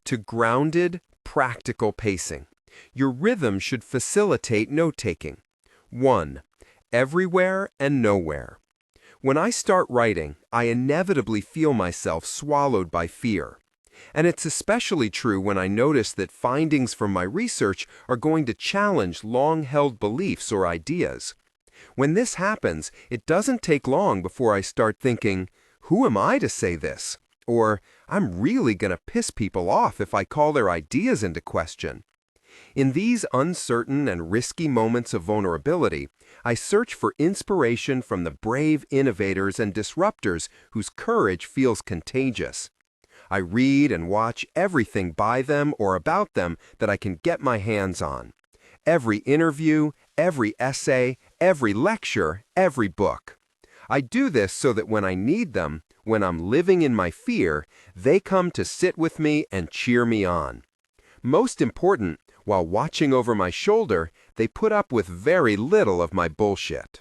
to grounded, practical pacing. Your rhythm should facilitate note-taking. 1. Everywhere and nowhere. When I start writing, I inevitably feel myself swallowed by fear. And it's especially true when I notice that findings from my research are going to challenge long-held beliefs or ideas. When this happens, it doesn't take long before I start thinking, who am I to say this? Or, I'm really going to piss people off if I call their ideas into question. In these uncertain and risky moments of vulnerability, I search for inspiration from the brave innovators and disruptors whose courage feels contagious. I read and watch everything by them or about them that I can get my hands on. Every interview, every essay, every lecture, every book. I do this so that when I need them, when I'm living in my fear, they come to sit with me and cheer me on. Most important, while watching over my shoulder, they put up with very little of my bullshit.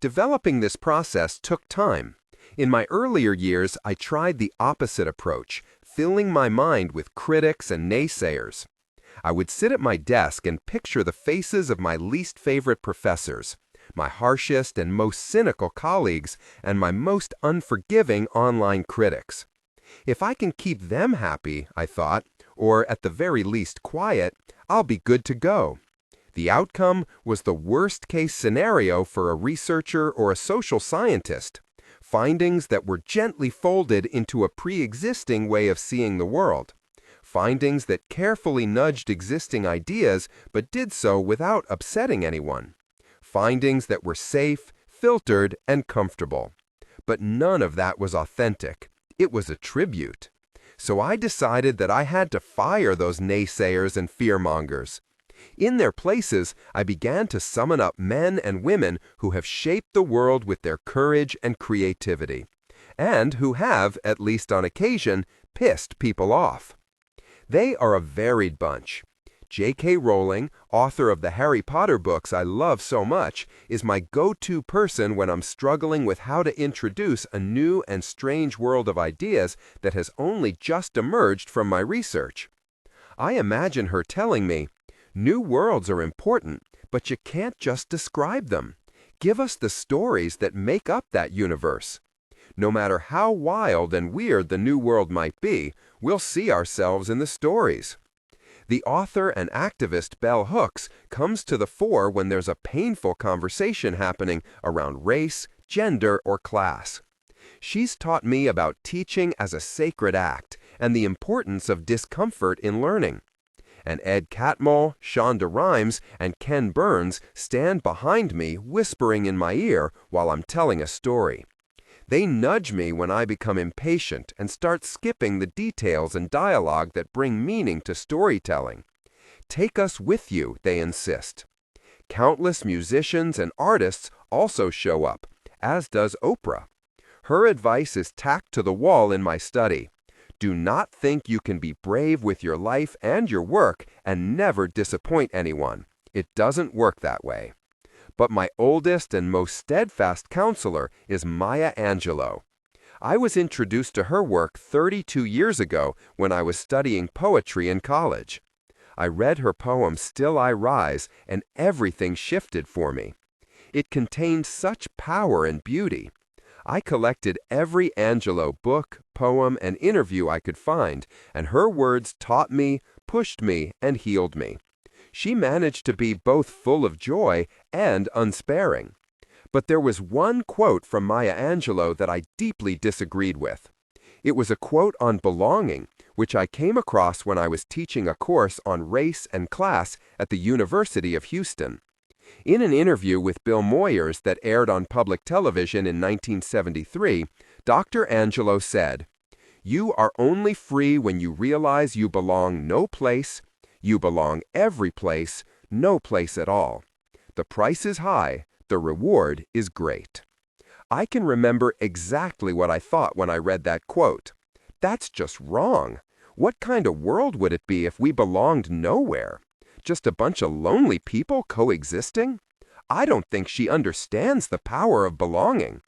Developing this process took time. In my earlier years, I tried the opposite approach, filling my mind with critics and naysayers. I would sit at my desk and picture the faces of my least favorite professors, my harshest and most cynical colleagues, and my most unforgiving online critics. If I can keep them happy, I thought, or at the very least quiet, I'll be good to go. The outcome was the worst-case scenario for a researcher or a social scientist. Findings that were gently folded into a pre-existing way of seeing the world. Findings that carefully nudged existing ideas but did so without upsetting anyone. Findings that were safe, filtered, and comfortable. But none of that was authentic. It was a tribute. So I decided that I had to fire those naysayers and fearmongers. In their places, I began to summon up men and women who have shaped the world with their courage and creativity, and who have, at least on occasion, pissed people off. They are a varied bunch. J.K. Rowling, author of the Harry Potter books I love so much, is my go-to person when I'm struggling with how to introduce a new and strange world of ideas that has only just emerged from my research. I imagine her telling me, "New worlds are important, but you can't just describe them. Give us the stories that make up that universe. No matter how wild and weird the new world might be, we'll see ourselves in the stories." The author and activist Bell Hooks comes to the fore when there's a painful conversation happening around race, gender, or class. She's taught me about teaching as a sacred act and the importance of discomfort in learning. And Ed Catmull, Shonda Rhimes, and Ken Burns stand behind me whispering in my ear while I'm telling a story. They nudge me when I become impatient and start skipping the details and dialogue that bring meaning to storytelling. Take us with you, they insist. Countless musicians and artists also show up, as does Oprah. Her advice is tacked to the wall in my study. Do not think you can be brave with your life and your work and never disappoint anyone. It doesn't work that way. But my oldest and most steadfast counselor is Maya Angelou. I was introduced to her work 32 years ago when I was studying poetry in college. I read her poem Still I Rise, and everything shifted for me. It contained such power and beauty. I collected every Angelou book, poem, and interview I could find, and her words taught me, pushed me, and healed me. She managed to be both full of joy and unsparing. But there was one quote from Maya Angelou that I deeply disagreed with. It was a quote on belonging, which I came across when I was teaching a course on race and class at the University of Houston. In an interview with Bill Moyers that aired on public television in 1973, Dr. Angelou said, "You are only free when you realize you belong no place, you belong every place, no place at all. The price is high, the reward is great." I can remember exactly what I thought when I read that quote. That's just wrong. What kind of world would it be if we belonged nowhere? Just a bunch of lonely people coexisting? I don't think she understands the power of belonging.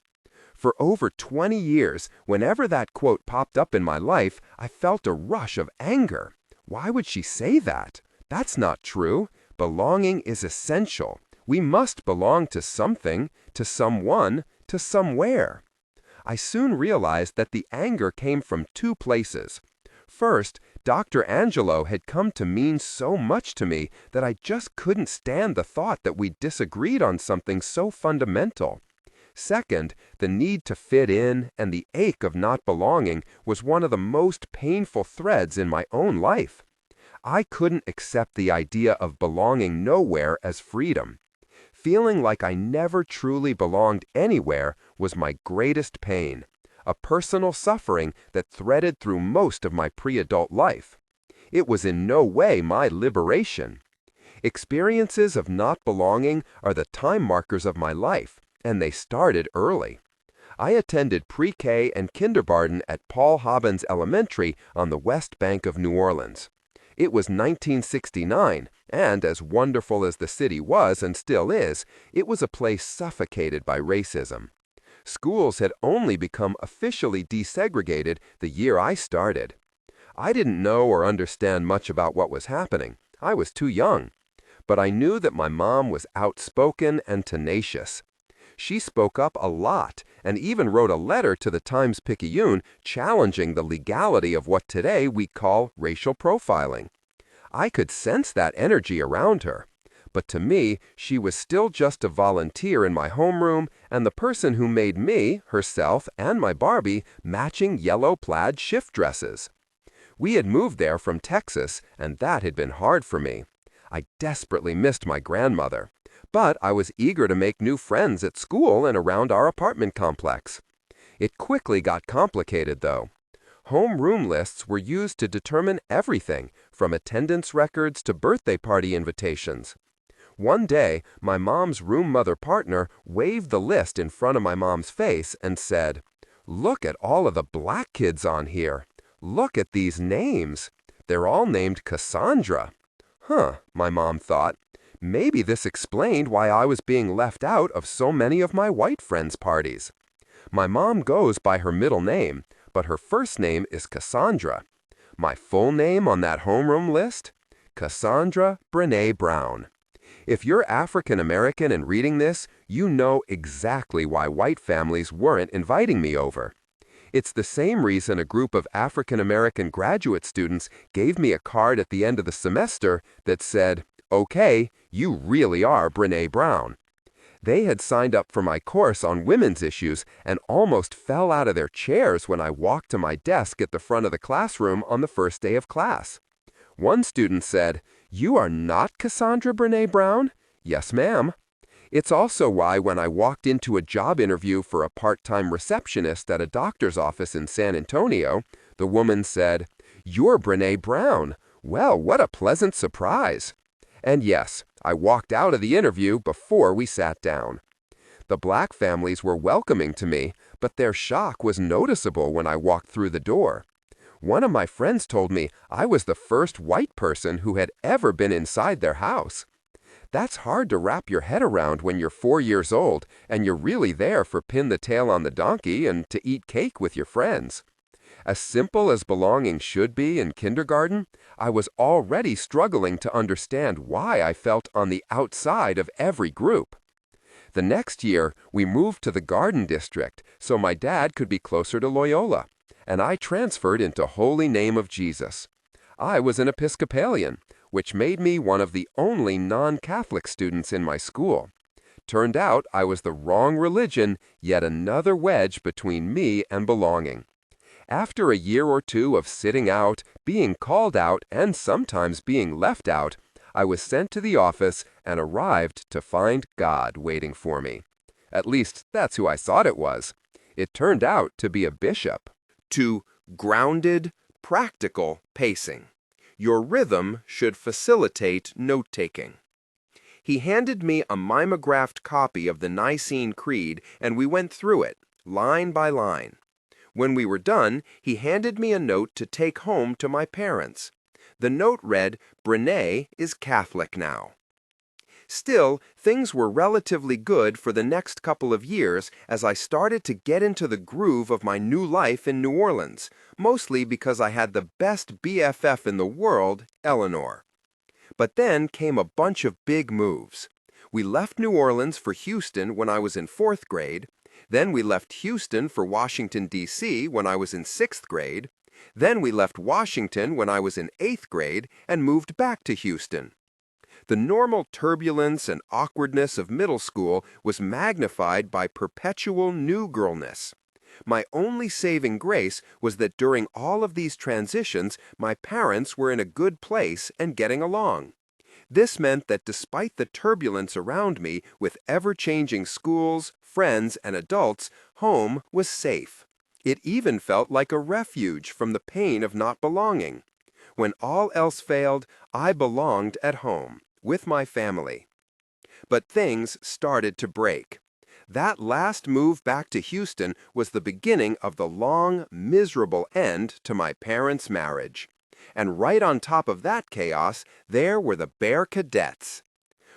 For over 20 years, whenever that quote popped up in my life, I felt a rush of anger. Why would she say that? That's not true. Belonging is essential. We must belong to something, to someone, to somewhere. I soon realized that the anger came from two places. First, Dr. Angelo had come to mean so much to me that I just couldn't stand the thought that we disagreed on something so fundamental. Second, the need to fit in and the ache of not belonging was one of the most painful threads in my own life. I couldn't accept the idea of belonging nowhere as freedom. Feeling like I never truly belonged anywhere was my greatest pain, a personal suffering that threaded through most of my pre-adult life. It was in no way my liberation. Experiences of not belonging are the time markers of my life, and they started early. I attended pre-K and kindergarten at Paul Hobbins Elementary on the West Bank of New Orleans. It was 1969, and as wonderful as the city was and still is, it was a place suffocated by racism. Schools had only become officially desegregated the year I started. I didn't know or understand much about what was happening. I was too young. But I knew that my mom was outspoken and tenacious. She spoke up a lot and even wrote a letter to the Times-Picayune challenging the legality of what today we call racial profiling. I could sense that energy around her. But to me, she was still just a volunteer in my homeroom and the person who made me, herself, and my Barbie matching yellow plaid shift dresses. We had moved there from Texas, and that had been hard for me. I desperately missed my grandmother. But I was eager to make new friends at school and around our apartment complex. It quickly got complicated, though. Home room lists were used to determine everything, from attendance records to birthday party invitations. One day, my mom's room mother partner waved the list in front of my mom's face and said, "Look at all of the black kids on here. Look at these names. They're all named Cassandra." Huh, my mom thought. Maybe this explained why I was being left out of so many of my white friends' parties. My mom goes by her middle name, but her first name is Cassandra. My full name on that homeroom list? Cassandra Brené Brown. If you're African American and reading this, you know exactly why white families weren't inviting me over. It's the same reason a group of African American graduate students gave me a card at the end of the semester that said, "Okay, you really are Brené Brown." They had signed up for my course on women's issues and almost fell out of their chairs when I walked to my desk at the front of the classroom on the first day of class. One student said, "You are not Cassandra Brené Brown?" "Yes, ma'am." It's also why when I walked into a job interview for a part-time receptionist at a doctor's office in San Antonio, the woman said, "You're Brené Brown. Well, what a pleasant surprise." And yes, I walked out of the interview before we sat down. The black families were welcoming to me, but their shock was noticeable when I walked through the door. One of my friends told me I was the first white person who had ever been inside their house. That's hard to wrap your head around when you're 4 years old and you're really there for pin the tail on the donkey and to eat cake with your friends. As simple as belonging should be in kindergarten, I was already struggling to understand why I felt on the outside of every group. The next year, we moved to the Garden District so my dad could be closer to Loyola, and I transferred into Holy Name of Jesus. I was an Episcopalian, which made me one of the only non-Catholic students in my school. Turned out I was the wrong religion, yet another wedge between me and belonging. After a year or two of sitting out, being called out, and sometimes being left out, I was sent to the office and arrived to find God waiting for me. At least, that's who I thought it was. It turned out to be a bishop. To grounded, practical pacing. Your rhythm should facilitate note-taking. He handed me a mimeographed copy of the Nicene Creed, and we went through it, line by line. When we were done, he handed me a note to take home to my parents. The note read, "Brené is Catholic now." Still, things were relatively good for the next couple of years as I started to get into the groove of my new life in New Orleans, mostly because I had the best BFF in the world, Eleanor. But then came a bunch of big moves. We left New Orleans for Houston when I was in 4th grade. Then we left Houston for Washington, D.C. when I was in 6th grade. Then we left Washington when I was in 8th grade and moved back to Houston. The normal turbulence and awkwardness of middle school was magnified by perpetual new girlness. My only saving grace was that during all of these transitions, my parents were in a good place and getting along. This meant that despite the turbulence around me with ever-changing schools, friends, and adults, home was safe. It even felt like a refuge from the pain of not belonging. When all else failed, I belonged at home, with my family. But things started to break. That last move back to Houston was the beginning of the long, miserable end to my parents' marriage. And right on top of that chaos, there were the Bear Cadets.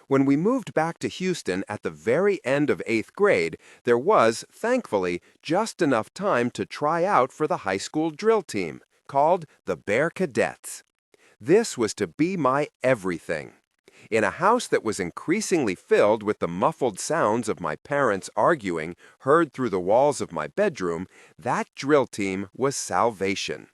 When we moved back to Houston at the very end of 8th grade, there was, thankfully, just enough time to try out for the high school drill team, called the Bear Cadets. This was to be my everything. In a house that was increasingly filled with the muffled sounds of my parents arguing heard through the walls of my bedroom, that drill team was salvation.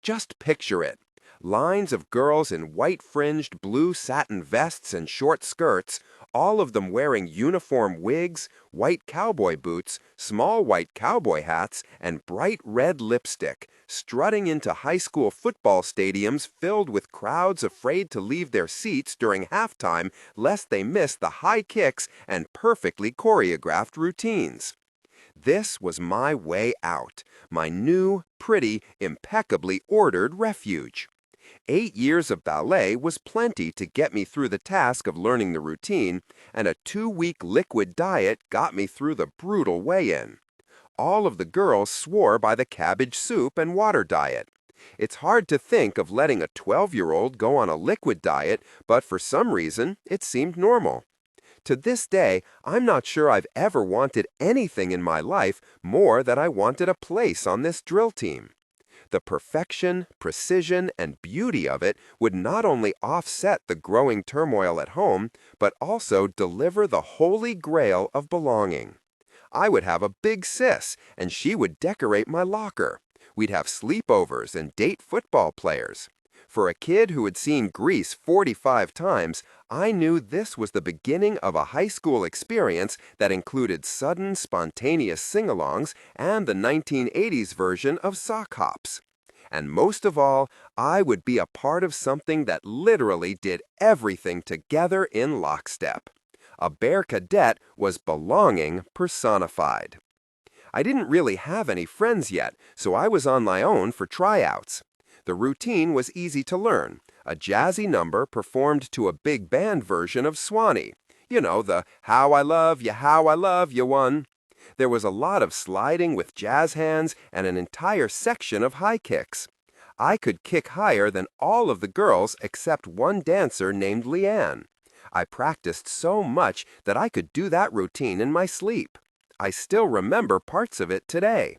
Just picture it. Lines of girls in white-fringed blue satin vests and short skirts, all of them wearing uniform wigs, white cowboy boots, small white cowboy hats, and bright red lipstick, strutting into high school football stadiums filled with crowds afraid to leave their seats during halftime lest they miss the high kicks and perfectly choreographed routines. This was my way out, my new, pretty, impeccably ordered refuge. 8 years of ballet was plenty to get me through the task of learning the routine, and a 2-week liquid diet got me through the brutal weigh-in. All of the girls swore by the cabbage soup and water diet. It's hard to think of letting a 12-year-old go on a liquid diet, but for some reason, it seemed normal. To this day, I'm not sure I've ever wanted anything in my life more than I wanted a place on this drill team. The perfection, precision, and beauty of it would not only offset the growing turmoil at home, but also deliver the holy grail of belonging. I would have a big sis, and she would decorate my locker. We'd have sleepovers and date football players. For a kid who had seen Grease 45 times, I knew this was the beginning of a high school experience that included sudden, spontaneous sing-alongs and the 1980s version of sock hops. And most of all, I would be a part of something that literally did everything together in lockstep. A Bear Cadet was belonging personified. I didn't really have any friends yet, so I was on my own for tryouts. The routine was easy to learn, a jazzy number performed to a big band version of Swanee. You know, the how I love you one. There was a lot of sliding with jazz hands and an entire section of high kicks. I could kick higher than all of the girls except one dancer named Leanne. I practiced so much that I could do that routine in my sleep. I still remember parts of it today.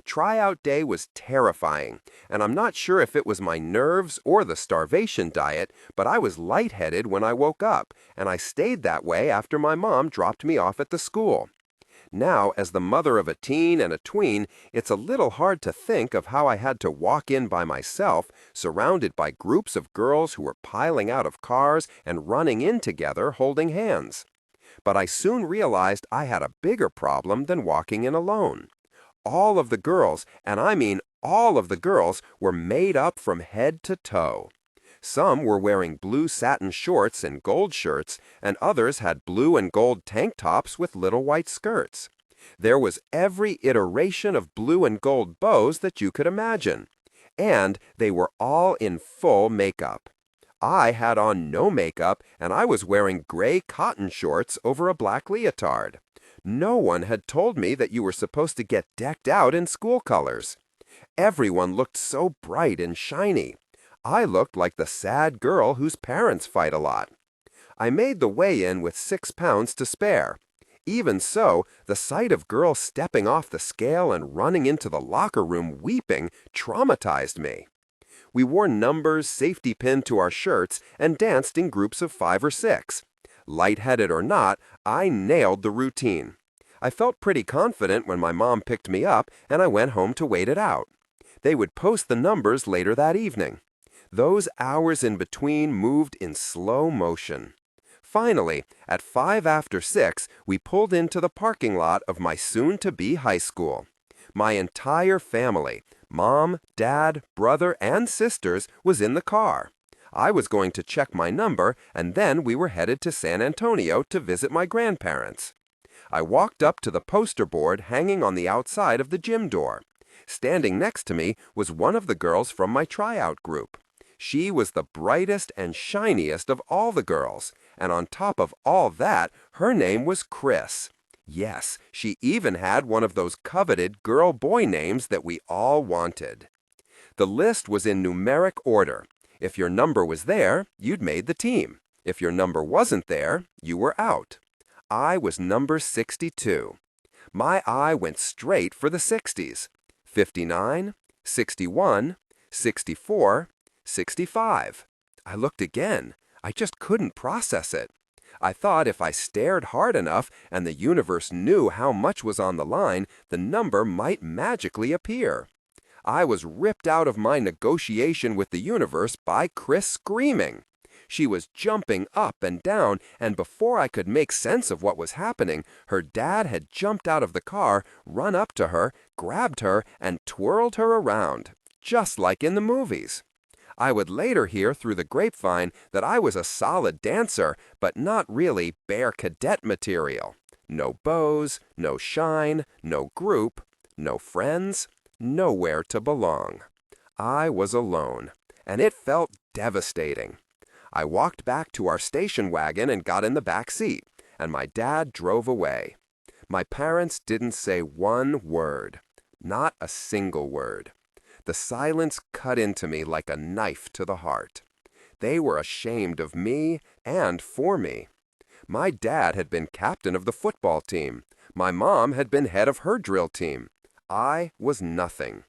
Tryout day was terrifying, and I'm not sure if it was my nerves or the starvation diet, but I was lightheaded when I woke up, and I stayed that way after my mom dropped me off at the school. Now, as the mother of a teen and a tween, it's a little hard to think of how I had to walk in by myself, surrounded by groups of girls who were piling out of cars and running in together holding hands. But I soon realized I had a bigger problem than walking in alone. All of the girls, and I mean all of the girls, were made up from head to toe. Some were wearing blue satin shorts and gold shirts, and others had blue and gold tank tops with little white skirts. There was every iteration of blue and gold bows that you could imagine. And they were all in full makeup. I had on no makeup, and I was wearing gray cotton shorts over a black leotard. No one had told me that you were supposed to get decked out in school colors. Everyone looked so bright and shiny. I looked like the sad girl whose parents fight a lot. I made the weigh-in with 6 pounds to spare. Even so, the sight of girls stepping off the scale and running into the locker room weeping traumatized me. We wore numbers safety pinned to our shirts and danced in groups of 5 or 6. Lightheaded or not, I nailed the routine. I felt pretty confident when my mom picked me up and I went home to wait it out. They would post the numbers later that evening. Those hours in between moved in slow motion. Finally, at 5 after 6, we pulled into the parking lot of my soon-to-be high school. My entire family, mom, dad, brother, and sisters, was in the car. I was going to check my number, and then we were headed to San Antonio to visit my grandparents. I walked up to the poster board hanging on the outside of the gym door. Standing next to me was one of the girls from my tryout group. She was the brightest and shiniest of all the girls, and on top of all that, her name was Chris. Yes, she even had one of those coveted girl-boy names that we all wanted. The list was in numeric order. If your number was there, you'd made the team. If your number wasn't there, you were out. I was number 62. My eye went straight for the 60s. 59, 61, 64, 65. I looked again. I just couldn't process it. I thought if I stared hard enough and the universe knew how much was on the line, the number might magically appear. I was ripped out of my negotiation with the universe by Chris screaming. She was jumping up and down, and before I could make sense of what was happening, her dad had jumped out of the car, run up to her, grabbed her, and twirled her around, just like in the movies. I would later hear through the grapevine that I was a solid dancer, but not really Bear Cadet material. No bows, no shine, no group, no friends, nowhere to belong. I was alone, and it felt devastating. I walked back to our station wagon and got in the back seat, and my dad drove away. My parents didn't say one word, not a single word. The silence cut into me like a knife to the heart. They were ashamed of me and for me. My dad had been captain of the football team. My mom had been head of her drill team. I was nothing.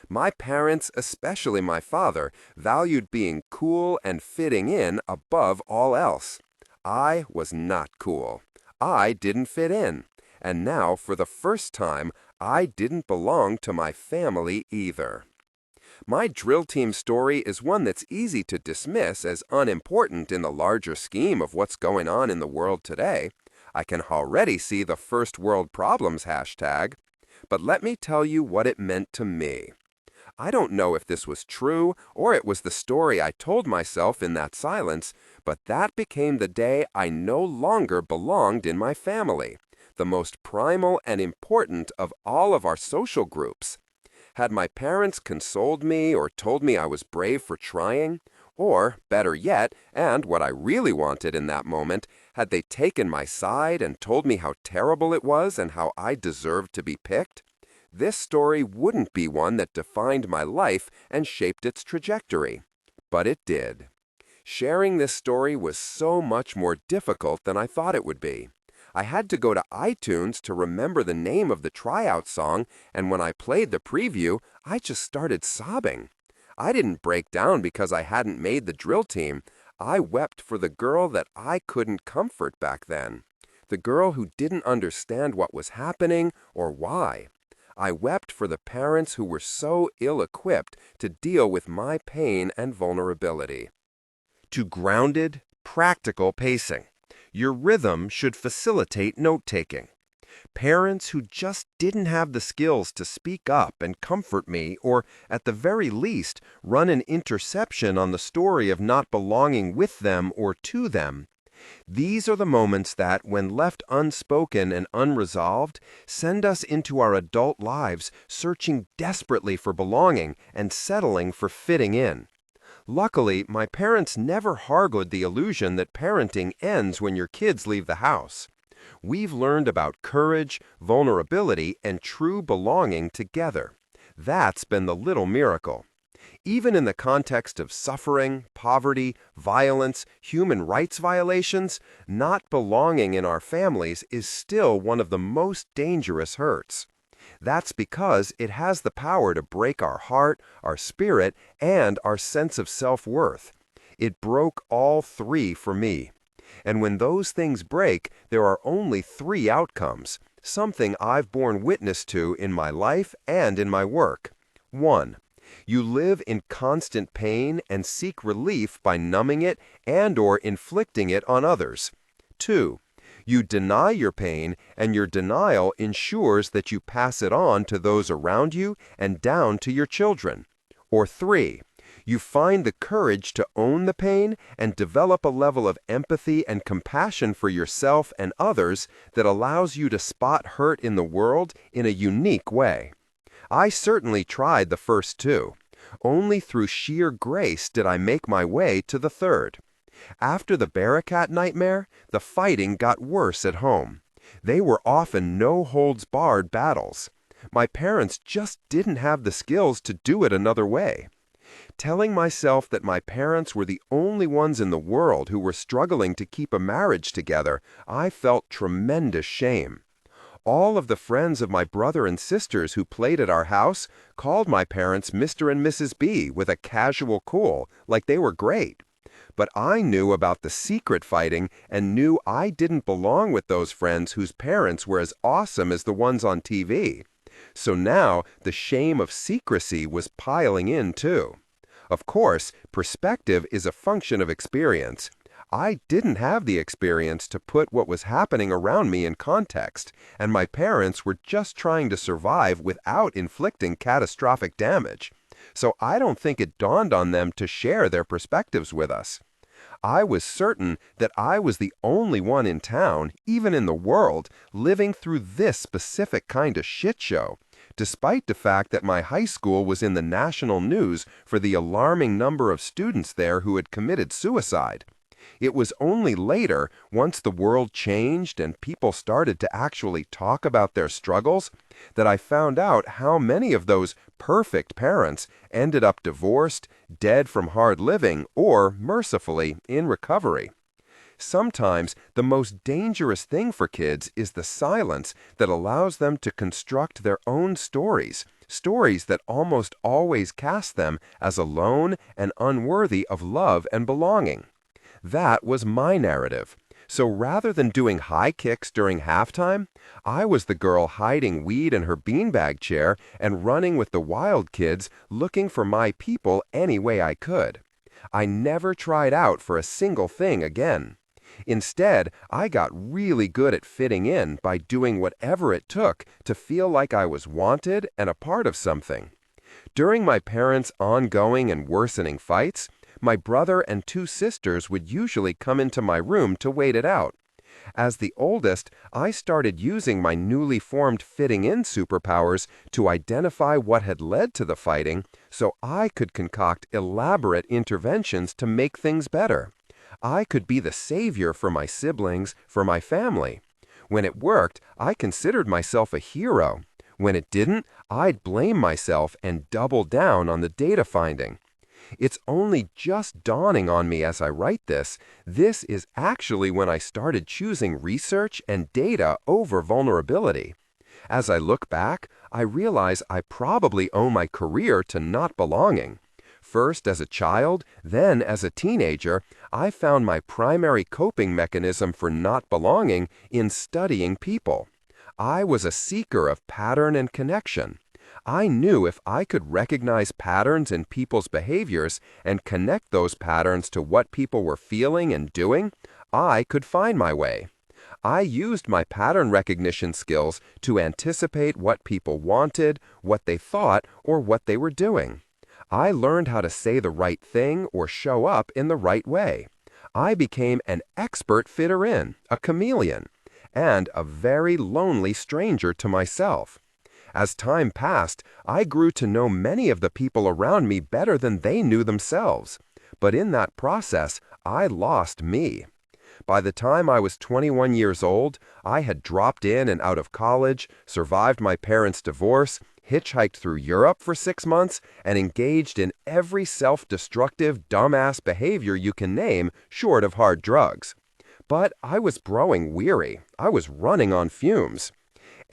My parents, especially my father, valued being cool and fitting in above all else. I was not cool. I didn't fit in. And now, for the first time, I didn't belong to my family either. My drill team story is one that's easy to dismiss as unimportant in the larger scheme of what's going on in the world today. I can already see the first world problems hashtag. But let me tell you what it meant to me. I don't know if this was true or it was the story I told myself in that silence, but that became the day I no longer belonged in my family, the most primal and important of all of our social groups. Had my parents consoled me or told me I was brave for trying? Or, better yet, and what I really wanted in that moment, had they taken my side and told me how terrible it was and how I deserved to be picked? This story wouldn't be one that defined my life and shaped its trajectory. But it did. Sharing this story was so much more difficult than I thought it would be. I had to go to iTunes to remember the name of the tryout song, and when I played the preview, I just started sobbing. I didn't break down because I hadn't made the drill team. I wept for the girl that I couldn't comfort back then. The girl who didn't understand what was happening or why. I wept for the parents who were so ill-equipped to deal with my pain and vulnerability. To grounded, practical pacing. Your rhythm should facilitate note-taking. Parents who just didn't have the skills to speak up and comfort me, or at the very least, run an interception on the story of not belonging with them or to them. These are the moments that, when left unspoken and unresolved, send us into our adult lives searching desperately for belonging and settling for fitting in. Luckily, my parents never harbored the illusion that parenting ends when your kids leave the house. We've learned about courage, vulnerability, and true belonging together. That's been the little miracle. Even in the context of suffering, poverty, violence, human rights violations, not belonging in our families is still one of the most dangerous hurts. That's because it has the power to break our heart, our spirit, and our sense of self-worth. It broke all three for me. And when those things break, there are only three outcomes, something I've borne witness to in my life and in my work. 1. You live in constant pain and seek relief by numbing it and/or inflicting it on others. 2. You deny your pain, and your denial ensures that you pass it on to those around you and down to your children. Or 3. You find the courage to own the pain and develop a level of empathy and compassion for yourself and others that allows you to spot hurt in the world in a unique way. I certainly tried the first two. Only through sheer grace did I make my way to the third. After the Barakat nightmare, the fighting got worse at home. They were often no-holds-barred battles. My parents just didn't have the skills to do it another way. Telling myself that my parents were the only ones in the world who were struggling to keep a marriage together, I felt tremendous shame. All of the friends of my brother and sisters who played at our house called my parents Mr. and Mrs. B with a casual cool, like they were great. But I knew about the secret fighting and knew I didn't belong with those friends whose parents were as awesome as the ones on TV. So now the shame of secrecy was piling in too. Of course, perspective is a function of experience. I didn't have the experience to put what was happening around me in context, and my parents were just trying to survive without inflicting catastrophic damage. So I don't think it dawned on them to share their perspectives with us. I was certain that I was the only one in town, even in the world, living through this specific kind of shit show, despite the fact that my high school was in the national news for the alarming number of students there who had committed suicide. It was only later, once the world changed and people started to actually talk about their struggles, that I found out how many of those perfect parents ended up divorced, dead from hard living, or, mercifully, in recovery. Sometimes the most dangerous thing for kids is the silence that allows them to construct their own stories, stories that almost always cast them as alone and unworthy of love and belonging. That was my narrative. So rather than doing high kicks during halftime, I was the girl hiding weed in her beanbag chair and running with the wild kids looking for my people any way I could. I never tried out for a single thing again. Instead, I got really good at fitting in by doing whatever it took to feel like I was wanted and a part of something. During my parents' ongoing and worsening fights, my brother and two sisters would usually come into my room to wait it out. As the oldest, I started using my newly formed fitting-in superpowers to identify what had led to the fighting so I could concoct elaborate interventions to make things better. I could be the savior for my siblings, for my family. When it worked, I considered myself a hero. When it didn't, I'd blame myself and double down on the data finding. It's only just dawning on me as I write this is actually when I started choosing research and data over vulnerability. As I look back, I realize I probably owe my career to not belonging. First as a child, then as a teenager, I found my primary coping mechanism for not belonging in studying people. I was a seeker of pattern and connection. I knew if I could recognize patterns in people's behaviors and connect those patterns to what people were feeling and doing, I could find my way. I used my pattern recognition skills to anticipate what people wanted, what they thought, or what they were doing. I learned how to say the right thing or show up in the right way. I became an expert fitter-in, a chameleon, and a very lonely stranger to myself. As time passed, I grew to know many of the people around me better than they knew themselves. But in that process, I lost me. By the time I was 21 years old, I had dropped in and out of college, survived my parents' divorce, hitchhiked through Europe for 6 months, and engaged in every self-destructive, dumbass behavior you can name short of hard drugs. But I was growing weary. I was running on fumes.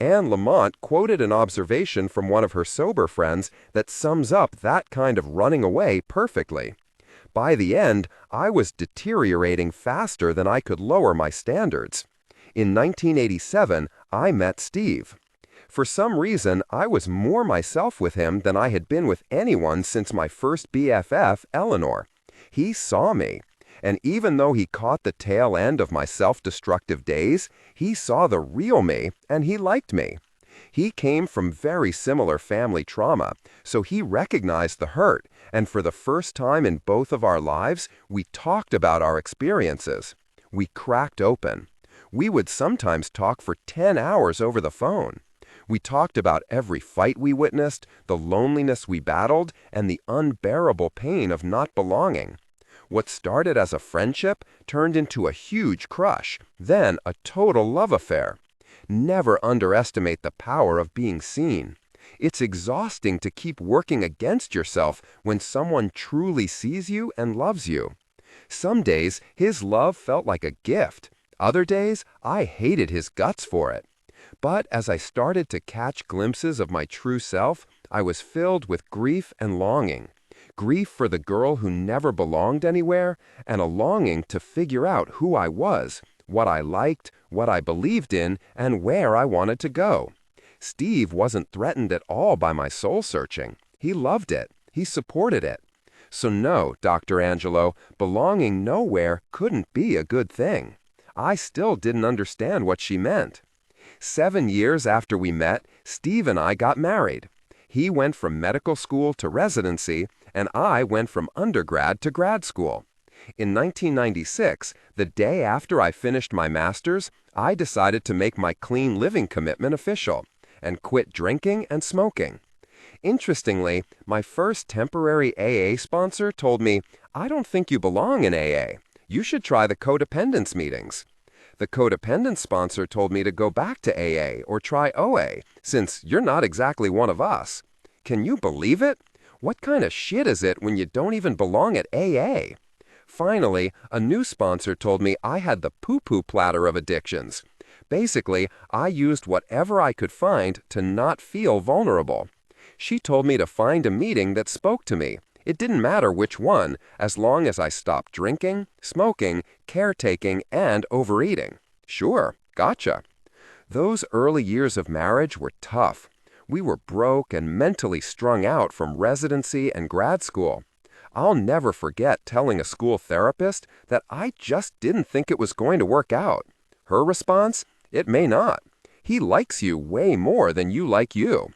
Anne Lamott quoted an observation from one of her sober friends that sums up that kind of running away perfectly. By the end, I was deteriorating faster than I could lower my standards. In 1987, I met Steve. For some reason, I was more myself with him than I had been with anyone since my first BFF, Eleanor. He saw me. And even though he caught the tail end of my self-destructive days, he saw the real me, and he liked me. He came from very similar family trauma, so he recognized the hurt, and for the first time in both of our lives, we talked about our experiences. We cracked open. We would sometimes talk for 10 hours over the phone. We talked about every fight we witnessed, the loneliness we battled, and the unbearable pain of not belonging. What started as a friendship turned into a huge crush, then a total love affair. Never underestimate the power of being seen. It's exhausting to keep working against yourself when someone truly sees you and loves you. Some days, his love felt like a gift. Other days, I hated his guts for it. But as I started to catch glimpses of my true self, I was filled with grief and longing. Grief for the girl who never belonged anywhere, and a longing to figure out who I was, what I liked, what I believed in, and where I wanted to go. Steve wasn't threatened at all by my soul-searching. He loved it. He supported it. So no, Dr. Angelo, belonging nowhere couldn't be a good thing. I still didn't understand what she meant. 7 years after we met, Steve and I got married. He went from medical school to residency, and I went from undergrad to grad school. In 1996, the day after I finished my master's, I decided to make my clean living commitment official and quit drinking and smoking. Interestingly, my first temporary AA sponsor told me, "I don't think you belong in AA. You should try the codependence meetings." The codependence sponsor told me to go back to AA or try OA, since you're not exactly one of us. Can you believe it? What kind of shit is it when you don't even belong at AA? Finally, a new sponsor told me I had the poo-poo platter of addictions. Basically, I used whatever I could find to not feel vulnerable. She told me to find a meeting that spoke to me. It didn't matter which one, as long as I stopped drinking, smoking, caretaking, and overeating. Sure, gotcha. Those early years of marriage were tough. We were broke and mentally strung out from residency and grad school. I'll never forget telling a school therapist that I just didn't think it was going to work out. Her response? It may not. He likes you way more than you like you.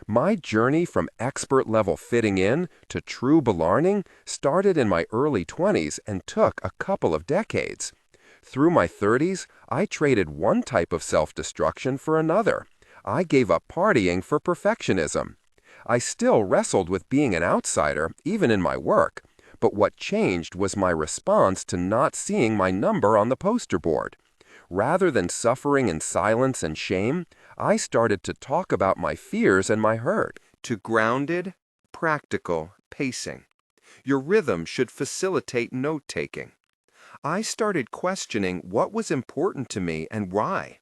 My journey from expert-level fitting in to true belonging started in my early 20s and took a couple of decades. Through my 30s, I traded one type of self-destruction for another. I gave up partying for perfectionism. I still wrestled with being an outsider, even in my work, but what changed was my response to not seeing my number on the poster board. Rather than suffering in silence and shame, I started to talk about my fears and my hurt. To grounded, practical pacing. Your rhythm should facilitate note-taking. I started questioning what was important to me and why.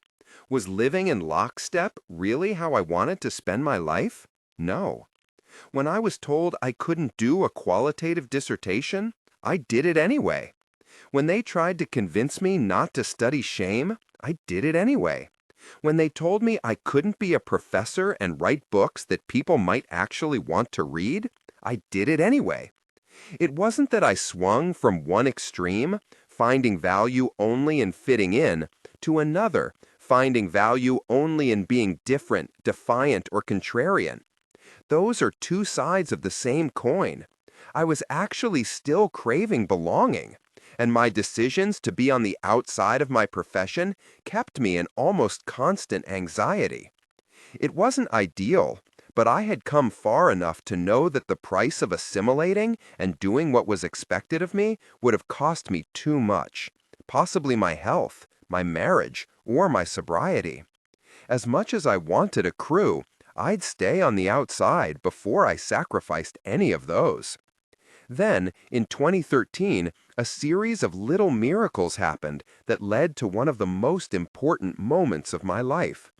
Was living in lockstep really how I wanted to spend my life? No. When I was told I couldn't do a qualitative dissertation, I did it anyway. When they tried to convince me not to study shame, I did it anyway. When they told me I couldn't be a professor and write books that people might actually want to read, I did it anyway. It wasn't that I swung from one extreme, finding value only in fitting in, to another, finding value only in being different, defiant, or contrarian. Those are two sides of the same coin. I was actually still craving belonging, and my decisions to be on the outside of my profession kept me in almost constant anxiety. It wasn't ideal, but I had come far enough to know that the price of assimilating and doing what was expected of me would have cost me too much, possibly my health, my marriage, or my sobriety. As much as I wanted a crew, I'd stay on the outside before I sacrificed any of those. Then, in 2013, a series of little miracles happened that led to one of the most important moments of my life.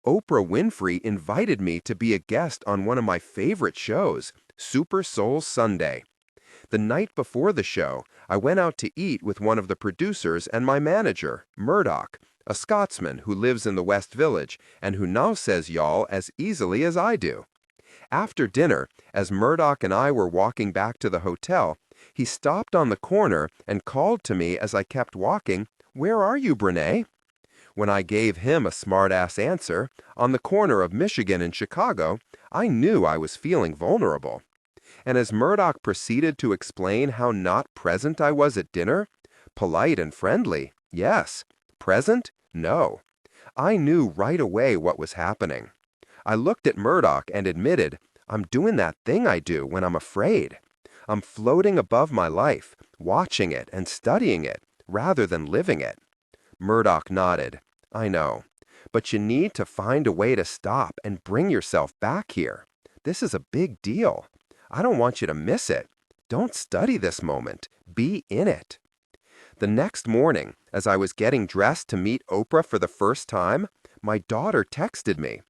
Oprah Winfrey invited me to be a guest on one of my favorite shows, Super Soul Sunday. The night before the show, I went out to eat with one of the producers and my manager, Murdoch, a Scotsman who lives in the West Village and who now says y'all as easily as I do. After dinner, as Murdoch and I were walking back to the hotel, he stopped on the corner and called to me as I kept walking, "Where are you, Brené?" When I gave him a smart-ass answer, on the corner of Michigan and Chicago, I knew I was feeling vulnerable. And as Murdoch proceeded to explain how not present I was at dinner, polite and friendly, yes. Present? No. I knew right away what was happening. I looked at Murdoch and admitted, I'm doing that thing I do when I'm afraid. I'm floating above my life, watching it and studying it, rather than living it. Murdoch nodded. I know. But you need to find a way to stop and bring yourself back here. This is a big deal. I don't want you to miss it. Don't study this moment. Be in it. The next morning, as I was getting dressed to meet Oprah for the first time, my daughter texted me.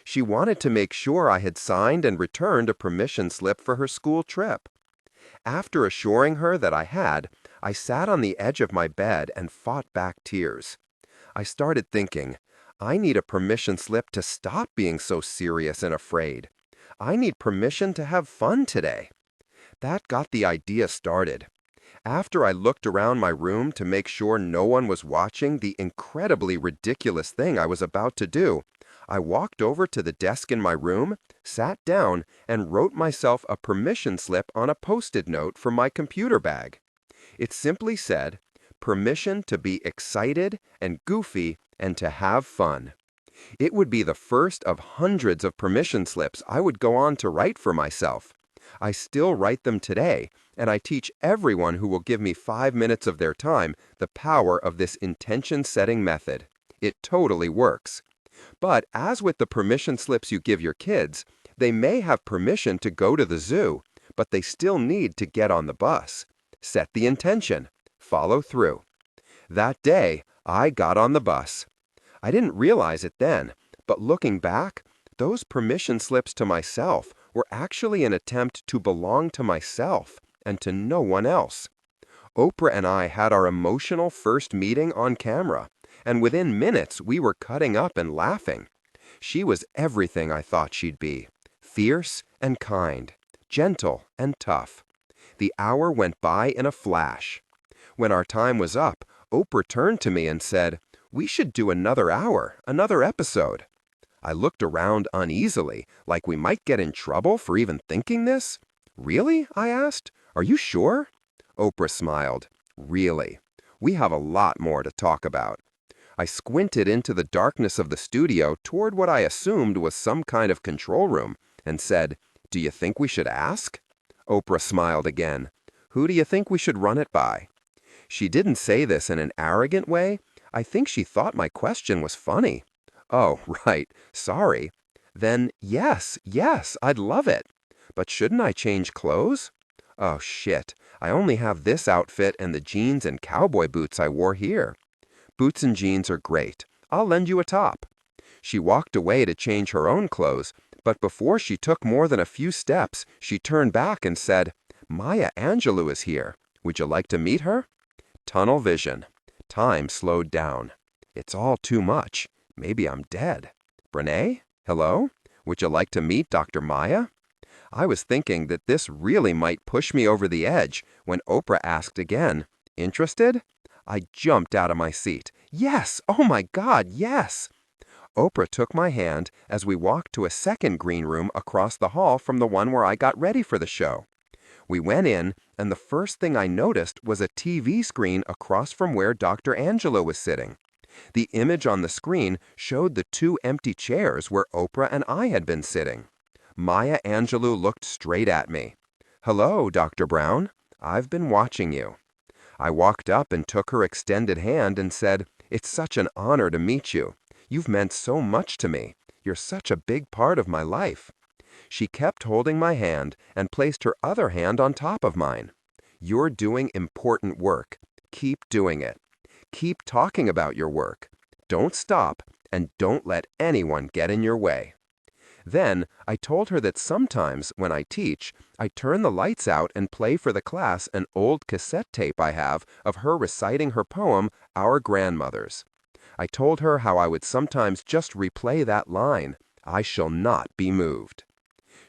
She wanted to make sure I had signed and returned a permission slip for her school trip. After assuring her that I had, I sat on the edge of my bed and fought back tears. I started thinking, I need a permission slip to stop being so serious and afraid. I need permission to have fun today. That got the idea started. After I looked around my room to make sure no one was watching the incredibly ridiculous thing I was about to do, I walked over to the desk in my room, sat down, and wrote myself a permission slip on a Post-it note for my computer bag. It simply said, permission to be excited and goofy and to have fun. It would be the first of hundreds of permission slips I would go on to write for myself. I still write them today, and I teach everyone who will give me 5 minutes of their time the power of this intention-setting method. It totally works. But as with the permission slips you give your kids, they may have permission to go to the zoo, but they still need to get on the bus. Set the intention. Follow through. That day, I got on the bus. I didn't realize it then, but looking back, those permission slips to myself were actually an attempt to belong to myself and to no one else. Oprah and I had our emotional first meeting on camera, and within minutes we were cutting up and laughing. She was everything I thought she'd be, fierce and kind, gentle and tough. The hour went by in a flash. When our time was up, Oprah turned to me and said, "We should do another hour, another episode." I looked around uneasily, like we might get in trouble for even thinking this. "Really?" I asked. "Are you sure?" Oprah smiled. "Really. We have a lot more to talk about." I squinted into the darkness of the studio toward what I assumed was some kind of control room and said, "Do you think we should ask?" Oprah smiled again. "Who do you think we should run it by?" She didn't say this in an arrogant way. I think she thought my question was funny. "Oh, right. Sorry." "Then, yes, I'd love it. But shouldn't I change clothes?" "Oh, shit. I only have this outfit and the jeans and cowboy boots I wore here." "Boots and jeans are great. I'll lend you a top." She walked away to change her own clothes, but before she took more than a few steps, she turned back and said, "Maya Angelou is here. Would you like to meet her?" Tunnel vision. Time slowed down. It's all too much. Maybe I'm dead. "Brené? Hello? Would you like to meet Dr. Maya?" I was thinking that this really might push me over the edge when Oprah asked again, "Interested?" I jumped out of my seat. "Yes! Oh my God, yes!" Oprah took my hand as we walked to a second green room across the hall from the one where I got ready for the show. We went in, and the first thing I noticed was a TV screen across from where Dr. Angela was sitting. The image on the screen showed the 2 empty chairs where Oprah and I had been sitting. Maya Angelou looked straight at me. "Hello, Dr. Brown. I've been watching you." I walked up and took her extended hand and said, "It's such an honor to meet you. You've meant so much to me. You're such a big part of my life." She kept holding my hand and placed her other hand on top of mine. "You're doing important work. Keep doing it. Keep talking about your work. Don't stop, and don't let anyone get in your way." Then I told her that sometimes when I teach, I turn the lights out and play for the class an old cassette tape I have of her reciting her poem, Our Grandmothers. I told her how I would sometimes just replay that line, "I shall not be moved."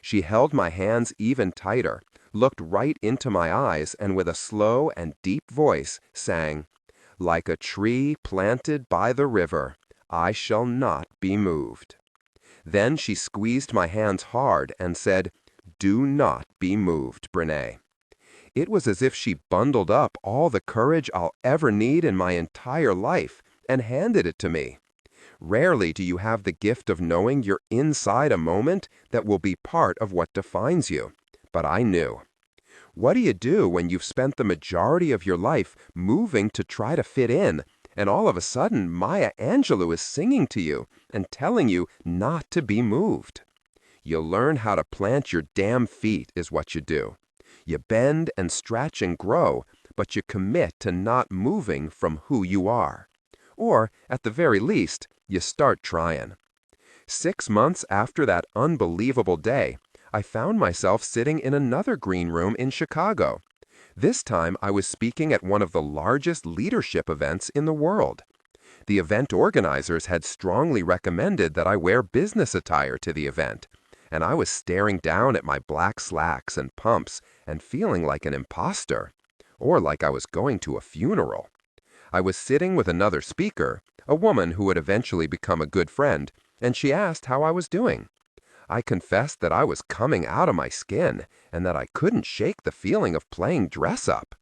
She held my hands even tighter, looked right into my eyes, and with a slow and deep voice sang, "Like a tree planted by the river, I shall not be moved." Then she squeezed my hands hard and said, "Do not be moved, Brené." It was as if she bundled up all the courage I'll ever need in my entire life and handed it to me. Rarely do you have the gift of knowing you're inside a moment that will be part of what defines you, but I knew. What do you do when you've spent the majority of your life moving to try to fit in, and all of a sudden Maya Angelou is singing to you and telling you not to be moved? You learn how to plant your damn feet is what you do. You bend and stretch and grow, but you commit to not moving from who you are. Or, at the very least, you start trying. 6 months after that unbelievable day, I found myself sitting in another green room in Chicago. This time I was speaking at one of the largest leadership events in the world. The event organizers had strongly recommended that I wear business attire to the event, and I was staring down at my black slacks and pumps and feeling like an imposter, or like I was going to a funeral. I was sitting with another speaker, a woman who would eventually become a good friend, and she asked how I was doing. I confessed that I was coming out of my skin and that I couldn't shake the feeling of playing dress-up.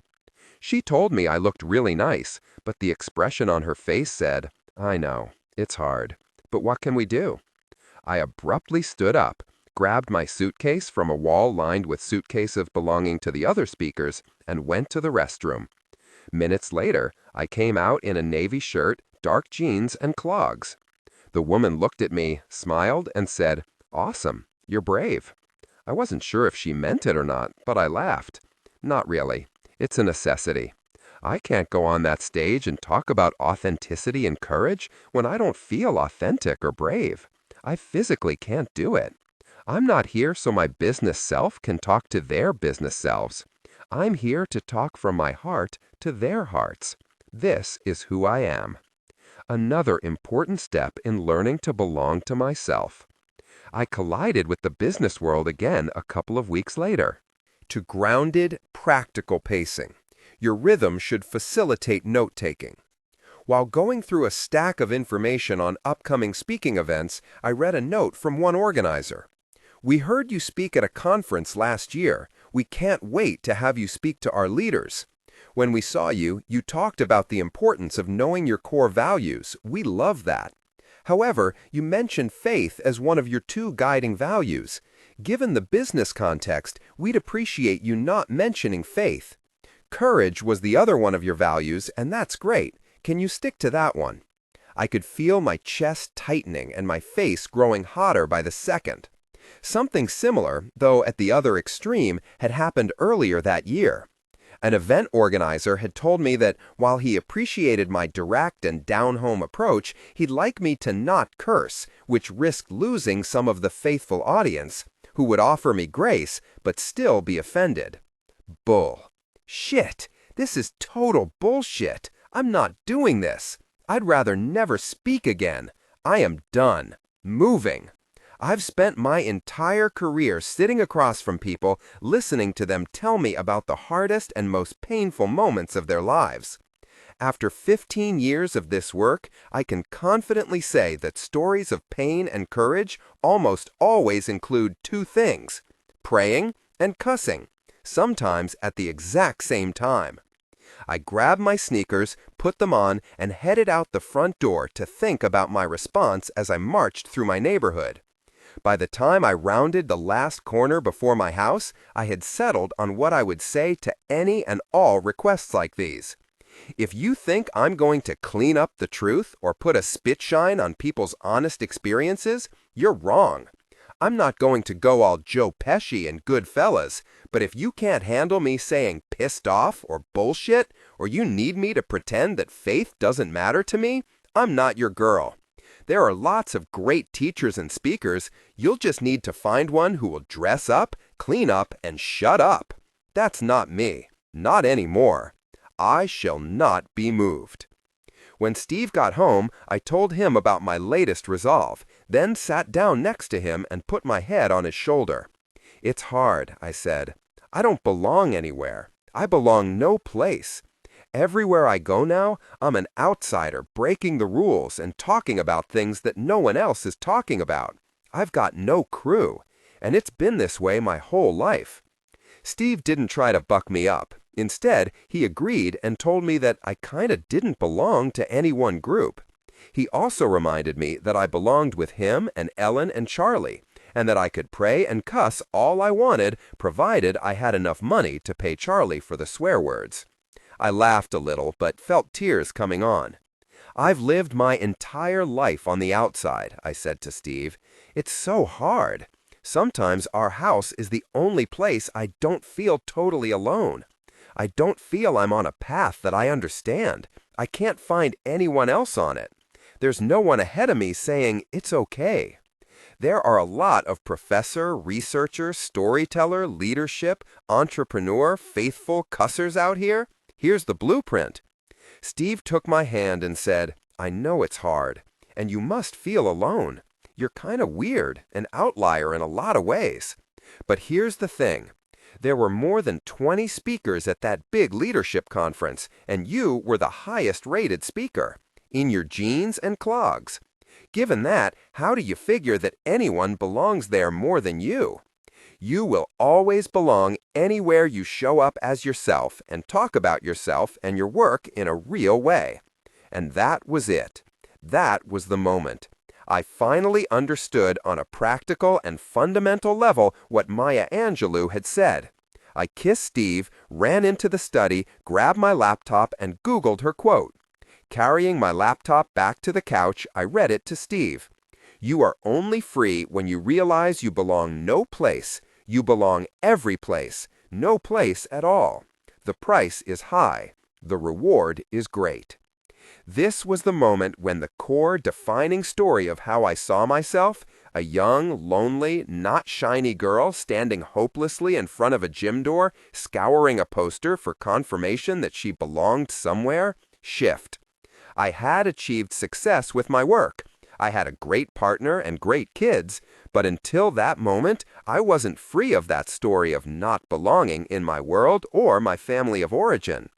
She told me I looked really nice, but the expression on her face said, "I know, it's hard, but what can we do?" I abruptly stood up, grabbed my suitcase from a wall lined with suitcases belonging to the other speakers, and went to the restroom. Minutes later, I came out in a navy shirt, dark jeans, and clogs. The woman looked at me, smiled, and said, "Awesome, you're brave." I wasn't sure if she meant it or not, but I laughed. "Not really. It's a necessity. I can't go on that stage and talk about authenticity and courage when I don't feel authentic or brave. I physically can't do it. I'm not here so my business self can talk to their business selves. I'm here to talk from my heart to their hearts. This is who I am." Another important step in learning to belong to myself. I collided with the business world again a couple of weeks later. To grounded, practical pacing. Your rhythm should facilitate note-taking. While going through a stack of information on upcoming speaking events, I read a note from one organizer. "We heard you speak at a conference last year. We can't wait to have you speak to our leaders. When we saw you, you talked about the importance of knowing your core values. We love that. However, you mentioned faith as one of your 2 guiding values. Given the business context, we'd appreciate you not mentioning faith. Courage was the other one of your values, and that's great. Can you stick to that one?" I could feel my chest tightening and my face growing hotter by the second. Something similar, though at the other extreme, had happened earlier that year. An event organizer had told me that while he appreciated my direct and down-home approach, he'd like me to not curse, which risked losing some of the faithful audience, who would offer me grace but still be offended. Bull. Shit! This is total bullshit! I'm not doing this! I'd rather never speak again. I am done. Moving. I've spent my entire career sitting across from people, listening to them tell me about the hardest and most painful moments of their lives. After 15 years of this work, I can confidently say that stories of pain and courage almost always include 2 things: praying and cussing, sometimes at the exact same time. I grabbed my sneakers, put them on, and headed out the front door to think about my response as I marched through my neighborhood. By the time I rounded the last corner before my house, I had settled on what I would say to any and all requests like these. If you think I'm going to clean up the truth or put a spit shine on people's honest experiences, You're wrong. I'm not going to go all Joe Pesci and Goodfellas, but if you can't handle me saying pissed off or bullshit, or you need me to pretend that faith doesn't matter to me, I'm not your girl. There are lots of great teachers and speakers. You'll just need to find one who will dress up, clean up, and shut up. That's not me. Not anymore. I shall not be moved. When Steve got home, I told him about my latest resolve, then sat down next to him and put my head on his shoulder. It's hard, I said. I don't belong anywhere. I belong no place. Everywhere I go now, I'm an outsider breaking the rules and talking about things that no one else is talking about. I've got no crew, and it's been this way my whole life. Steve didn't try to buck me up. Instead, he agreed and told me that I kinda didn't belong to any one group. He also reminded me that I belonged with him and Ellen and Charlie, and that I could pray and cuss all I wanted, provided I had enough money to pay Charlie for the swear words. I laughed a little, but felt tears coming on. I've lived my entire life on the outside, I said to Steve. It's so hard. Sometimes our house is the only place I don't feel totally alone. I don't feel I'm on a path that I understand. I can't find anyone else on it. There's no one ahead of me saying it's okay. There are a lot of professor, researcher, storyteller, leadership, entrepreneur, faithful cussers out here. Here's the blueprint. Steve took my hand and said, I know it's hard, and you must feel alone. You're kind of weird, an outlier in a lot of ways. But here's the thing. There were more than 20 speakers at that big leadership conference, and you were the highest-rated speaker, in your jeans and clogs. Given that, how do you figure that anyone belongs there more than you? You will always belong anywhere you show up as yourself and talk about yourself and your work in a real way. And that was it. That was the moment. I finally understood on a practical and fundamental level what Maya Angelou had said. I kissed Steve, ran into the study, grabbed my laptop, and Googled her quote. Carrying my laptop back to the couch, I read it to Steve. You are only free when you realize you belong no place. You belong every place, no place at all. The price is high. The reward is great. This was the moment when the core defining story of how I saw myself, a young, lonely, not shiny girl standing hopelessly in front of a gym door, scouring a poster for confirmation that she belonged somewhere, shift. I had achieved success with my work. I had a great partner and great kids, but until that moment, I wasn't free of that story of not belonging in my world or my family of origin.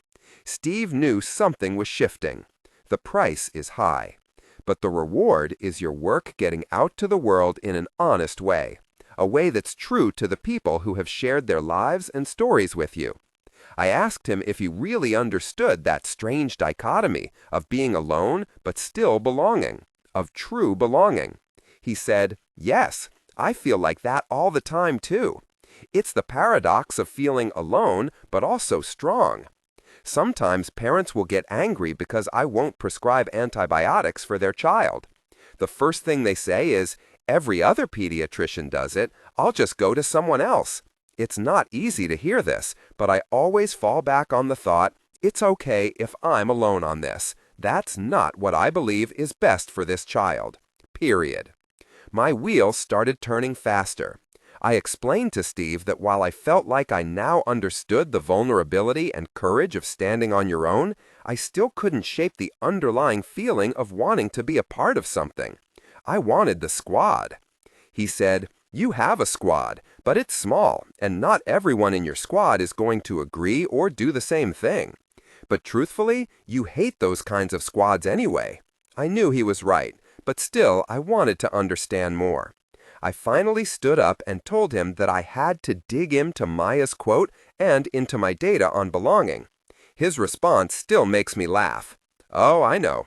Steve knew something was shifting. The price is high, but the reward is your work getting out to the world in an honest way, a way that's true to the people who have shared their lives and stories with you. I asked him if he really understood that strange dichotomy of being alone but still belonging, of true belonging. He said, yes, I feel like that all the time too. It's the paradox of feeling alone but also strong. Sometimes parents will get angry because I won't prescribe antibiotics for their child. The first thing they say is, every other pediatrician does it, I'll just go to someone else. It's not easy to hear this, but I always fall back on the thought, it's okay if I'm alone on this. That's not what I believe is best for this child. Period. My wheels started turning faster. I explained to Steve that while I felt like I now understood the vulnerability and courage of standing on your own, I still couldn't shape the underlying feeling of wanting to be a part of something. I wanted the squad. He said, you have a squad, but it's small, and not everyone in your squad is going to agree or do the same thing. But truthfully, you hate those kinds of squads anyway. I knew he was right, but still I wanted to understand more. I finally stood up and told him that I had to dig into Maya's quote and into my data on belonging. His response still makes me laugh. Oh, I know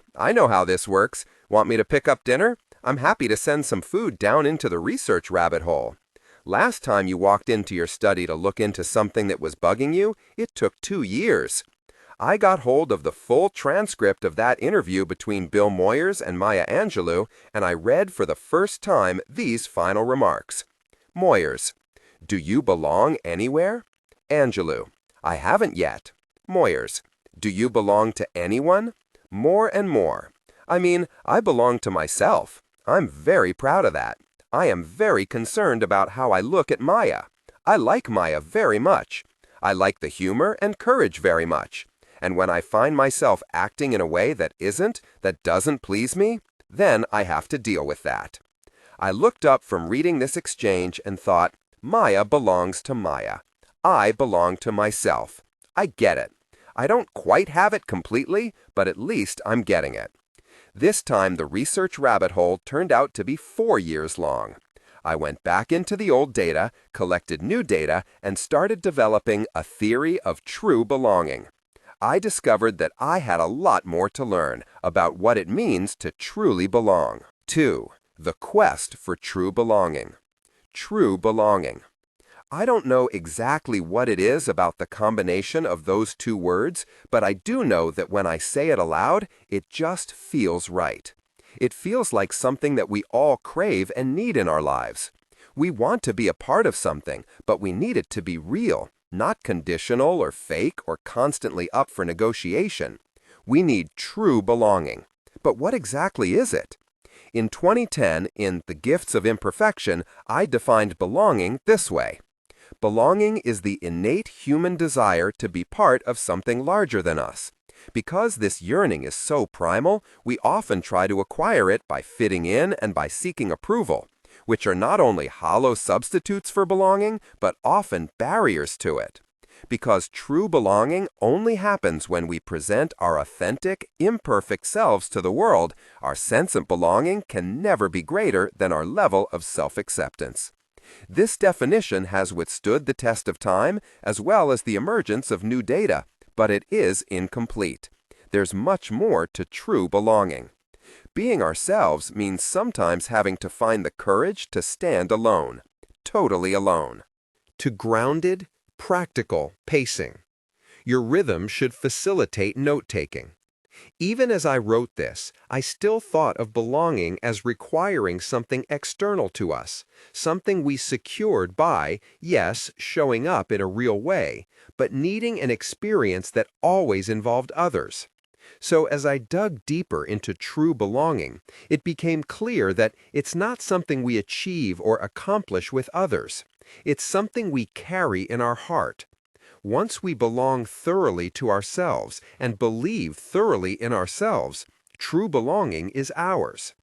how this works. Want me to pick up dinner? I'm happy to send some food down into the research rabbit hole. Last time you walked into your study to look into something that was bugging you, it took 2 years. I got hold of the full transcript of that interview between Bill Moyers and Maya Angelou, and I read for the first time these final remarks. Moyers: do you belong anywhere? Angelou: I haven't yet. Moyers: do you belong to anyone? More and more. I mean, I belong to myself. I'm very proud of that. I am very concerned about how I look at Maya. I like Maya very much. I like the humor and courage very much. And when I find myself acting in a way that doesn't please me, then I have to deal with that. I looked up from reading this exchange and thought, Maya belongs to Maya. I belong to myself. I get it. I don't quite have it completely, but at least I'm getting it. This time the research rabbit hole turned out to be 4 years long. I went back into the old data, collected new data, and started developing a theory of true belonging. I discovered that I had a lot more to learn about what it means to truly belong. 2. The quest for true belonging. True belonging. I don't know exactly what it is about the combination of those two words, but I do know that when I say it aloud, it just feels right. It feels like something that we all crave and need in our lives. We want to be a part of something, but we need it to be real, not conditional or fake or constantly up for negotiation. We need true belonging. But what exactly is it? In 2010, in The Gifts of Imperfection, I defined belonging this way. Belonging is the innate human desire to be part of something larger than us. Because this yearning is so primal, we often try to acquire it by fitting in and by seeking approval, which are not only hollow substitutes for belonging, but often barriers to it. Because true belonging only happens when we present our authentic, imperfect selves to the world, our sense of belonging can never be greater than our level of self-acceptance. This definition has withstood the test of time as well as the emergence of new data, but it is incomplete. There's much more to true belonging. Being ourselves means sometimes having to find the courage to stand alone, totally alone. To grounded, practical pacing. Your rhythm should facilitate note-taking. Even as I wrote this, I still thought of belonging as requiring something external to us, something we secured by, yes, showing up in a real way, but needing an experience that always involved others. So as I dug deeper into true belonging, it became clear that it's not something we achieve or accomplish with others. It's something we carry in our heart. Once we belong thoroughly to ourselves and believe thoroughly in ourselves, true belonging is ours.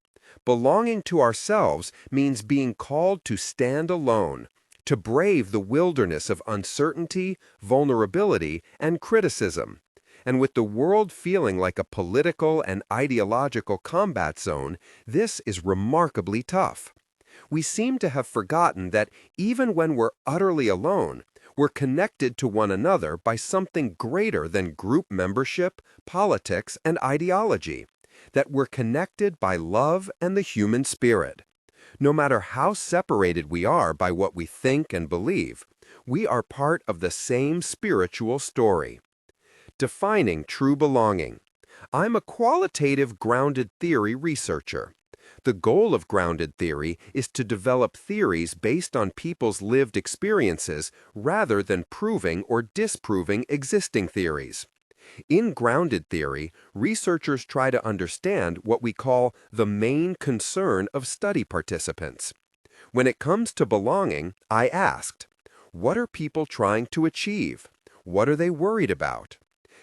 Belonging to ourselves means being called to stand alone, to brave the wilderness of uncertainty, vulnerability, and criticism. And with the world feeling like a political and ideological combat zone, this is remarkably tough. We seem to have forgotten that even when we're utterly alone, we're connected to one another by something greater than group membership, politics, and ideology, that we're connected by love and the human spirit. No matter how separated we are by what we think and believe, we are part of the same spiritual story. Defining true belonging. I'm a qualitative grounded theory researcher. The goal of grounded theory is to develop theories based on people's lived experiences rather than proving or disproving existing theories. In grounded theory, researchers try to understand what we call the main concern of study participants. When it comes to belonging, I asked, what are people trying to achieve? What are they worried about?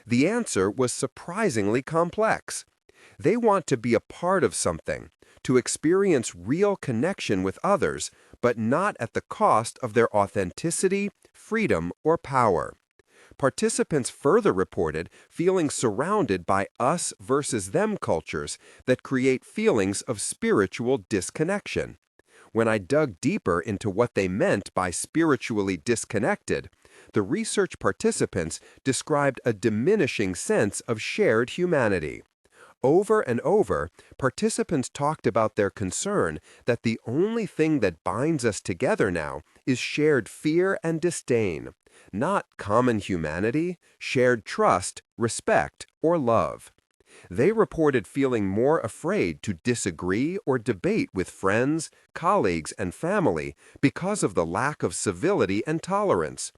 The answer was surprisingly complex. They want to be a part of something, to experience real connection with others, but not at the cost of their authenticity, freedom, or power. Participants further reported feeling surrounded by us versus them cultures that create feelings of spiritual disconnection. When I dug deeper into what they meant by spiritually disconnected, the research participants described a diminishing sense of shared humanity. Over and over, participants talked about their concern that the only thing that binds us together now is shared fear and disdain, not common humanity, shared trust, respect, or love. They reported feeling more afraid to disagree or debate with friends, colleagues, and family because of the lack of civility and tolerance.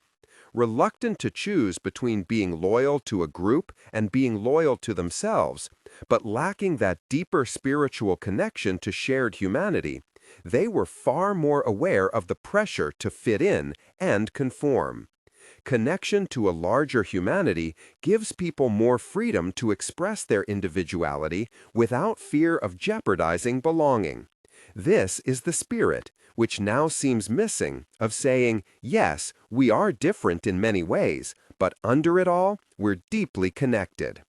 Reluctant to choose between being loyal to a group and being loyal to themselves, but lacking that deeper spiritual connection to shared humanity, they were far more aware of the pressure to fit in and conform. Connection to a larger humanity gives people more freedom to express their individuality without fear of jeopardizing belonging. This is the spirit, which now seems missing, of saying, yes, we are different in many ways, but under it all, we're deeply connected.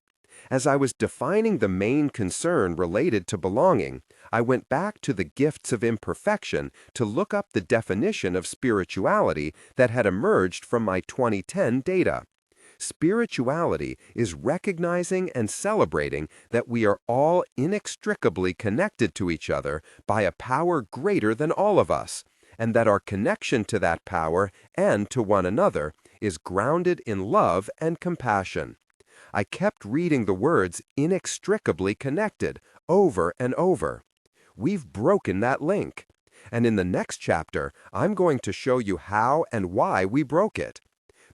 As I was defining the main concern related to belonging, I went back to the gifts of imperfection to look up the definition of spirituality that had emerged from my 2010 data. Spirituality is recognizing and celebrating that we are all inextricably connected to each other by a power greater than all of us, and that our connection to that power and to one another is grounded in love and compassion. I kept reading the words inextricably connected over and over. We've broken that link. And in the next chapter, I'm going to show you how and why we broke it.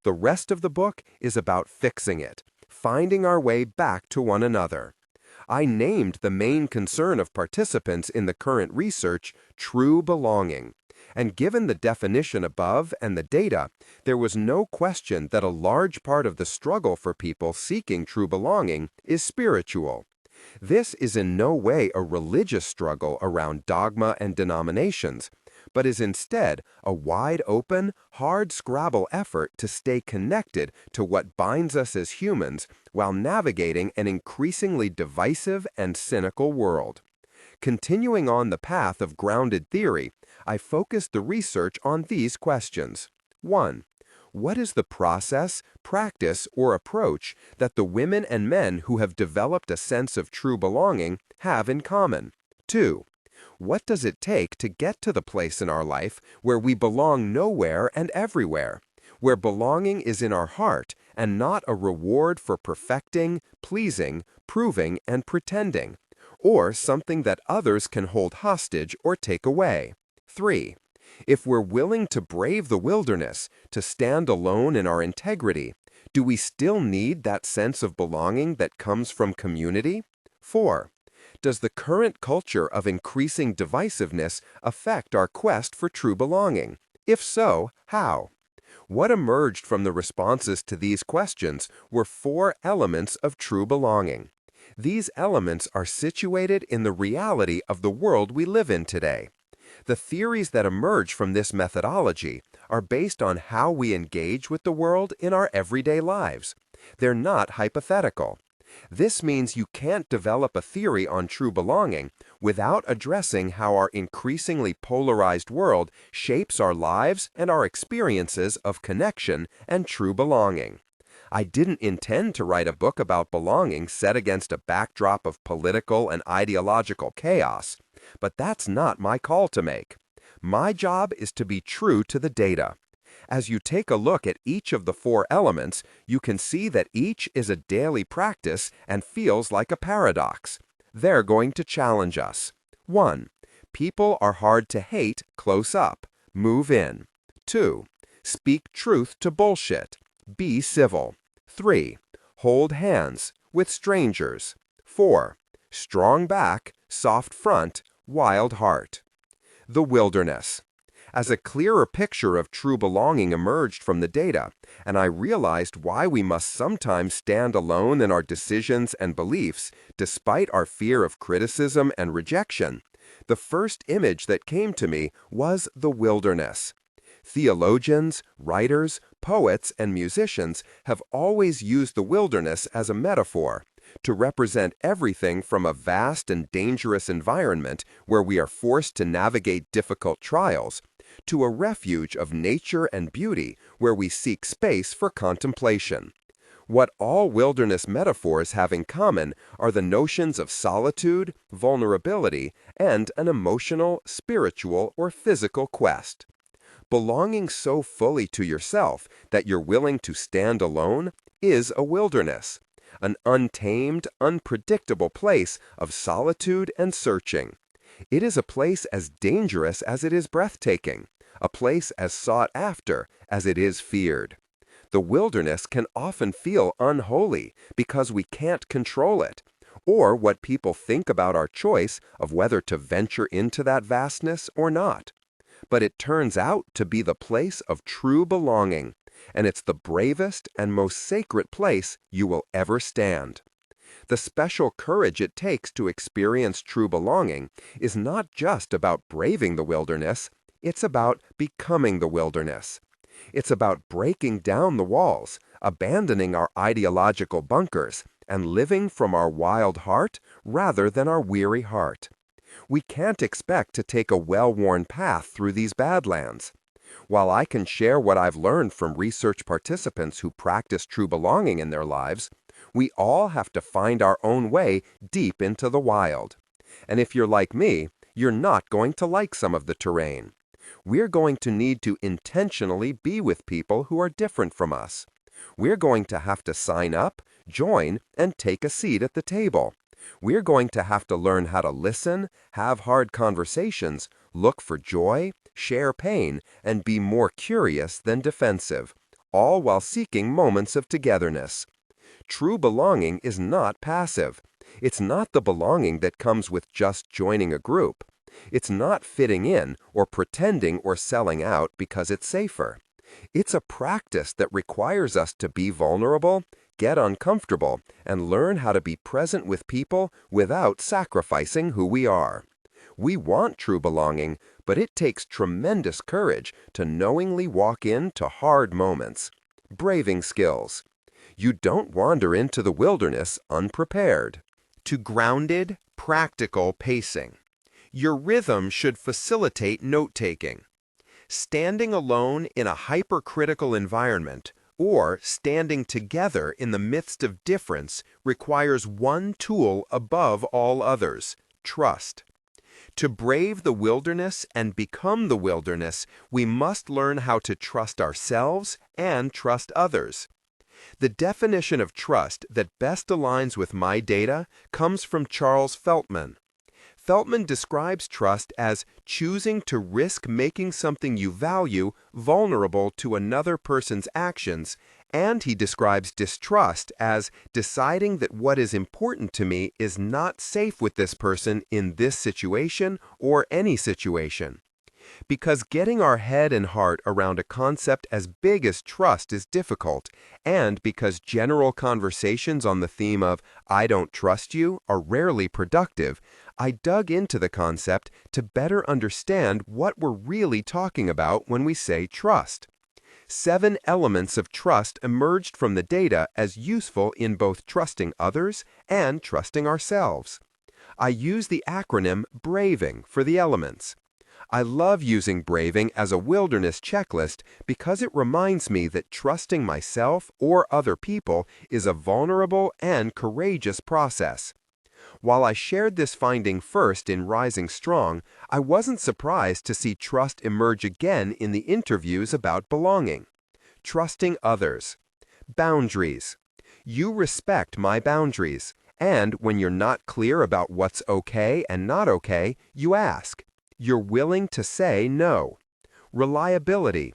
The rest of the book is about fixing it, finding our way back to one another. I named the main concern of participants in the current research true belonging. And given the definition above and the data, there was no question that a large part of the struggle for people seeking true belonging is spiritual. This is in no way a religious struggle around dogma and denominations, but is instead a wide-open, hard-scrabble effort to stay connected to what binds us as humans while navigating an increasingly divisive and cynical world. Continuing on the path of grounded theory, I focused the research on these questions. 1. What is the process, practice, or approach that the women and men who have developed a sense of true belonging have in common? 2. What does it take to get to the place in our life where we belong nowhere and everywhere, where belonging is in our heart and not a reward for perfecting, pleasing, proving, and pretending, or something that others can hold hostage or take away? 3. If we're willing to brave the wilderness, to stand alone in our integrity, do we still need that sense of belonging that comes from community? 4. Does the current culture of increasing divisiveness affect our quest for true belonging? If so, how? What emerged from the responses to these questions were 4 elements of true belonging. These elements are situated in the reality of the world we live in today. The theories that emerge from this methodology are based on how we engage with the world in our everyday lives. They're not hypothetical. This means you can't develop a theory on true belonging without addressing how our increasingly polarized world shapes our lives and our experiences of connection and true belonging. I didn't intend to write a book about belonging set against a backdrop of political and ideological chaos, but that's not my call to make. My job is to be true to the data. As you take a look at each of the 4 elements, you can see that each is a daily practice and feels like a paradox. They're going to challenge us. 1. People are hard to hate close up. Move in. 2. Speak truth to bullshit. Be civil. 3. Hold hands with strangers. 4. Strong back, soft front, wild heart. The wilderness. As a clearer picture of true belonging emerged from the data, and I realized why we must sometimes stand alone in our decisions and beliefs, despite our fear of criticism and rejection, the first image that came to me was the wilderness. Theologians, writers, poets, and musicians have always used the wilderness as a metaphor to represent everything from a vast and dangerous environment where we are forced to navigate difficult trials, to a refuge of nature and beauty where we seek space for contemplation. What all wilderness metaphors have in common are the notions of solitude, vulnerability, and an emotional, spiritual, or physical quest. Belonging so fully to yourself that you're willing to stand alone is a wilderness, an untamed, unpredictable place of solitude and searching. It is a place as dangerous as it is breathtaking, a place as sought after as it is feared. The wilderness can often feel unholy because we can't control it, or what people think about our choice of whether to venture into that vastness or not. But it turns out to be the place of true belonging, and it's the bravest and most sacred place you will ever stand. The special courage it takes to experience true belonging is not just about braving the wilderness, it's about becoming the wilderness. It's about breaking down the walls, abandoning our ideological bunkers, and living from our wild heart rather than our weary heart. We can't expect to take a well-worn path through these badlands. While I can share what I've learned from research participants who practice true belonging in their lives, we all have to find our own way deep into the wild. And if you're like me, you're not going to like some of the terrain. We're going to need to intentionally be with people who are different from us. We're going to have to sign up, join, and take a seat at the table. We're going to have to learn how to listen, have hard conversations, look for joy, share pain, and be more curious than defensive, all while seeking moments of togetherness. True belonging is not passive. It's not the belonging that comes with just joining a group. It's not fitting in or pretending or selling out because it's safer. It's a practice that requires us to be vulnerable, get uncomfortable, and learn how to be present with people without sacrificing who we are. We want true belonging, but it takes tremendous courage to knowingly walk into hard moments. Braving skills. You don't wander into the wilderness unprepared. To grounded, practical pacing. Your rhythm should facilitate note-taking. Standing alone in a hypercritical environment or standing together in the midst of difference requires one tool above all others: trust. To brave the wilderness and become the wilderness, we must learn how to trust ourselves and trust others. The definition of trust that best aligns with my data comes from Charles Feltman. Feltman describes trust as choosing to risk making something you value vulnerable to another person's actions, and he describes distrust as deciding that what is important to me is not safe with this person in this situation or any situation. Because getting our head and heart around a concept as big as trust is difficult, and because general conversations on the theme of "I don't trust you" are rarely productive, I dug into the concept to better understand what we're really talking about when we say trust. 7 elements of trust emerged from the data as useful in both trusting others and trusting ourselves. I use the acronym BRAVING for the elements. I love using braving as a wilderness checklist because it reminds me that trusting myself or other people is a vulnerable and courageous process. While I shared this finding first in Rising Strong, I wasn't surprised to see trust emerge again in the interviews about belonging. Trusting others. Boundaries. You respect my boundaries, and when you're not clear about what's okay and not okay, you ask. You're willing to say no. Reliability.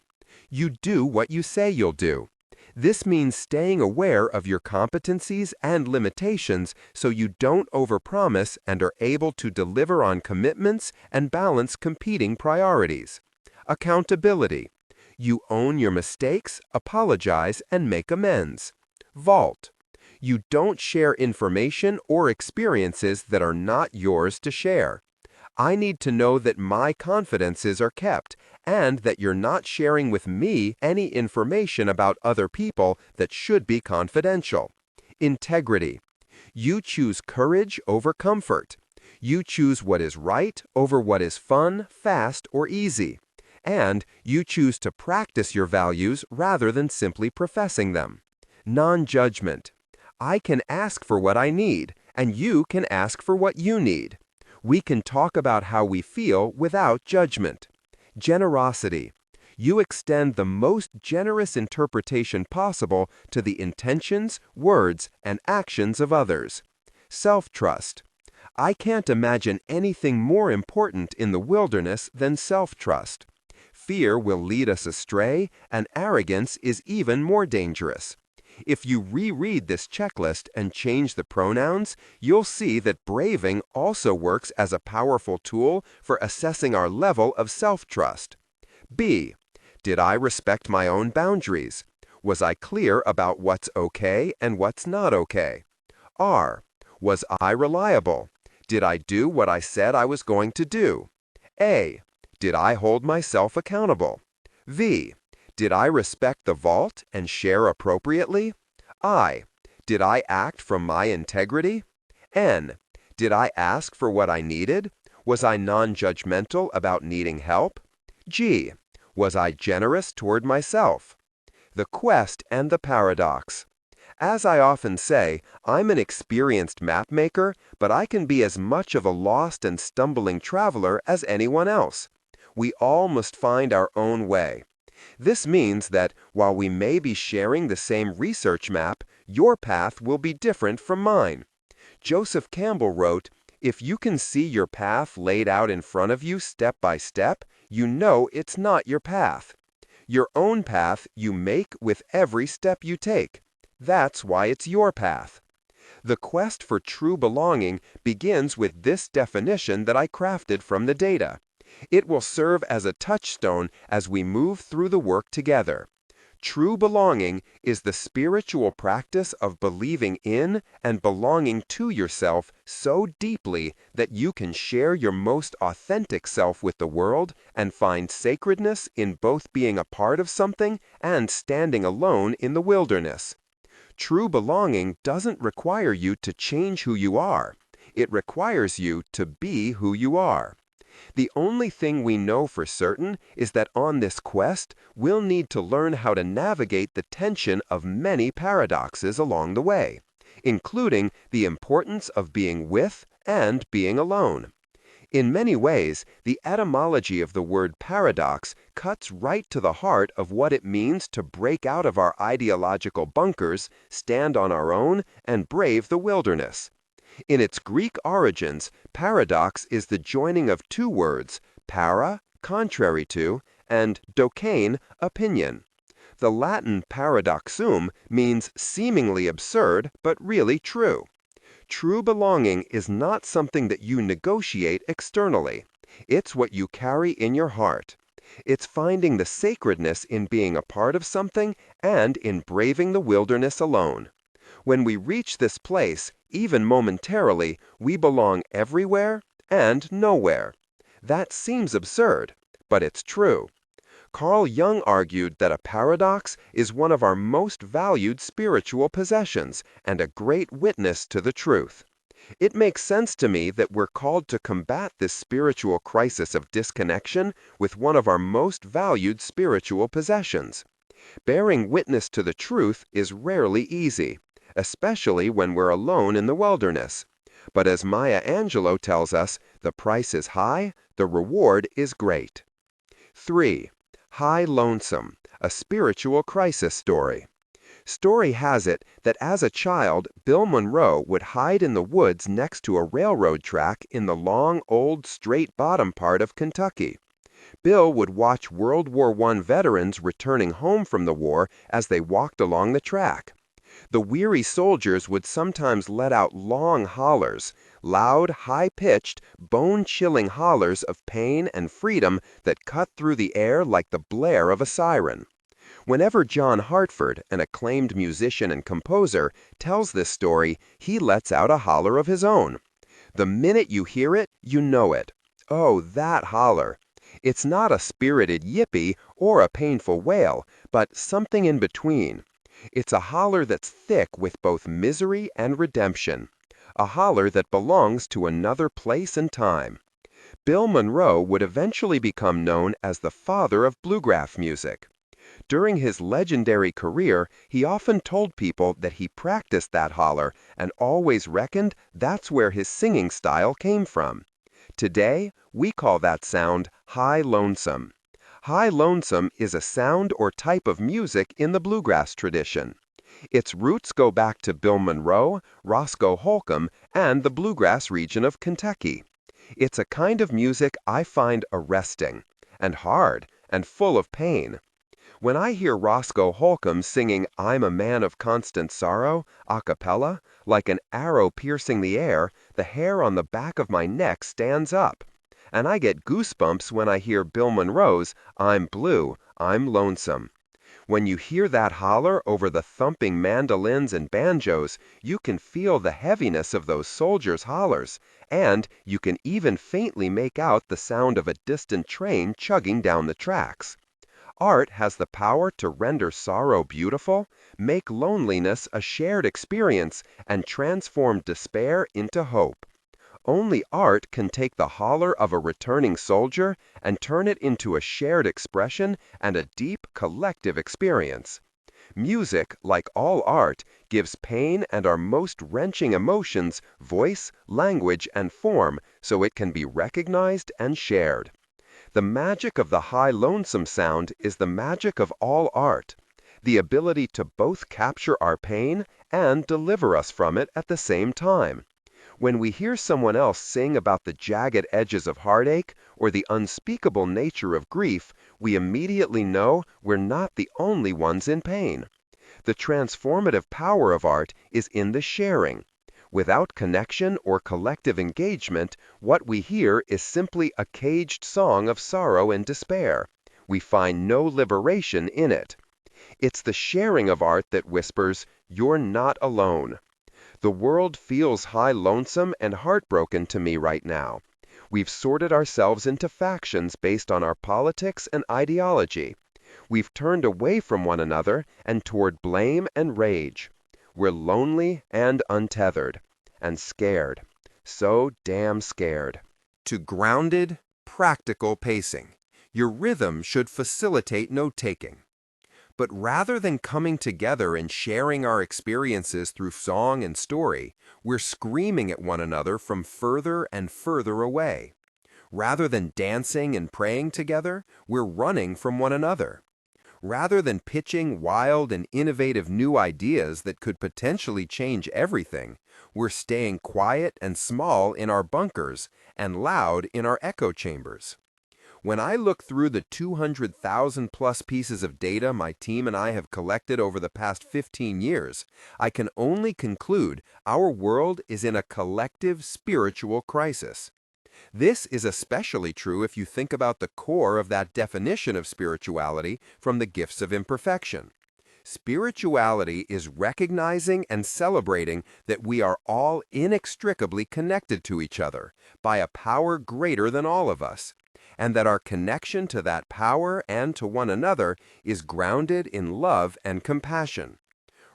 You do what you say you'll do. This means staying aware of your competencies and limitations so you don't overpromise and are able to deliver on commitments and balance competing priorities. Accountability. You own your mistakes, apologize, and make amends. Vault. You don't share information or experiences that are not yours to share. I need to know that my confidences are kept and that you're not sharing with me any information about other people that should be confidential. Integrity. You choose courage over comfort. You choose what is right over what is fun, fast, or easy. And you choose to practice your values rather than simply professing them. Non-judgment. I can ask for what I need, and you can ask for what you need. We can talk about how we feel without judgment. Generosity. You extend the most generous interpretation possible to the intentions, words, and actions of others. Self-trust. I can't imagine anything more important in the wilderness than self-trust. Fear will lead us astray, and arrogance is even more dangerous. If you reread this checklist and change the pronouns, you'll see that braving also works as a powerful tool for assessing our level of self-trust. B. Did I respect my own boundaries? Was I clear about what's okay and what's not okay? R. Was I reliable? Did I do what I said I was going to do? A. Did I hold myself accountable? V. Did I respect the vault and share appropriately? I. Did I act from my integrity? N. Did I ask for what I needed? Was I non-judgmental about needing help? G. Was I generous toward myself? The quest and the paradox. As I often say, I'm an experienced mapmaker, but I can be as much of a lost and stumbling traveler as anyone else. We all must find our own way. This means that while we may be sharing the same research map, your path will be different from mine. Joseph Campbell wrote, "If you can see your path laid out in front of you step by step, you know it's not your path. Your own path you make with every step you take. That's why it's your path." The quest for true belonging begins with this definition that I crafted from the data. It will serve as a touchstone as we move through the work together. True belonging is the spiritual practice of believing in and belonging to yourself so deeply that you can share your most authentic self with the world and find sacredness in both being a part of something and standing alone in the wilderness. True belonging doesn't require you to change who you are. It requires you to be who you are. The only thing we know for certain is that on this quest, we'll need to learn how to navigate the tension of many paradoxes along the way, including the importance of being with and being alone. In many ways, the etymology of the word paradox cuts right to the heart of what it means to break out of our ideological bunkers, stand on our own, and brave the wilderness. In its Greek origins, paradox is the joining of two words, para, contrary to, and dokein, opinion. The Latin paradoxum means seemingly absurd, but really true. True belonging is not something that you negotiate externally. It's what you carry in your heart. It's finding the sacredness in being a part of something and in braving the wilderness alone. When we reach this place, even momentarily, we belong everywhere and nowhere. That seems absurd, but it's true. Carl Jung argued that a paradox is one of our most valued spiritual possessions and a great witness to the truth. It makes sense to me that we're called to combat this spiritual crisis of disconnection with one of our most valued spiritual possessions. Bearing witness to the truth is rarely easy, especially when we're alone in the wilderness. But as Maya Angelou tells us, the price is high, the reward is great. 3. High Lonesome, a spiritual crisis story. Story has it that as a child, Bill Monroe would hide in the woods next to a railroad track in the long, old, straight bottom part of Kentucky. Bill would watch World War I veterans returning home from the war as they walked along the track. The weary soldiers would sometimes let out long hollers, loud, high-pitched, bone-chilling hollers of pain and freedom that cut through the air like the blare of a siren. Whenever John Hartford, an acclaimed musician and composer, tells this story, he lets out a holler of his own. The minute you hear it, you know it. Oh, that holler! It's not a spirited yippee or a painful wail, but something in between. It's a holler that's thick with both misery and redemption. A holler that belongs to another place and time. Bill Monroe would eventually become known as the father of bluegrass music. During his legendary career, he often told people that he practiced that holler and always reckoned that's where his singing style came from. Today, we call that sound high lonesome. High lonesome is a sound or type of music in the bluegrass tradition. Its roots go back to Bill Monroe, Roscoe Holcomb, and the bluegrass region of Kentucky. It's a kind of music I find arresting, and hard, and full of pain. When I hear Roscoe Holcomb singing "I'm a Man of Constant Sorrow" a cappella, like an arrow piercing the air, the hair on the back of my neck stands up. And I get goosebumps when I hear Bill Monroe's "I'm Blue, I'm Lonesome." When you hear that holler over the thumping mandolins and banjos, you can feel the heaviness of those soldiers' hollers, and you can even faintly make out the sound of a distant train chugging down the tracks. Art has the power to render sorrow beautiful, make loneliness a shared experience, and transform despair into hope. Only art can take the holler of a returning soldier and turn it into a shared expression and a deep collective experience. Music, like all art, gives pain and our most wrenching emotions voice, language, and form so it can be recognized and shared. The magic of the high lonesome sound is the magic of all art, the ability to both capture our pain and deliver us from it at the same time. When we hear someone else sing about the jagged edges of heartache or the unspeakable nature of grief, we immediately know we're not the only ones in pain. The transformative power of art is in the sharing. Without connection or collective engagement, what we hear is simply a caged song of sorrow and despair. We find no liberation in it. It's the sharing of art that whispers, "You're not alone." The world feels high lonesome and heartbroken to me right now. We've sorted ourselves into factions based on our politics and ideology. We've turned away from one another and toward blame and rage. We're lonely and untethered, and scared. So damn scared. To grounded, practical pacing, your rhythm should facilitate note-taking. But rather than coming together and sharing our experiences through song and story, we're screaming at one another from further and further away. Rather than dancing and praying together, we're running from one another. Rather than pitching wild and innovative new ideas that could potentially change everything, we're staying quiet and small in our bunkers and loud in our echo chambers. When I look through the 200,000 plus pieces of data my team and I have collected over the past 15 years, I can only conclude our world is in a collective spiritual crisis. This is especially true if you think about the core of that definition of spirituality from the gifts of imperfection. Spirituality is recognizing and celebrating that we are all inextricably connected to each other by a power greater than all of us, and that our connection to that power and to one another is grounded in love and compassion.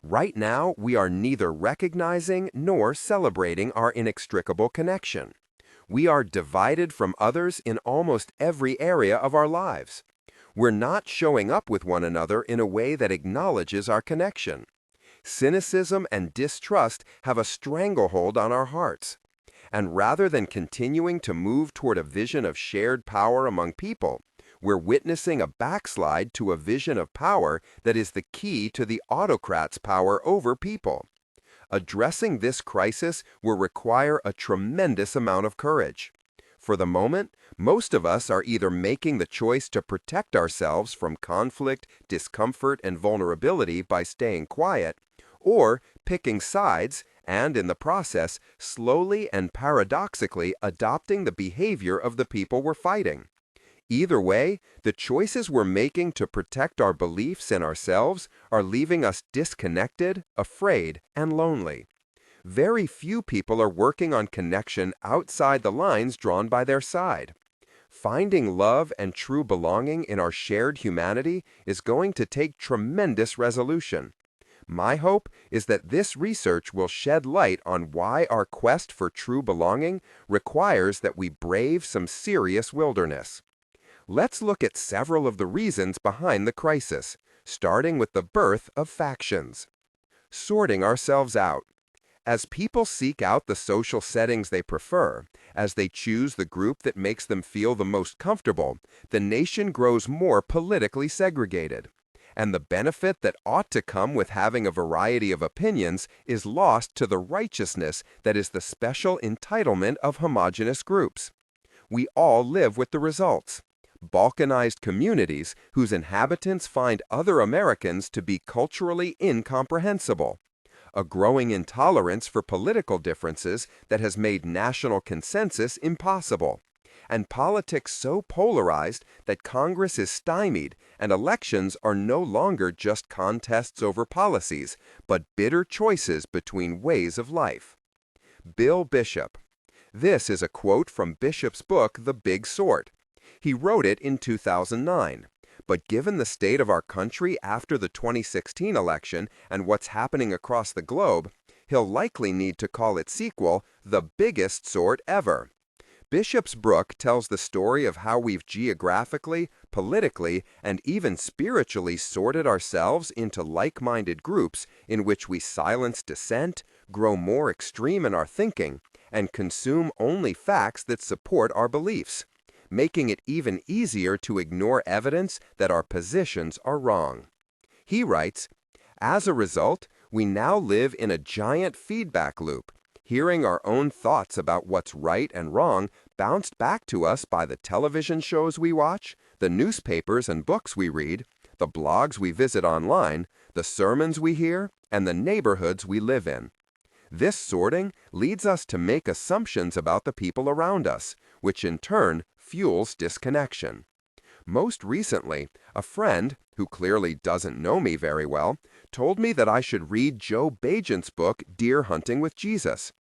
Right now, we are neither recognizing nor celebrating our inextricable connection. We are divided from others in almost every area of our lives. We're not showing up with one another in a way that acknowledges our connection. Cynicism and distrust have a stranglehold on our hearts. And rather than continuing to move toward a vision of shared power among people, we're witnessing a backslide to a vision of power that is the key to the autocrat's power over people. Addressing this crisis will require a tremendous amount of courage. For the moment, most of us are either making the choice to protect ourselves from conflict, discomfort, and vulnerability by staying quiet, or picking sides and, in the process, slowly and paradoxically adopting the behavior of the people we're fighting. Either way, the choices we're making to protect our beliefs and ourselves are leaving us disconnected, afraid, and lonely. Very few people are working on connection outside the lines drawn by their side. Finding love and true belonging in our shared humanity is going to take tremendous resolution. My hope is that this research will shed light on why our quest for true belonging requires that we brave some serious wilderness. Let's look at several of the reasons behind the crisis, starting with the birth of factions. Sorting ourselves out. As people seek out the social settings they prefer, as they choose the group that makes them feel the most comfortable, the nation grows more politically segregated. And the benefit that ought to come with having a variety of opinions is lost to the righteousness that is the special entitlement of homogeneous groups. We all live with the results. Balkanized communities whose inhabitants find other Americans to be culturally incomprehensible. A growing intolerance for political differences that has made national consensus impossible. And politics so polarized that Congress is stymied and elections are no longer just contests over policies, but bitter choices between ways of life. Bill Bishop. This is a quote from Bishop's book, The Big Sort. He wrote it in 2009. But given the state of our country after the 2016 election and what's happening across the globe, he'll likely need to call its sequel The Biggest Sort Ever. Bishop's book tells the story of how we've geographically, politically, and even spiritually sorted ourselves into like-minded groups in which we silence dissent, grow more extreme in our thinking, and consume only facts that support our beliefs, making it even easier to ignore evidence that our positions are wrong. He writes, "As a result, we now live in a giant feedback loop, hearing our own thoughts about what's right and wrong bounced back to us by the television shows we watch, the newspapers and books we read, the blogs we visit online, the sermons we hear, and the neighborhoods we live in. This sorting leads us to make assumptions about the people around us, which in turn fuels disconnection. Most recently, a friend, who clearly doesn't know me very well, told me that I should read Joe Bagent's book, Deer Hunting with Jesus.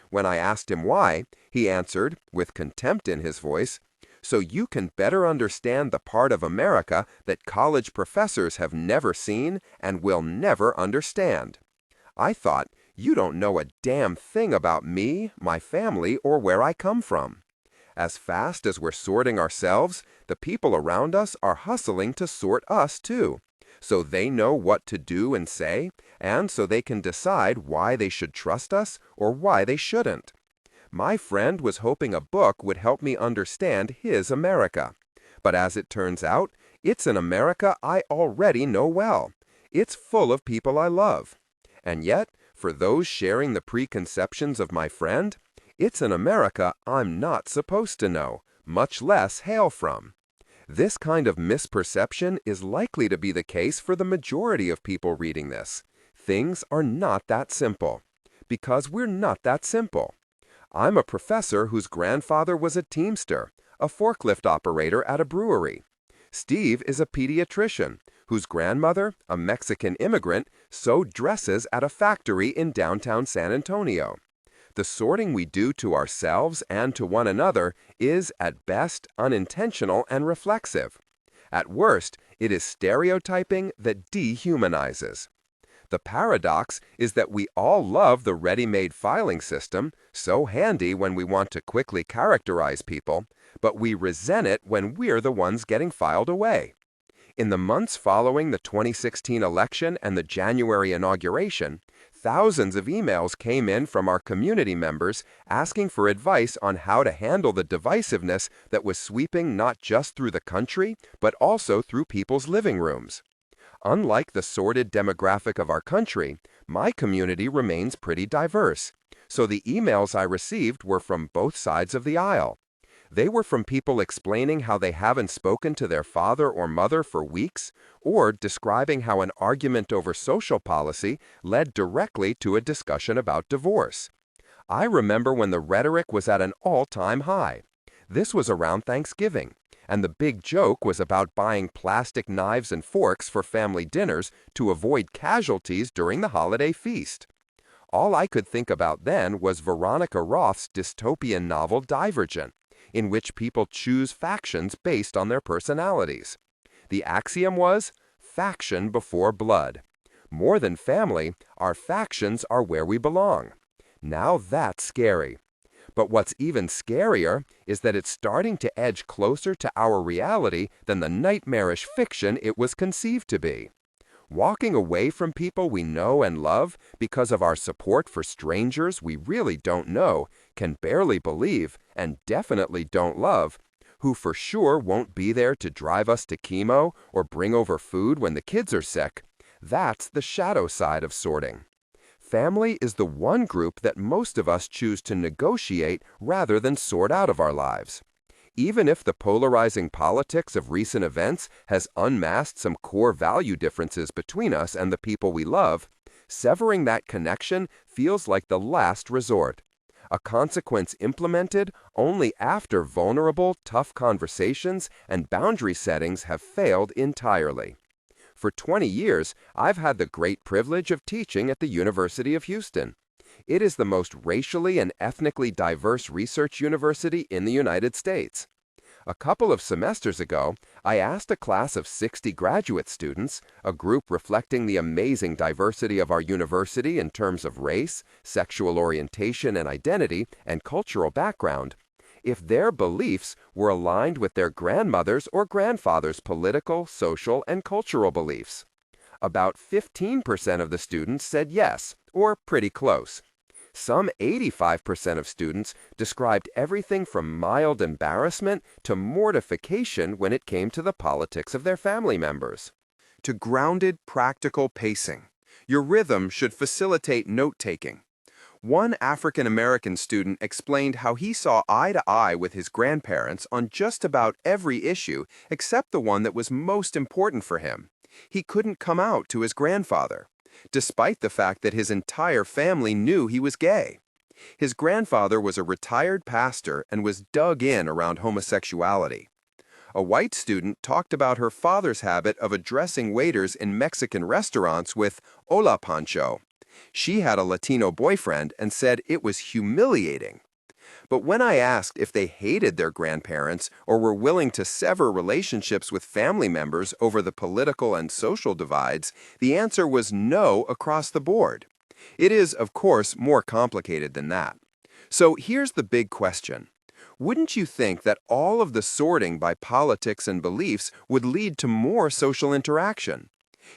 When I asked him why, he answered, with contempt in his voice, "So you can better understand the part of America that college professors have never seen and will never understand." I thought, "You don't know a damn thing about me, my family, or where I come from." As fast as we're sorting ourselves, the people around us are hustling to sort us too, so they know what to do and say, and so they can decide why they should trust us or why they shouldn't. My friend was hoping a book would help me understand his America. But as it turns out, it's an America I already know well. It's full of people I love. And yet, for those sharing the preconceptions of my friend, it's an America I'm not supposed to know, much less hail from. This kind of misperception is likely to be the case for the majority of people reading this. Things are not that simple. Because we're not that simple. I'm a professor whose grandfather was a teamster, a forklift operator at a brewery. Steve is a pediatrician, whose grandmother, a Mexican immigrant, sewed dresses at a factory in downtown San Antonio. The sorting we do to ourselves and to one another is, at best, unintentional and reflexive. At worst, it is stereotyping that dehumanizes. The paradox is that we all love the ready-made filing system, so handy when we want to quickly characterize people, but we resent it when we're the ones getting filed away. In the months following the 2016 election and the January inauguration, thousands of emails came in from our community members asking for advice on how to handle the divisiveness that was sweeping not just through the country, but also through people's living rooms. Unlike the sordid demographic of our country, my community remains pretty diverse, so the emails I received were from both sides of the aisle. They were from people explaining how they haven't spoken to their father or mother for weeks, or describing how an argument over social policy led directly to a discussion about divorce. I remember when the rhetoric was at an all-time high. This was around Thanksgiving, and the big joke was about buying plastic knives and forks for family dinners to avoid casualties during the holiday feast. All I could think about then was Veronica Roth's dystopian novel Divergent, in which people choose factions based on their personalities. The axiom was, faction before blood. More than family, our factions are where we belong. Now that's scary. But what's even scarier is that it's starting to edge closer to our reality than the nightmarish fiction it was conceived to be. Walking away from people we know and love because of our support for strangers we really don't know, can barely believe, and definitely don't love, who for sure won't be there to drive us to chemo or bring over food when the kids are sick, that's the shadow side of sorting. Family is the one group that most of us choose to negotiate rather than sort out of our lives. Even if the polarizing politics of recent events has unmasked some core value differences between us and the people we love, severing that connection feels like the last resort, a consequence implemented only after vulnerable, tough conversations and boundary settings have failed entirely. For 20 years, I've had the great privilege of teaching at the University of Houston. It is the most racially and ethnically diverse research university in the United States. A couple of semesters ago, I asked a class of 60 graduate students, a group reflecting the amazing diversity of our university in terms of race, sexual orientation and identity, and cultural background, if their beliefs were aligned with their grandmother's or grandfather's political, social, and cultural beliefs. About 15% of the students said yes, or pretty close. Some 85% of students described everything from mild embarrassment to mortification when it came to the politics of their family members. To grounded, practical pacing. Your rhythm should facilitate note-taking. One African American student explained how he saw eye to eye with his grandparents on just about every issue except the one that was most important for him. He couldn't come out to his grandfather, despite the fact that his entire family knew he was gay. His grandfather was a retired pastor and was dug in around homosexuality. A white student talked about her father's habit of addressing waiters in Mexican restaurants with "Hola, Pancho." She had a Latino boyfriend and said it was humiliating. But when I asked if they hated their grandparents or were willing to sever relationships with family members over the political and social divides, the answer was no across the board. It is, of course, more complicated than that. So here's the big question. Wouldn't you think that all of the sorting by politics and beliefs would lead to more social interaction?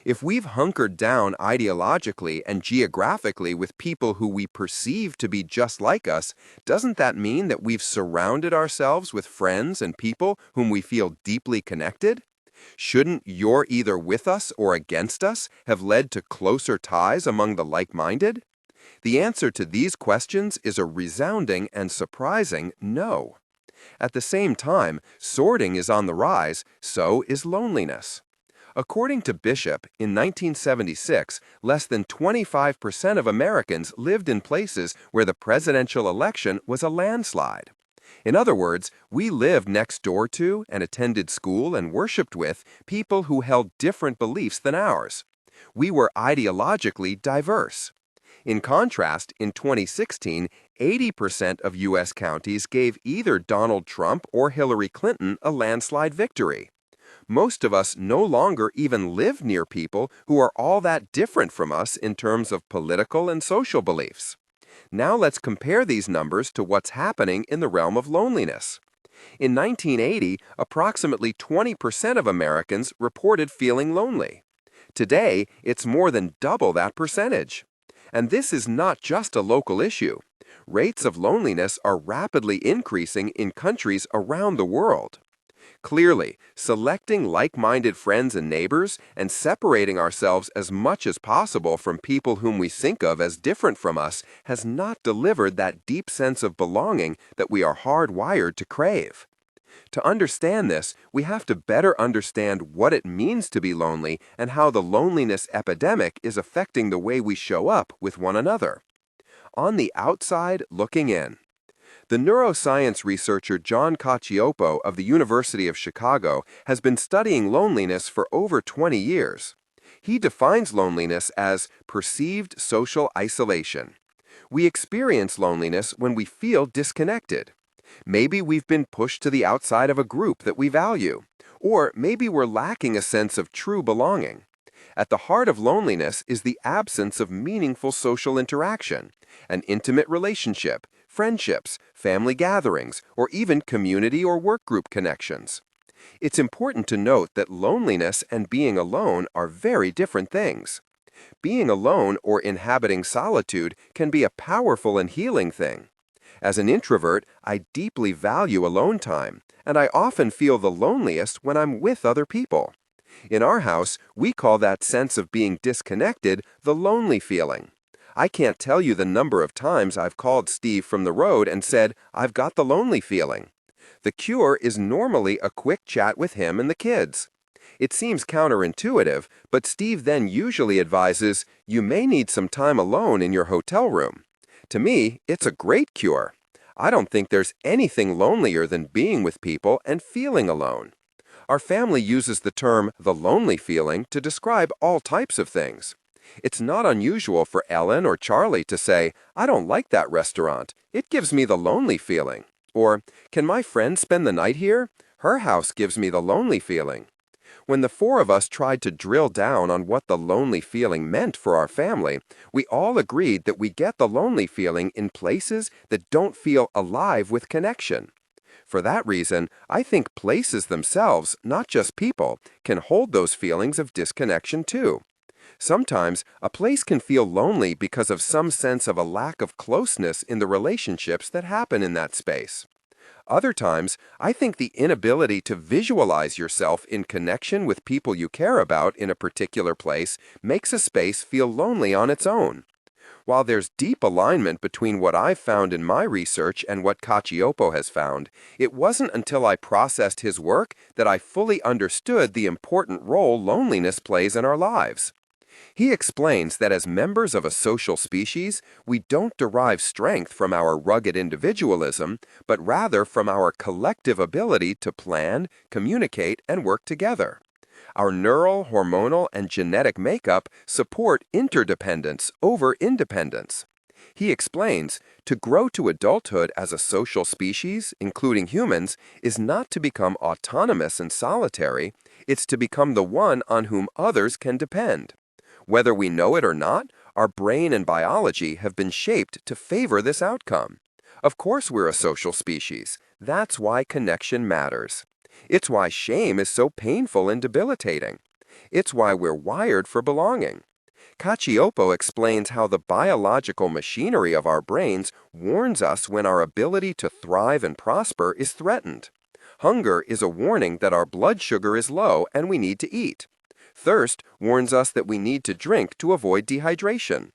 If we've hunkered down ideologically and geographically with people who we perceive to be just like us, doesn't that mean that we've surrounded ourselves with friends and people whom we feel deeply connected? Shouldn't "you're either with us or against us" have led to closer ties among the like-minded? The answer to these questions is a resounding and surprising no. At the same time, sorting is on the rise, so is loneliness. According to Bishop, in 1976, less than 25% of Americans lived in places where the presidential election was a landslide. In other words, we lived next door to and attended school and worshiped with people who held different beliefs than ours. We were ideologically diverse. In contrast, in 2016, 80% of U.S. counties gave either Donald Trump or Hillary Clinton a landslide victory. Most of us no longer even live near people who are all that different from us in terms of political and social beliefs. Now let's compare these numbers to what's happening in the realm of loneliness. In 1980, approximately 20% of Americans reported feeling lonely. Today, it's more than double that percentage. And this is not just a local issue. Rates of loneliness are rapidly increasing in countries around the world. Clearly, selecting like-minded friends and neighbors and separating ourselves as much as possible from people whom we think of as different from us has not delivered that deep sense of belonging that we are hardwired to crave. To understand this, we have to better understand what it means to be lonely and how the loneliness epidemic is affecting the way we show up with one another. On the outside looking in. The neuroscience researcher John Cacioppo of the University of Chicago has been studying loneliness for over 20 years. He defines loneliness as perceived social isolation. We experience loneliness when we feel disconnected. Maybe we've been pushed to the outside of a group that we value, or maybe we're lacking a sense of true belonging. At the heart of loneliness is the absence of meaningful social interaction, an intimate relationship, friendships, family gatherings, or even community or work group connections. It's important to note that loneliness and being alone are very different things. Being alone or inhabiting solitude can be a powerful and healing thing. As an introvert, I deeply value alone time, and I often feel the loneliest when I'm with other people. In our house, we call that sense of being disconnected the lonely feeling. I can't tell you the number of times I've called Steve from the road and said, "I've got the lonely feeling." The cure is normally a quick chat with him and the kids. It seems counterintuitive, but Steve then usually advises, "You may need some time alone in your hotel room." To me, it's a great cure. I don't think there's anything lonelier than being with people and feeling alone. Our family uses the term the lonely feeling to describe all types of things. It's not unusual for Ellen or Charlie to say, "I don't like that restaurant. It gives me the lonely feeling." Or, "Can my friend spend the night here? Her house gives me the lonely feeling." When the four of us tried to drill down on what the lonely feeling meant for our family, we all agreed that we get the lonely feeling in places that don't feel alive with connection. For that reason, I think places themselves, not just people, can hold those feelings of disconnection too. Sometimes, a place can feel lonely because of some sense of a lack of closeness in the relationships that happen in that space. Other times, I think the inability to visualize yourself in connection with people you care about in a particular place makes a space feel lonely on its own. While there's deep alignment between what I've found in my research and what Cacioppo has found, it wasn't until I processed his work that I fully understood the important role loneliness plays in our lives. He explains that as members of a social species, we don't derive strength from our rugged individualism, but rather from our collective ability to plan, communicate, and work together. Our neural, hormonal, and genetic makeup support interdependence over independence. He explains, to grow to adulthood as a social species, including humans, is not to become autonomous and solitary, it's to become the one on whom others can depend. Whether we know it or not, our brain and biology have been shaped to favor this outcome. Of course we're a social species. That's why connection matters. It's why shame is so painful and debilitating. It's why we're wired for belonging. Cacioppo explains how the biological machinery of our brains warns us when our ability to thrive and prosper is threatened. Hunger is a warning that our blood sugar is low and we need to eat. Thirst warns us that we need to drink to avoid dehydration.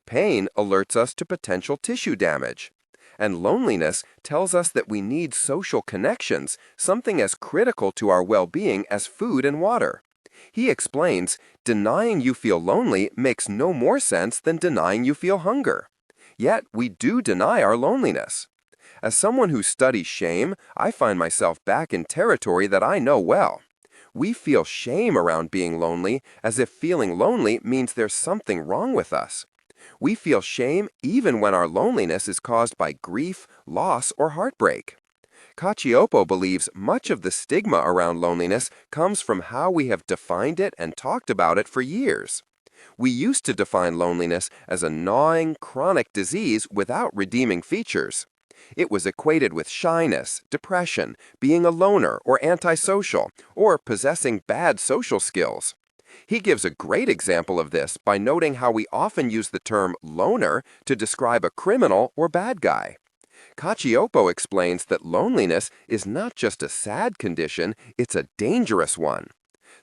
Pain alerts us to potential tissue damage. And loneliness tells us that we need social connections, something as critical to our well-being as food and water. He explains, denying you feel lonely makes no more sense than denying you feel hunger. Yet we do deny our loneliness. As someone who studies shame, I find myself back in territory that I know well. We feel shame around being lonely as if feeling lonely means there's something wrong with us. We feel shame even when our loneliness is caused by grief, loss, or heartbreak. Cacioppo believes much of the stigma around loneliness comes from how we have defined it and talked about it for years. We used to define loneliness as a gnawing, chronic disease without redeeming features. It was equated with shyness, depression, being a loner or antisocial, or possessing bad social skills. He gives a great example of this by noting how we often use the term loner to describe a criminal or bad guy. Cacioppo explains that loneliness is not just a sad condition, it's a dangerous one.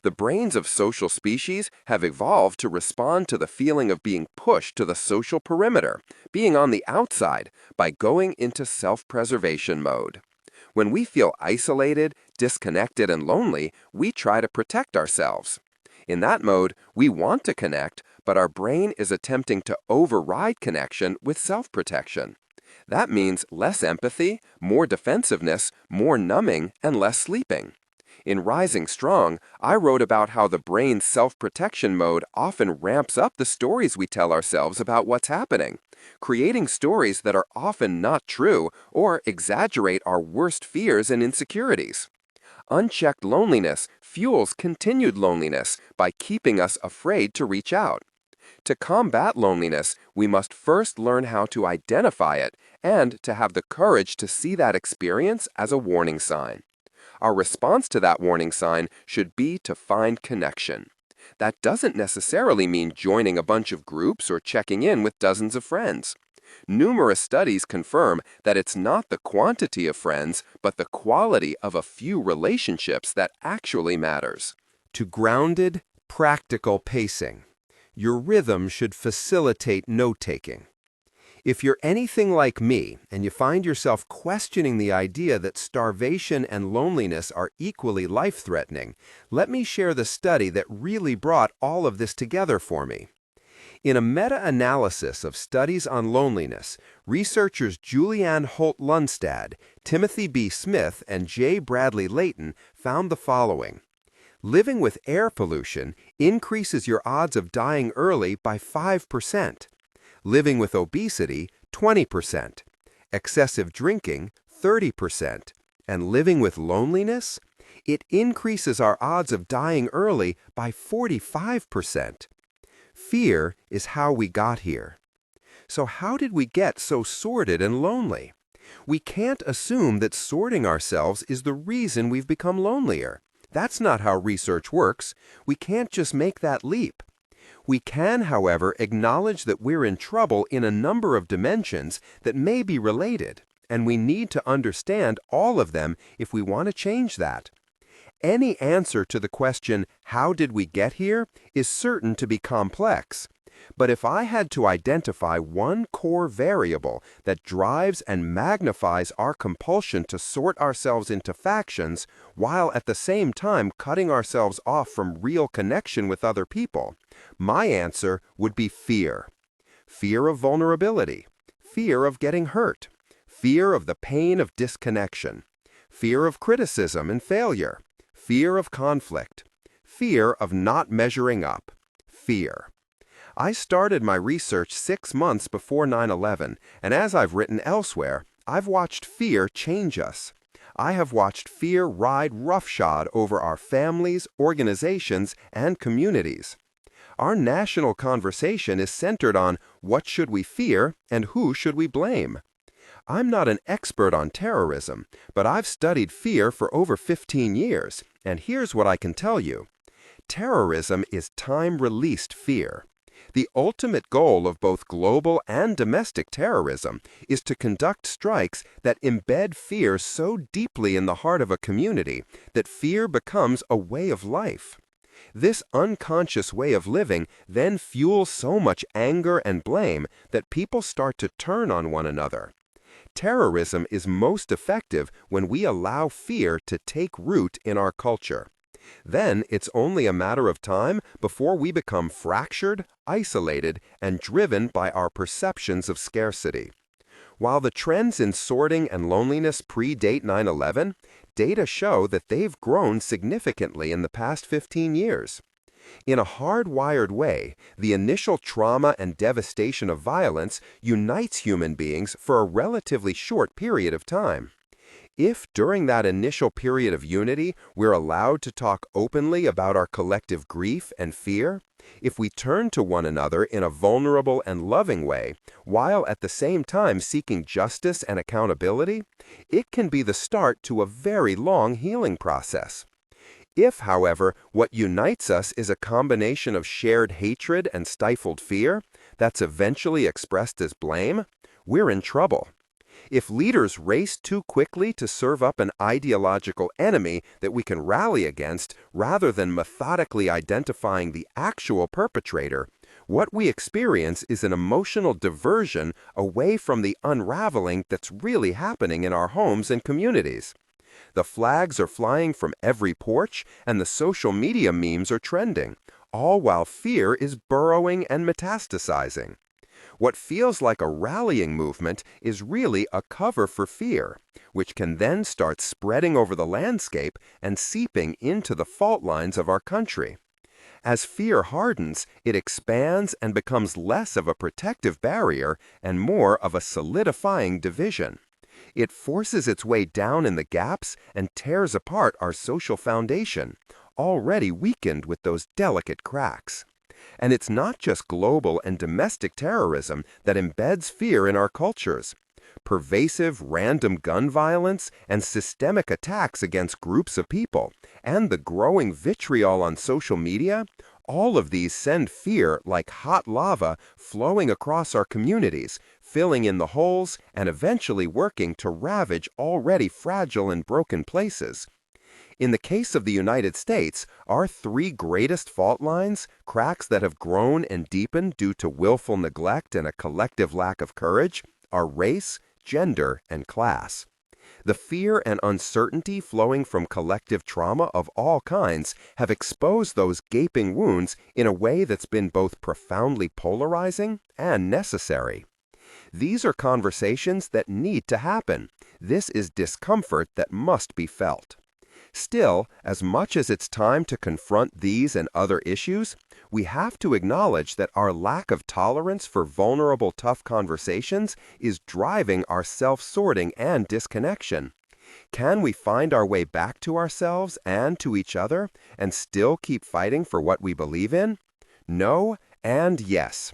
The brains of social species have evolved to respond to the feeling of being pushed to the social perimeter, being on the outside, by going into self-preservation mode. When we feel isolated, disconnected, and lonely, we try to protect ourselves. In that mode, we want to connect, but our brain is attempting to override connection with self-protection. That means less empathy, more defensiveness, more numbing, and less sleeping. In Rising Strong, I wrote about how the brain's self-protection mode often ramps up the stories we tell ourselves about what's happening, creating stories that are often not true or exaggerate our worst fears and insecurities. Unchecked loneliness fuels continued loneliness by keeping us afraid to reach out. To combat loneliness, we must first learn how to identify it and to have the courage to see that experience as a warning sign. Our response to that warning sign should be to find connection. That doesn't necessarily mean joining a bunch of groups or checking in with dozens of friends. Numerous studies confirm that it's not the quantity of friends, but the quality of a few relationships that actually matters. To grounded, practical pacing, your rhythm should facilitate note-taking. If you're anything like me and you find yourself questioning the idea that starvation and loneliness are equally life-threatening, let me share the study that really brought all of this together for me. In a meta-analysis of studies on loneliness, researchers Julianne Holt-Lundstad, Timothy B. Smith, and J. Bradley Layton found the following. Living with air pollution increases your odds of dying early by 5%. Living with obesity, 20%. Excessive drinking, 30%. And living with loneliness? It increases our odds of dying early by 45%. Fear is how we got here. So how did we get so sordid and lonely? We can't assume that sorting ourselves is the reason we've become lonelier. That's not how research works. We can't just make that leap. We can, however, acknowledge that we're in trouble in a number of dimensions that may be related, and we need to understand all of them if we want to change that. Any answer to the question, how did we get here, is certain to be complex. But if I had to identify one core variable that drives and magnifies our compulsion to sort ourselves into factions while at the same time cutting ourselves off from real connection with other people, my answer would be fear. Fear of vulnerability, fear of getting hurt, fear of the pain of disconnection, fear of criticism and failure, fear of conflict, fear of not measuring up, fear. I started my research 6 months before 9/11, and as I've written elsewhere, I've watched fear change us. I have watched fear ride roughshod over our families, organizations, and communities. Our national conversation is centered on what should we fear and who should we blame. I'm not an expert on terrorism, but I've studied fear for over 15 years, and here's what I can tell you. Terrorism is time-released fear. The ultimate goal of both global and domestic terrorism is to conduct strikes that embed fear so deeply in the heart of a community that fear becomes a way of life. This unconscious way of living then fuels so much anger and blame that people start to turn on one another. Terrorism is most effective when we allow fear to take root in our culture. Then it's only a matter of time before we become fractured, isolated, and driven by our perceptions of scarcity. While the trends in sorting and loneliness predate 9/11, data show that they've grown significantly in the past 15 years. In a hardwired way, the initial trauma and devastation of violence unites human beings for a relatively short period of time. If during that initial period of unity we're allowed to talk openly about our collective grief and fear, if we turn to one another in a vulnerable and loving way, while at the same time seeking justice and accountability, it can be the start to a very long healing process. If, however, what unites us is a combination of shared hatred and stifled fear that's eventually expressed as blame, we're in trouble. If leaders race too quickly to serve up an ideological enemy that we can rally against rather than methodically identifying the actual perpetrator, what we experience is an emotional diversion away from the unraveling that's really happening in our homes and communities. The flags are flying from every porch and the social media memes are trending, all while fear is burrowing and metastasizing. What feels like a rallying movement is really a cover for fear, which can then start spreading over the landscape and seeping into the fault lines of our country. As fear hardens, it expands and becomes less of a protective barrier and more of a solidifying division. It forces its way down in the gaps and tears apart our social foundation, already weakened with those delicate cracks. And it's not just global and domestic terrorism that embeds fear in our cultures. pervasive random gun violence, and systemic attacks against groups of people, and the growing vitriol on social media, all of these send fear like hot lava flowing across our communities, filling in the holes and eventually working to ravage already fragile and broken places. In the case of the United States, our three greatest fault lines, cracks that have grown and deepened due to willful neglect and a collective lack of courage, are race, gender, and class. The fear and uncertainty flowing from collective trauma of all kinds have exposed those gaping wounds in a way that's been both profoundly polarizing and necessary. These are conversations that need to happen. This is discomfort that must be felt. Still, as much as it's time to confront these and other issues, we have to acknowledge that our lack of tolerance for vulnerable, tough conversations is driving our self-sorting and disconnection. Can we find our way back to ourselves and to each other and still keep fighting for what we believe in? No and yes.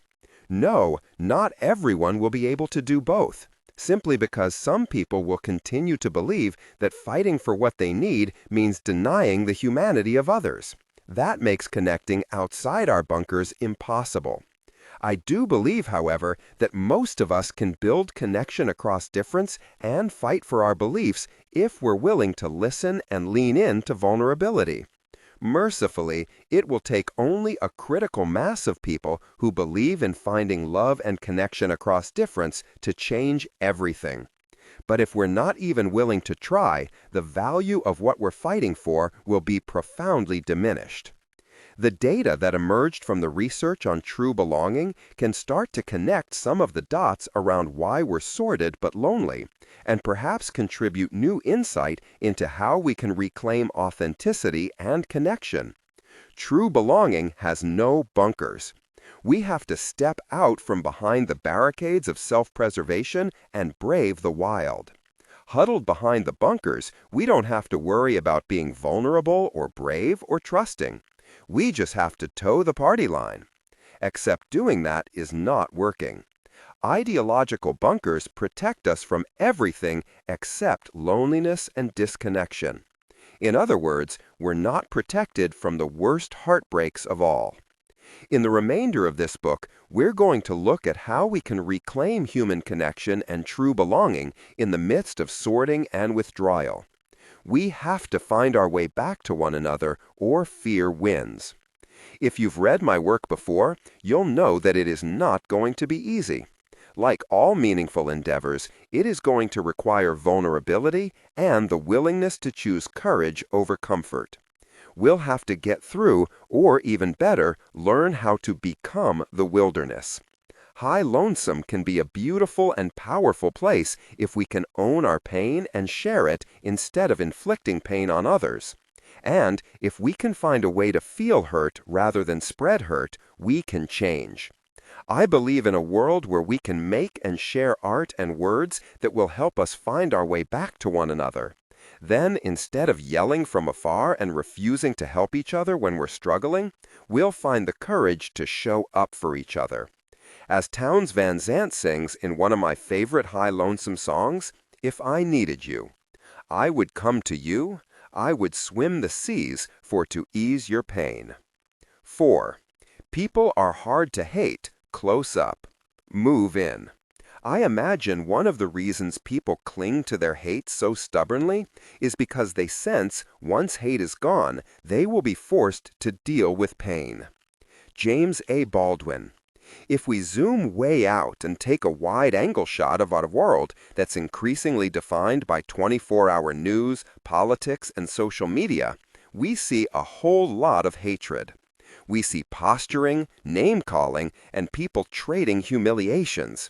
No, not everyone will be able to do both, simply because some people will continue to believe that fighting for what they need means denying the humanity of others. That makes connecting outside our bunkers impossible. I do believe, however, that most of us can build connection across difference and fight for our beliefs if we're willing to listen and lean into vulnerability. Mercifully, it will take only a critical mass of people who believe in finding love and connection across difference to change everything. But if we're not even willing to try, the value of what we're fighting for will be profoundly diminished. The data that emerged from the research on true belonging can start to connect some of the dots around why we're sordid but lonely, and perhaps contribute new insight into how we can reclaim authenticity and connection. True belonging has no bunkers. We have to step out from behind the barricades of self-preservation and brave the wild. Huddled behind the bunkers, we don't have to worry about being vulnerable or brave or trusting. We just have to toe the party line. Except doing that is not working. Ideological bunkers protect us from everything except loneliness and disconnection. In other words, we're not protected from the worst heartbreaks of all. In the remainder of this book, we're going to look at how we can reclaim human connection and true belonging in the midst of sorting and withdrawal. We have to find our way back to one another, or fear wins. If you've read my work before, you'll know that it is not going to be easy. Like all meaningful endeavors, it is going to require vulnerability and the willingness to choose courage over comfort. We'll have to get through, or even better, learn how to become the wilderness. High Lonesome can be a beautiful and powerful place if we can own our pain and share it instead of inflicting pain on others. And if we can find a way to feel hurt rather than spread hurt, we can change. I believe in a world where we can make and share art and words that will help us find our way back to one another. Then, instead of yelling from afar and refusing to help each other when we're struggling, we'll find the courage to show up for each other. As Townes Van Zandt sings in one of my favorite High Lonesome songs, "If I needed you, I would come to you, I would swim the seas for to ease your pain." 4. People are hard to hate, close up. Move in. I imagine one of the reasons people cling to their hate so stubbornly is because they sense once hate is gone, they will be forced to deal with pain. James A. Baldwin. If we zoom way out and take a wide-angle shot of our world that's increasingly defined by 24-hour news, politics, and social media, we see a whole lot of hatred. We see posturing, name-calling, and people trading humiliations.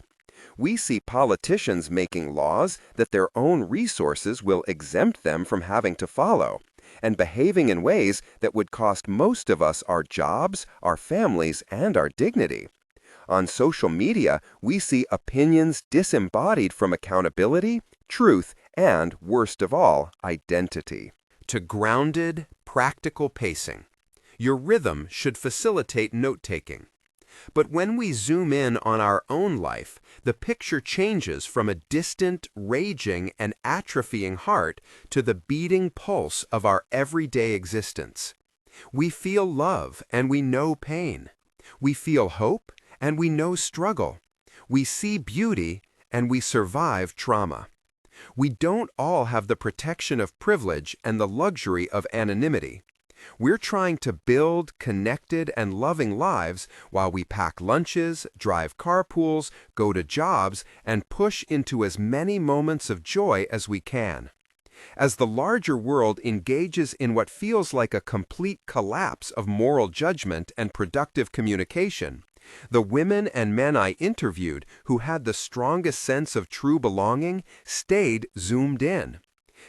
We see politicians making laws that their own resources will exempt them from having to follow, and behaving in ways that would cost most of us our jobs, our families, and our dignity. On social media, we see opinions disembodied from accountability, truth, and, worst of all, identity. To grounded, practical pacing. Your rhythm should facilitate note-taking. But when we zoom in on our own life, the picture changes from a distant, raging, and atrophying heart to the beating pulse of our everyday existence. We feel love and we know pain. We feel hope and we know struggle. We see beauty and we survive trauma. We don't all have the protection of privilege and the luxury of anonymity. We're trying to build connected and loving lives while we pack lunches, drive carpools, go to jobs, and push into as many moments of joy as we can. As the larger world engages in what feels like a complete collapse of moral judgment and productive communication, the women and men I interviewed who had the strongest sense of true belonging stayed zoomed in.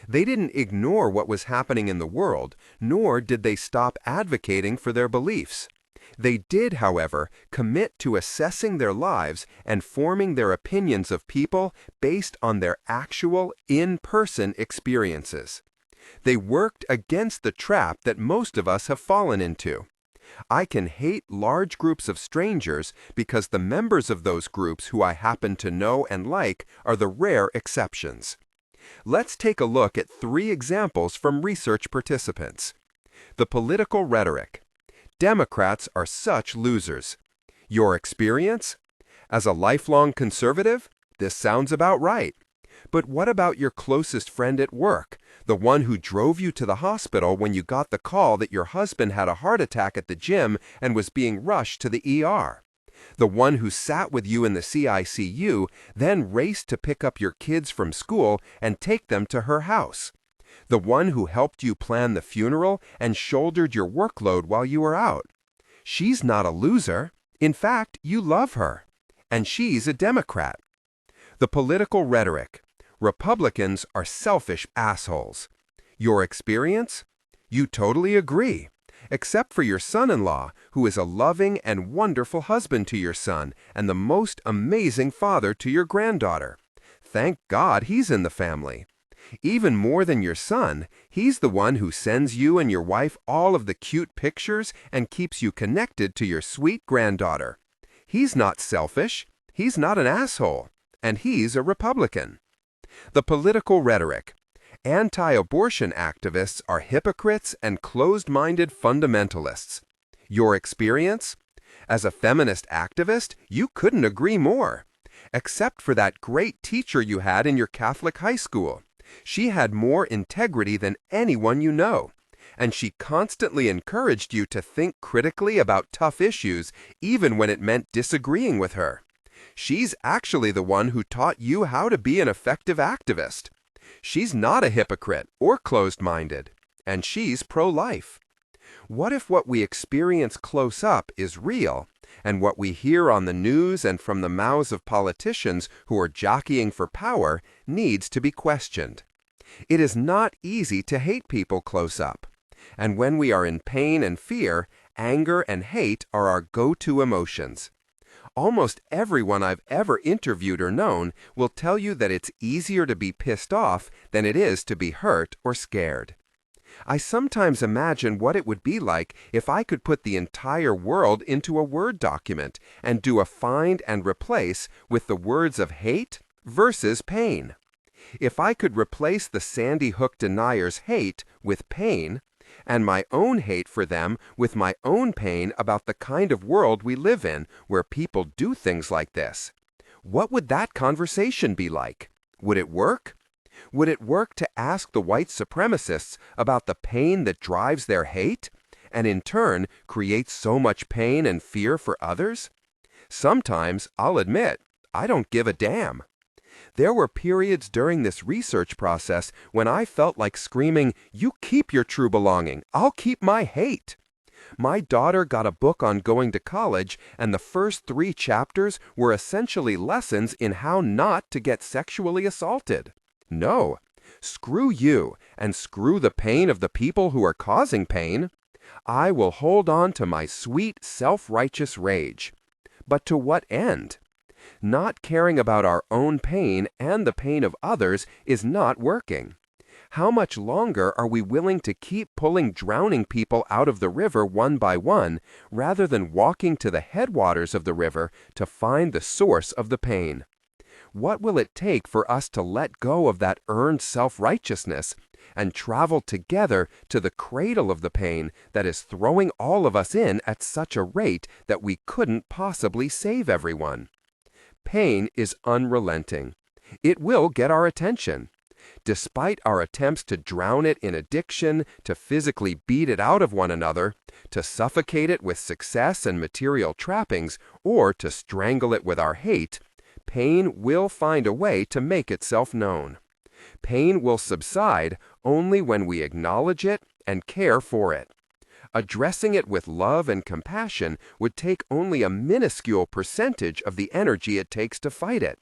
They didn't ignore what was happening in the world, nor did they stop advocating for their beliefs. They did, however, commit to assessing their lives and forming their opinions of people based on their actual, in-person experiences. They worked against the trap that most of us have fallen into. I can hate large groups of strangers because the members of those groups who I happen to know and like are the rare exceptions. Let's take a look at 3 examples from research participants. The political rhetoric. Democrats are such losers. Your experience? As a lifelong conservative, this sounds about right. But what about your closest friend at work, the one who drove you to the hospital when you got the call that your husband had a heart attack at the gym and was being rushed to the ER? The one who sat with you in the CICU, then raced to pick up your kids from school and take them to her house. The one who helped you plan the funeral and shouldered your workload while you were out. She's not a loser. In fact, you love her. And she's a Democrat. The political rhetoric. Republicans are selfish assholes. Your experience? You totally agree. Except for your son-in-law, who is a loving and wonderful husband to your son and the most amazing father to your granddaughter. Thank God he's in the family. Even more than your son, he's the one who sends you and your wife all of the cute pictures and keeps you connected to your sweet granddaughter. He's not selfish, he's not an asshole, and he's a Republican. The political rhetoric. Anti-abortion activists are hypocrites and closed-minded fundamentalists. Your experience? As a feminist activist, you couldn't agree more. Except for that great teacher you had in your Catholic high school. She had more integrity than anyone you know, and she constantly encouraged you to think critically about tough issues, even when it meant disagreeing with her. She's actually the one who taught you how to be an effective activist. She's not a hypocrite or closed-minded, and she's pro-life. What if what we experience close up is real, and what we hear on the news and from the mouths of politicians who are jockeying for power needs to be questioned? It is not easy to hate people close up, and when we are in pain and fear, anger and hate are our go-to emotions. Almost everyone I've ever interviewed or known will tell you that it's easier to be pissed off than it is to be hurt or scared. I sometimes imagine what it would be like if I could put the entire world into a Word document and do a find and replace with the words of hate versus pain. If I could replace the Sandy Hook deniers' hate with pain, and my own hate for them with my own pain about the kind of world we live in where people do things like this, what would that conversation be like? Would it work? Would it work to ask the white supremacists about the pain that drives their hate, and in turn creates so much pain and fear for others? Sometimes, I'll admit, I don't give a damn. There were periods during this research process when I felt like screaming, "You keep your true belonging, I'll keep my hate." My daughter got a book on going to college, and the first 3 chapters were essentially lessons in how not to get sexually assaulted. No, screw you, and screw the pain of the people who are causing pain. I will hold on to my sweet, self-righteous rage. But to what end? Not caring about our own pain and the pain of others is not working. How much longer are we willing to keep pulling drowning people out of the river one by one, rather than walking to the headwaters of the river to find the source of the pain? What will it take for us to let go of that earned self-righteousness and travel together to the cradle of the pain that is throwing all of us in at such a rate that we couldn't possibly save everyone? Pain is unrelenting. It will get our attention. Despite our attempts to drown it in addiction, to physically beat it out of one another, to suffocate it with success and material trappings, or to strangle it with our hate, pain will find a way to make itself known. Pain will subside only when we acknowledge it and care for it. Addressing it with love and compassion would take only a minuscule percentage of the energy it takes to fight it.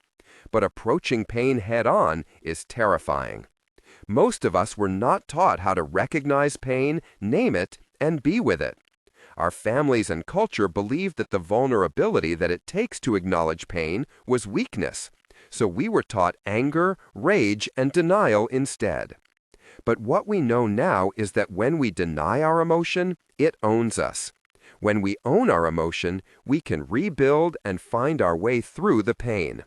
But approaching pain head-on is terrifying. Most of us were not taught how to recognize pain, name it, and be with it. Our families and culture believed that the vulnerability that it takes to acknowledge pain was weakness, so we were taught anger, rage, and denial instead. But what we know now is that when we deny our emotion, it owns us. When we own our emotion, we can rebuild and find our way through the pain.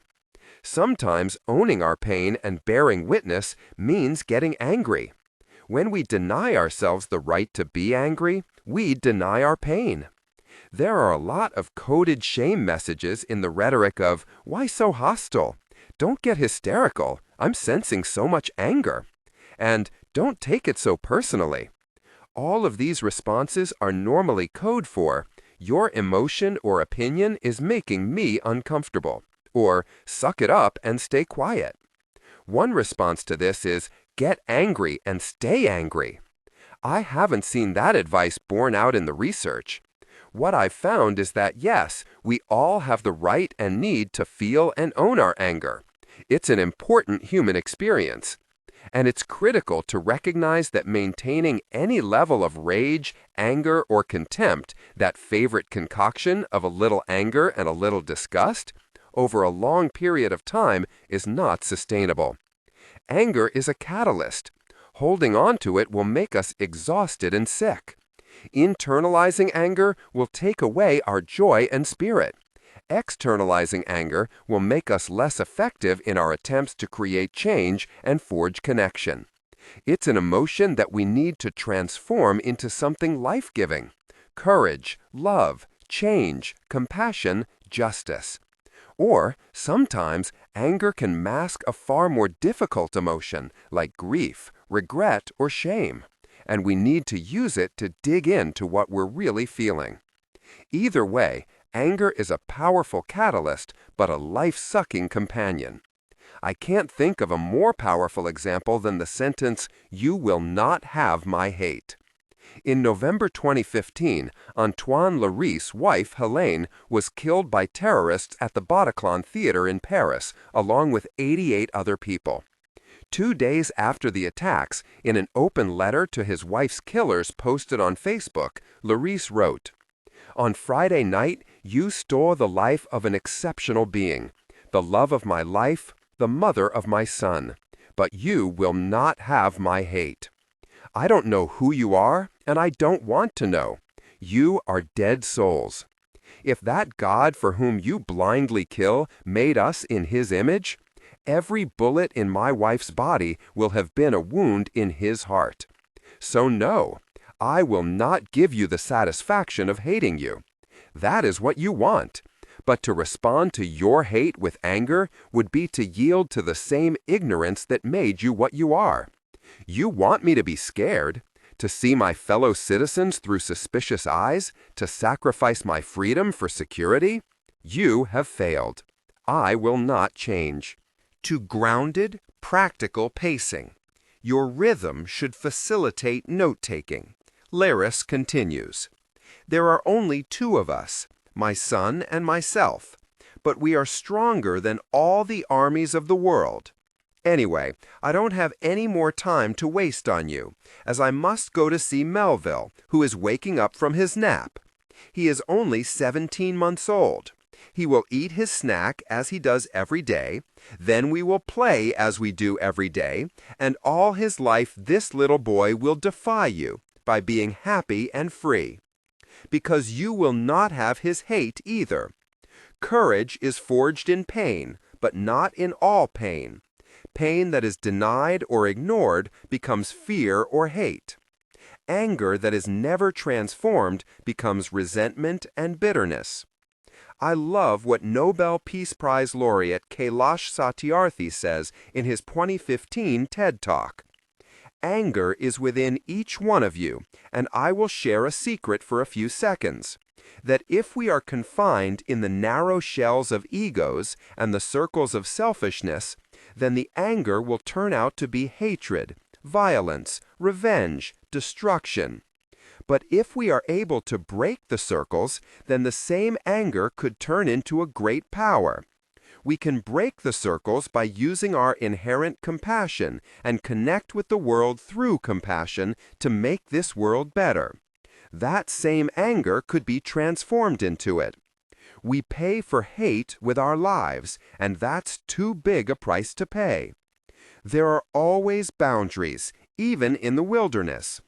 Sometimes owning our pain and bearing witness means getting angry. When we deny ourselves the right to be angry, we deny our pain. There are a lot of coded shame messages in the rhetoric of, "Why so hostile? Don't get hysterical. I'm sensing so much anger." And "Don't take it so personally." All of these responses are normally code for, "Your emotion or opinion is making me uncomfortable," or "Suck it up and stay quiet." One response to this is, "Get angry and stay angry." I haven't seen that advice borne out in the research. What I've found is that yes, we all have the right and need to feel and own our anger. It's an important human experience. And it's critical to recognize that maintaining any level of rage, anger, or contempt, that favorite concoction of a little anger and a little disgust, over a long period of time is not sustainable. Anger is a catalyst. Holding on to it will make us exhausted and sick. Internalizing anger will take away our joy and spirit. Externalizing anger will make us less effective in our attempts to create change and forge connection. It's an emotion that we need to transform into something life-giving: courage, love, change, compassion, justice. Or, sometimes, anger can mask a far more difficult emotion, like grief, regret, or shame, and we need to use it to dig into what we're really feeling. Either way, anger is a powerful catalyst, but a life-sucking companion. I can't think of a more powerful example than the sentence, "You will not have my hate." In November 2015, Antoine Larisse's wife, Helene, was killed by terrorists at the Bataclan Theater in Paris, along with 88 other people. 2 days after the attacks, in an open letter to his wife's killers posted on Facebook, Larisse wrote, "On Friday night, you stole the life of an exceptional being, the love of my life, the mother of my son. But you will not have my hate. I don't know who you are, and I don't want to know. You are dead souls. If that God for whom you blindly kill made us in his image, every bullet in my wife's body will have been a wound in his heart. So no, I will not give you the satisfaction of hating you. That is what you want. But to respond to your hate with anger would be to yield to the same ignorance that made you what you are. You want me to be scared, to see my fellow citizens through suspicious eyes, to sacrifice my freedom for security? You have failed. I will not change." To grounded, practical pacing. Your rhythm should facilitate note-taking. Laris continues, "There are only 2 of us, my son and myself, but we are stronger than all the armies of the world. Anyway, I don't have any more time to waste on you, as I must go to see Melville, who is waking up from his nap. He is only 17 months old. He will eat his snack as he does every day, Then we will play as we do every day, and all his life this little boy will defy you by being happy and free. Because you will not have his hate either. Courage is forged in pain, but not in all pain. Pain that is denied or ignored becomes fear or hate. Anger that is never transformed becomes resentment and bitterness. I love what Nobel Peace Prize laureate Kailash Satyarthi says in his 2015 TED Talk. Anger is within each one of you, and I will share a secret for a few seconds. That if we are confined in the narrow shells of egos and the circles of selfishness, then the anger will turn out to be hatred, violence, revenge, destruction. But if we are able to break the circles, then the same anger could turn into a great power. We can break the circles by using our inherent compassion and connect with the world through compassion to make this world better. That same anger could be transformed into it. We pay for hate with our lives, and that's too big a price to pay. There are always boundaries, even in the wilderness.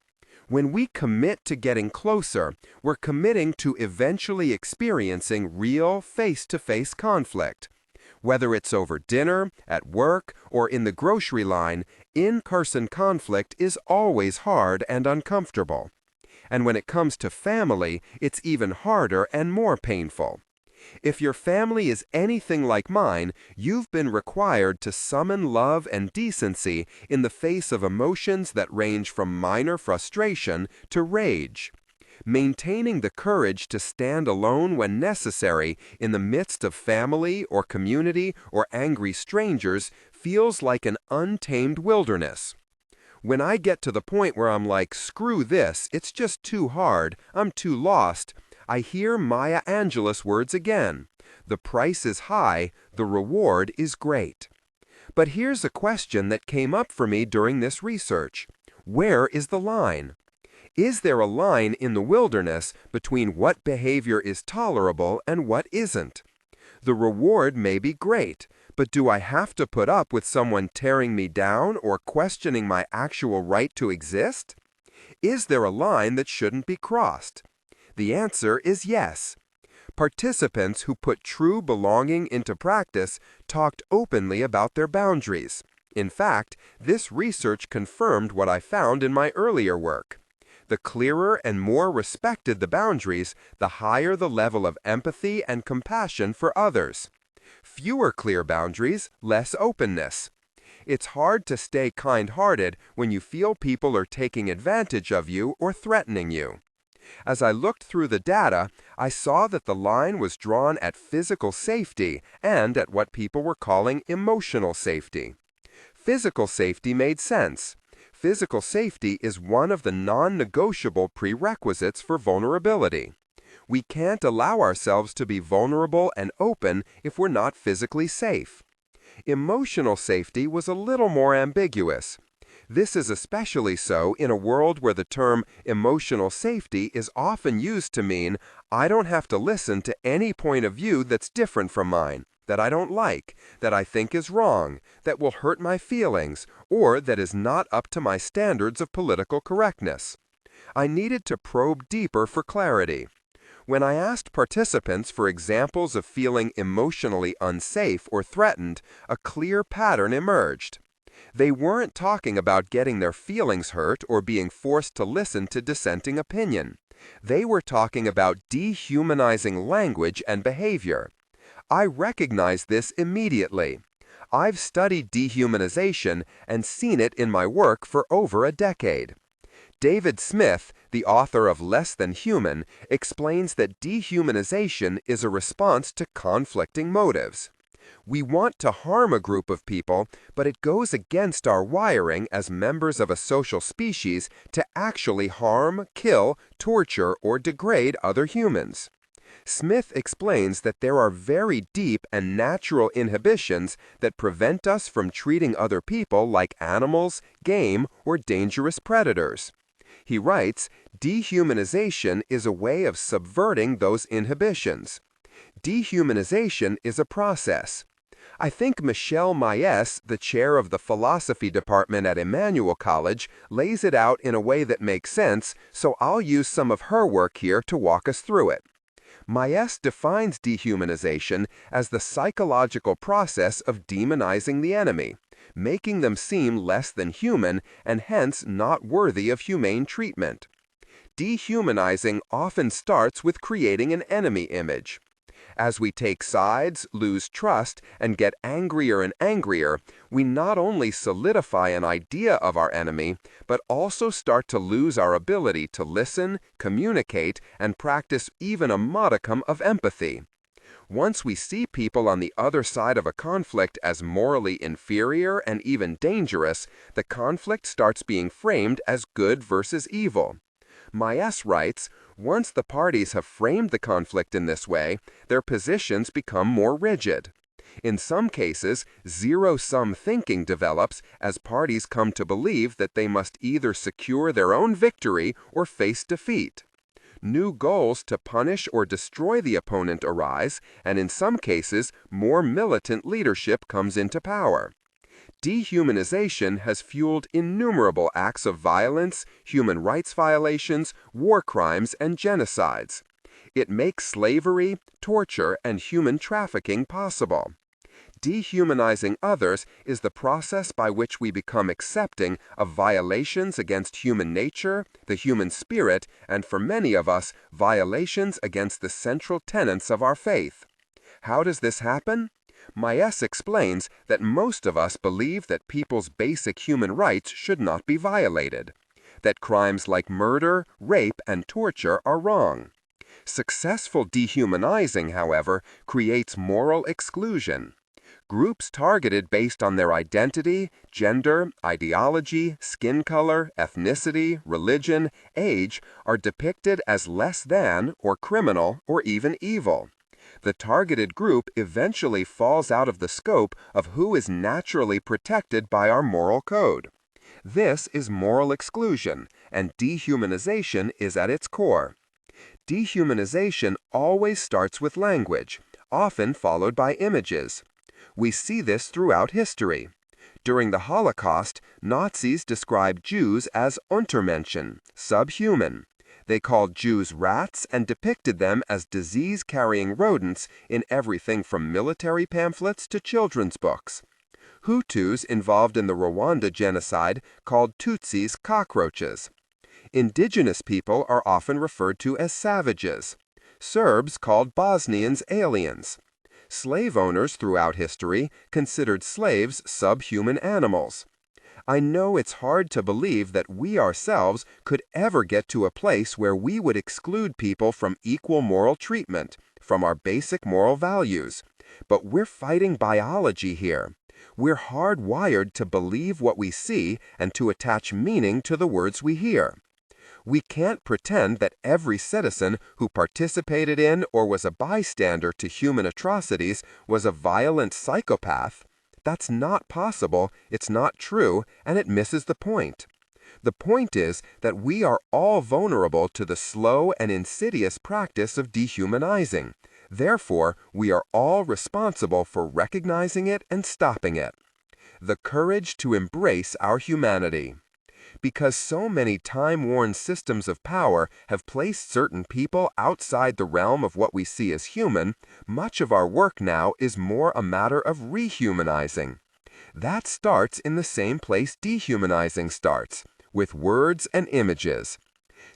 When we commit to getting closer, we're committing to eventually experiencing real face-to-face conflict. Whether it's over dinner, at work, or in the grocery line, in-person conflict is always hard and uncomfortable. And when it comes to family, it's even harder and more painful. If your family is anything like mine, you've been required to summon love and decency in the face of emotions that range from minor frustration to rage. Maintaining the courage to stand alone when necessary in the midst of family or community or angry strangers feels like an untamed wilderness. When I get to the point where I'm like, screw this, it's just too hard, I'm too lost, I hear Maya Angelou's words again. The price is high, the reward is great. But here's a question that came up for me during this research. Where is the line? Is there a line in the wilderness between what behavior is tolerable and what isn't? The reward may be great, but do I have to put up with someone tearing me down or questioning my actual right to exist? Is there a line that shouldn't be crossed? The answer is yes. Participants who put true belonging into practice talked openly about their boundaries. In fact, this research confirmed what I found in my earlier work. The clearer and more respected the boundaries, the higher the level of empathy and compassion for others. Fewer clear boundaries, less openness. It's hard to stay kind-hearted when you feel people are taking advantage of you or threatening you. As I looked through the data, I saw that the line was drawn at physical safety and at what people were calling emotional safety. Physical safety made sense. Physical safety is one of the non-negotiable prerequisites for vulnerability. We can't allow ourselves to be vulnerable and open if we're not physically safe. Emotional safety was a little more ambiguous. This is especially so in a world where the term emotional safety is often used to mean I don't have to listen to any point of view that's different from mine, that I don't like, that I think is wrong, that will hurt my feelings, or that is not up to my standards of political correctness. I needed to probe deeper for clarity. When I asked participants for examples of feeling emotionally unsafe or threatened, a clear pattern emerged. They weren't talking about getting their feelings hurt or being forced to listen to dissenting opinion. They were talking about dehumanizing language and behavior. I recognized this immediately. I've studied dehumanization and seen it in my work for over a decade. David Smith, the author of Less Than Human, explains that dehumanization is a response to conflicting motives. We want to harm a group of people, but it goes against our wiring as members of a social species to actually harm, kill, torture, or degrade other humans. Smith explains that there are very deep and natural inhibitions that prevent us from treating other people like animals, game, or dangerous predators. He writes, dehumanization is a way of subverting those inhibitions. Dehumanization is a process. I think Michelle Mayes, the chair of the philosophy department at Emmanuel College, lays it out in a way that makes sense, so I'll use some of her work here to walk us through it. Mayes defines dehumanization as the psychological process of demonizing the enemy, making them seem less than human and hence not worthy of humane treatment. Dehumanizing often starts with creating an enemy image. As we take sides, lose trust, and get angrier and angrier, we not only solidify an idea of our enemy, but also start to lose our ability to listen, communicate, and practice even a modicum of empathy. Once we see people on the other side of a conflict as morally inferior and even dangerous, the conflict starts being framed as good versus evil. Mayes writes, once the parties have framed the conflict in this way, their positions become more rigid. In some cases, zero-sum thinking develops as parties come to believe that they must either secure their own victory or face defeat. New goals to punish or destroy the opponent arise, and in some cases, more militant leadership comes into power. Dehumanization has fueled innumerable acts of violence, human rights violations, war crimes, and genocides. It makes slavery, torture, and human trafficking possible. Dehumanizing others is the process by which we become accepting of violations against human nature, the human spirit, and for many of us, violations against the central tenets of our faith. How does this happen? Mayes explains that most of us believe that people's basic human rights should not be violated, that crimes like murder, rape, and torture are wrong. Successful dehumanizing, however, creates moral exclusion. Groups targeted based on their identity, gender, ideology, skin color, ethnicity, religion, age are depicted as less than, or criminal, or even evil. The targeted group eventually falls out of the scope of who is naturally protected by our moral code. This is moral exclusion, and dehumanization is at its core. Dehumanization always starts with language, often followed by images. We see this throughout history. During the Holocaust, Nazis described Jews as Untermenschen, subhuman. They called Jews rats and depicted them as disease-carrying rodents in everything from military pamphlets to children's books. Hutus involved in the Rwanda genocide called Tutsis cockroaches. Indigenous people are often referred to as savages. Serbs called Bosnians aliens. Slave owners throughout history considered slaves subhuman animals. I know it's hard to believe that we ourselves could ever get to a place where we would exclude people from equal moral treatment, from our basic moral values. But we're fighting biology here. We're hardwired to believe what we see and to attach meaning to the words we hear. We can't pretend that every citizen who participated in or was a bystander to human atrocities was a violent psychopath. That's not possible, it's not true, and it misses the point. The point is that we are all vulnerable to the slow and insidious practice of dehumanizing. Therefore, we are all responsible for recognizing it and stopping it. The courage to embrace our humanity. Because so many time-worn systems of power have placed certain people outside the realm of what we see as human, much of our work now is more a matter of rehumanizing. That starts in the same place dehumanizing starts, with words and images.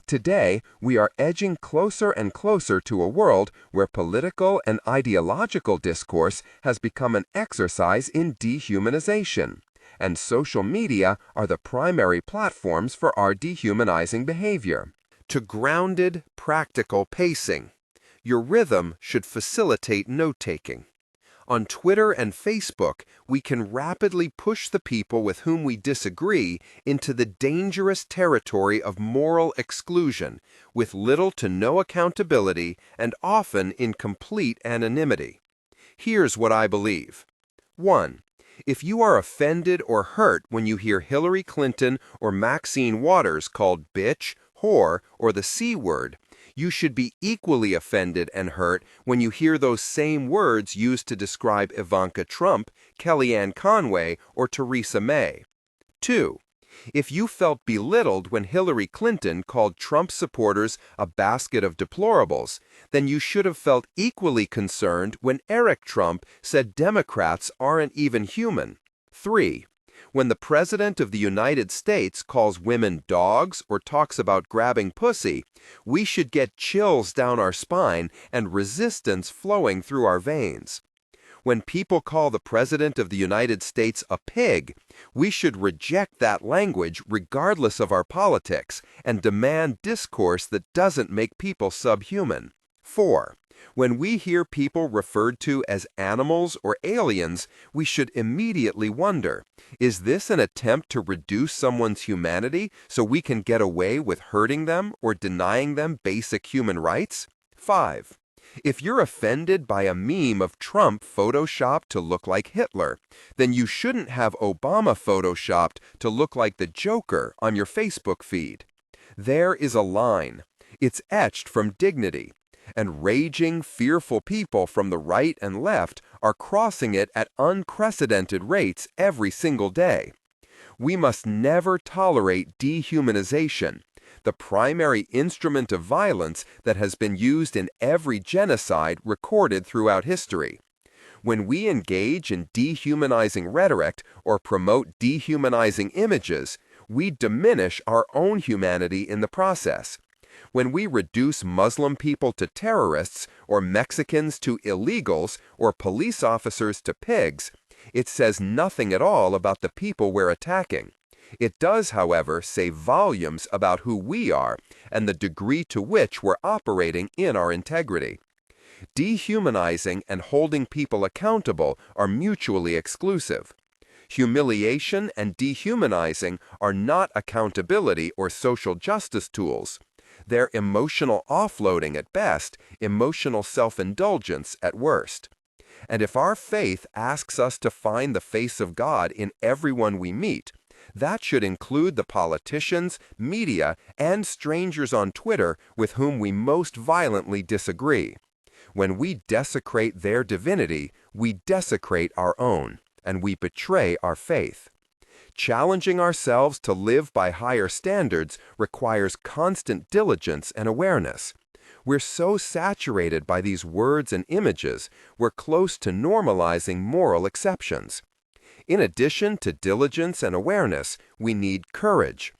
Today, we are edging closer and closer to a world where political and ideological discourse has become an exercise in dehumanization. And social media are the primary platforms for our dehumanizing behavior. To grounded, practical pacing. Your rhythm should facilitate note-taking. On Twitter and Facebook, we can rapidly push the people with whom we disagree into the dangerous territory of moral exclusion, with little to no accountability and often in complete anonymity. Here's what I believe. 1. If you are offended or hurt when you hear Hillary Clinton or Maxine Waters called bitch, whore, or the C word, You should be equally offended and hurt when you hear those same words used to describe Ivanka Trump, Kellyanne Conway, or Theresa May. 2. If you felt belittled when Hillary Clinton called Trump supporters a basket of deplorables, then you should have felt equally concerned when Eric Trump said Democrats aren't even human. 3. When the President of the United States calls women dogs or talks about grabbing pussy, we should get chills down our spine and resistance flowing through our veins. When people call the President of the United States a pig, we should reject that language regardless of our politics and demand discourse that doesn't make people subhuman. 4. When we hear people referred to as animals or aliens, we should immediately wonder, is this an attempt to reduce someone's humanity so we can get away with hurting them or denying them basic human rights? 5. If you're offended by a meme of Trump photoshopped to look like Hitler, then you shouldn't have Obama photoshopped to look like the Joker on your Facebook feed. There is a line. It's etched from dignity, and raging, fearful people from the right and left are crossing it at unprecedented rates every single day. We must never tolerate dehumanization, the primary instrument of violence that has been used in every genocide recorded throughout history. When we engage in dehumanizing rhetoric or promote dehumanizing images, we diminish our own humanity in the process. When we reduce Muslim people to terrorists, or Mexicans to illegals, or police officers to pigs, it says nothing at all about the people we're attacking. It does, however, say volumes about who we are and the degree to which we're operating in our integrity. Dehumanizing and holding people accountable are mutually exclusive. Humiliation and dehumanizing are not accountability or social justice tools. They're emotional offloading at best, emotional self-indulgence at worst. And if our faith asks us to find the face of God in everyone we meet, that should include the politicians, media, and strangers on Twitter with whom we most violently disagree. When we desecrate their divinity, we desecrate our own, and we betray our faith. Challenging ourselves to live by higher standards requires constant diligence and awareness. We're so saturated by these words and images, we're close to normalizing moral exceptions. In addition to diligence and awareness, we need courage.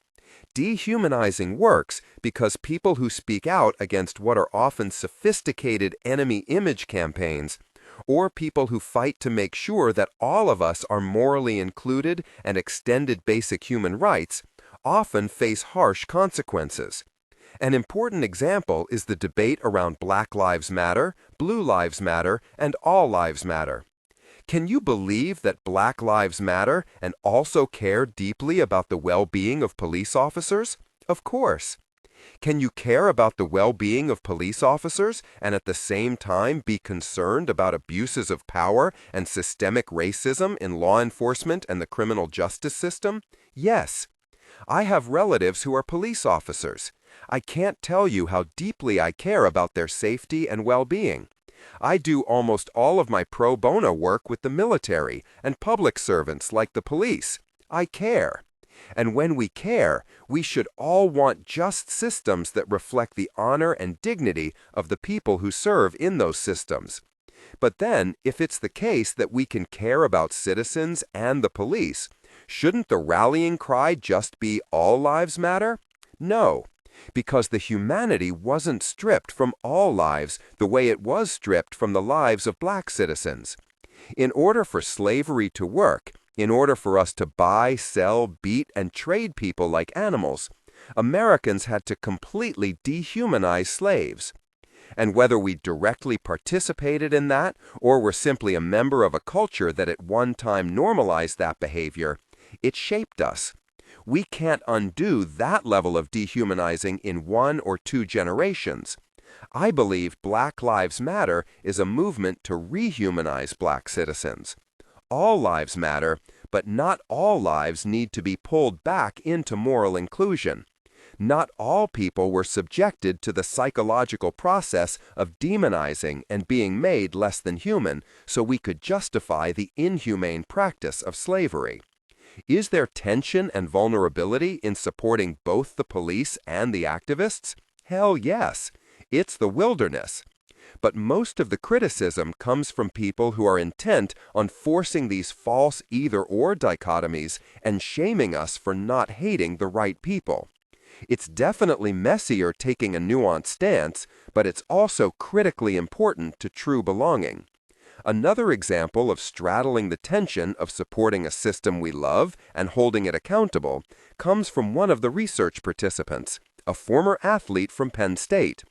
Dehumanizing works because people who speak out against what are often sophisticated enemy image campaigns, or people who fight to make sure that all of us are morally included and extended basic human rights, often face harsh consequences. An important example is the debate around Black Lives Matter, Blue Lives Matter, and All Lives Matter. Can you believe that Black Lives Matter and also care deeply about the well-being of police officers? Of course. Can you care about the well-being of police officers and at the same time be concerned about abuses of power and systemic racism in law enforcement and the criminal justice system? Yes. I have relatives who are police officers. I can't tell you how deeply I care about their safety and well-being. I do almost all of my pro bono work with the military and public servants like the police. I care. And when we care, we should all want just systems that reflect the honor and dignity of the people who serve in those systems. But then, if it's the case that we can care about citizens and the police, shouldn't the rallying cry just be all lives matter? No. Because the humanity wasn't stripped from all lives the way it was stripped from the lives of black citizens. In order for slavery to work, in order for us to buy, sell, beat, and trade people like animals, Americans had to completely dehumanize slaves. And whether we directly participated in that or were simply a member of a culture that at one time normalized that behavior, it shaped us. We can't undo that level of dehumanizing in 1 or 2 generations. I believe Black Lives Matter is a movement to rehumanize black citizens. All lives matter, but not all lives need to be pulled back into moral inclusion. Not all people were subjected to the psychological process of demonizing and being made less than human so we could justify the inhumane practice of slavery. Is there tension and vulnerability in supporting both the police and the activists? Hell yes. It's the wilderness. But most of the criticism comes from people who are intent on forcing these false either-or dichotomies and shaming us for not hating the right people. It's definitely messier taking a nuanced stance, but it's also critically important to true belonging. Another example of straddling the tension of supporting a system we love and holding it accountable comes from one of the research participants, a former athlete from Penn State.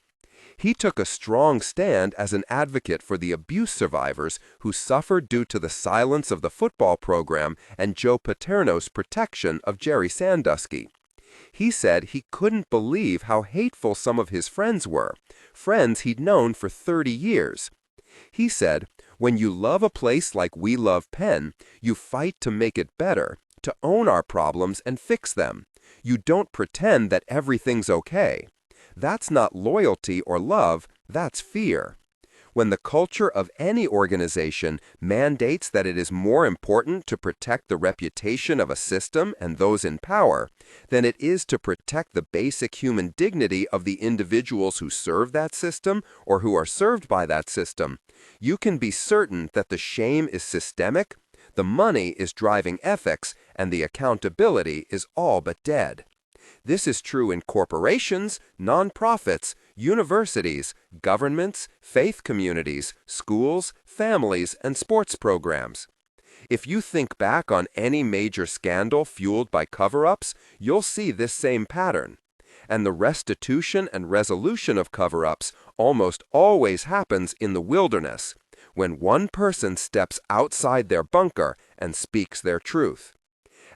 He took a strong stand as an advocate for the abuse survivors who suffered due to the silence of the football program and Joe Paterno's protection of Jerry Sandusky. He said he couldn't believe how hateful some of his friends were, friends he'd known for 30 years. He said, "When you love a place like we love Penn, you fight to make it better, to own our problems and fix them. You don't pretend that everything's okay. That's not loyalty or love, that's fear." When the culture of any organization mandates that it is more important to protect the reputation of a system and those in power than it is to protect the basic human dignity of the individuals who serve that system or who are served by that system, you can be certain that the shame is systemic, the money is driving ethics, and the accountability is all but dead. This is true in corporations, nonprofits, universities, governments, faith communities, schools, families, and sports programs. If you think back on any major scandal fueled by cover-ups, you'll see this same pattern. And the restitution and resolution of cover-ups almost always happens in the wilderness, when one person steps outside their bunker and speaks their truth.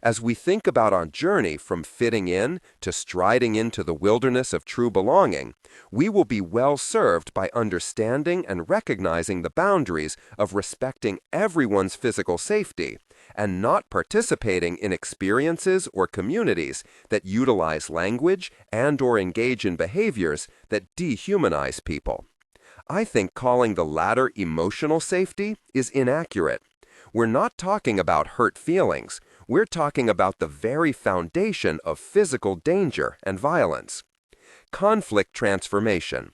As we think about our journey from fitting in to striding into the wilderness of true belonging, we will be well served by understanding and recognizing the boundaries of respecting everyone's physical safety and not participating in experiences or communities that utilize language and/or engage in behaviors that dehumanize people. I think calling the latter emotional safety is inaccurate. We're not talking about hurt feelings. We're talking about the very foundation of physical danger and violence. Conflict transformation.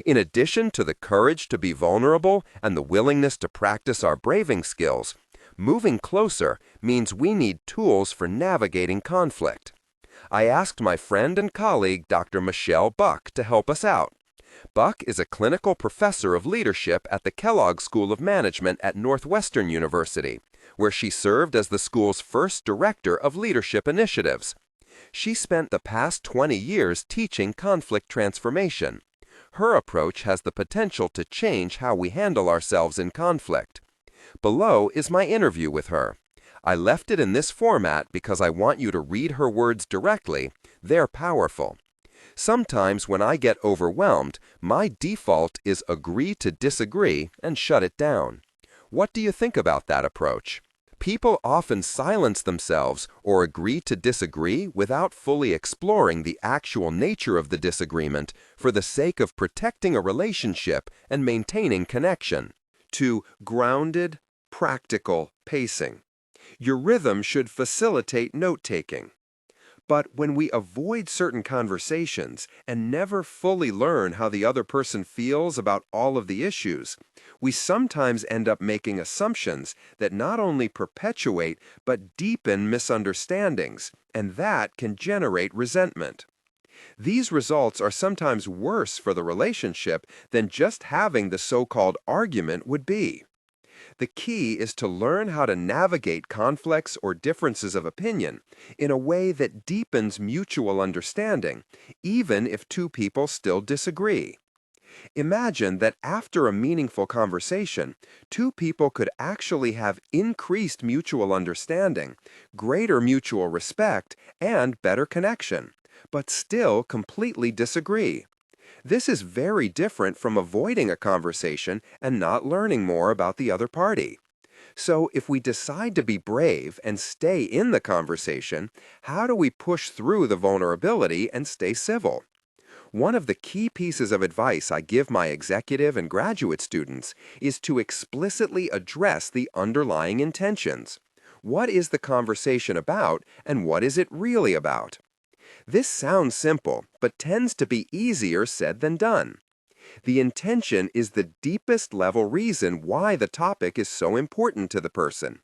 In addition to the courage to be vulnerable and the willingness to practice our braving skills, moving closer means we need tools for navigating conflict. I asked my friend and colleague Dr. Michelle Buck to help us out. Buck is a clinical professor of leadership at the Kellogg School of Management at Northwestern University, where she served as the school's first director of leadership initiatives. She spent the past 20 years teaching conflict transformation. Her approach has the potential to change how we handle ourselves in conflict. Below is my interview with her. I left it in this format because I want you to read her words directly. They're powerful. Sometimes when I get overwhelmed, my default is agree to disagree and shut it down. What do you think about that approach? People often silence themselves or agree to disagree without fully exploring the actual nature of the disagreement for the sake of protecting a relationship and maintaining connection. To grounded, practical pacing. Your rhythm should facilitate note-taking. But when we avoid certain conversations and never fully learn how the other person feels about all of the issues, we sometimes end up making assumptions that not only perpetuate but deepen misunderstandings, and that can generate resentment. These results are sometimes worse for the relationship than just having the so-called argument would be. The key is to learn how to navigate conflicts or differences of opinion in a way that deepens mutual understanding, even if two people still disagree. Imagine that after a meaningful conversation, two people could actually have increased mutual understanding, greater mutual respect, and better connection, but still completely disagree. This is very different from avoiding a conversation and not learning more about the other party. So, if we decide to be brave and stay in the conversation, how do we push through the vulnerability and stay civil? One of the key pieces of advice I give my executive and graduate students is to explicitly address the underlying intentions. What is the conversation about, and what is it really about? This sounds simple, but tends to be easier said than done. The intention is the deepest level reason why the topic is so important to the person.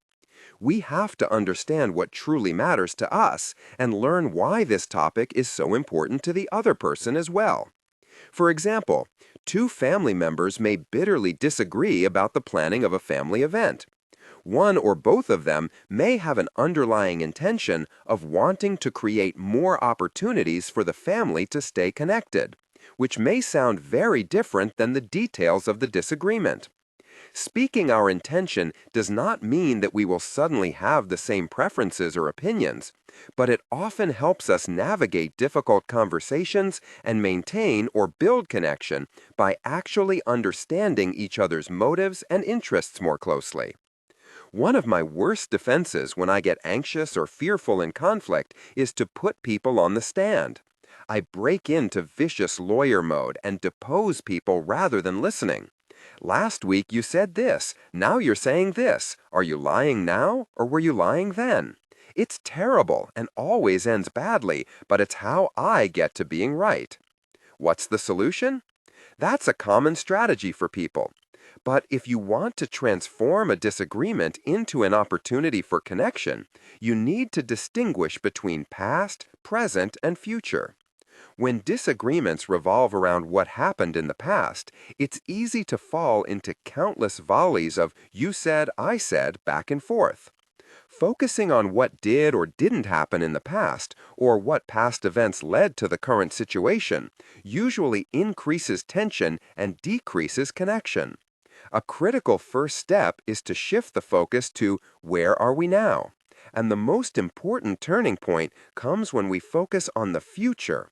We have to understand what truly matters to us and learn why this topic is so important to the other person as well. For example, two family members may bitterly disagree about the planning of a family event. One or both of them may have an underlying intention of wanting to create more opportunities for the family to stay connected, which may sound very different than the details of the disagreement. Speaking our intention does not mean that we will suddenly have the same preferences or opinions, but it often helps us navigate difficult conversations and maintain or build connection by actually understanding each other's motives and interests more closely. One of my worst defenses when I get anxious or fearful in conflict is to put people on the stand. I break into vicious lawyer mode and depose people rather than listening. Last week you said this, now you're saying this. Are you lying now, or were you lying then? It's terrible and always ends badly, but it's how I get to being right. What's the solution? That's a common strategy for people. But if you want to transform a disagreement into an opportunity for connection, you need to distinguish between past, present, and future. When disagreements revolve around what happened in the past, it's easy to fall into countless volleys of you said, I said, back and forth. Focusing on what did or didn't happen in the past, or what past events led to the current situation, usually increases tension and decreases connection. A critical first step is to shift the focus to where are we now? And the most important turning point comes when we focus on the future.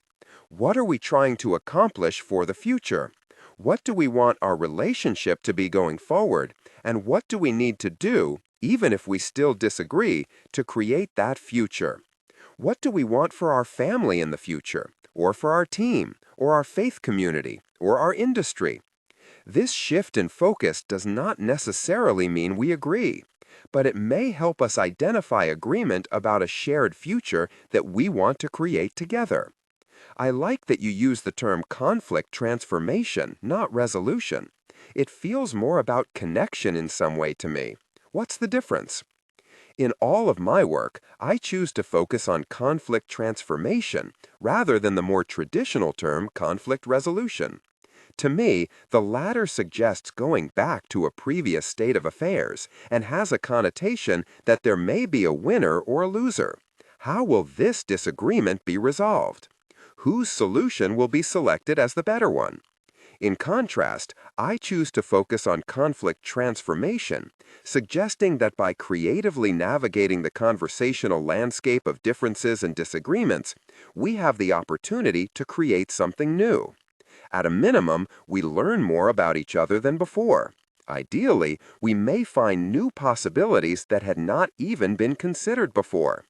What are we trying to accomplish for the future? What do we want our relationship to be going forward? And what do we need to do, even if we still disagree, to create that future? What do we want for our family in the future, or for our team, or our faith community, or our industry? This shift in focus does not necessarily mean we agree, but it may help us identify agreement about a shared future that we want to create together. I like that you use the term conflict transformation, not resolution. It feels more about connection in some way to me. What's the difference? In all of my work, I choose to focus on conflict transformation rather than the more traditional term conflict resolution. To me, the latter suggests going back to a previous state of affairs and has a connotation that there may be a winner or a loser. How will this disagreement be resolved? Whose solution will be selected as the better one? In contrast, I choose to focus on conflict transformation, suggesting that by creatively navigating the conversational landscape of differences and disagreements, we have the opportunity to create something new. At a minimum, we learn more about each other than before. Ideally, we may find new possibilities that had not even been considered before.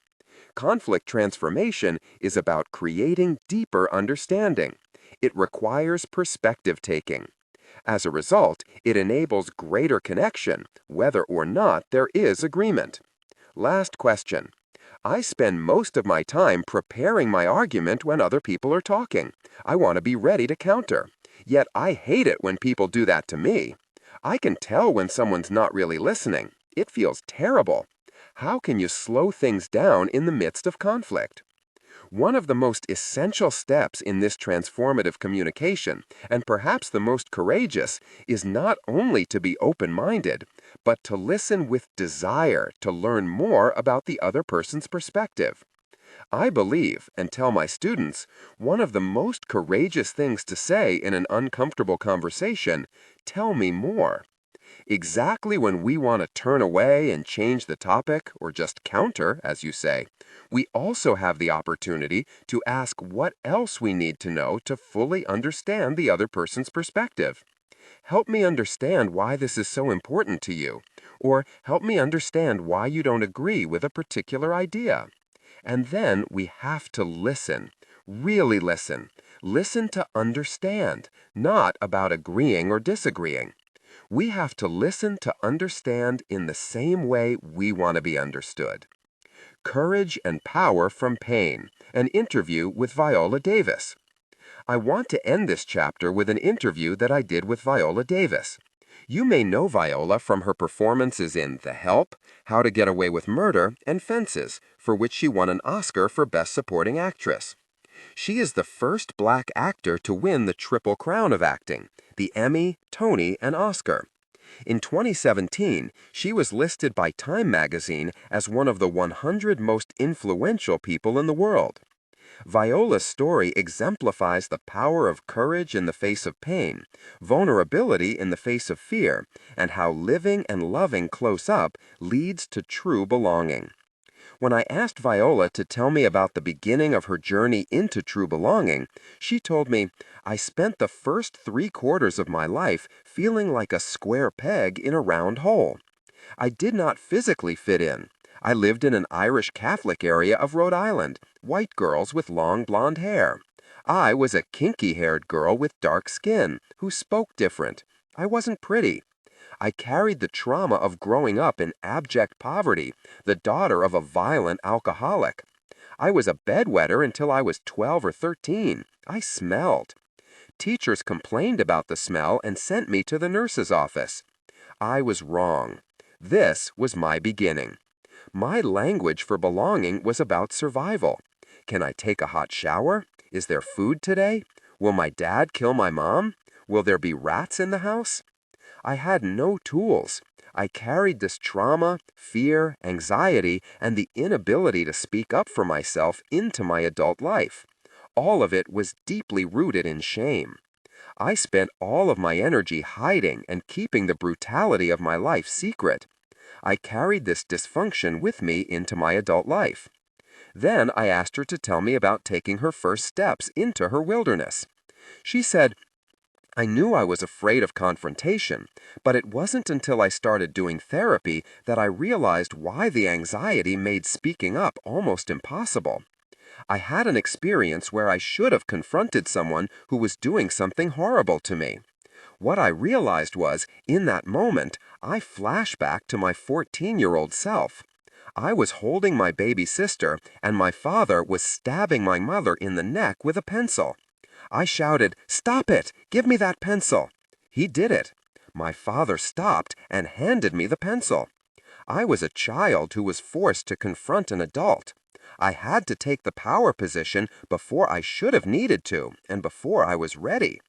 Conflict transformation is about creating deeper understanding. It requires perspective taking. As a result, it enables greater connection, whether or not there is agreement. Last question. I spend most of my time preparing my argument when other people are talking. I want to be ready to counter. Yet I hate it when people do that to me. I can tell when someone's not really listening. It feels terrible. How can you slow things down in the midst of conflict? One of the most essential steps in this transformative communication, and perhaps the most courageous, is not only to be open-minded, but to listen with desire to learn more about the other person's perspective. I believe, and tell my students, one of the most courageous things to say in an uncomfortable conversation, tell me more. Exactly when we want to turn away and change the topic, or just counter, as you say, we also have the opportunity to ask what else we need to know to fully understand the other person's perspective. Help me understand why this is so important to you, or help me understand why you don't agree with a particular idea. And then we have to listen, really listen. Listen to understand, not about agreeing or disagreeing. We have to listen to understand in the same way we want to be understood. Courage and Power from Pain, an interview with Viola Davis. I want to end this chapter with an interview that I did with Viola Davis. You may know Viola from her performances in The Help, How to Get Away with Murder, and Fences, for which she won an Oscar for Best Supporting Actress. She is the first black actor to win the Triple Crown of acting, the Emmy, Tony, and Oscar. In 2017, she was listed by Time magazine as one of the 100 most influential people in the world. Viola's story exemplifies the power of courage in the face of pain, vulnerability in the face of fear, and how living and loving close up leads to true belonging. When I asked Viola to tell me about the beginning of her journey into true belonging, she told me, "I spent the first 3/4 of my life feeling like a square peg in a round hole. I did not physically fit in. I lived in an Irish Catholic area of Rhode Island, white girls with long blonde hair. I was a kinky-haired girl with dark skin, who spoke different. I wasn't pretty. I carried the trauma of growing up in abject poverty, the daughter of a violent alcoholic. I was a bedwetter until I was 12 or 13. I smelled. Teachers complained about the smell and sent me to the nurse's office. I was wrong. This was my beginning. My language for belonging was about survival. Can I take a hot shower? Is there food today? Will my dad kill my mom? Will there be rats in the house? I had no tools. I carried this trauma, fear, anxiety, and the inability to speak up for myself into my adult life. All of it was deeply rooted in shame. I spent all of my energy hiding and keeping the brutality of my life secret. I carried this dysfunction with me into my adult life. Then I asked her to tell me about taking her first steps into her wilderness. She said, "I knew I was afraid of confrontation, but it wasn't until I started doing therapy that I realized why the anxiety made speaking up almost impossible. I had an experience where I should have confronted someone who was doing something horrible to me. What I realized was, in that moment, I flashed back to my 14-year-old self. I was holding my baby sister, and my father was stabbing my mother in the neck with a pencil. I shouted, 'Stop it! Give me that pencil!' He did it. My father stopped and handed me the pencil. I was a child who was forced to confront an adult. I had to take the power position before I should have needed to, and before I was ready.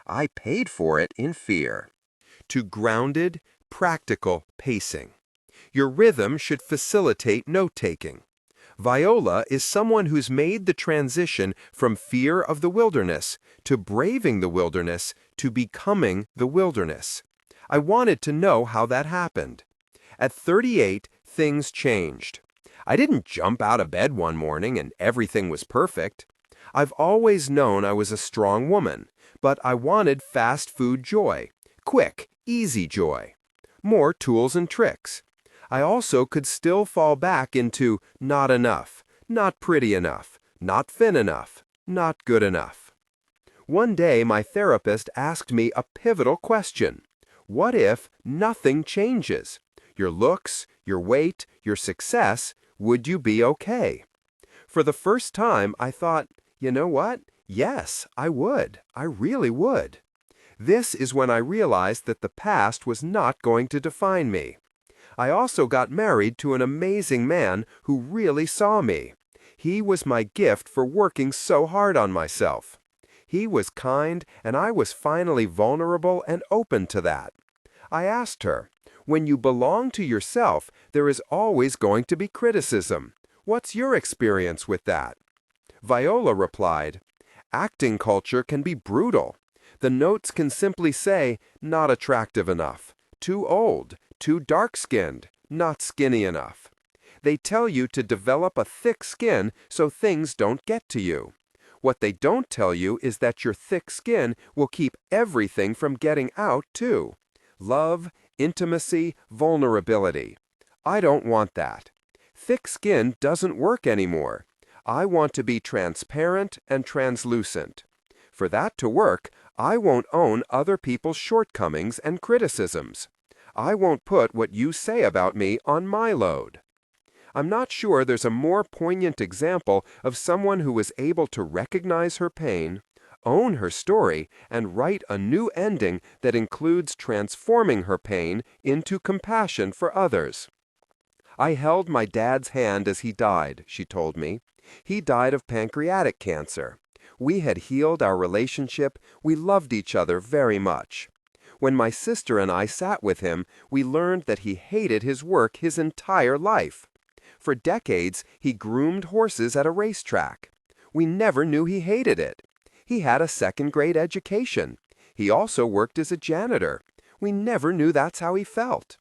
I paid for it in fear." To grounded, practical pacing. Your rhythm should facilitate note-taking. Viola is someone who's made the transition from fear of the wilderness to braving the wilderness to becoming the wilderness. I wanted to know how that happened. At 38, things changed. I didn't jump out of bed one morning and everything was perfect. I've always known I was a strong woman, but I wanted fast food joy, quick, easy joy, more tools and tricks. I also could still fall back into not enough, not pretty enough, not thin enough, not good enough. One day my therapist asked me a pivotal question. What if nothing changes? Your looks, your weight, your success, would you be okay? For the first time I thought, you know what? Yes, I would. I really would. This is when I realized that the past was not going to define me. I also got married to an amazing man who really saw me. He was my gift for working so hard on myself. He was kind, and I was finally vulnerable and open to that. I asked her, when you belong to yourself, there is always going to be criticism. What's your experience with that? Viola replied, acting culture can be brutal. The notes can simply say, not attractive enough, too old, too dark-skinned, not skinny enough. They tell you to develop a thick skin so things don't get to you. What they don't tell you is that your thick skin will keep everything from getting out too. Love, Intimacy, vulnerability. I don't want that. Thick skin doesn't work anymore. I want to be transparent and translucent. For that to work, I won't own other people's shortcomings and criticisms. I won't put what you say about me on my load. I'm not sure there's a more poignant example of someone who was able to recognize her pain, own her story, and write a new ending that includes transforming her pain into compassion for others. I held my dad's hand as he died, she told me. He died of pancreatic cancer. We had healed our relationship. We loved each other very much. When my sister and I sat with him, we learned that he hated his work his entire life. For decades, he groomed horses at a racetrack. We never knew he hated it. He had a second-grade education. He also worked as a janitor. We never knew that's how he felt.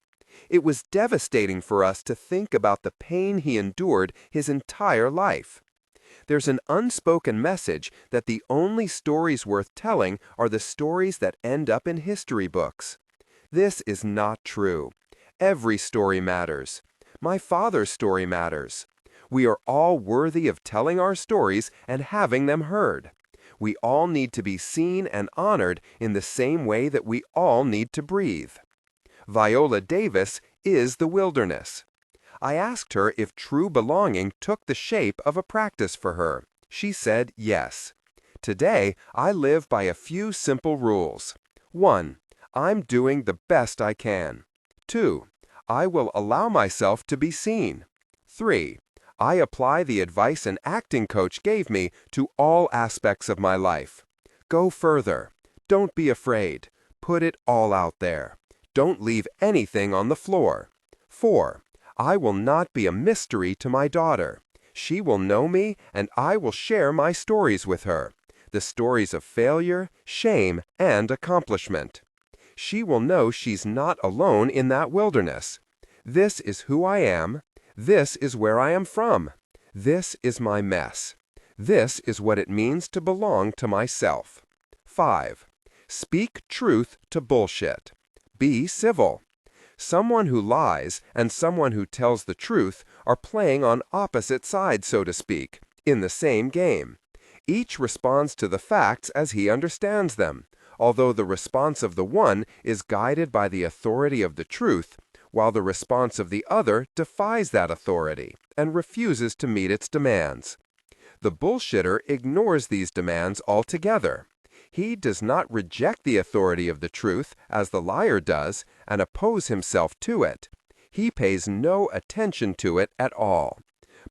It was devastating for us to think about the pain he endured his entire life. There's an unspoken message that the only stories worth telling are the stories that end up in history books. This is not true. Every story matters. My father's story matters. We are all worthy of telling our stories and having them heard. We all need to be seen and honored in the same way that we all need to breathe. Viola Davis is the wilderness. I asked her if true belonging took the shape of a practice for her. She said yes. Today, I live by a few simple rules. 1. I'm doing the best I can. 2. I will allow myself to be seen. 3. I apply the advice an acting coach gave me to all aspects of my life. Go further. Don't be afraid. Put it all out there. Don't leave anything on the floor. 4. I will not be a mystery to my daughter. She will know me, and I will share my stories with her, the stories of failure, shame, and accomplishment. She will know she's not alone in that wilderness. This is who I am. This is where I am from. This is my mess. This is what it means to belong to myself. 5. Speak truth to bullshit. Be civil. Someone who lies and someone who tells the truth are playing on opposite sides, so to speak, in the same game. Each responds to the facts as he understands them, although the response of the one is guided by the authority of the truth, while the response of the other defies that authority and refuses to meet its demands. The bullshitter ignores these demands altogether. He does not reject the authority of the truth, as the liar does, and oppose himself to it. He pays no attention to it at all.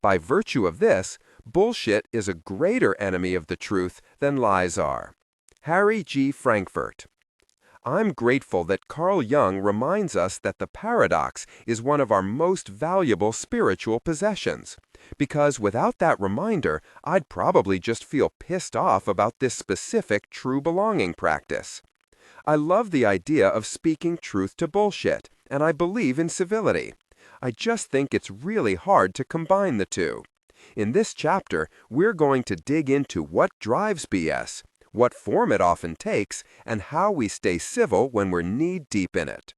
By virtue of this, bullshit is a greater enemy of the truth than lies are. Harry G. Frankfurt. I'm grateful that Carl Jung reminds us that the paradox is one of our most valuable spiritual possessions, because without that reminder, I'd probably just feel pissed off about this specific true belonging practice. I love the idea of speaking truth to bullshit, and I believe in civility. I just think it's really hard to combine the two. In this chapter, we're going to dig into what drives BS, what form it often takes, and how we stay civil when we're knee-deep in it.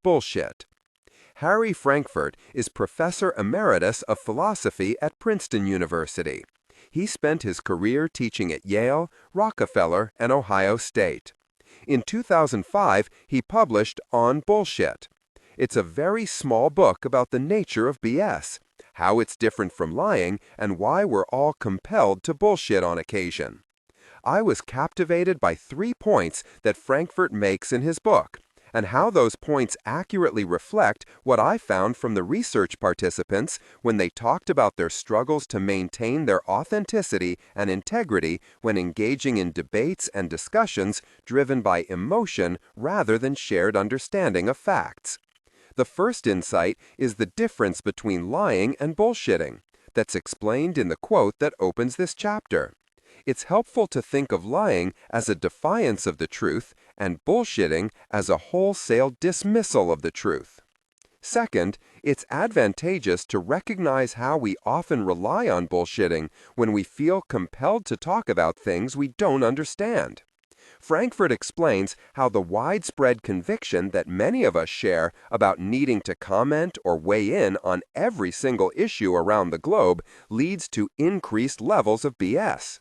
Bullshit. Harry Frankfurt is Professor Emeritus of Philosophy at Princeton University. He spent his career teaching at Yale, Rockefeller, and Ohio State. In 2005, he published On Bullshit. It's a very small book about the nature of BS, how it's different from lying, and why we're all compelled to bullshit on occasion. I was captivated by 3 points that Frankfurt makes in his book, and how those points accurately reflect what I found from the research participants when they talked about their struggles to maintain their authenticity and integrity when engaging in debates and discussions driven by emotion rather than shared understanding of facts. The first insight is the difference between lying and bullshitting, that's explained in the quote that opens this chapter. It's helpful to think of lying as a defiance of the truth and bullshitting as a wholesale dismissal of the truth. Second, it's advantageous to recognize how we often rely on bullshitting when we feel compelled to talk about things we don't understand. Frankfurt explains how the widespread conviction that many of us share about needing to comment or weigh in on every single issue around the globe leads to increased levels of BS.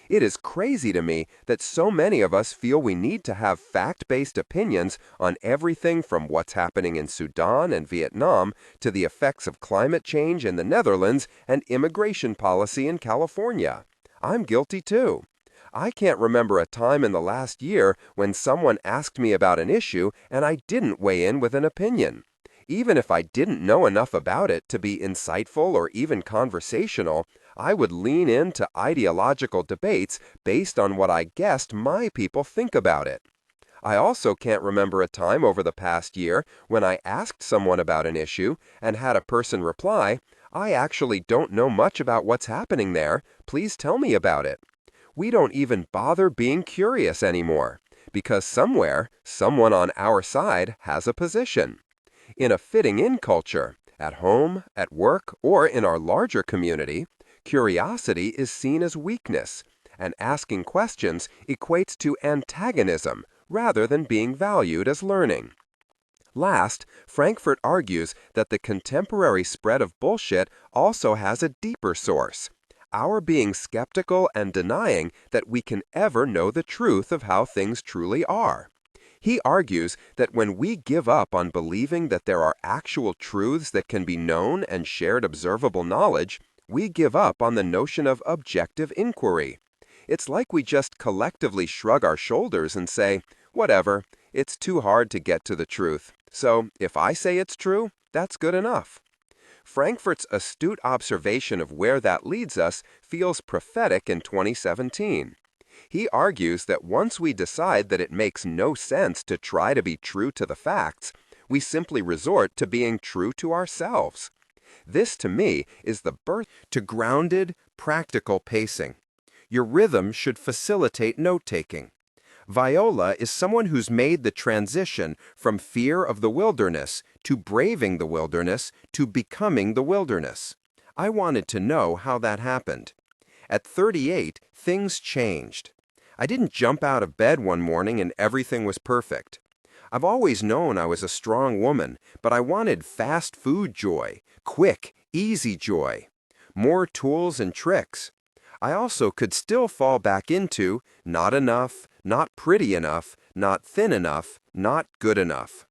It is crazy to me that so many of us feel we need to have fact-based opinions on everything from what's happening in Sudan and Vietnam to the effects of climate change in the Netherlands and immigration policy in California. I'm guilty too. I can't remember a time in the last year when someone asked me about an issue and I didn't weigh in with an opinion. Even if I didn't know enough about it to be insightful or even conversational, I would lean into ideological debates based on what I guessed my people think about it. I also can't remember a time over the past year when I asked someone about an issue and had a person reply, "I actually don't know much about what's happening there. Please tell me about it." We don't even bother being curious anymore, because somewhere, someone on our side has a position. In a fitting-in culture, at home, at work, or in our larger community, curiosity is seen as weakness, and asking questions equates to antagonism rather than being valued as learning. Last, Frankfurt argues that the contemporary spread of bullshit also has a deeper source: our being skeptical and denying that we can ever know the truth of how things truly are. He argues that when we give up on believing that there are actual truths that can be known and shared observable knowledge, we give up on the notion of objective inquiry. It's like we just collectively shrug our shoulders and say, "Whatever, it's too hard to get to the truth. So if I say it's true, that's good enough." Frankfurt's astute observation of where that leads us feels prophetic in 2017. He argues that once we decide that it makes no sense to try to be true to the facts, we simply resort to being true to ourselves. This, to me, is the birth to grounded, practical pacing. Your rhythm should facilitate note-taking. Viola is someone who's made the transition from fear of the wilderness to braving the wilderness to becoming the wilderness. I wanted to know how that happened. At 38, things changed. I didn't jump out of bed one morning and everything was perfect. I've always known I was a strong woman, but I wanted fast food joy, quick, easy joy, more tools and tricks. I also could still fall back into not enough, not pretty enough, not thin enough, not good enough.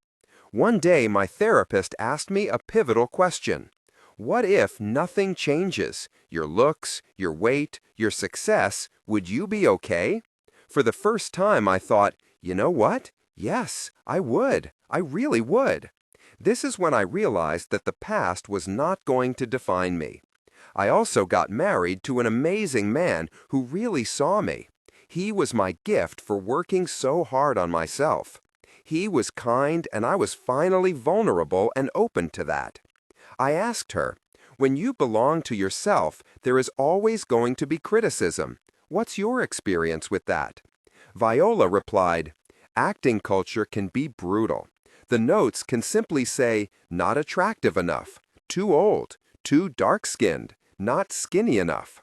One day, my therapist asked me a pivotal question. What if nothing changes? Your looks, your weight, your success, would you be okay? For the first time, I thought, you know what? Yes, I would. I really would. This is when I realized that the past was not going to define me. I also got married to an amazing man who really saw me. He was my gift for working so hard on myself. He was kind, and I was finally vulnerable and open to that. I asked her, when you belong to yourself, there is always going to be criticism. What's your experience with that? Viola replied, acting culture can be brutal. The notes can simply say, not attractive enough, too old, too dark-skinned, not skinny enough.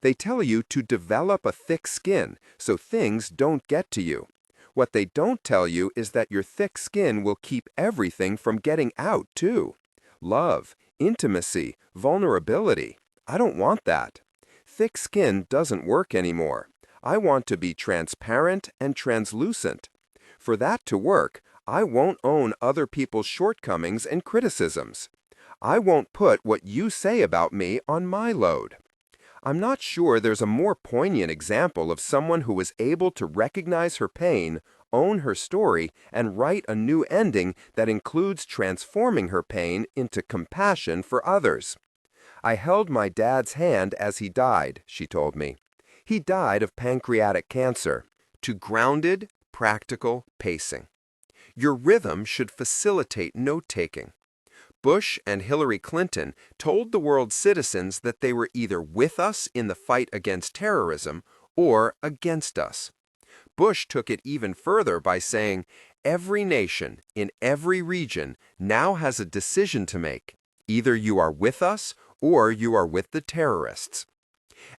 They tell you to develop a thick skin so things don't get to you. What they don't tell you is that your thick skin will keep everything from getting out too. Love, intimacy, vulnerability. I don't want that. Thick skin doesn't work anymore. I want to be transparent and translucent. For that to work, I won't own other people's shortcomings and criticisms. I won't put what you say about me on my load. I'm not sure there's a more poignant example of someone who was able to recognize her pain, own her story, and write a new ending that includes transforming her pain into compassion for others. I held my dad's hand as he died, she told me. He died of pancreatic cancer. To grounded, practical pacing. Your rhythm should facilitate note-taking. Bush and Hillary Clinton told the world's citizens that they were either with us in the fight against terrorism or against us. Bush took it even further by saying, every nation in every region now has a decision to make. Either you are with us or you are with the terrorists.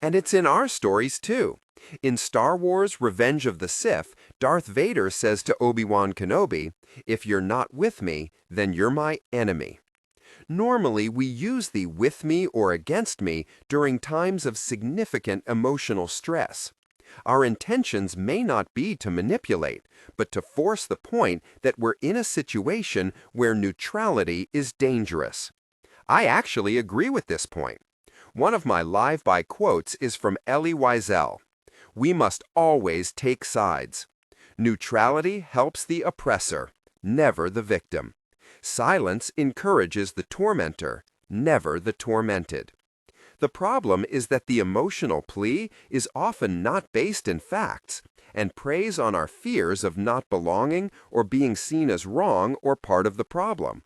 And it's in our stories too. In Star Wars: Revenge of the Sith, Darth Vader says to Obi-Wan Kenobi, "If you're not with me, then you're my enemy." Normally, we use the with me or against me during times of significant emotional stress. Our intentions may not be to manipulate, but to force the point that we're in a situation where neutrality is dangerous. I actually agree with this point. One of my live-by quotes is from Elie Wiesel. "We must always take sides. Neutrality helps the oppressor, never the victim. Silence encourages the tormentor, never the tormented." The problem is that the emotional plea is often not based in facts and preys on our fears of not belonging or being seen as wrong or part of the problem.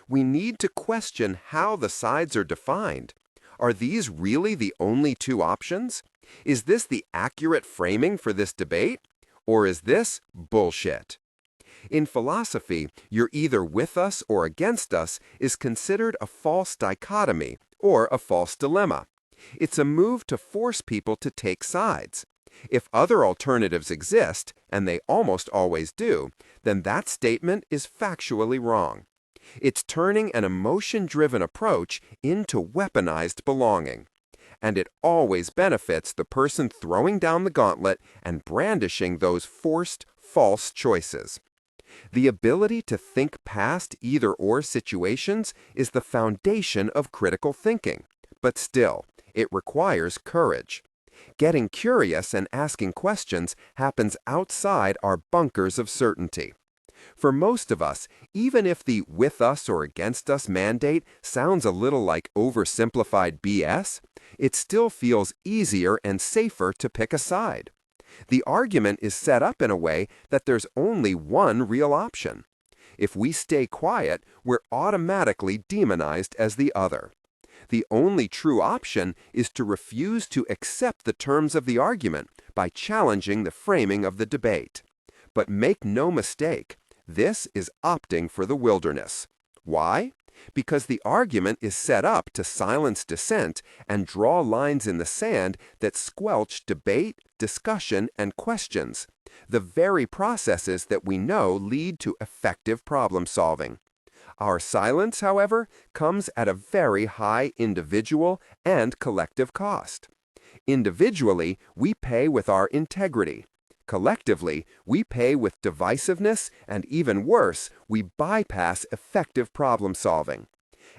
We need to question how the sides are defined. Are these really the only two options? Is this the accurate framing for this debate? Or is this bullshit? In philosophy, you're either with us or against us is considered a false dichotomy or a false dilemma. It's a move to force people to take sides. If other alternatives exist, and they almost always do, then that statement is factually wrong. It's turning an emotion-driven approach into weaponized belonging. And it always benefits the person throwing down the gauntlet and brandishing those forced, false choices. The ability to think past either-or situations is the foundation of critical thinking, but still, it requires courage. Getting curious and asking questions happens outside our bunkers of certainty. For most of us, even if the with us or against us mandate sounds a little like oversimplified BS, it still feels easier and safer to pick a side. The argument is set up in a way that there's only one real option. If we stay quiet, we're automatically demonized as the other. The only true option is to refuse to accept the terms of the argument by challenging the framing of the debate. But make no mistake, this is opting for the wilderness. Why? Because the argument is set up to silence dissent and draw lines in the sand that squelch debate, discussion, and questions, the very processes that we know lead to effective problem solving. Our silence, however, comes at a very high individual and collective cost. Individually, we pay with our integrity. Collectively, we pay with divisiveness, and even worse, we bypass effective problem solving.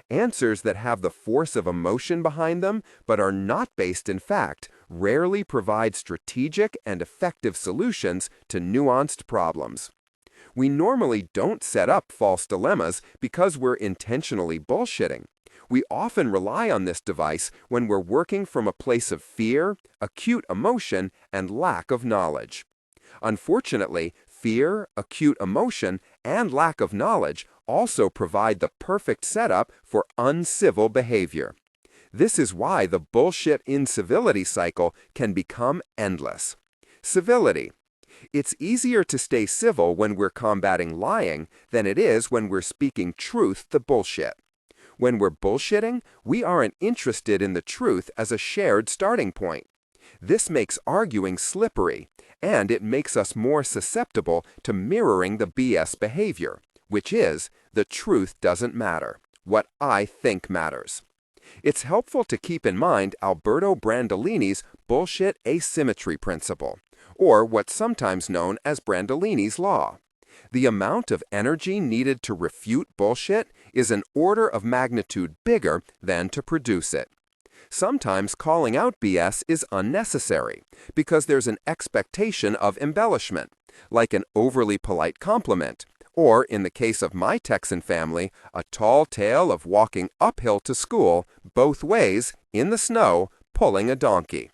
Answers that have the force of emotion behind them but are not based in fact rarely provide strategic and effective solutions to nuanced problems. We normally don't set up false dilemmas because we're intentionally bullshitting. We often rely on this device when we're working from a place of fear, acute emotion, and lack of knowledge. Unfortunately, fear, acute emotion, and lack of knowledge also provide the perfect setup for uncivil behavior. This is why the bullshit incivility cycle can become endless. Civility. It's easier to stay civil when we're combating lying than it is when we're speaking truth to bullshit. When we're bullshitting, we aren't interested in the truth as a shared starting point. This makes arguing slippery, and it makes us more susceptible to mirroring the BS behavior, which is, the truth doesn't matter. What I think matters. It's helpful to keep in mind Alberto Brandolini's bullshit asymmetry principle, or what's sometimes known as Brandolini's law. The amount of energy needed to refute bullshit is an order of magnitude bigger than to produce it. Sometimes calling out BS is unnecessary because there's an expectation of embellishment, like an overly polite compliment, or in the case of my Texan family, a tall tale of walking uphill to school, both ways, in the snow, pulling a donkey.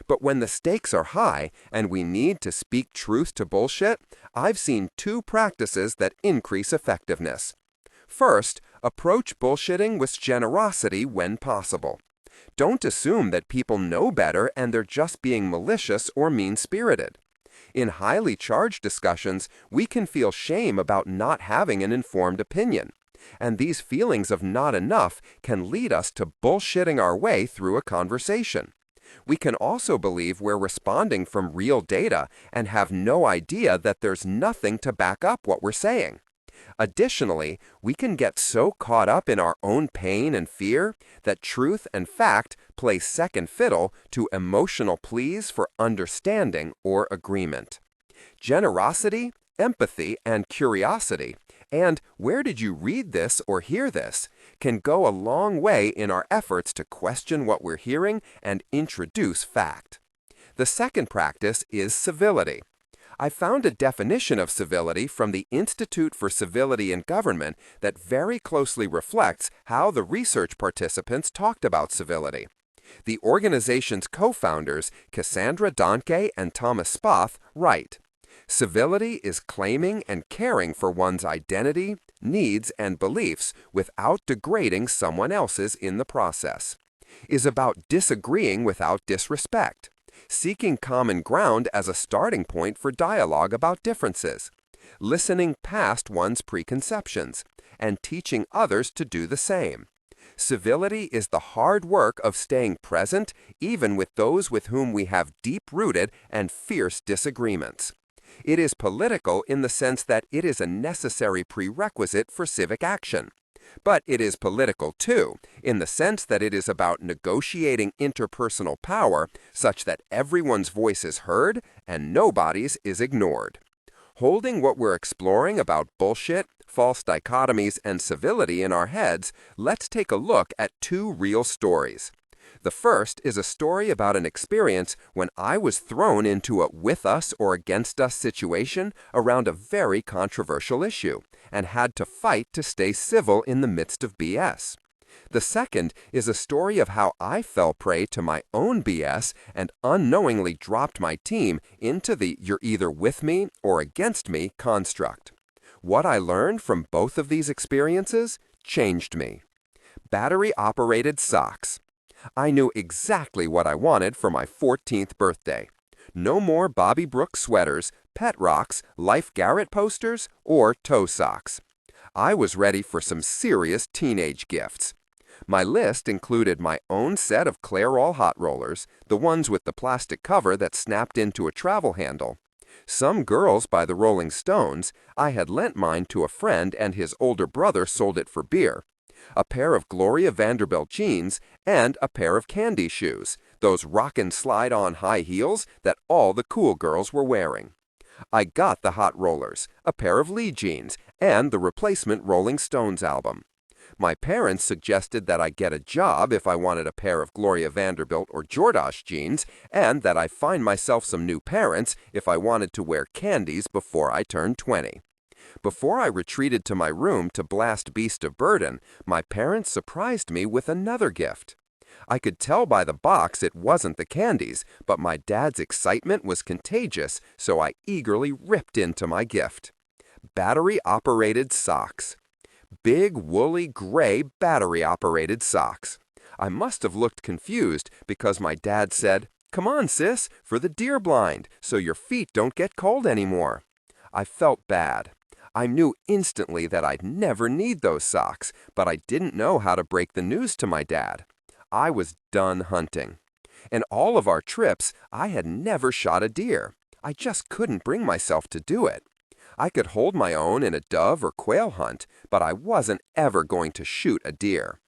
But when the stakes are high and we need to speak truth to bullshit, I've seen two practices that increase effectiveness. First, approach bullshitting with generosity when possible. Don't assume that people know better and they're just being malicious or mean-spirited. In highly charged discussions, we can feel shame about not having an informed opinion, and these feelings of not enough can lead us to bullshitting our way through a conversation. We can also believe we're responding from real data and have no idea that there's nothing to back up what we're saying. Additionally, we can get so caught up in our own pain and fear that truth and fact play second fiddle to emotional pleas for understanding or agreement. Generosity, empathy, and curiosity, and where did you read this or hear this, can go a long way in our efforts to question what we're hearing and introduce fact. The second practice is civility. I found a definition of civility from the Institute for Civility in Government that very closely reflects how the research participants talked about civility. The organization's co-founders, Cassandra Donkey and Thomas Spath, write, "Civility is claiming and caring for one's identity, needs, and beliefs without degrading someone else's in the process. Is about disagreeing without disrespect. Seeking common ground as a starting point for dialogue about differences, listening past one's preconceptions, and teaching others to do the same. Civility is the hard work of staying present even with those with whom we have deep-rooted and fierce disagreements. It is political in the sense that it is a necessary prerequisite for civic action. But it is political, too, in the sense that it is about negotiating interpersonal power such that everyone's voice is heard and nobody's is ignored. Holding what we're exploring about bullshit, false dichotomies, and civility in our heads, let's take a look at two real stories. The first is a story about an experience when I was thrown into a with us or against us situation around a very controversial issue and had to fight to stay civil in the midst of BS. The second is a story of how I fell prey to my own BS and unknowingly dropped my team into the "you're either with me or against me" construct. What I learned from both of these experiences changed me. Battery-operated socks. I knew exactly what I wanted for my 14th birthday. No more Bobby Brooks sweaters, pet rocks, Life Garrett posters, or toe socks. I was ready for some serious teenage gifts. My list included my own set of Clairol hot rollers, the ones with the plastic cover that snapped into a travel handle. Some girls by the Rolling Stones, I had lent mine to a friend and his older brother sold it for beer. A pair of Gloria Vanderbilt jeans, and a pair of candy shoes, those rockin' slide-on high heels that all the cool girls were wearing. I got the hot rollers, a pair of Lee jeans, and the replacement Rolling Stones album. My parents suggested that I get a job if I wanted a pair of Gloria Vanderbilt or Jordache jeans, and that I find myself some new parents if I wanted to wear candies before I turned 20. Before I retreated to my room to blast Beast of Burden, my parents surprised me with another gift. I could tell by the box it wasn't the candies, but my dad's excitement was contagious, so I eagerly ripped into my gift. Battery-operated socks. Big, woolly, gray, battery-operated socks. I must have looked confused because my dad said, "Come on, sis, for the deer blind, so your feet don't get cold anymore." I felt bad. I knew instantly that I'd never need those socks, but I didn't know how to break the news to my dad. I was done hunting. In all of our trips, I had never shot a deer. I just couldn't bring myself to do it. I could hold my own in a dove or quail hunt, but I wasn't ever going to shoot a deer.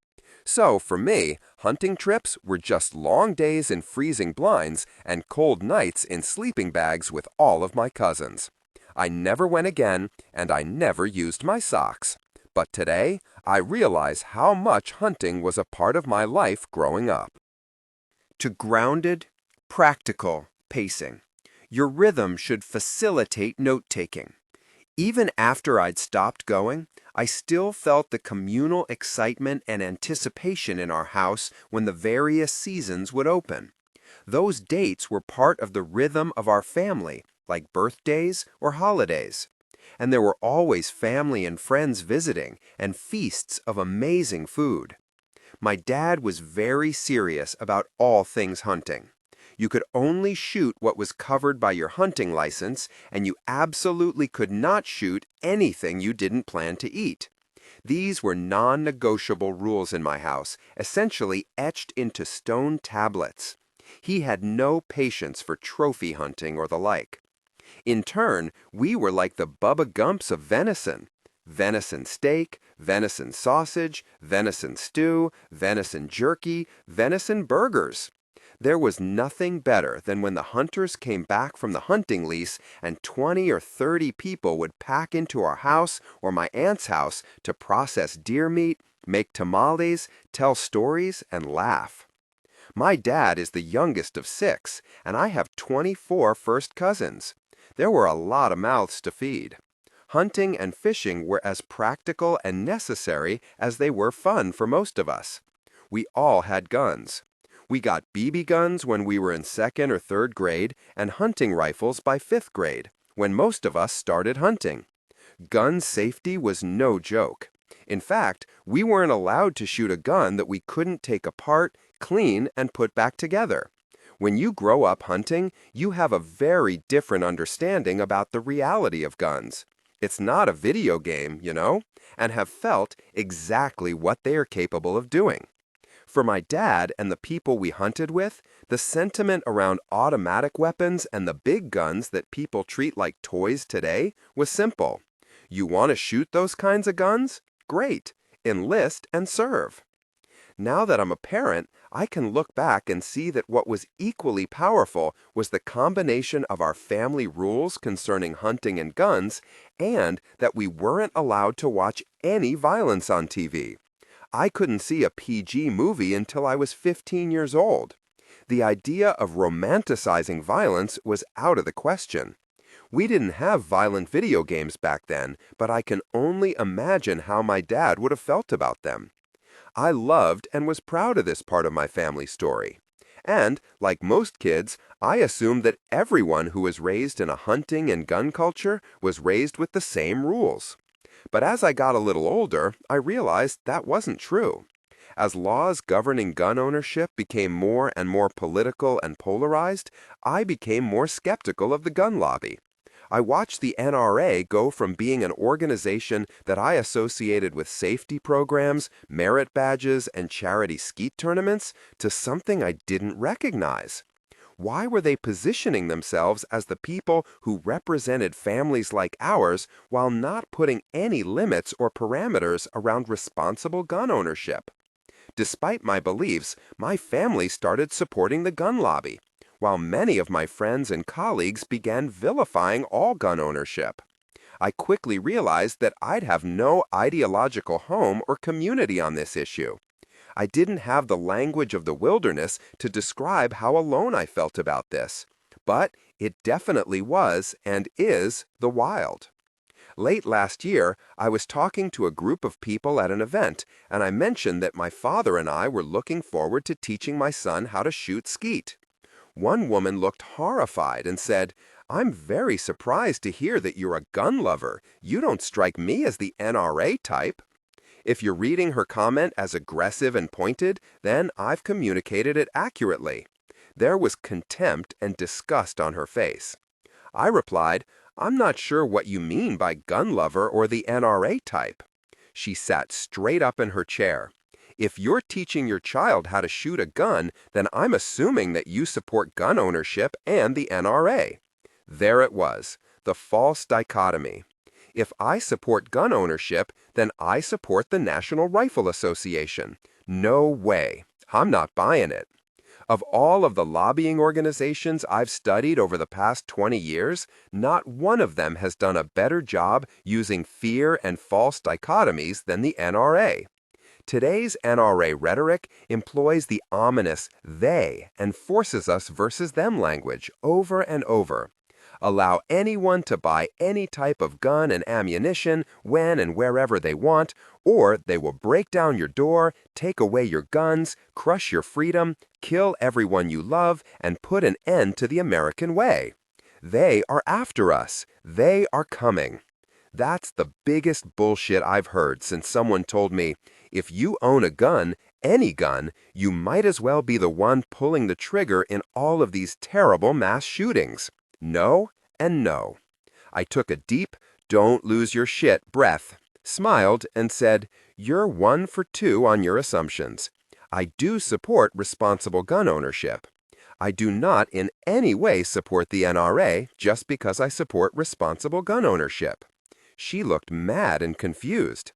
So, for me, hunting trips were just long days in freezing blinds and cold nights in sleeping bags with all of my cousins. I never went again, and I never used my socks. But today, I realize how much hunting was a part of my life growing up. To grounded, practical pacing. Your rhythm should facilitate note-taking. Even after I'd stopped going, I still felt the communal excitement and anticipation in our house when the various seasons would open. Those dates were part of the rhythm of our family, like birthdays or holidays. And there were always family and friends visiting and feasts of amazing food. My dad was very serious about all things hunting. You could only shoot what was covered by your hunting license, and you absolutely could not shoot anything you didn't plan to eat. These were non-negotiable rules in my house, essentially etched into stone tablets. He had no patience for trophy hunting or the like. In turn, we were like the Bubba Gumps of venison. Venison steak, venison sausage, venison stew, venison jerky, venison burgers. There was nothing better than when the hunters came back from the hunting lease and 20 or 30 people would pack into our house or my aunt's house to process deer meat, make tamales, tell stories, and laugh. My dad is the youngest of 6, and I have 24 first cousins. There were a lot of mouths to feed. Hunting and fishing were as practical and necessary as they were fun for most of us. We all had guns. We got BB guns when we were in 2nd or 3rd grade and hunting rifles by 5th grade, when most of us started hunting. Gun safety was no joke. In fact, we weren't allowed to shoot a gun that we couldn't take apart, clean, and put back together. When you grow up hunting, you have a very different understanding about the reality of guns. It's not a video game, and have felt exactly what they are capable of doing. For my dad and the people we hunted with, the sentiment around automatic weapons and the big guns that people treat like toys today was simple. You want to shoot those kinds of guns? Great. Enlist and serve. Now that I'm a parent, I can look back and see that what was equally powerful was the combination of our family rules concerning hunting and guns, and that we weren't allowed to watch any violence on TV. I couldn't see a PG movie until I was 15 years old. The idea of romanticizing violence was out of the question. We didn't have violent video games back then, but I can only imagine how my dad would have felt about them. I loved and was proud of this part of my family story. And, like most kids, I assumed that everyone who was raised in a hunting and gun culture was raised with the same rules. But as I got a little older, I realized that wasn't true. As laws governing gun ownership became more and more political and polarized, I became more skeptical of the gun lobby. I watched the NRA go from being an organization that I associated with safety programs, merit badges, and charity skeet tournaments to something I didn't recognize. Why were they positioning themselves as the people who represented families like ours while not putting any limits or parameters around responsible gun ownership? Despite my beliefs, my family started supporting the gun lobby, while many of my friends and colleagues began vilifying all gun ownership. I quickly realized that I'd have no ideological home or community on this issue. I didn't have the language of the wilderness to describe how alone I felt about this, but it definitely was and is the wild. Late last year, I was talking to a group of people at an event, and I mentioned that my father and I were looking forward to teaching my son how to shoot skeet. One woman looked horrified and said, "I'm very surprised to hear that you're a gun lover. You don't strike me as the NRA type." If you're reading her comment as aggressive and pointed, then I've communicated it accurately. There was contempt and disgust on her face. I replied, "I'm not sure what you mean by gun lover or the NRA type." She sat straight up in her chair. "If you're teaching your child how to shoot a gun, then I'm assuming that you support gun ownership and the NRA." There it was, the false dichotomy. If I support gun ownership, then I support the National Rifle Association. No way. I'm not buying it. Of all of the lobbying organizations I've studied over the past 20 years, not one of them has done a better job using fear and false dichotomies than the NRA. Today's NRA rhetoric employs the ominous they and forces us versus them language over and over. Allow anyone to buy any type of gun and ammunition when and wherever they want, or they will break down your door, take away your guns, crush your freedom, kill everyone you love, and put an end to the American way. They are after us. They are coming. That's the biggest bullshit I've heard since someone told me, if you own a gun, any gun, you might as well be the one pulling the trigger in all of these terrible mass shootings. No and no. I took a deep, don't lose your shit breath, smiled, and said, "You're 1 for 2 on your assumptions. I do support responsible gun ownership. I do not in any way support the NRA just because I support responsible gun ownership. She looked mad and confused.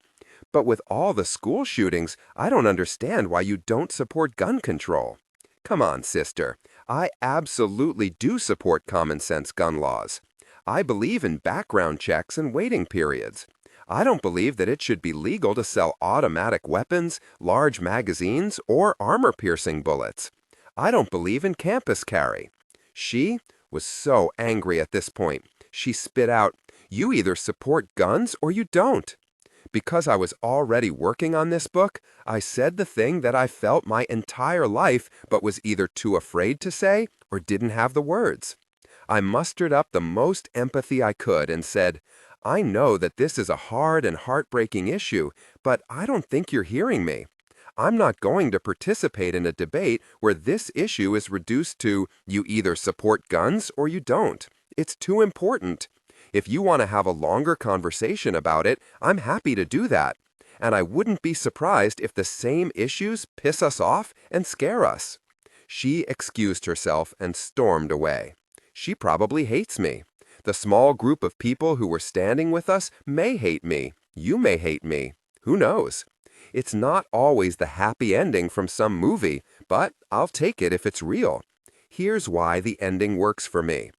But with all the school shootings, I don't understand why you don't support gun control. Come on, sister. I absolutely do support common sense gun laws. I believe in background checks and waiting periods. I don't believe that it should be legal to sell automatic weapons, large magazines, or armor-piercing bullets. I don't believe in campus carry. She was so angry at this point. She spit out, "You either support guns or you don't." Because I was already working on this book, I said the thing that I felt my entire life but was either too afraid to say or didn't have the words. I mustered up the most empathy I could and said, "I know that this is a hard and heartbreaking issue, but I don't think you're hearing me. I'm not going to participate in a debate where this issue is reduced to you either support guns or you don't. It's too important. If you want to have a longer conversation about it, I'm happy to do that. And I wouldn't be surprised if the same issues piss us off and scare us." She excused herself and stormed away. She probably hates me. The small group of people who were standing with us may hate me. You may hate me. Who knows? It's not always the happy ending from some movie, but I'll take it if it's real. Here's why the ending works for me.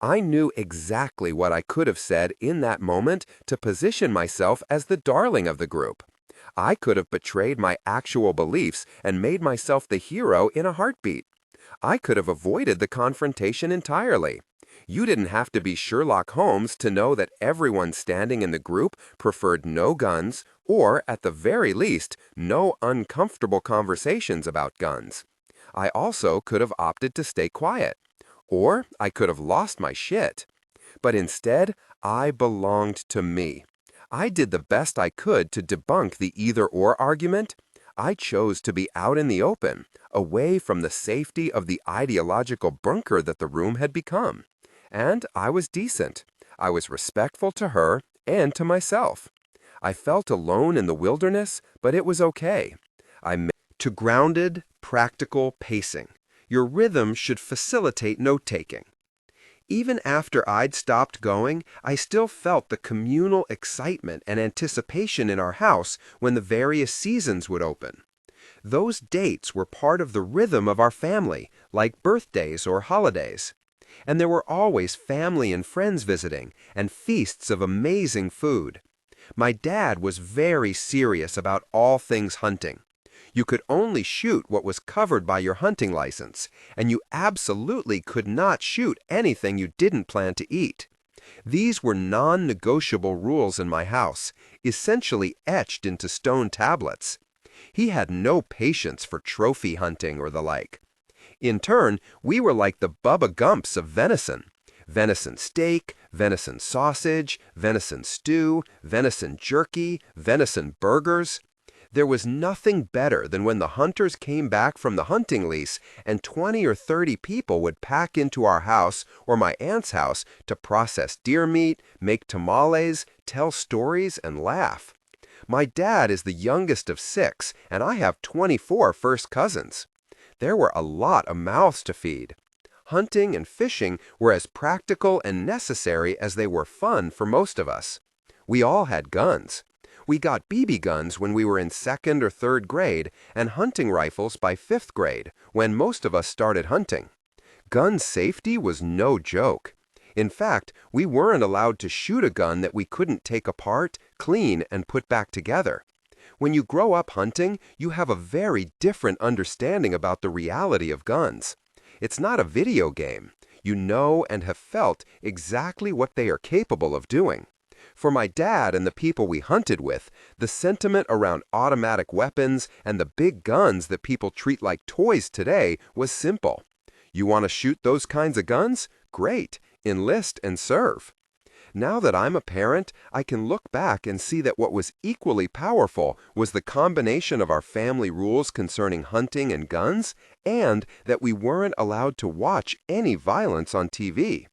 I knew exactly what I could have said in that moment to position myself as the darling of the group. I could have betrayed my actual beliefs and made myself the hero in a heartbeat. I could have avoided the confrontation entirely. You didn't have to be Sherlock Holmes to know that everyone standing in the group preferred no guns or, at the very least, no uncomfortable conversations about guns. I also could have opted to stay quiet. Or I could have lost my shit. But instead, I belonged to me. I did the best I could to debunk the either-or argument. I chose to be out in the open, away from the safety of the ideological bunker that the room had become. And I was decent. I was respectful to her and to myself. I felt alone in the wilderness, but it was okay. To grounded, practical pacing. Your rhythm should facilitate note-taking. Even after I'd stopped going, I still felt the communal excitement and anticipation in our house when the various seasons would open. Those dates were part of the rhythm of our family, like birthdays or holidays. And there were always family and friends visiting, and feasts of amazing food. My dad was very serious about all things hunting. You could only shoot what was covered by your hunting license, and you absolutely could not shoot anything you didn't plan to eat. These were non-negotiable rules in my house, essentially etched into stone tablets. He had no patience for trophy hunting or the like. In turn, we were like the Bubba Gumps of venison. Venison steak, venison sausage, venison stew, venison jerky, venison burgers. There was nothing better than when the hunters came back from the hunting lease and 20 or 30 people would pack into our house or my aunt's house to process deer meat, make tamales, tell stories, and laugh. My dad is the youngest of 6, and I have 24 first cousins. There were a lot of mouths to feed. Hunting and fishing were as practical and necessary as they were fun for most of us. We all had guns. We got BB guns when we were in 2nd or 3rd grade and hunting rifles by 5th grade, when most of us started hunting. Gun safety was no joke. In fact, we weren't allowed to shoot a gun that we couldn't take apart, clean, and put back together. When you grow up hunting, you have a very different understanding about the reality of guns. It's not a video game. You know and have felt exactly what they are capable of doing. For my dad and the people we hunted with, the sentiment around automatic weapons and the big guns that people treat like toys today was simple. You want to shoot those kinds of guns? Great. Enlist and serve. Now that I'm a parent, I can look back and see that what was equally powerful was the combination of our family rules concerning hunting and guns, and that we weren't allowed to watch any violence on TV.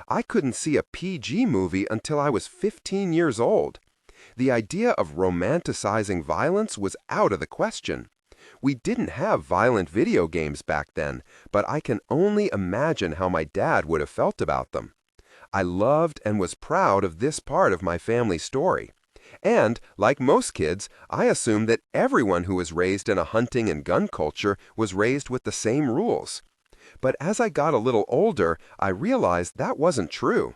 I couldn't see a PG movie until I was 15 years old. The idea of romanticizing violence was out of the question. We didn't have violent video games back then, but I can only imagine how my dad would have felt about them. I loved and was proud of this part of my family story. And, like most kids, I assumed that everyone who was raised in a hunting and gun culture was raised with the same rules. But as I got a little older, I realized that wasn't true.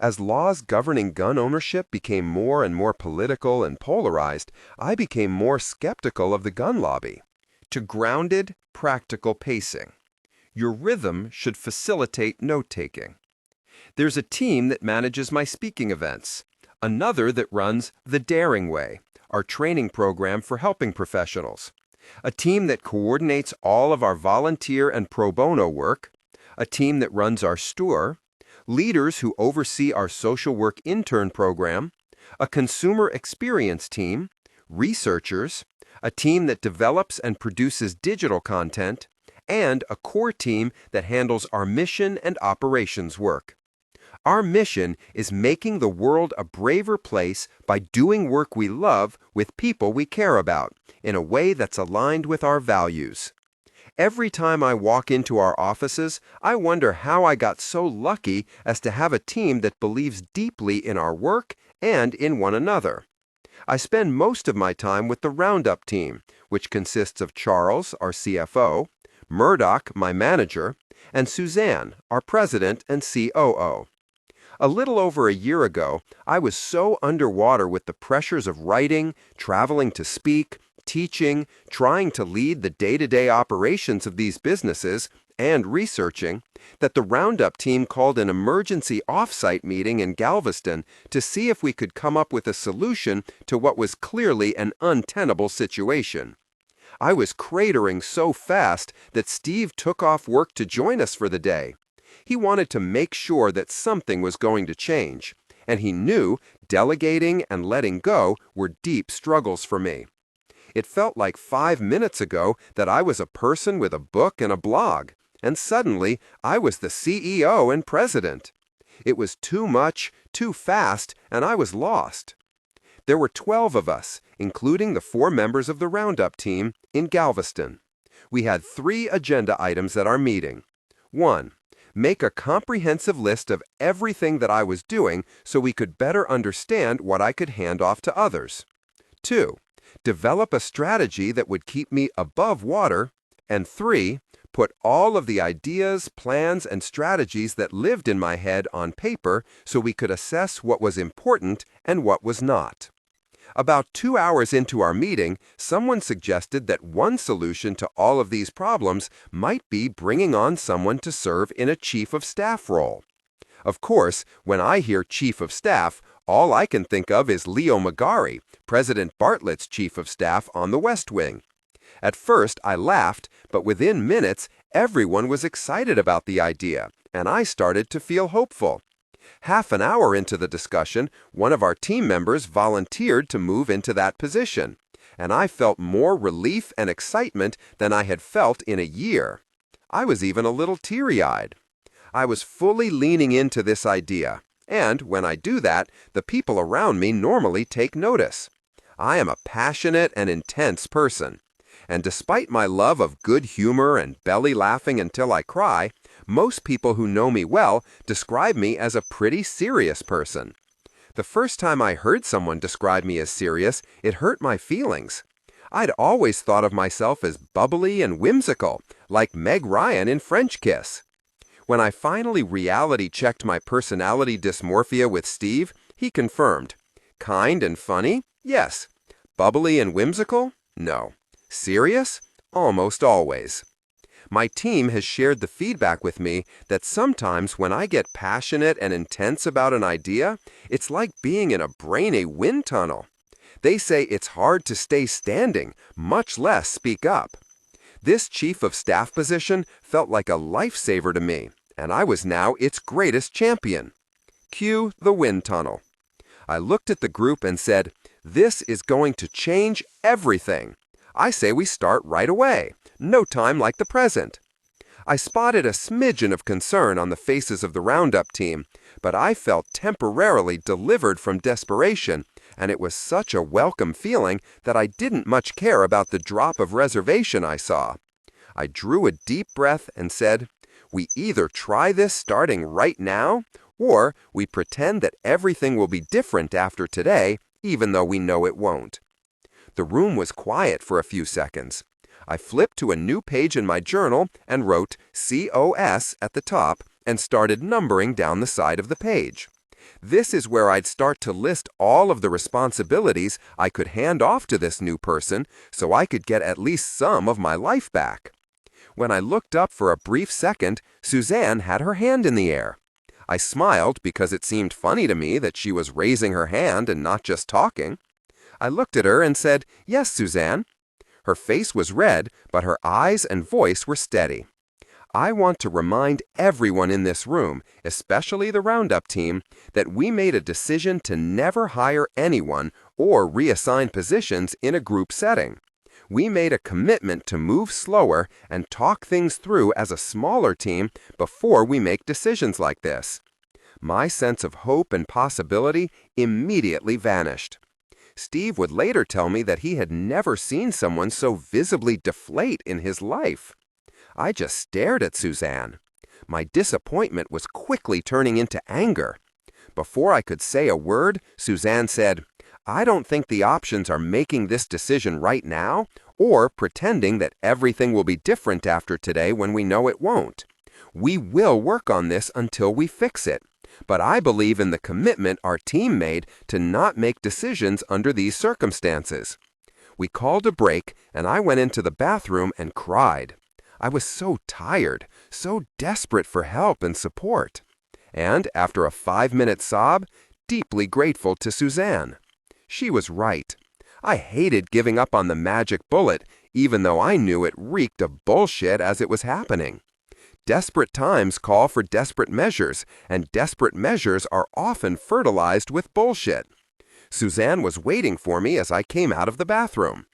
As laws governing gun ownership became more and more political and polarized, I became more skeptical of the gun lobby. To grounded, practical pacing. Your rhythm should facilitate note-taking. There's a team that manages my speaking events, another that runs The Daring Way, our training program for helping professionals, a team that coordinates all of our volunteer and pro bono work, a team that runs our store, leaders who oversee our social work intern program, a consumer experience team, researchers, a team that develops and produces digital content, and a core team that handles our mission and operations work. Our mission is making the world a braver place by doing work we love with people we care about in a way that's aligned with our values. Every time I walk into our offices, I wonder how I got so lucky as to have a team that believes deeply in our work and in one another. I spend most of my time with the Roundup team, which consists of Charles, our CFO, Murdoch, my manager, and Suzanne, our president and COO. A little over a year ago, I was so underwater with the pressures of writing, traveling to speak, teaching, trying to lead the day-to-day operations of these businesses, and researching, that the Roundup team called an emergency off-site meeting in Galveston to see if we could come up with a solution to what was clearly an untenable situation. I was cratering so fast that Steve took off work to join us for the day. He wanted to make sure that something was going to change, and he knew delegating and letting go were deep struggles for me. It felt like 5 minutes ago that I was a person with a book and a blog, and suddenly I was the CEO and president. It was too much, too fast, and I was lost. There were 12 of us, including the 4 members of the Roundup team, in Galveston. We had 3 agenda items at our meeting. 1. Make a comprehensive list of everything that I was doing so we could better understand what I could hand off to others. 2. Develop a strategy that would keep me above water. And 3. Put all of the ideas, plans, and strategies that lived in my head on paper so we could assess what was important and what was not. About 2 hours into our meeting, someone suggested that one solution to all of these problems might be bringing on someone to serve in a chief of staff role. Of course, when I hear chief of staff, all I can think of is Leo Magari, President Bartlett's chief of staff on the West Wing. At first, I laughed, but within minutes, everyone was excited about the idea, and I started to feel hopeful. Half an hour into the discussion, one of our team members volunteered to move into that position, and I felt more relief and excitement than I had felt in a year. I was even a little teary-eyed. I was fully leaning into this idea, and when I do that, the people around me normally take notice. I am a passionate and intense person, and despite my love of good humor and belly laughing until I cry, most people who know me well describe me as a pretty serious person. The first time I heard someone describe me as serious, it hurt my feelings. I'd always thought of myself as bubbly and whimsical, like Meg Ryan in French Kiss. When I finally reality-checked my personality dysmorphia with Steve, he confirmed. Kind and funny? Yes. Bubbly and whimsical? No. Serious? Almost always. My team has shared the feedback with me that sometimes when I get passionate and intense about an idea, it's like being in a brainy wind tunnel. They say it's hard to stay standing, much less speak up. This chief of staff position felt like a lifesaver to me, and I was now its greatest champion. Cue the wind tunnel. I looked at the group and said, "This is going to change everything. I say we start right away. No time like the present." I spotted a smidgen of concern on the faces of the Roundup team, but I felt temporarily delivered from desperation, and it was such a welcome feeling that I didn't much care about the drop of reservation I saw. I drew a deep breath and said, "We either try this starting right now, or we pretend that everything will be different after today, even though we know it won't." The room was quiet for a few seconds. I flipped to a new page in my journal and wrote COS at the top and started numbering down the side of the page. This is where I'd start to list all of the responsibilities I could hand off to this new person so I could get at least some of my life back. When I looked up for a brief second, Suzanne had her hand in the air. I smiled because it seemed funny to me that she was raising her hand and not just talking. I looked at her and said, "Yes, Suzanne." Her face was red, but her eyes and voice were steady. I want to remind everyone in this room, especially the Roundup team, that we made a decision to never hire anyone or reassign positions in a group setting. We made a commitment to move slower and talk things through as a smaller team before we make decisions like this. My sense of hope and possibility immediately vanished. Steve would later tell me that he had never seen someone so visibly deflate in his life. I just stared at Suzanne. My disappointment was quickly turning into anger. Before I could say a word, Suzanne said, "I don't think the options are making this decision right now or pretending that everything will be different after today when we know it won't. We will work on this until we fix it. But I believe in the commitment our team made to not make decisions under these circumstances." We called a break, and I went into the bathroom and cried. I was so tired, so desperate for help and support. And after a 5-minute sob, deeply grateful to Suzanne. She was right. I hated giving up on the magic bullet, even though I knew it reeked of bullshit as it was happening. Desperate times call for desperate measures, and desperate measures are often fertilized with bullshit. Suzanne was waiting for me as I came out of the bathroom.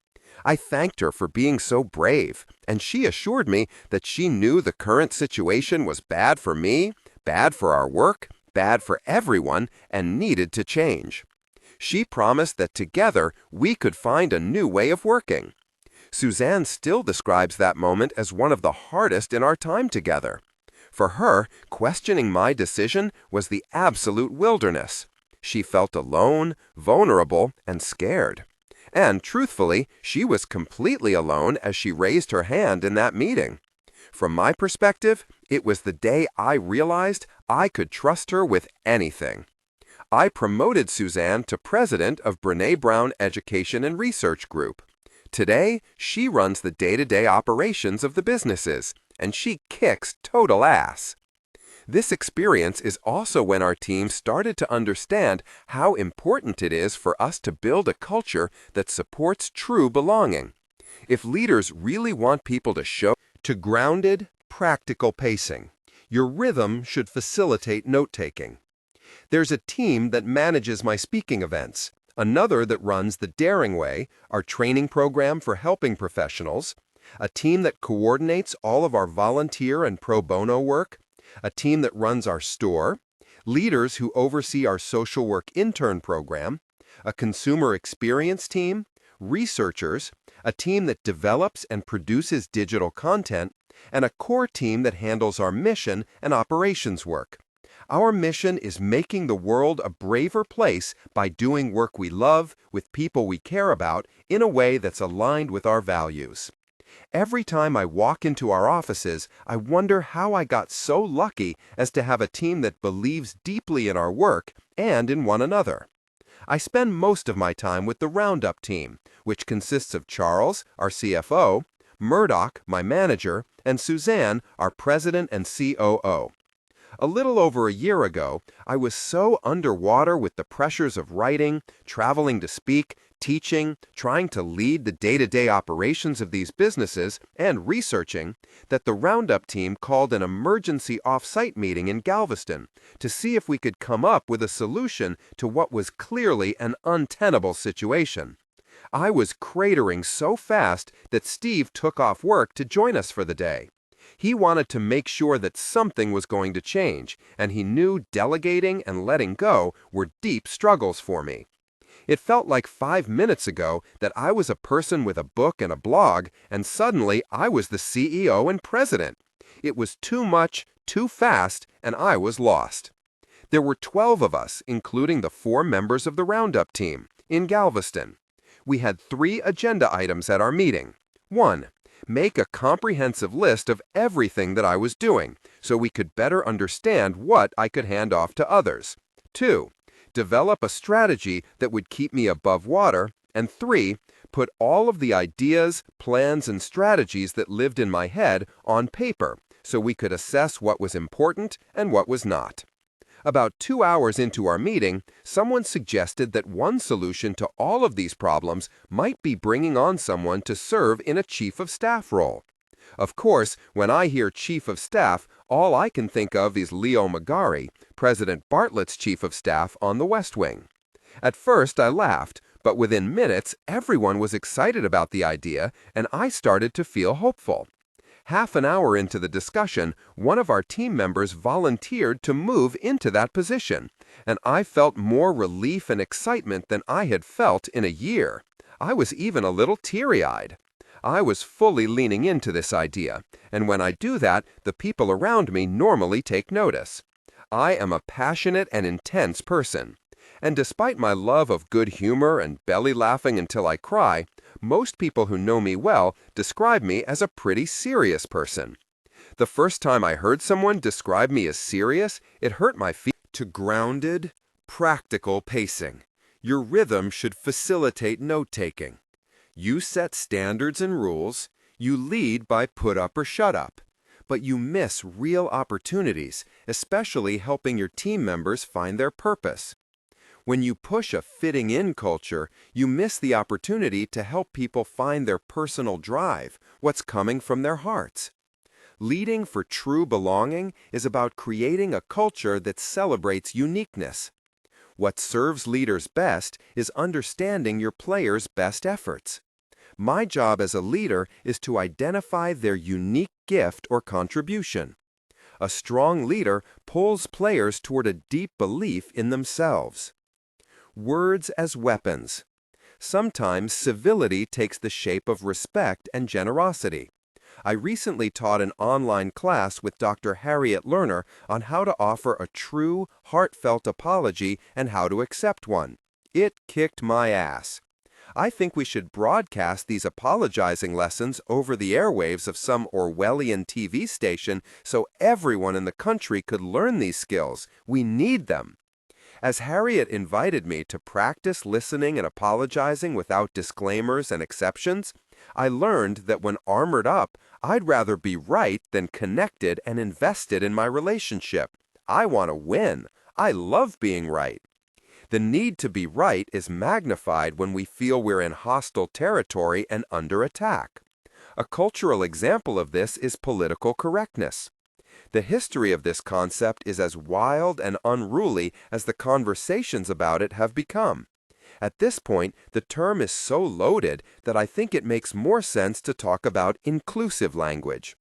I thanked her for being so brave, and she assured me that she knew the current situation was bad for me, bad for our work, bad for everyone, and needed to change. She promised that together we could find a new way of working. Suzanne still describes that moment as one of the hardest in our time together. For her, questioning my decision was the absolute wilderness. She felt alone, vulnerable, and scared. And truthfully, she was completely alone as she raised her hand in that meeting. From my perspective, it was the day I realized I could trust her with anything. I promoted Suzanne to president of Brené Brown Education and Research Group. Today, she runs the day-to-day operations of the businesses, and she kicks total ass. This experience is also when our team started to understand how important it is for us to build a culture that supports true belonging. If leaders really want people to show to grounded, practical pacing, your rhythm should facilitate note-taking. There's a team that manages my speaking events, another that runs the Daring Way, our training program for helping professionals, a team that coordinates all of our volunteer and pro bono work, a team that runs our store, leaders who oversee our social work intern program, a consumer experience team, researchers, a team that develops and produces digital content, and a core team that handles our mission and operations work. Our mission is making the world a braver place by doing work we love with people we care about in a way that's aligned with our values. Every time I walk into our offices, I wonder how I got so lucky as to have a team that believes deeply in our work and in one another. I spend most of my time with the Roundup team, which consists of Charles, our CFO, Murdoch, my manager, and Suzanne, our president and COO. A little over a year ago, I was so underwater with the pressures of writing, traveling to speak, teaching, trying to lead the day-to-day operations of these businesses, and researching, that the Roundup team called an emergency off-site meeting in Galveston to see if we could come up with a solution to what was clearly an untenable situation. I was cratering so fast that Steve took off work to join us for the day. He wanted to make sure that something was going to change, and he knew delegating and letting go were deep struggles for me. It felt like 5 minutes ago that I was a person with a book and a blog, and suddenly I was the CEO and president. It was too much, too fast, and I was lost. There were 12 of us, including the 4 members of the Roundup team, in Galveston. We had 3 agenda items at our meeting. 1. Make a comprehensive list of everything that I was doing, so we could better understand what I could hand off to others. 2. Develop a strategy that would keep me above water. And 3. Put all of the ideas, plans, and strategies that lived in my head on paper, so we could assess what was important and what was not. About 2 hours into our meeting, someone suggested that one solution to all of these problems might be bringing on someone to serve in a chief of staff role. Of course, when I hear chief of staff, all I can think of is Leo Magari, President Bartlett's chief of staff on the West Wing. At first, I laughed, but within minutes, everyone was excited about the idea, and I started to feel hopeful. Half an hour into the discussion, one of our team members volunteered to move into that position, and I felt more relief and excitement than I had felt in a year. I was even a little teary-eyed. I was fully leaning into this idea, and when I do that, the people around me normally take notice. I am a passionate and intense person, and despite my love of good humor and belly laughing until I cry, most people who know me well describe me as a pretty serious person. The first time I heard someone describe me as serious, it hurt my feelings. To grounded, practical pacing. Your rhythm should facilitate note-taking. You set standards and rules. You lead by put up or shut up. But you miss real opportunities, especially helping your team members find their purpose. When you push a fitting-in culture, you miss the opportunity to help people find their personal drive, what's coming from their hearts. Leading for true belonging is about creating a culture that celebrates uniqueness. What serves leaders best is understanding your players' best efforts. My job as a leader is to identify their unique gift or contribution. A strong leader pulls players toward a deep belief in themselves. Words as weapons. Sometimes civility takes the shape of respect and generosity. I recently taught an online class with Dr. Harriet Lerner on how to offer a true, heartfelt apology and how to accept one. It kicked my ass. I think we should broadcast these apologizing lessons over the airwaves of some Orwellian TV station so everyone in the country could learn these skills. We need them. As Harriet invited me to practice listening and apologizing without disclaimers and exceptions, I learned that when armored up, I'd rather be right than connected and invested in my relationship. I want to win. I love being right. The need to be right is magnified when we feel we're in hostile territory and under attack. A cultural example of this is political correctness. The history of this concept is as wild and unruly as the conversations about it have become. At this point, the term is so loaded that I think it makes more sense to talk about inclusive language.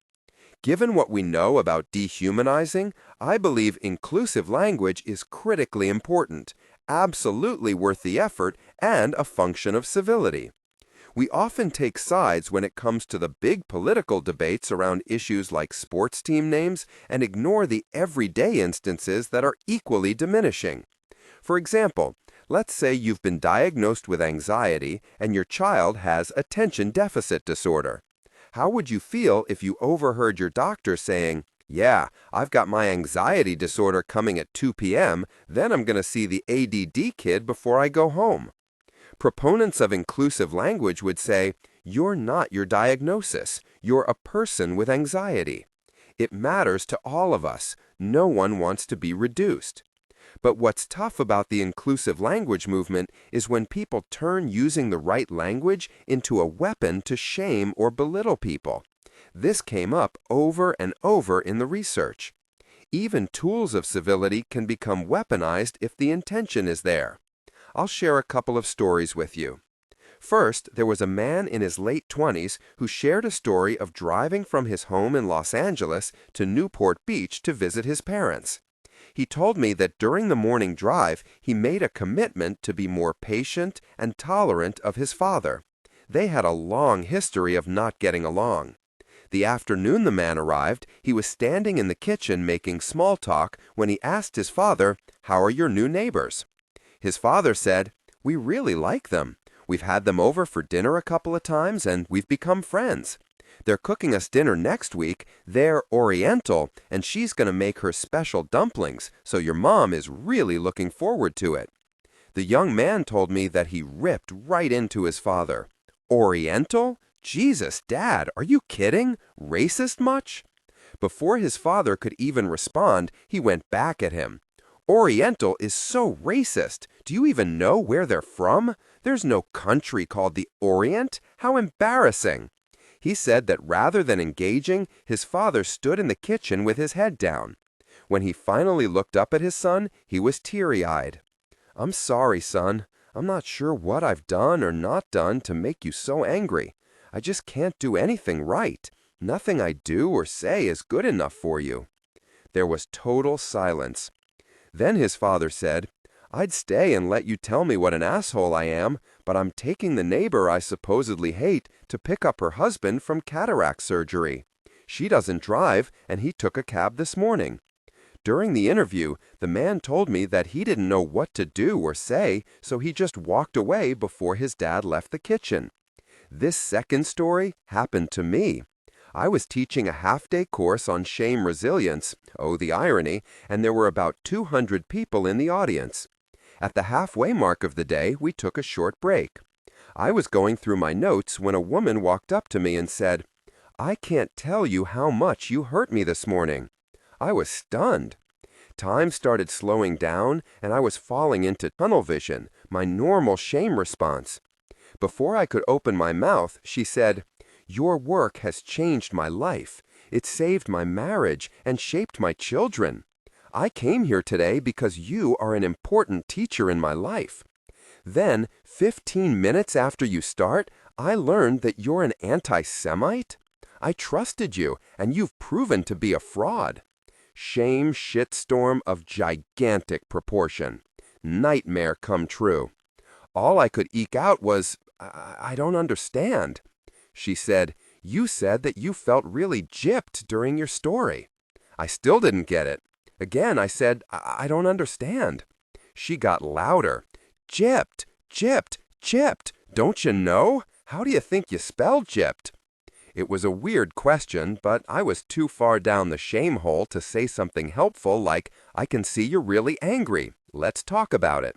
Given what we know about dehumanizing, I believe inclusive language is critically important, absolutely worth the effort, and a function of civility. We often take sides when it comes to the big political debates around issues like sports team names and ignore the everyday instances that are equally diminishing. For example, let's say you've been diagnosed with anxiety and your child has attention deficit disorder. How would you feel if you overheard your doctor saying, "Yeah, I've got my anxiety disorder coming at 2 p.m., then I'm going to see the ADD kid before I go home"? Proponents of inclusive language would say, "You're not your diagnosis. You're a person with anxiety." It matters to all of us. No one wants to be reduced. But what's tough about the inclusive language movement is when people turn using the right language into a weapon to shame or belittle people. This came up over and over in the research. Even tools of civility can become weaponized if the intention is there. I'll share a couple of stories with you. First, there was a man in his late 20s who shared a story of driving from his home in Los Angeles to Newport Beach to visit his parents. He told me that during the morning drive, he made a commitment to be more patient and tolerant of his father. They had a long history of not getting along. The afternoon the man arrived, he was standing in the kitchen making small talk when he asked his father, "How are your new neighbors?" His father said, "We really like them. We've had them over for dinner a couple of times and we've become friends. They're cooking us dinner next week. They're Oriental, and she's going to make her special dumplings, so your mom is really looking forward to it." The young man told me that he ripped right into his father. "Oriental? Jesus, Dad, are you kidding? Racist much?" Before his father could even respond, he went back at him. "Oriental is so racist. Do you even know where they're from? There's no country called the Orient. How embarrassing." He said that rather than engaging, his father stood in the kitchen with his head down. When he finally looked up at his son, he was teary-eyed. "I'm sorry, son. I'm not sure what I've done or not done to make you so angry. I just can't do anything right. Nothing I do or say is good enough for you." There was total silence. Then his father said, "I'd stay and let you tell me what an asshole I am, but I'm taking the neighbor I supposedly hate to pick up her husband from cataract surgery. She doesn't drive, and he took a cab this morning." During the interview, the man told me that he didn't know what to do or say, so he just walked away before his dad left the kitchen. This second story happened to me. I was teaching a half-day course on shame resilience, oh the irony, and there were about 200 people in the audience. At the halfway mark of the day, we took a short break. I was going through my notes when a woman walked up to me and said, "I can't tell you how much you hurt me this morning." I was stunned. Time started slowing down, and I was falling into tunnel vision, my normal shame response. Before I could open my mouth, she said, "Your work has changed my life. It saved my marriage and shaped my children. I came here today because you are an important teacher in my life. Then, 15 minutes after you start, I learned that you're an anti-Semite. I trusted you, and you've proven to be a fraud." Shame shitstorm of gigantic proportion. Nightmare come true. All I could eke out was, I don't understand." She said, "You said that you felt really gypped during your story." I still didn't get it. Again, I said, I don't understand." She got louder. "Gypped, gypped, gypped. Don't you know? How do you think you spell gypped?" It was a weird question, but I was too far down the shame hole to say something helpful like, "I can see you're really angry. Let's talk about it."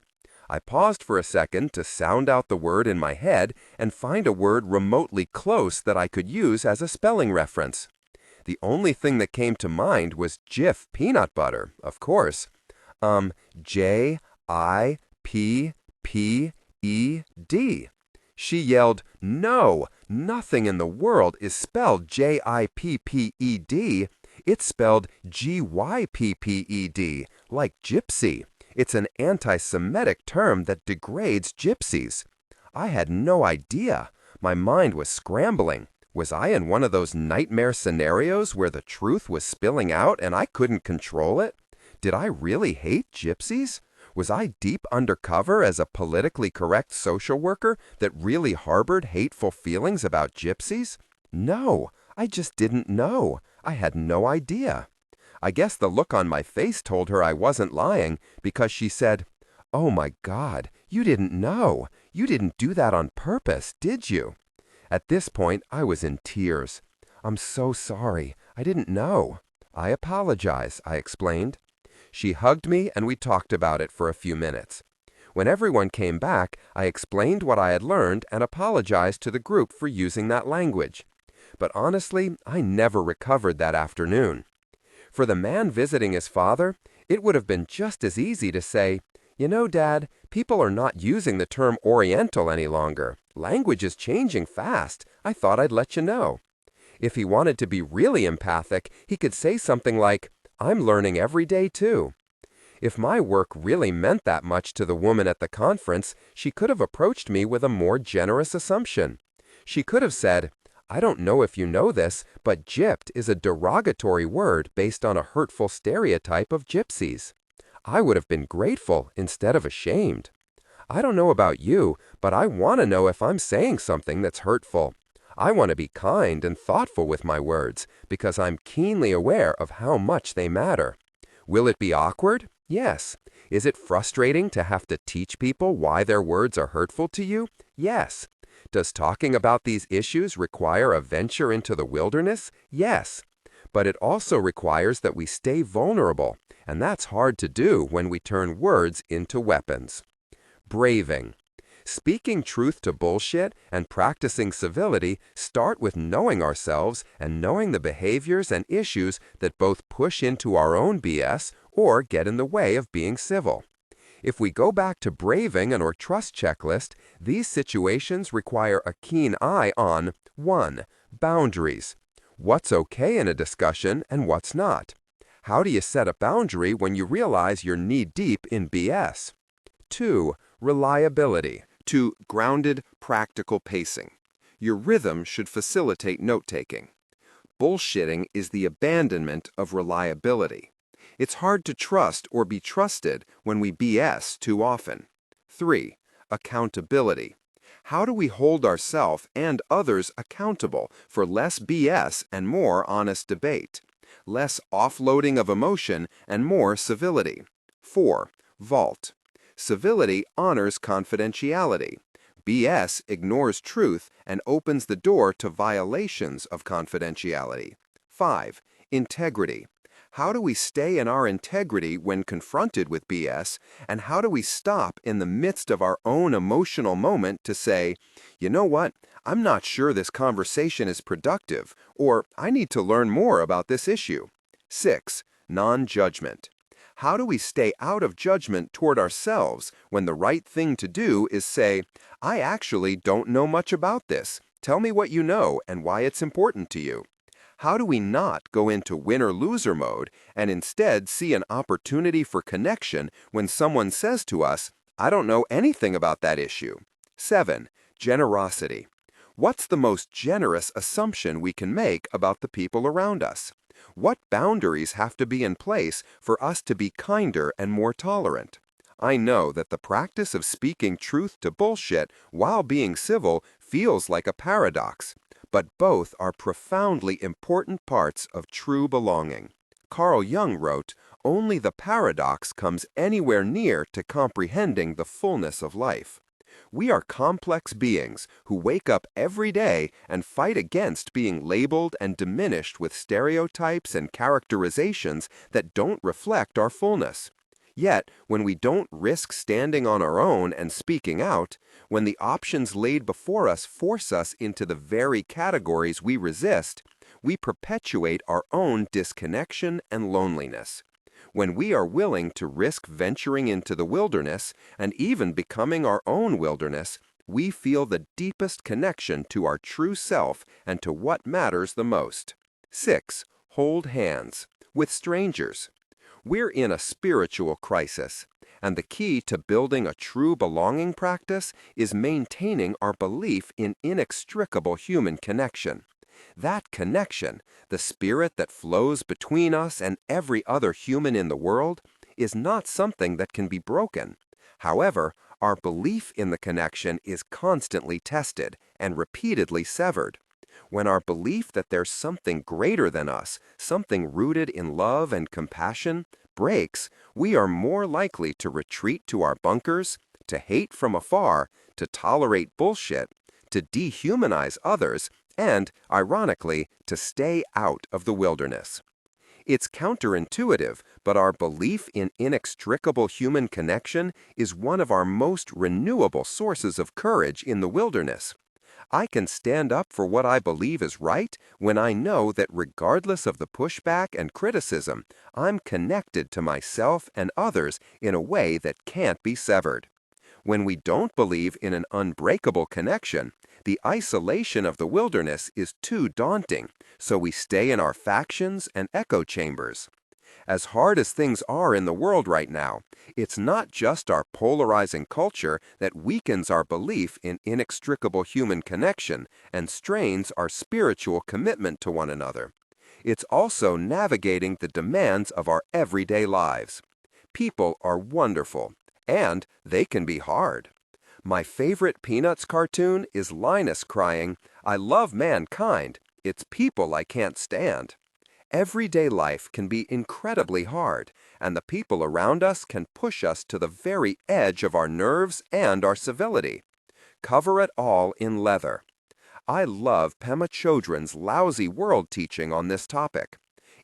I paused for a second to sound out the word in my head and find a word remotely close that I could use as a spelling reference. The only thing that came to mind was Jif peanut butter, of course. J-I-P-P-E-D. She yelled, "No, nothing in the world is spelled J-I-P-P-E-D. It's spelled G-Y-P-P-E-D, like gypsy. It's an anti-Semitic term that degrades gypsies." I had no idea. My mind was scrambling. Was I in one of those nightmare scenarios where the truth was spilling out and I couldn't control it? Did I really hate gypsies? Was I deep undercover as a politically correct social worker that really harbored hateful feelings about gypsies? No, I just didn't know. I had no idea. I guess the look on my face told her I wasn't lying because she said, "Oh my God, you didn't know. You didn't do that on purpose, did you?" At this point, I was in tears. "I'm so sorry. I didn't know." "I apologize," I explained. She hugged me and we talked about it for a few minutes. When everyone came back, I explained what I had learned and apologized to the group for using that language. But honestly, I never recovered that afternoon. For the man visiting his father, it would have been just as easy to say, "You know, Dad, people are not using the term Oriental any longer. Language is changing fast. I thought I'd let you know." If he wanted to be really empathic, he could say something like, "I'm learning every day too." If my work really meant that much to the woman at the conference, she could have approached me with a more generous assumption. She could have said, "I don't know if you know this, but gypped is a derogatory word based on a hurtful stereotype of gypsies." I would have been grateful instead of ashamed. I don't know about you, but I want to know if I'm saying something that's hurtful. I want to be kind and thoughtful with my words because I'm keenly aware of how much they matter. Will it be awkward? Yes. Is it frustrating to have to teach people why their words are hurtful to you? Yes. Does talking about these issues require a venture into the wilderness? Yes. But it also requires that we stay vulnerable, and that's hard to do when we turn words into weapons. Braving. Speaking truth to bullshit and practicing civility start with knowing ourselves and knowing the behaviors and issues that both push into our own BS or get in the way of being civil. If we go back to braving and our trust checklist, these situations require a keen eye on 1. Boundaries. What's okay in a discussion and what's not? How do you set a boundary when you realize you're knee-deep in BS? 2. Reliability. To grounded, practical pacing. Your rhythm should facilitate note-taking. Bullshitting is the abandonment of reliability. It's hard to trust or be trusted when we BS too often. 3. Accountability. How do we hold ourselves and others accountable for less BS and more honest debate? Less offloading of emotion and more civility. 4. Vault. Civility honors confidentiality. BS ignores truth and opens the door to violations of confidentiality. 5. Integrity. How do we stay in our integrity when confronted with BS, and how do we stop in the midst of our own emotional moment to say, "You know what, I'm not sure this conversation is productive," or "I need to learn more about this issue"? 6. Non-judgment. How do we stay out of judgment toward ourselves when the right thing to do is say, "I actually don't know much about this. Tell me what you know and why it's important to you"? How do we not go into winner-loser mode and instead see an opportunity for connection when someone says to us, "I don't know anything about that issue"? 7. Generosity. What's the most generous assumption we can make about the people around us? What boundaries have to be in place for us to be kinder and more tolerant? I know that the practice of speaking truth to bullshit while being civil feels like a paradox, but both are profoundly important parts of true belonging. Carl Jung wrote, "Only the paradox comes anywhere near to comprehending the fullness of life." We are complex beings who wake up every day and fight against being labeled and diminished with stereotypes and characterizations that don't reflect our fullness. Yet, when we don't risk standing on our own and speaking out, when the options laid before us force us into the very categories we resist, we perpetuate our own disconnection and loneliness. When we are willing to risk venturing into the wilderness and even becoming our own wilderness, we feel the deepest connection to our true self and to what matters the most. 6. Hold hands with strangers. We're in a spiritual crisis, and the key to building a true belonging practice is maintaining our belief in inextricable human connection. That connection, the spirit that flows between us and every other human in the world, is not something that can be broken. However, our belief in the connection is constantly tested and repeatedly severed. When our belief that there's something greater than us, something rooted in love and compassion, breaks, we are more likely to retreat to our bunkers, to hate from afar, to tolerate bullshit, to dehumanize others, and, ironically, to stay out of the wilderness. It's counterintuitive, but our belief in inextricable human connection is one of our most renewable sources of courage in the wilderness. I can stand up for what I believe is right when I know that regardless of the pushback and criticism, I'm connected to myself and others in a way that can't be severed. When we don't believe in an unbreakable connection, the isolation of the wilderness is too daunting, so we stay in our factions and echo chambers. As hard as things are in the world right now, it's not just our polarizing culture that weakens our belief in inextricable human connection and strains our spiritual commitment to one another. It's also navigating the demands of our everyday lives. People are wonderful, and they can be hard. My favorite Peanuts cartoon is Linus crying, "I love mankind. It's people I can't stand." Everyday life can be incredibly hard, and the people around us can push us to the very edge of our nerves and our civility. Cover it all in leather. I love Pema Chodron's lousy world teaching on this topic.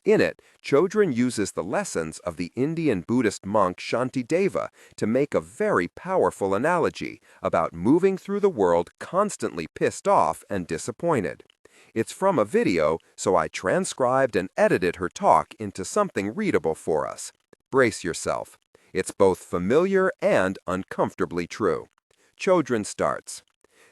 In it, Chodron uses the lessons of the Indian Buddhist monk Shantideva to make a very powerful analogy about moving through the world constantly pissed off and disappointed. It's from a video, so I transcribed and edited her talk into something readable for us. Brace yourself. It's both familiar and uncomfortably true. Chodron starts.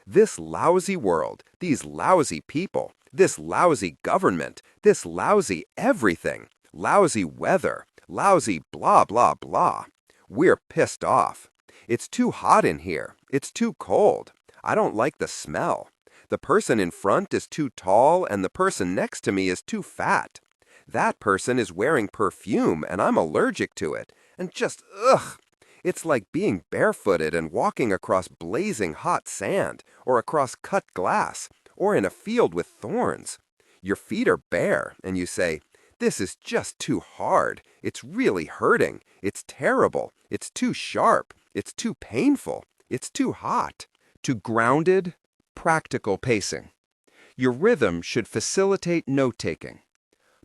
This lousy world, these lousy people, this lousy government, this lousy everything, lousy weather, lousy blah blah blah. We're pissed off. It's too hot in here. It's too cold. I don't like the smell. The person in front is too tall and the person next to me is too fat. That person is wearing perfume and I'm allergic to it. And just, ugh! It's like being barefooted and walking across blazing hot sand, or across cut glass, or in a field with thorns. Your feet are bare, and you say, "This is just too hard. It's really hurting. It's terrible. It's too sharp. It's too painful. It's too hot." To grounded, practical pacing. Your rhythm should facilitate note-taking.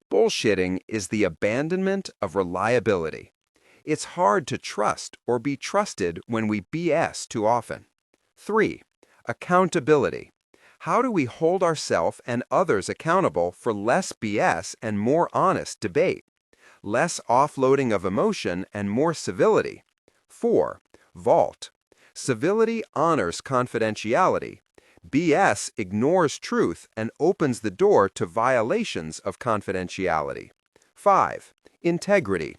Bullshitting is the abandonment of reliability. It's hard to trust or be trusted when we BS too often. 3. Accountability. How do we hold ourselves and others accountable for less BS and more honest debate? Less offloading of emotion and more civility. 4. Vault. Civility honors confidentiality. BS ignores truth and opens the door to violations of confidentiality. 5. Integrity.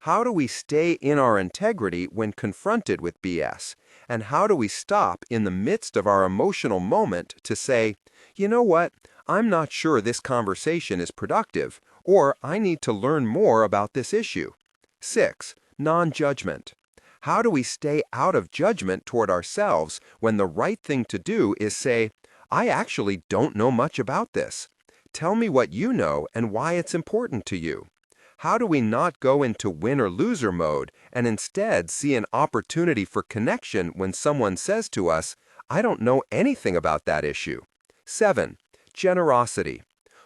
How do we stay in our integrity when confronted with BS? And how do we stop in the midst of our emotional moment to say, "You know what? I'm not sure this conversation is productive," or "I need to learn more about this issue." 6. Non-judgment. How do we stay out of judgment toward ourselves when the right thing to do is say, "I actually don't know much about this. Tell me what you know and why it's important to you." How do we not go into win-or-loser mode and instead see an opportunity for connection when someone says to us, "I don't know anything about that issue"? 7. Generosity.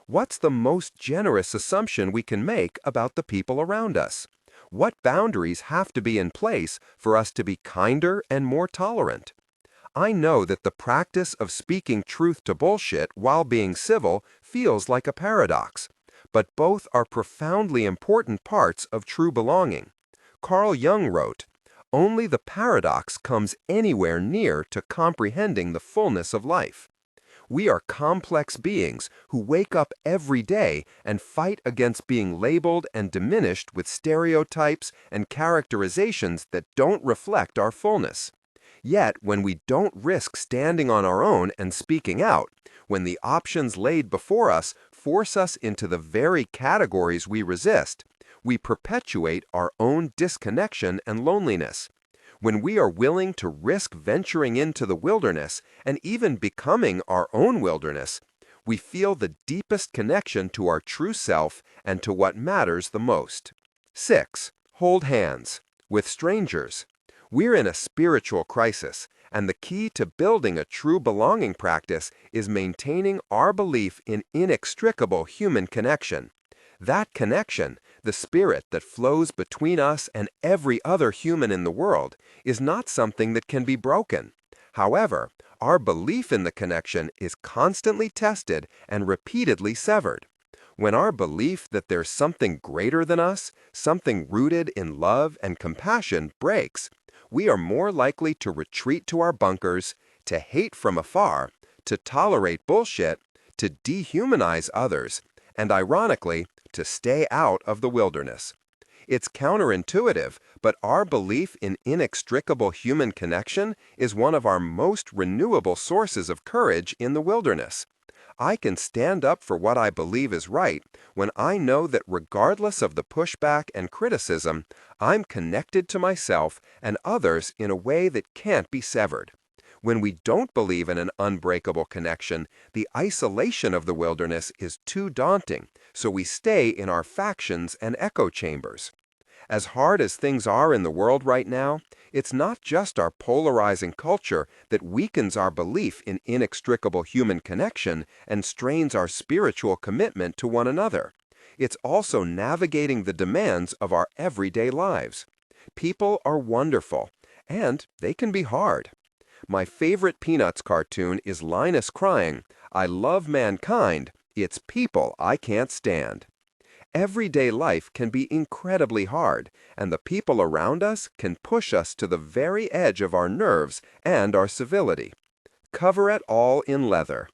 What's the most generous assumption we can make about the people around us? What boundaries have to be in place for us to be kinder and more tolerant? I know that the practice of speaking truth to bullshit while being civil feels like a paradox. But both are profoundly important parts of true belonging. Carl Jung wrote, "Only the paradox comes anywhere near to comprehending the fullness of life." We are complex beings who wake up every day and fight against being labeled and diminished with stereotypes and characterizations that don't reflect our fullness. Yet, when we don't risk standing on our own and speaking out, when the options laid before us force us into the very categories we resist, we perpetuate our own disconnection and loneliness. When we are willing to risk venturing into the wilderness and even becoming our own wilderness, we feel the deepest connection to our true self and to what matters the most. 6. Hold hands. With strangers. We're in a spiritual crisis, and the key to building a true belonging practice is maintaining our belief in inextricable human connection. That connection, the spirit that flows between us and every other human in the world, is not something that can be broken. However, our belief in the connection is constantly tested and repeatedly severed. When our belief that there's something greater than us, something rooted in love and compassion, breaks, we are more likely to retreat to our bunkers, to hate from afar, to tolerate bullshit, to dehumanize others, and ironically, to stay out of the wilderness. It's counterintuitive, but our belief in inextricable human connection is one of our most renewable sources of courage in the wilderness. I can stand up for what I believe is right when I know that regardless of the pushback and criticism, I'm connected to myself and others in a way that can't be severed. When we don't believe in an unbreakable connection, the isolation of the wilderness is too daunting, so we stay in our factions and echo chambers. As hard as things are in the world right now, it's not just our polarizing culture that weakens our belief in inextricable human connection and strains our spiritual commitment to one another. It's also navigating the demands of our everyday lives. People are wonderful, and they can be hard. My favorite Peanuts cartoon is Linus crying, "I love mankind, it's people I can't stand." Everyday life can be incredibly hard, and the people around us can push us to the very edge of our nerves and our civility. Cover it all in leather.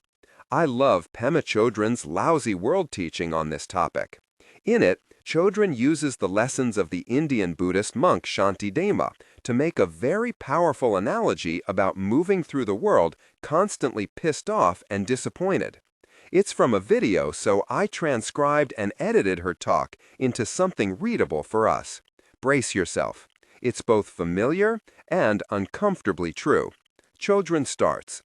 I love Pema Chodron's lousy world teaching on this topic. In it, Chodron uses the lessons of the Indian Buddhist monk Shantideva to make a very powerful analogy about moving through the world constantly pissed off and disappointed. It's from a video, so I transcribed and edited her talk into something readable for us. Brace yourself. It's both familiar and uncomfortably true. Chodron starts,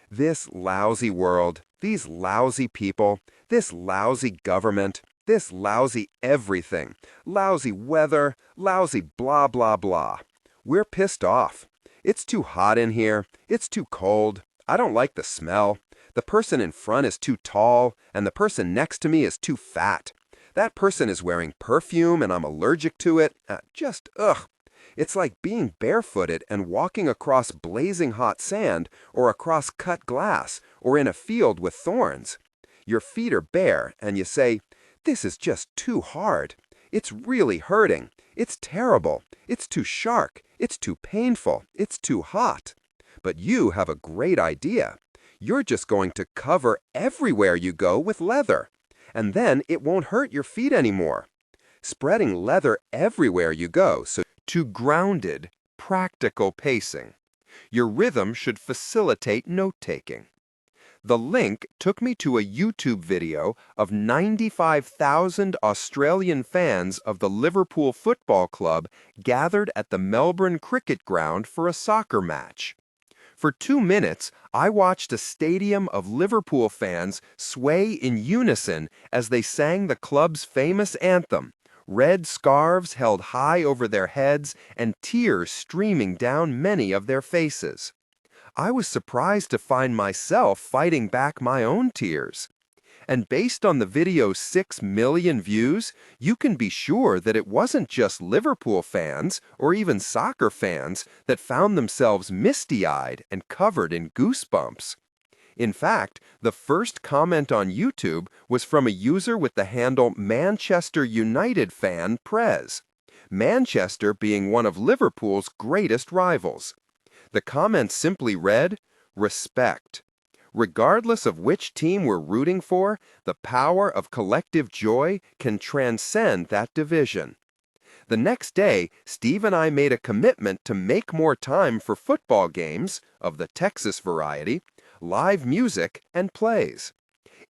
"This lousy world, these lousy people, this lousy government, this lousy everything, lousy weather, lousy blah blah blah. We're pissed off. It's too hot in here, it's too cold, I don't like the smell. The person in front is too tall, and the person next to me is too fat. That person is wearing perfume, and I'm allergic to it. Just ugh. It's like being barefooted and walking across blazing hot sand, or across cut glass, or in a field with thorns. Your feet are bare, and you say, 'This is just too hard. It's really hurting. It's terrible. It's too sharp. It's too painful. It's too hot.' But you have a great idea. You're just going to cover everywhere you go with leather, and then it won't hurt your feet anymore. Spreading leather everywhere you go, so to grounded, practical pacing. Your rhythm should facilitate note-taking. The link took me to a YouTube video of 95,000 Australian fans of the Liverpool Football Club gathered at the Melbourne Cricket Ground for a soccer match. For 2 minutes, I watched a stadium of Liverpool fans sway in unison as they sang the club's famous anthem, red scarves held high over their heads and tears streaming down many of their faces. I was surprised to find myself fighting back my own tears. And based on the video's 6 million views, you can be sure that it wasn't just Liverpool fans or even soccer fans that found themselves misty-eyed and covered in goosebumps. In fact, the first comment on YouTube was from a user with the handle Manchester United fan Prez, Manchester being one of Liverpool's greatest rivals. The comment simply read, "Respect. Regardless of which team we're rooting for, the power of collective joy can transcend that division." The next day, Steve and I made a commitment to make more time for football games, of the Texas variety, live music, and plays.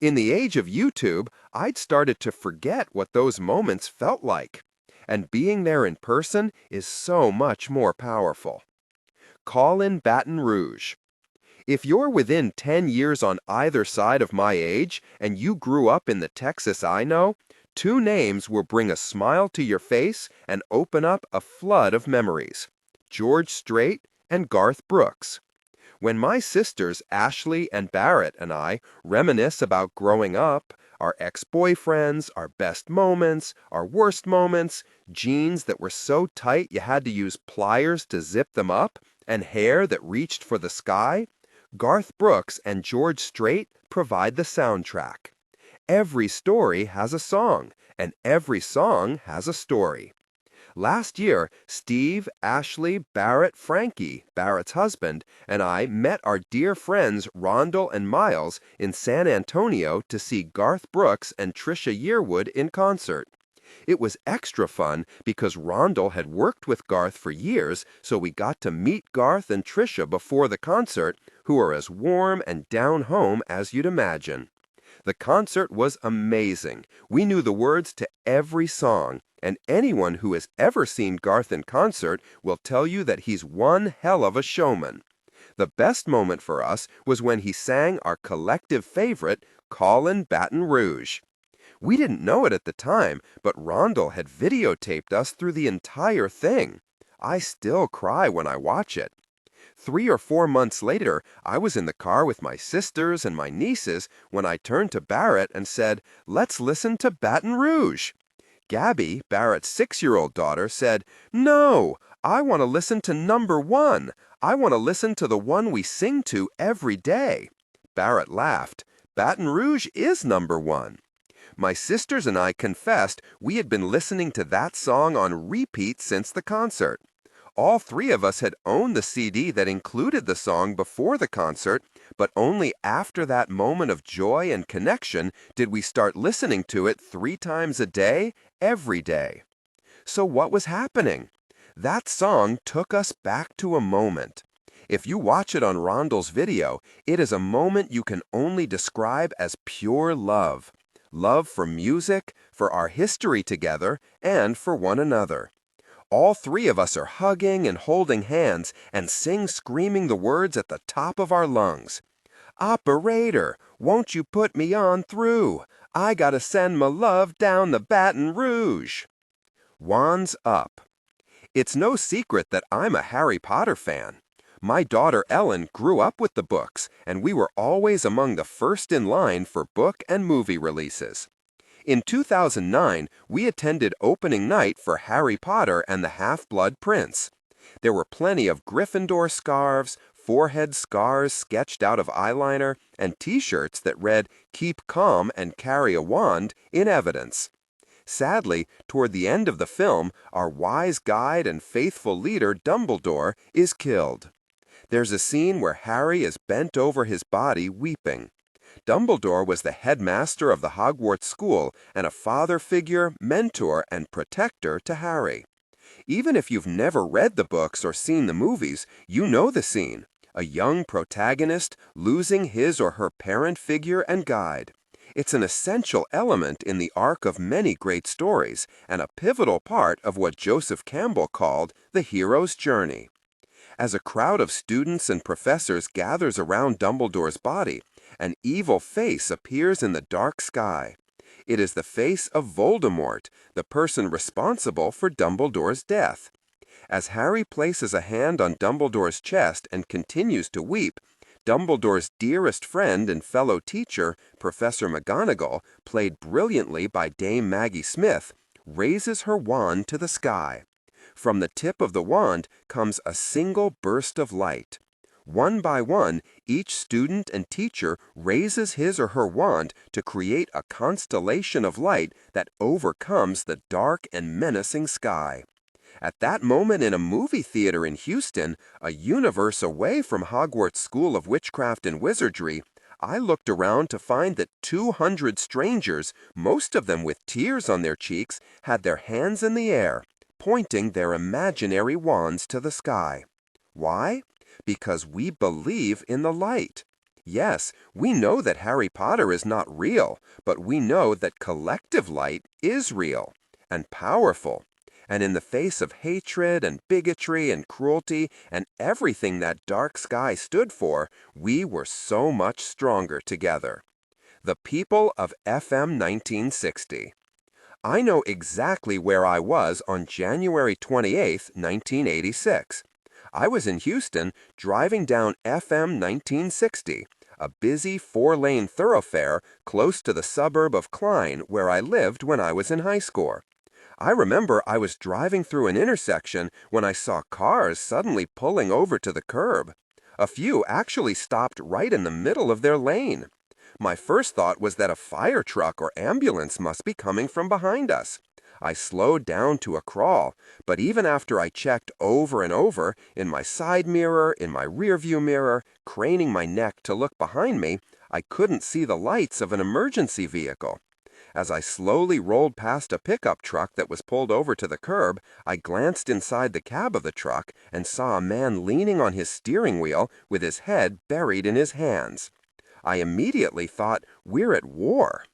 In the age of YouTube, I'd started to forget what those moments felt like. And being there in person is so much more powerful. Call in Baton Rouge. If you're within 10 years on either side of my age and you grew up in the Texas I know, 2 names will bring a smile to your face and open up a flood of memories: George Strait and Garth Brooks. When my sisters Ashley and Barrett and I reminisce about growing up, our ex-boyfriends, our best moments, our worst moments, jeans that were so tight you had to use pliers to zip them up, and hair that reached for the sky, Garth Brooks and George Strait provide the soundtrack. Every story has a song, and every song has a story. Last year, Steve, Ashley, Barrett, Frankie, Barrett's husband, and I met our dear friends Rondell and Miles in San Antonio to see Garth Brooks and Trisha Yearwood in concert. It was extra fun because Rondell had worked with Garth for years, so we got to meet Garth and Trisha before the concert, who are as warm and down-home as you'd imagine. The concert was amazing. We knew the words to every song, and anyone who has ever seen Garth in concert will tell you that he's one hell of a showman. The best moment for us was when he sang our collective favorite, Callin' Baton Rouge. We didn't know it at the time, but Rondell had videotaped us through the entire thing. I still cry when I watch it. 3 or 4 months later, I was in the car with my sisters and my nieces when I turned to Barrett and said, "Let's listen to Baton Rouge." Gabby, Barrett's 6-year-old daughter, said, "No, I want to listen to number 1. I want to listen to the one we sing to every day." Barrett laughed. "Baton Rouge is number 1." My sisters and I confessed we had been listening to that song on repeat since the concert. All 3 of us had owned the CD that included the song before the concert, but only after that moment of joy and connection did we start listening to it 3 times a day, every day. So what was happening? That song took us back to a moment. If you watch it on Rondell's video, it is a moment you can only describe as pure love. Love for music, for our history together, and for one another. All 3 of us are hugging and holding hands and screaming the words at the top of our lungs. "Operator, won't you put me on through? I gotta send my love down the Baton Rouge." Wands up. It's no secret that I'm a Harry Potter fan. My daughter Ellen grew up with the books, and we were always among the first in line for book and movie releases. In 2009, we attended opening night for Harry Potter and the Half-Blood Prince. There were plenty of Gryffindor scarves, forehead scars sketched out of eyeliner, and T-shirts that read, "Keep calm and carry a wand," in evidence. Sadly, toward the end of the film, our wise guide and faithful leader, Dumbledore, is killed. There's a scene where Harry is bent over his body weeping. Dumbledore was the headmaster of the Hogwarts school and a father figure, mentor, and protector to Harry. Even if you've never read the books or seen the movies, you know the scene. A young protagonist losing his or her parent figure and guide. It's an essential element in the arc of many great stories and a pivotal part of what Joseph Campbell called the hero's journey. As a crowd of students and professors gathers around Dumbledore's body, an evil face appears in the dark sky. It is the face of Voldemort, the person responsible for Dumbledore's death. As Harry places a hand on Dumbledore's chest and continues to weep, Dumbledore's dearest friend and fellow teacher, Professor McGonagall, played brilliantly by Dame Maggie Smith, raises her wand to the sky. From the tip of the wand comes a single burst of light. One by one, each student and teacher raises his or her wand to create a constellation of light that overcomes the dark and menacing sky. At that moment in a movie theater in Houston, a universe away from Hogwarts School of Witchcraft and Wizardry, I looked around to find that 200 strangers, most of them with tears on their cheeks, had their hands in the air, pointing their imaginary wands to the sky. Why? Because we believe in the light. Yes, we know that Harry Potter is not real, but we know that collective light is real and powerful. And in the face of hatred and bigotry and cruelty and everything that dark sky stood for, we were so much stronger together. The people of FM 1960. I know exactly where I was on January 28, 1986. I was in Houston driving down FM 1960, a busy 4-lane thoroughfare close to the suburb of Klein where I lived when I was in high school. I remember I was driving through an intersection when I saw cars suddenly pulling over to the curb. A few actually stopped right in the middle of their lane. My first thought was that a fire truck or ambulance must be coming from behind us. I slowed down to a crawl, but even after I checked over and over, in my side mirror, in my rearview mirror, craning my neck to look behind me, I couldn't see the lights of an emergency vehicle. As I slowly rolled past a pickup truck that was pulled over to the curb, I glanced inside the cab of the truck and saw a man leaning on his steering wheel with his head buried in his hands. I immediately thought, we're at war.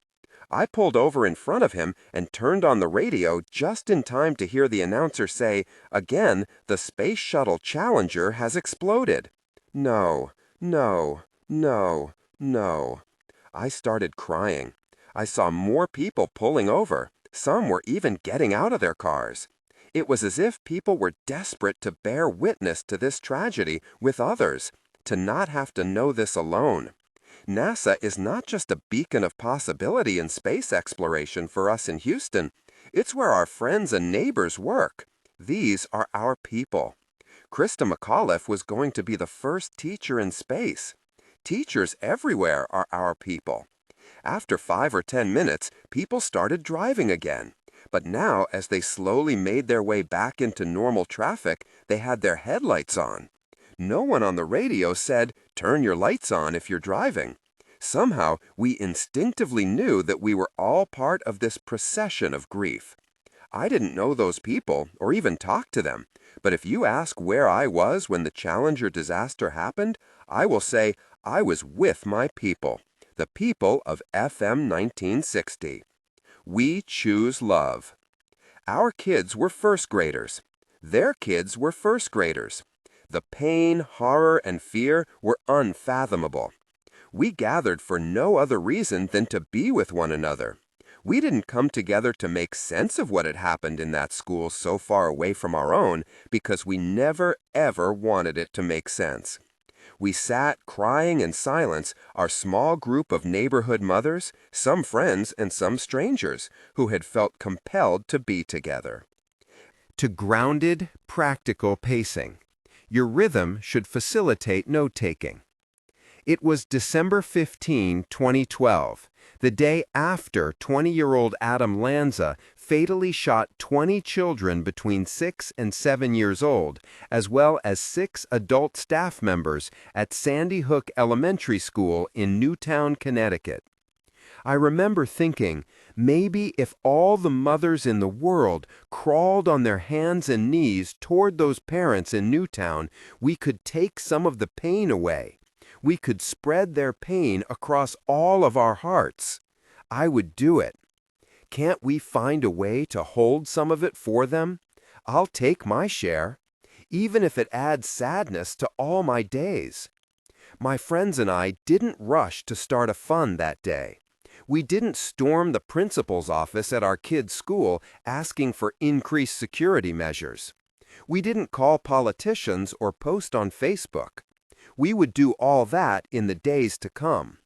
I pulled over in front of him and turned on the radio just in time to hear the announcer say, again, the Space Shuttle Challenger has exploded. No, no, no, no. I started crying. I saw more people pulling over. Some were even getting out of their cars. It was as if people were desperate to bear witness to this tragedy with others, to not have to know this alone. NASA is not just a beacon of possibility in space exploration for us in Houston. It's where our friends and neighbors work. These are our people. Krista McAuliffe was going to be the first teacher in space. Teachers everywhere are our people. After 5 or 10 minutes, people started driving again. But now, as they slowly made their way back into normal traffic, they had their headlights on. No one on the radio said, "Turn your lights on if you're driving." Somehow, we instinctively knew that we were all part of this procession of grief. I didn't know those people or even talk to them, but if you ask where I was when the Challenger disaster happened, I will say I was with my people, the people of FM 1960. We choose love. Our kids were first graders. Their kids were first graders. The pain, horror, and fear were unfathomable. We gathered for no other reason than to be with one another. We didn't come together to make sense of what had happened in that school so far away from our own because we never, ever wanted it to make sense. We sat crying in silence, our small group of neighborhood mothers, some friends and some strangers, who had felt compelled to be together. To grounded, practical pacing. Your rhythm should facilitate note-taking. It was December 15, 2012, the day after 20-year-old Adam Lanza fatally shot 20 children between 6 and 7 years old, as well as 6 adult staff members at Sandy Hook Elementary School in Newtown, Connecticut. I remember thinking, maybe if all the mothers in the world crawled on their hands and knees toward those parents in Newtown, we could take some of the pain away. We could spread their pain across all of our hearts. I would do it. Can't we find a way to hold some of it for them? I'll take my share, even if it adds sadness to all my days. My friends and I didn't rush to start a fund that day. We didn't storm the principal's office at our kids' school asking for increased security measures. We didn't call politicians or post on Facebook. We would do all that in the days to come.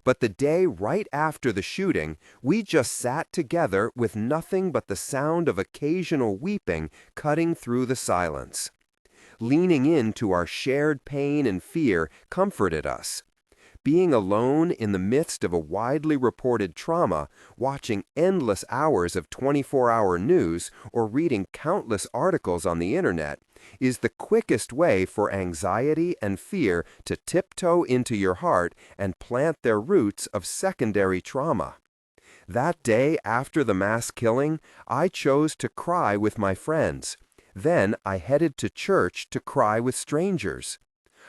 But the day right after the shooting, we just sat together with nothing but the sound of occasional weeping cutting through the silence. Leaning into our shared pain and fear comforted us. Being alone in the midst of a widely reported trauma, watching endless hours of 24-hour news, or reading countless articles on the internet, is the quickest way for anxiety and fear to tiptoe into your heart and plant their roots of secondary trauma. That day after the mass killing, I chose to cry with my friends. Then I headed to church to cry with strangers.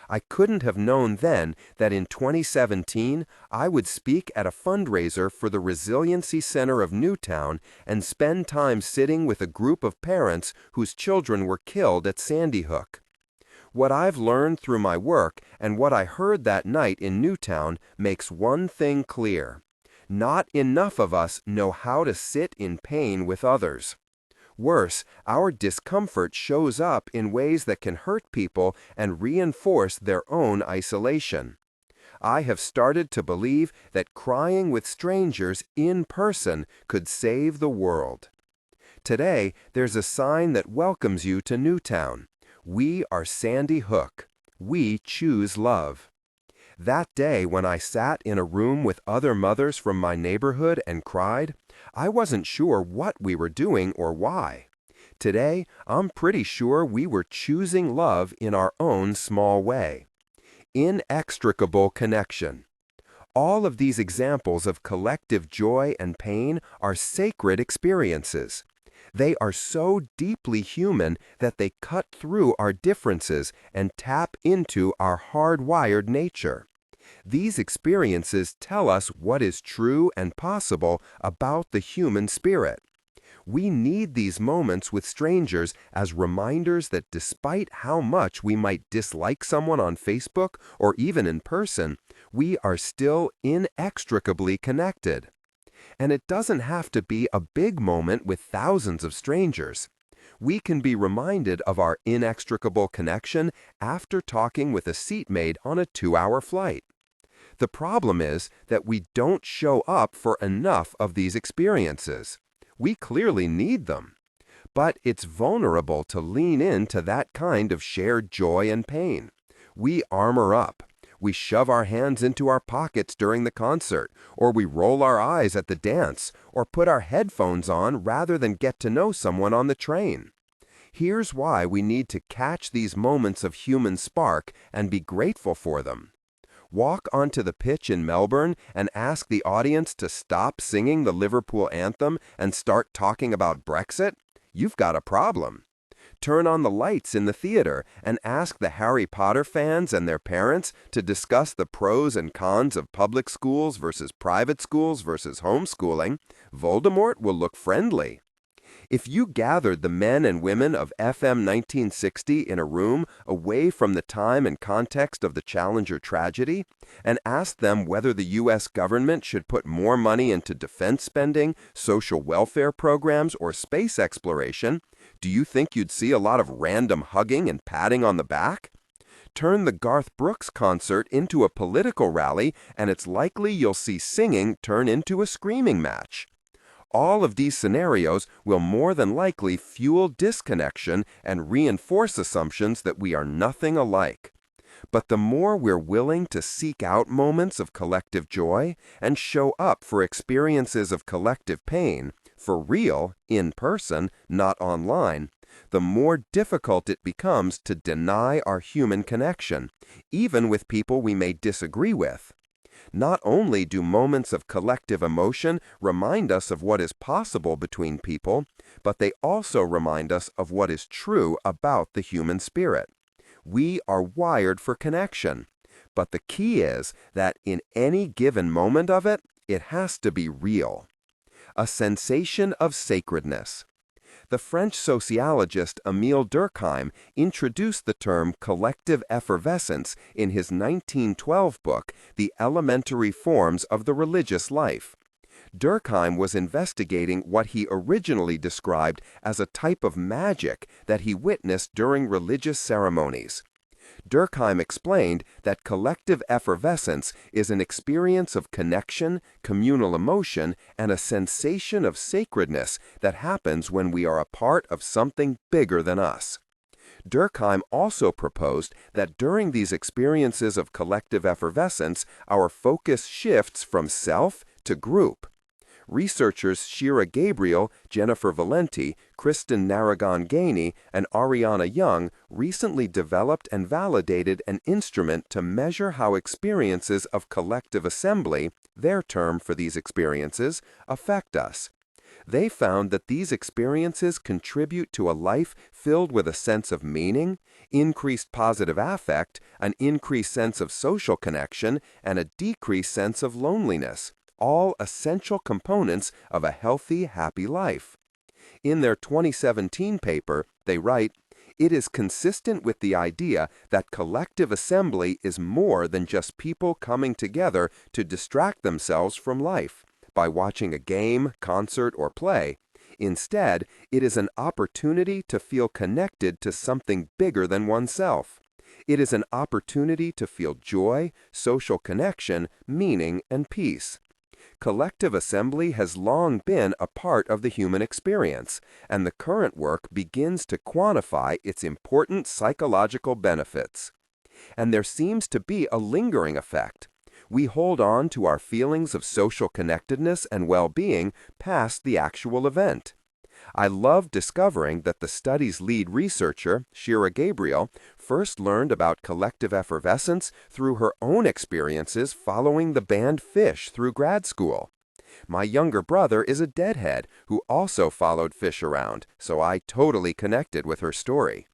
I couldn't have known then that in 2017 I would speak at a fundraiser for the Resiliency Center of Newtown and spend time sitting with a group of parents whose children were killed at Sandy Hook. What I've learned through my work and what I heard that night in Newtown makes one thing clear. Not enough of us know how to sit in pain with others. Worse, our discomfort shows up in ways that can hurt people and reinforce their own isolation. I have started to believe that crying with strangers in person could save the world. Today, there's a sign that welcomes you to Newtown. We are Sandy Hook. We choose love. That day when I sat in a room with other mothers from my neighborhood and cried, I wasn't sure what we were doing or why. Today, I'm pretty sure we were choosing love in our own small way. Inextricable connection. All of these examples of collective joy and pain are sacred experiences. They are so deeply human that they cut through our differences and tap into our hardwired nature. These experiences tell us what is true and possible about the human spirit. We need these moments with strangers as reminders that despite how much we might dislike someone on Facebook or even in person, we are still inextricably connected. And it doesn't have to be a big moment with thousands of strangers. We can be reminded of our inextricable connection after talking with a seatmate on a 2-hour flight. The problem is that we don't show up for enough of these experiences. We clearly need them. But it's vulnerable to lean into that kind of shared joy and pain. We armor up. We shove our hands into our pockets during the concert, or we roll our eyes at the dance, or put our headphones on rather than get to know someone on the train. Here's why we need to catch these moments of human spark and be grateful for them. Walk onto the pitch in Melbourne and ask the audience to stop singing the Liverpool anthem and start talking about Brexit? You've got a problem. Turn on the lights in the theater and ask the Harry Potter fans and their parents to discuss the pros and cons of public schools versus private schools versus homeschooling. Voldemort will look friendly. If you gathered the men and women of FM 1960 in a room away from the time and context of the Challenger tragedy and asked them whether the U.S. government should put more money into defense spending, social welfare programs, or space exploration, do you think you'd see a lot of random hugging and patting on the back? Turn the Garth Brooks concert into a political rally, and it's likely you'll see singing turn into a screaming match. All of these scenarios will more than likely fuel disconnection and reinforce assumptions that we are nothing alike. But the more we're willing to seek out moments of collective joy and show up for experiences of collective pain, for real, in person, not online, the more difficult it becomes to deny our human connection, even with people we may disagree with. Not only do moments of collective emotion remind us of what is possible between people, but they also remind us of what is true about the human spirit. We are wired for connection, but the key is that in any given moment of it, it has to be real. A sensation of sacredness. The French sociologist Émile Durkheim introduced the term collective effervescence in his 1912 book, The Elementary Forms of the Religious Life. Durkheim was investigating what he originally described as a type of magic that he witnessed during religious ceremonies. Durkheim explained that collective effervescence is an experience of connection, communal emotion, and a sensation of sacredness that happens when we are a part of something bigger than us. Durkheim also proposed that during these experiences of collective effervescence, our focus shifts from self to group. Researchers Shira Gabriel, Jennifer Valenti, Kristen Naragon-Gainey, and Ariana Young recently developed and validated an instrument to measure how experiences of collective assembly, their term for these experiences, affect us. They found that these experiences contribute to a life filled with a sense of meaning, increased positive affect, an increased sense of social connection, and a decreased sense of loneliness. All essential components of a healthy, happy life. In their 2017 paper, they write, "It is consistent with the idea that collective assembly is more than just people coming together to distract themselves from life by watching a game, concert, or play. Instead, it is an opportunity to feel connected to something bigger than oneself. It is an opportunity to feel joy, social connection, meaning, and peace." Collective assembly has long been a part of the human experience, and the current work begins to quantify its important psychological benefits. And there seems to be a lingering effect. We hold on to our feelings of social connectedness and well-being past the actual event. I love discovering that the study's lead researcher, Shira Gabriel, first learned about collective effervescence through her own experiences following the band Fish through grad school. My younger brother is a deadhead who also followed Fish around, so I totally connected with her story.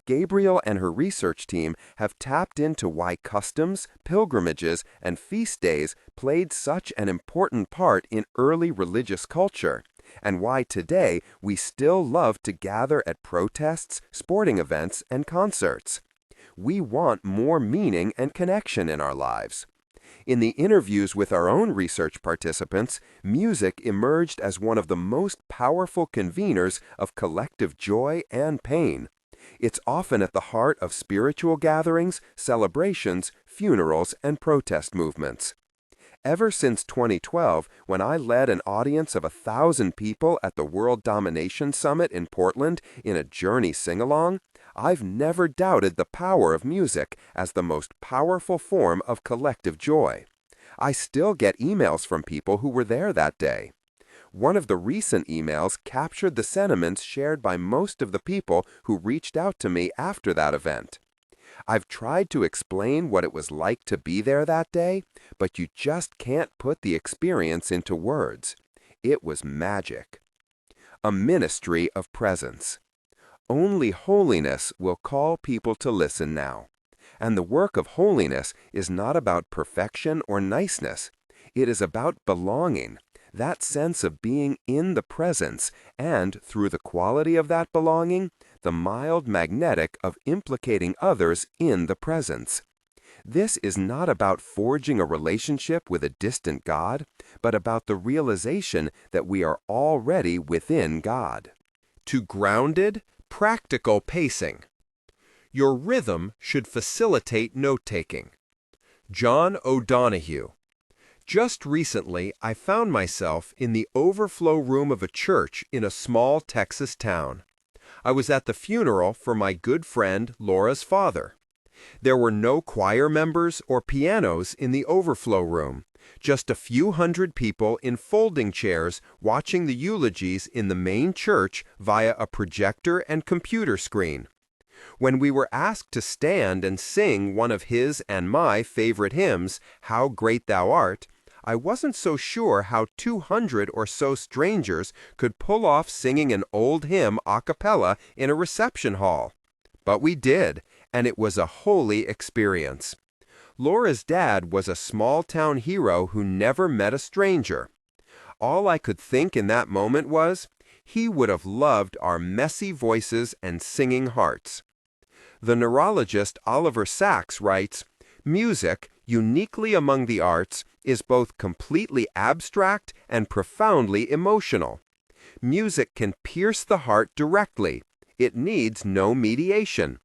Gabriel and her research team have tapped into why customs, pilgrimages, and feast days played such an important part in early religious culture, and why today we still love to gather at protests, sporting events, and concerts. We want more meaning and connection in our lives. In the interviews with our own research participants, music emerged as one of the most powerful conveners of collective joy and pain. It's often at the heart of spiritual gatherings, celebrations, funerals, and protest movements. Ever since 2012, when I led an audience of 1,000 people at the World Domination Summit in Portland in a Journey sing-along, I've never doubted the power of music as the most powerful form of collective joy. I still get emails from people who were there that day. One of the recent emails captured the sentiments shared by most of the people who reached out to me after that event. I've tried to explain what it was like to be there that day, but you just can't put the experience into words. It was magic. A ministry of presence. Only holiness will call people to listen now. And the work of holiness is not about perfection or niceness. It is about belonging. That sense of being in the presence, and through the quality of that belonging, the mild magnetic of implicating others in the presence. This is not about forging a relationship with a distant God, but about the realization that we are already within God. To grounded, practical pacing. Your rhythm should facilitate note-taking. John O'Donohue. Just recently, I found myself in the overflow room of a church in a small Texas town. I was at the funeral for my good friend Laura's father. There were no choir members or pianos in the overflow room, just a few hundred people in folding chairs watching the eulogies in the main church via a projector and computer screen. When we were asked to stand and sing one of his and my favorite hymns, How Great Thou Art, I wasn't so sure how 200 or so strangers could pull off singing an old hymn a cappella in a reception hall. But we did, and it was a holy experience. Laura's dad was a small-town hero who never met a stranger. All I could think in that moment was, he would have loved our messy voices and singing hearts. The neurologist Oliver Sacks writes, music, uniquely among the arts, is both completely abstract and profoundly emotional. Music can pierce the heart directly. It needs no mediation.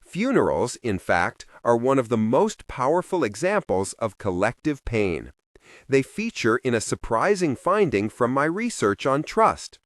Funerals, in fact, are one of the most powerful examples of collective pain. They feature in a surprising finding from my research on trust.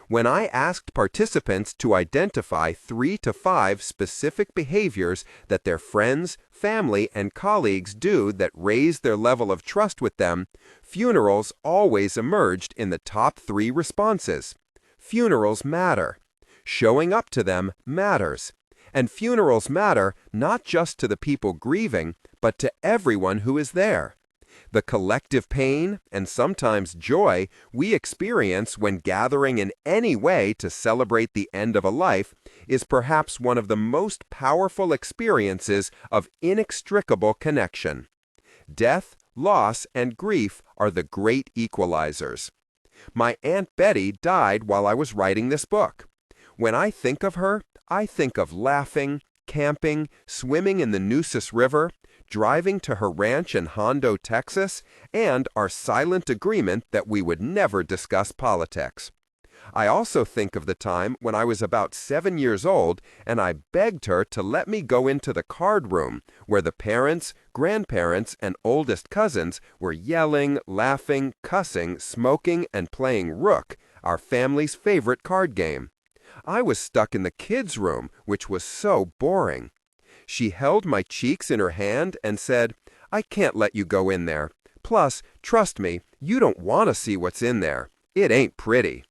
When I asked participants to identify 3 to 5 specific behaviors that their friends, family, and colleagues do that raise their level of trust with them, funerals always emerged in the top 3 responses. Funerals matter. Showing up to them matters. And funerals matter not just to the people grieving, but to everyone who is there. The collective pain, and sometimes joy, we experience when gathering in any way to celebrate the end of a life is perhaps one of the most powerful experiences of inextricable connection. Death, loss, and grief are the great equalizers. My Aunt Betty died while I was writing this book. When I think of her, I think of laughing, camping, swimming in the Nueces River, driving to her ranch in Hondo, Texas, and our silent agreement that we would never discuss politics. I also think of the time when I was about 7 years old and I begged her to let me go into the card room where the parents, grandparents, and oldest cousins were yelling, laughing, cussing, smoking, and playing Rook, our family's favorite card game. I was stuck in the kids' room, which was so boring. She held my cheeks in her hand and said, "I can't let you go in there. Plus, trust me, you don't want to see what's in there. It ain't pretty."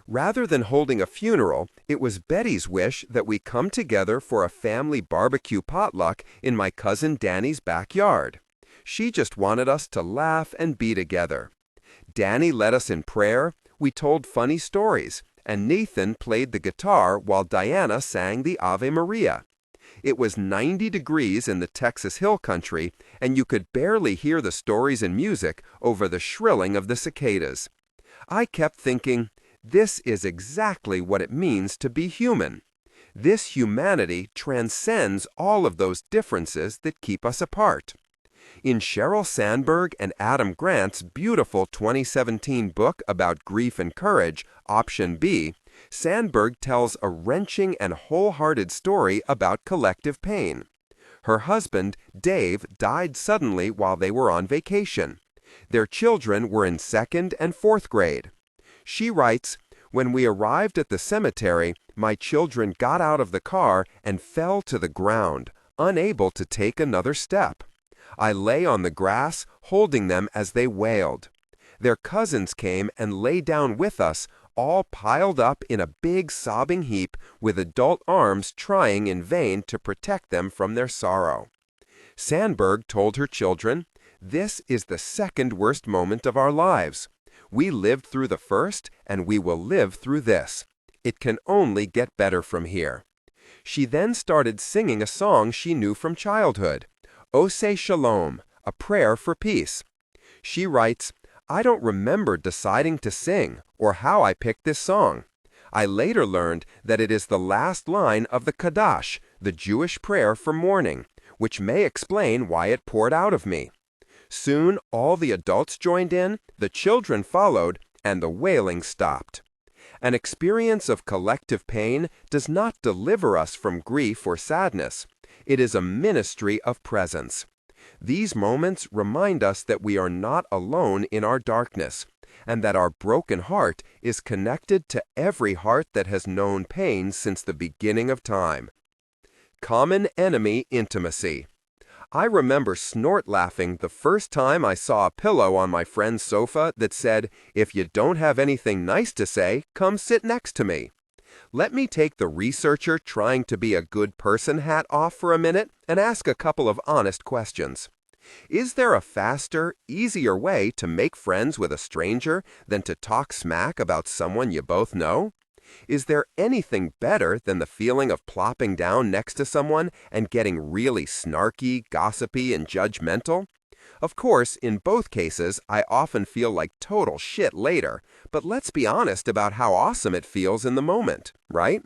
Rather than holding a funeral, it was Betty's wish that we come together for a family barbecue potluck in my cousin Danny's backyard. She just wanted us to laugh and be together. Danny led us in prayer, we told funny stories, and Nathan played the guitar while Diana sang the Ave Maria. It was 90 degrees in the Texas Hill Country, and you could barely hear the stories and music over the shrilling of the cicadas. I kept thinking, this is exactly what it means to be human. This humanity transcends all of those differences that keep us apart. In Sheryl Sandberg and Adam Grant's beautiful 2017 book about grief and courage, Option B, Sandberg tells a wrenching and wholehearted story about collective pain. Her husband, Dave, died suddenly while they were on vacation. Their children were in 2nd and 4th grade. She writes, "When we arrived at the cemetery, my children got out of the car and fell to the ground, unable to take another step. I lay on the grass, holding them as they wailed. Their cousins came and lay down with us, all piled up in a big sobbing heap, with adult arms trying in vain to protect them from their sorrow." Sandberg told her children, "This is the second worst moment of our lives. We lived through the first, and we will live through this. It can only get better from here." She then started singing a song she knew from childhood, Ose Shalom, a prayer for peace. She writes, "I don't remember deciding to sing or how I picked this song. I later learned that it is the last line of the Kaddish, the Jewish prayer for mourning, which may explain why it poured out of me. Soon all the adults joined in, the children followed, and the wailing stopped." An experience of collective pain does not deliver us from grief or sadness. It is a ministry of presence. These moments remind us that we are not alone in our darkness, and that our broken heart is connected to every heart that has known pain since the beginning of time. Common enemy intimacy. I remember snort laughing the first time I saw a pillow on my friend's sofa that said, "If you don't have anything nice to say, come sit next to me." Let me take the researcher trying to be a good person hat off for a minute and ask a couple of honest questions. Is there a faster, easier way to make friends with a stranger than to talk smack about someone you both know? Is there anything better than the feeling of plopping down next to someone and getting really snarky, gossipy, and judgmental? Of course, in both cases, I often feel like total shit later, but let's be honest about how awesome it feels in the moment, right?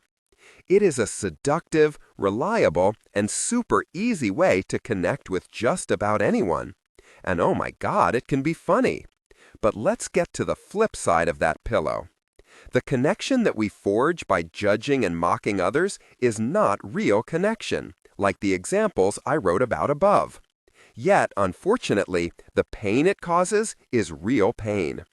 It is a seductive, reliable, and super easy way to connect with just about anyone. And oh my God, it can be funny. But let's get to the flip side of that pillow. The connection that we forge by judging and mocking others is not real connection, like the examples I wrote about above. Yet, unfortunately, the pain it causes is real pain.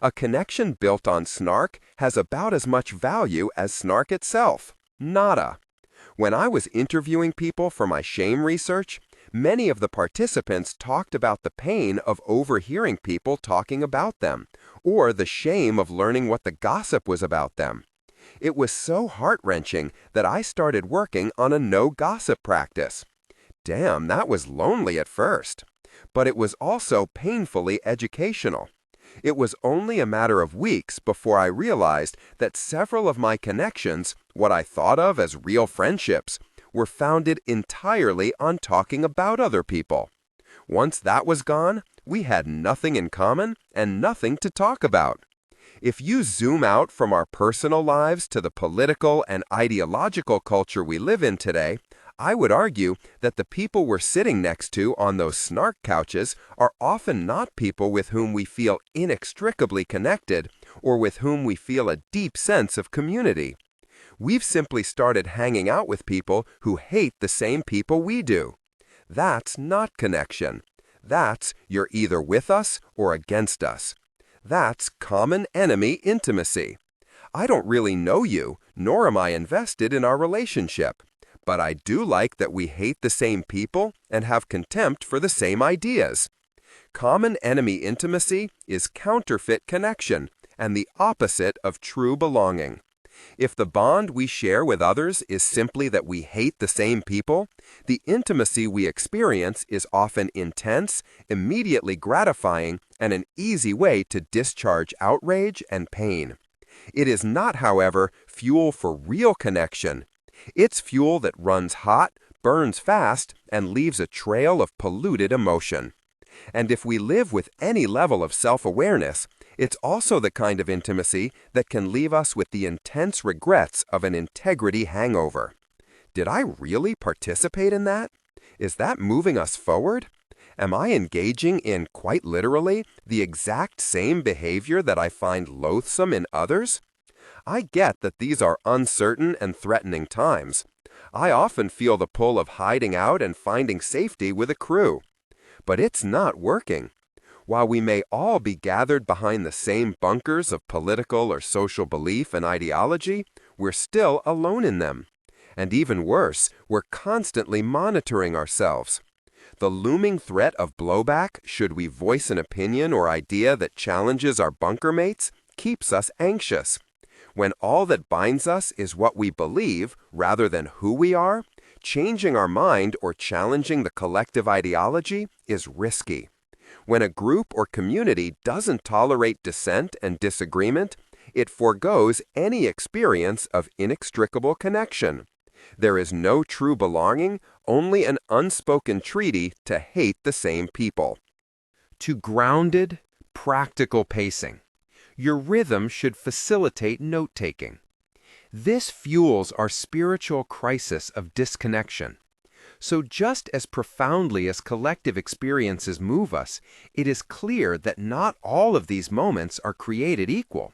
A connection built on snark has about as much value as snark itself. Nada. When I was interviewing people for my shame research, many of the participants talked about the pain of overhearing people talking about them, or the shame of learning what the gossip was about them. It was so heart-wrenching that I started working on a no-gossip practice. Damn, that was lonely at first. But it was also painfully educational. It was only a matter of weeks before I realized that several of my connections, what I thought of as real friendships, were founded entirely on talking about other people. Once that was gone, we had nothing in common and nothing to talk about. If you zoom out from our personal lives to the political and ideological culture we live in today, I would argue that the people we're sitting next to on those snark couches are often not people with whom we feel inextricably connected or with whom we feel a deep sense of community. We've simply started hanging out with people who hate the same people we do. That's not connection. That's you're either with us or against us. That's common enemy intimacy. I don't really know you, nor am I invested in our relationship. But I do like that we hate the same people and have contempt for the same ideas. Common enemy intimacy is counterfeit connection, and the opposite of true belonging. If the bond we share with others is simply that we hate the same people, the intimacy we experience is often intense, immediately gratifying, and an easy way to discharge outrage and pain. It is not, however, fuel for real connection. It's fuel that runs hot, burns fast, and leaves a trail of polluted emotion. And if we live with any level of self-awareness, it's also the kind of intimacy that can leave us with the intense regrets of an integrity hangover. Did I really participate in that? Is that moving us forward? Am I engaging in, quite literally, the exact same behavior that I find loathsome in others? I get that these are uncertain and threatening times. I often feel the pull of hiding out and finding safety with a crew. But it's not working. While we may all be gathered behind the same bunkers of political or social belief and ideology, we're still alone in them. And even worse, we're constantly monitoring ourselves. The looming threat of blowback, should we voice an opinion or idea that challenges our bunker mates, keeps us anxious. When all that binds us is what we believe rather than who we are, changing our mind or challenging the collective ideology is risky. When a group or community doesn't tolerate dissent and disagreement, it forgoes any experience of inextricable connection. There is no true belonging, only an unspoken treaty to hate the same people. To grounded, practical pacing. Your rhythm should facilitate note-taking. This fuels our spiritual crisis of disconnection. So just as profoundly as collective experiences move us, it is clear that not all of these moments are created equal.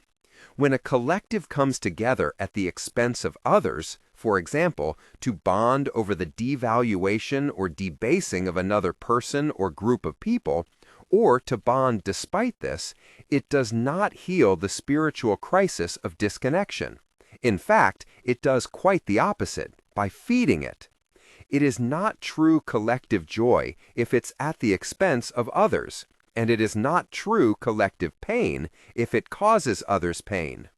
When a collective comes together at the expense of others, for example, to bond over the devaluation or debasing of another person or group of people, or to bond despite this, it does not heal the spiritual crisis of disconnection. In fact, it does quite the opposite, by feeding it. It is not true collective joy if it's at the expense of others, and it is not true collective pain if it causes others pain.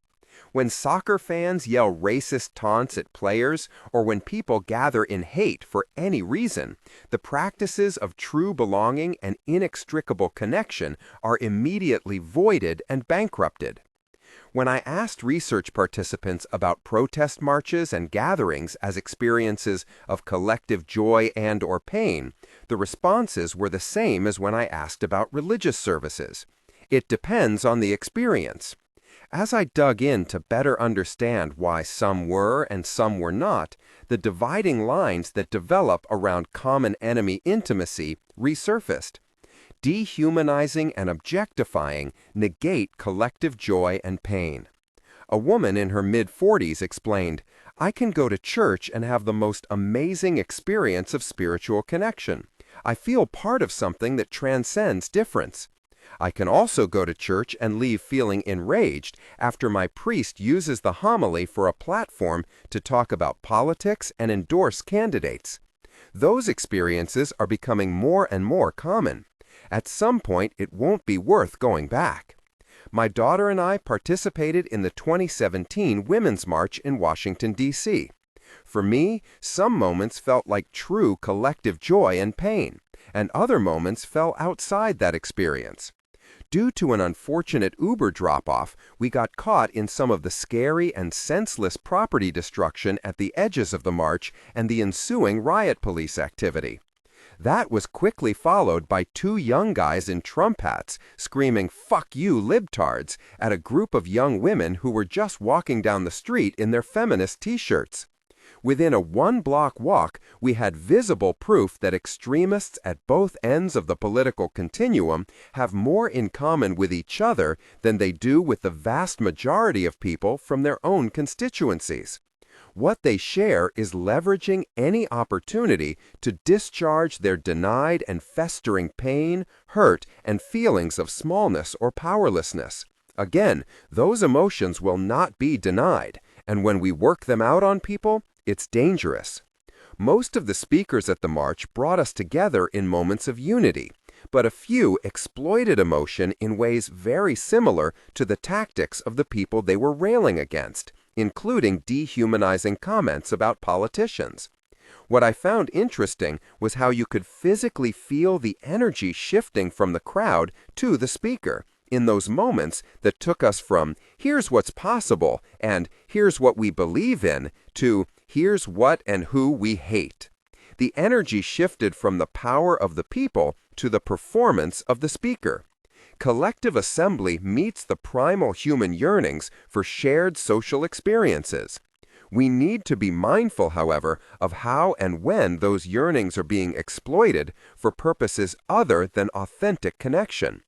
When soccer fans yell racist taunts at players, or when people gather in hate for any reason, the practices of true belonging and inextricable connection are immediately voided and bankrupted. When I asked research participants about protest marches and gatherings as experiences of collective joy and/or pain, the responses were the same as when I asked about religious services. It depends on the experience. As I dug in to better understand why some were and some were not, the dividing lines that develop around common enemy intimacy resurfaced. Dehumanizing and objectifying negate collective joy and pain. A woman in her mid-40s explained, "I can go to church and have the most amazing experience of spiritual connection. I feel part of something that transcends difference. I can also go to church and leave feeling enraged after my priest uses the homily for a platform to talk about politics and endorse candidates. Those experiences are becoming more and more common. At some point, it won't be worth going back." My daughter and I participated in the 2017 Women's March in Washington, D.C. For me, some moments felt like true collective joy and pain, and other moments fell outside that experience. Due to an unfortunate Uber drop-off, we got caught in some of the scary and senseless property destruction at the edges of the march and the ensuing riot police activity. That was quickly followed by two young guys in Trump hats screaming "Fuck you, libtards" at a group of young women who were just walking down the street in their feminist t-shirts. Within a one-block walk, we had visible proof that extremists at both ends of the political continuum have more in common with each other than they do with the vast majority of people from their own constituencies. What they share is leveraging any opportunity to discharge their denied and festering pain, hurt, and feelings of smallness or powerlessness. Again, those emotions will not be denied, and when we work them out on people, it's dangerous. Most of the speakers at the march brought us together in moments of unity, but a few exploited emotion in ways very similar to the tactics of the people they were railing against, including dehumanizing comments about politicians. What I found interesting was how you could physically feel the energy shifting from the crowd to the speaker in those moments that took us from "here's what's possible" and "here's what we believe in" to "here's what and who we hate." The energy shifted from the power of the people to the performance of the speaker. Collective assembly meets the primal human yearnings for shared social experiences. We need to be mindful, however, of how and when those yearnings are being exploited for purposes other than authentic connection.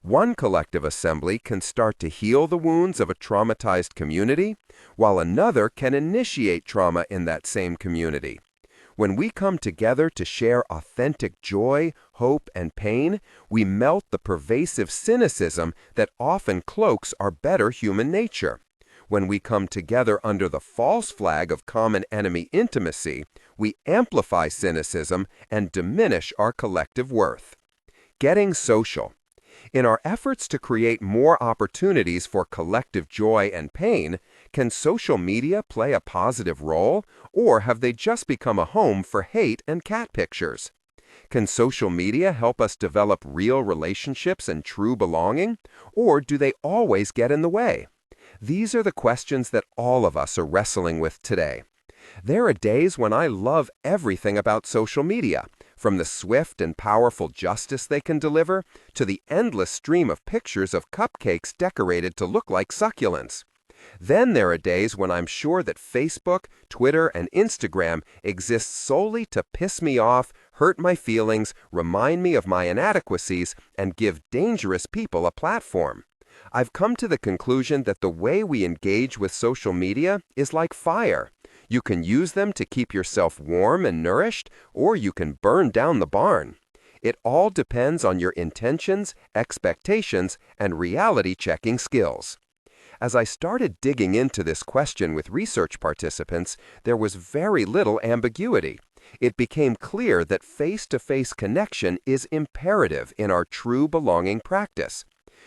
One collective assembly can start to heal the wounds of a traumatized community, while another can initiate trauma in that same community. When we come together to share authentic joy, hope, and pain, we melt the pervasive cynicism that often cloaks our better human nature. When we come together under the false flag of common enemy intimacy, we amplify cynicism and diminish our collective worth. Getting social. In our efforts to create more opportunities for collective joy and pain, can social media play a positive role, or have they just become a home for hate and cat pictures? Can social media help us develop real relationships and true belonging, or do they always get in the way? These are the questions that all of us are wrestling with today. There are days when I love everything about social media, from the swift and powerful justice they can deliver to the endless stream of pictures of cupcakes decorated to look like succulents. Then there are days when I'm sure that Facebook, Twitter, and Instagram exist solely to piss me off, hurt my feelings, remind me of my inadequacies, and give dangerous people a platform. I've come to the conclusion that the way we engage with social media is like fire. You can use them to keep yourself warm and nourished, or you can burn down the barn. It all depends on your intentions, expectations, and reality-checking skills. As I started digging into this question with research participants, there was very little ambiguity. It became clear that face-to-face connection is imperative in our true belonging practice.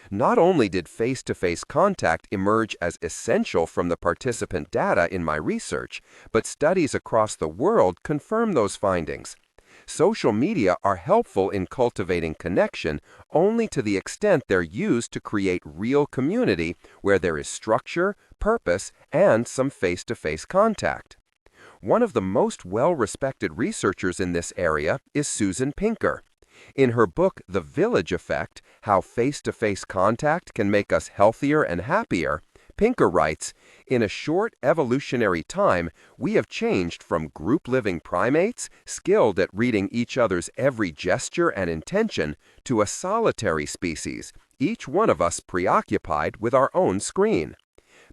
Not only did face-to-face contact emerge as essential from the participant data in my research, but studies across the world confirm those findings. Social media are helpful in cultivating connection only to the extent they're used to create real community where there is structure, purpose, and some face-to-face contact. One of the most well-respected researchers in this area is Susan Pinker. In her book, The Village Effect, How Face-to-Face Contact Can Make Us Healthier and Happier, Pinker writes, "In a short evolutionary time, we have changed from group-living primates, skilled at reading each other's every gesture and intention, to a solitary species, each one of us preoccupied with our own screen."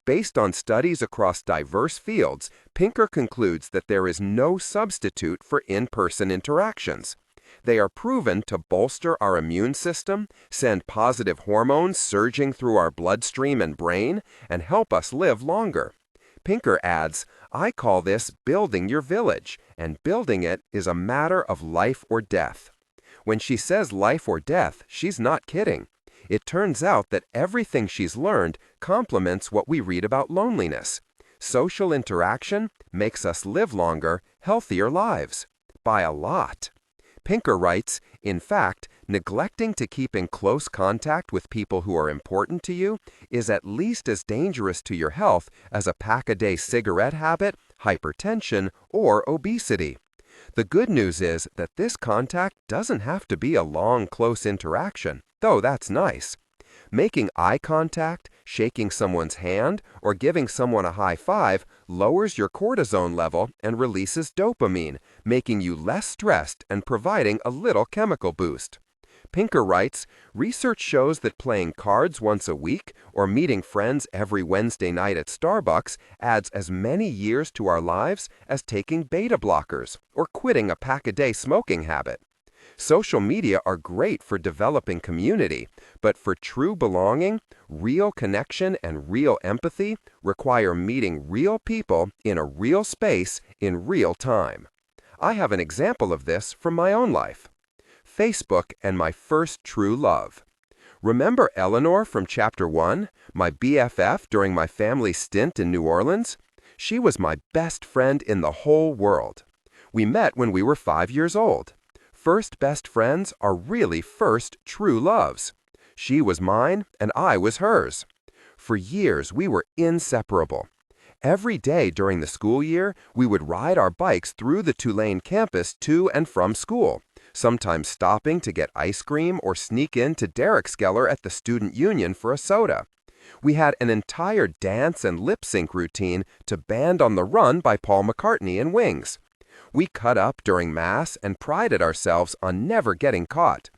Based on studies across diverse fields, Pinker concludes that there is no substitute for in-person interactions. They are proven to bolster our immune system, send positive hormones surging through our bloodstream and brain, and help us live longer. Pinker adds, "I call this building your village, and building it is a matter of life or death." When she says life or death, she's not kidding. It turns out that everything she's learned complements what we read about loneliness. Social interaction makes us live longer, healthier lives. By a lot. Pinker writes, "In fact, neglecting to keep in close contact with people who are important to you is at least as dangerous to your health as a pack-a-day cigarette habit, hypertension, or obesity." The good news is that this contact doesn't have to be a long, close interaction, though that's nice. Making eye contact, shaking someone's hand, or giving someone a high five lowers your cortisone level and releases dopamine, making you less stressed and providing a little chemical boost. Pinker writes, "Research shows that playing cards once a week or meeting friends every Wednesday night at Starbucks adds as many years to our lives as taking beta blockers or quitting a pack-a-day smoking habit." Social media are great for developing community, but for true belonging, real connection and real empathy require meeting real people in a real space in real time. I have an example of this from my own life. Facebook and my first true love. Remember Eleanor from Chapter 1, my BFF during my family stint in New Orleans? She was my best friend in the whole world. We met when we were 5 years old. First best friends are really first true loves. She was mine and I was hers. For years, we were inseparable. Every day during the school year, we would ride our bikes through the Tulane campus to and from school, sometimes stopping to get ice cream or sneak in to Derek's Geller at the Student Union for a soda. We had an entire dance and lip sync routine to Band on the Run by Paul McCartney and Wings. We cut up during Mass and prided ourselves on never getting caught.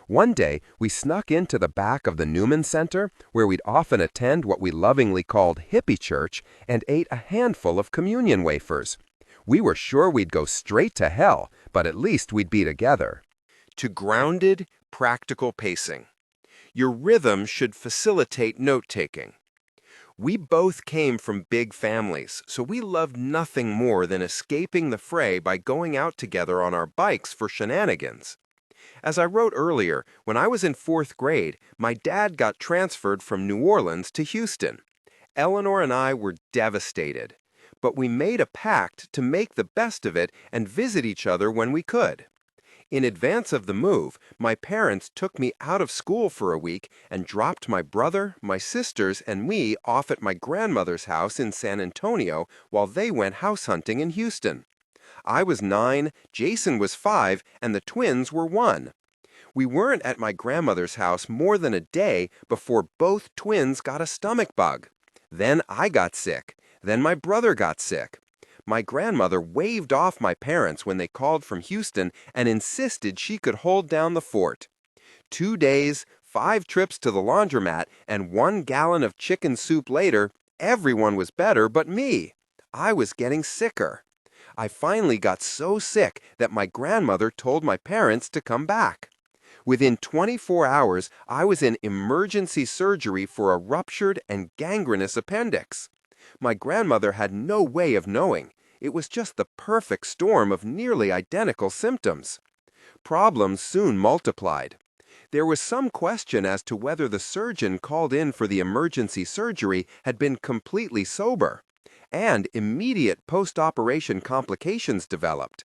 One day, we snuck into the back of the Newman Center, where we'd often attend what we lovingly called hippie church, and ate a handful of communion wafers. We were sure we'd go straight to hell, but at least we'd be together. To grounded, practical pacing. Your rhythm should facilitate note-taking. We both came from big families, so we loved nothing more than escaping the fray by going out together on our bikes for shenanigans. As I wrote earlier, when I was in 4th grade, my dad got transferred from New Orleans to Houston. Eleanor and I were devastated, but we made a pact to make the best of it and visit each other when we could. In advance of the move, my parents took me out of school for a week and dropped my brother, my sisters, and me off at my grandmother's house in San Antonio while they went house hunting in Houston. I was 9, Jason was 5, and the twins were 1. We weren't at my grandmother's house more than a day before both twins got a stomach bug. Then I got sick. Then my brother got sick. My grandmother waved off my parents when they called from Houston and insisted she could hold down the fort. 2 days, 5 trips to the laundromat, and 1 gallon of chicken soup later, everyone was better but me. I was getting sicker. I finally got so sick that my grandmother told my parents to come back. Within 24 hours, I was in emergency surgery for a ruptured and gangrenous appendix. My grandmother had no way of knowing. It was just the perfect storm of nearly identical symptoms. Problems soon multiplied. There was some question as to whether the surgeon called in for the emergency surgery had been completely sober, and immediate post-operation complications developed.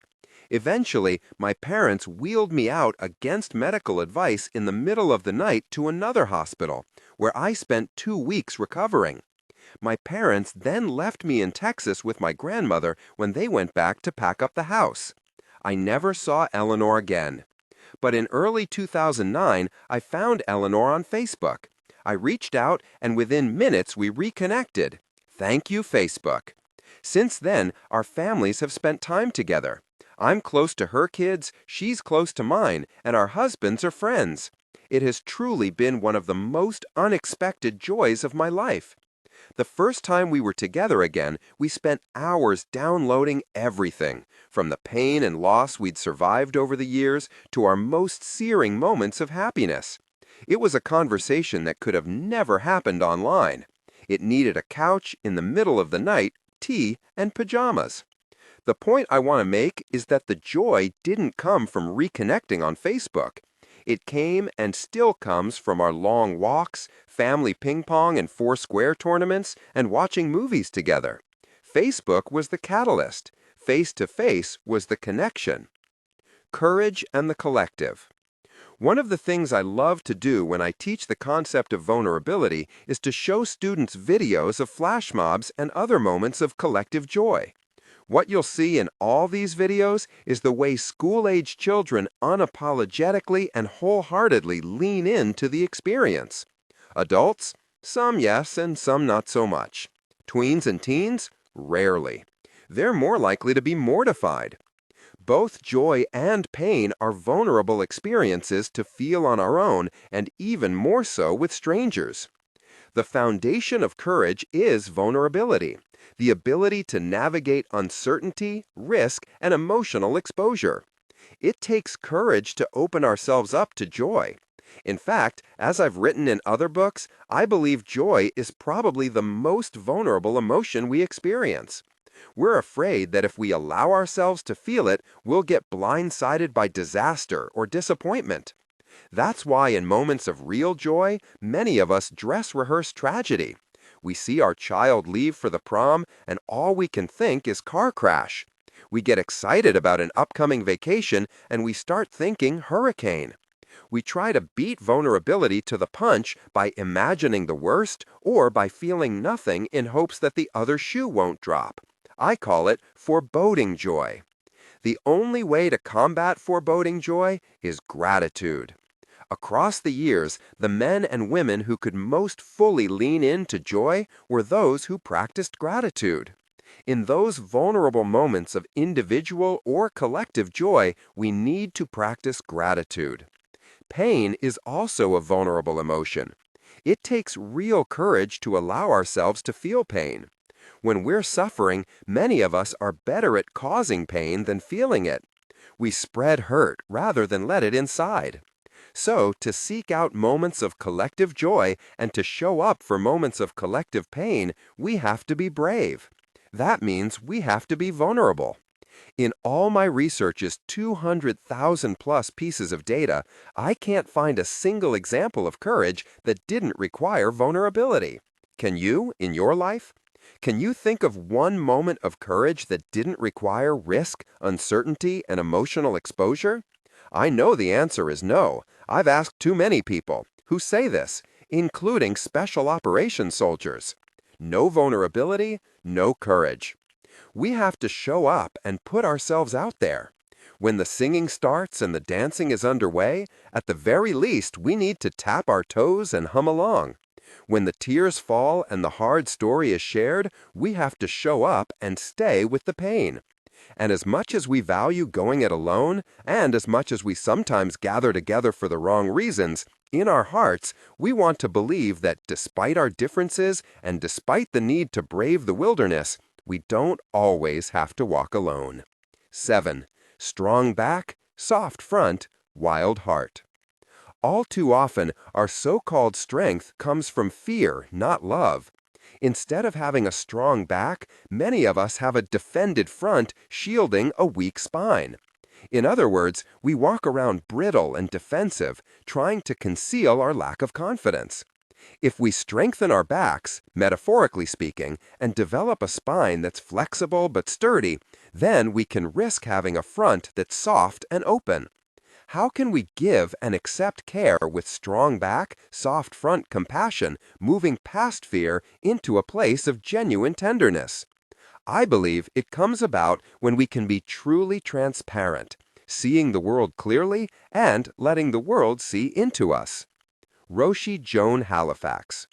Eventually, my parents wheeled me out against medical advice in the middle of the night to another hospital, where I spent 2 weeks recovering. My parents then left me in Texas with my grandmother when they went back to pack up the house. I never saw Eleanor again. But in early 2009, I found Eleanor on Facebook. I reached out, and within minutes we reconnected. Thank you, Facebook. Since then, our families have spent time together. I'm close to her kids, she's close to mine, and our husbands are friends. It has truly been one of the most unexpected joys of my life. The first time we were together again, we spent hours downloading everything, from the pain and loss we'd survived over the years to our most searing moments of happiness. It was a conversation that could have never happened online. It needed a couch in the middle of the night, tea, and pajamas. The point I want to make is that the joy didn't come from reconnecting on Facebook. It came and still comes from our long walks, family ping pong and Foursquare tournaments, and watching movies together. Facebook was the catalyst. Face-to-face was the connection. Courage and the collective. One of the things I love to do when I teach the concept of vulnerability is to show students videos of flash mobs and other moments of collective joy. What you'll see in all these videos is the way school-age children unapologetically and wholeheartedly lean into the experience. Adults? Some yes and some not so much. Tweens and teens? Rarely. They're more likely to be mortified. Both joy and pain are vulnerable experiences to feel on our own, and even more so with strangers. The foundation of courage is vulnerability, the ability to navigate uncertainty, risk, and emotional exposure. It takes courage to open ourselves up to joy. In fact, as I've written in other books, I believe joy is probably the most vulnerable emotion we experience. We're afraid that if we allow ourselves to feel it, we'll get blindsided by disaster or disappointment. That's why in moments of real joy, many of us dress rehearse tragedy. We see our child leave for the prom, and all we can think is car crash. We get excited about an upcoming vacation, and we start thinking hurricane. We try to beat vulnerability to the punch by imagining the worst or by feeling nothing in hopes that the other shoe won't drop. I call it foreboding joy. The only way to combat foreboding joy is gratitude. Across the years, the men and women who could most fully lean into joy were those who practiced gratitude. In those vulnerable moments of individual or collective joy, we need to practice gratitude. Pain is also a vulnerable emotion. It takes real courage to allow ourselves to feel pain. When we're suffering, many of us are better at causing pain than feeling it. We spread hurt rather than let it inside. So, to seek out moments of collective joy and to show up for moments of collective pain, we have to be brave. That means we have to be vulnerable. In all my research's 200,000 plus pieces of data, I can't find a single example of courage that didn't require vulnerability. Can you, in your life? Can you think of one moment of courage that didn't require risk, uncertainty, and emotional exposure? I know the answer is no. I've asked too many people who say this, including special operations soldiers. No vulnerability, no courage. We have to show up and put ourselves out there. When the singing starts and the dancing is underway, at the very least, we need to tap our toes and hum along. When the tears fall and the hard story is shared, we have to show up and stay with the pain. And as much as we value going it alone, and as much as we sometimes gather together for the wrong reasons, in our hearts, we want to believe that despite our differences and despite the need to brave the wilderness, we don't always have to walk alone. 7. Strong back, soft front, wild heart. All too often, our so-called strength comes from fear, not love. Instead of having a strong back, many of us have a defended front shielding a weak spine. In other words, we walk around brittle and defensive, trying to conceal our lack of confidence. If we strengthen our backs, metaphorically speaking, and develop a spine that's flexible but sturdy, then we can risk having a front that's soft and open. How can we give and accept care with strong back, soft front compassion, moving past fear into a place of genuine tenderness? I believe it comes about when we can be truly transparent, seeing the world clearly and letting the world see into us. Roshi Joan Halifax.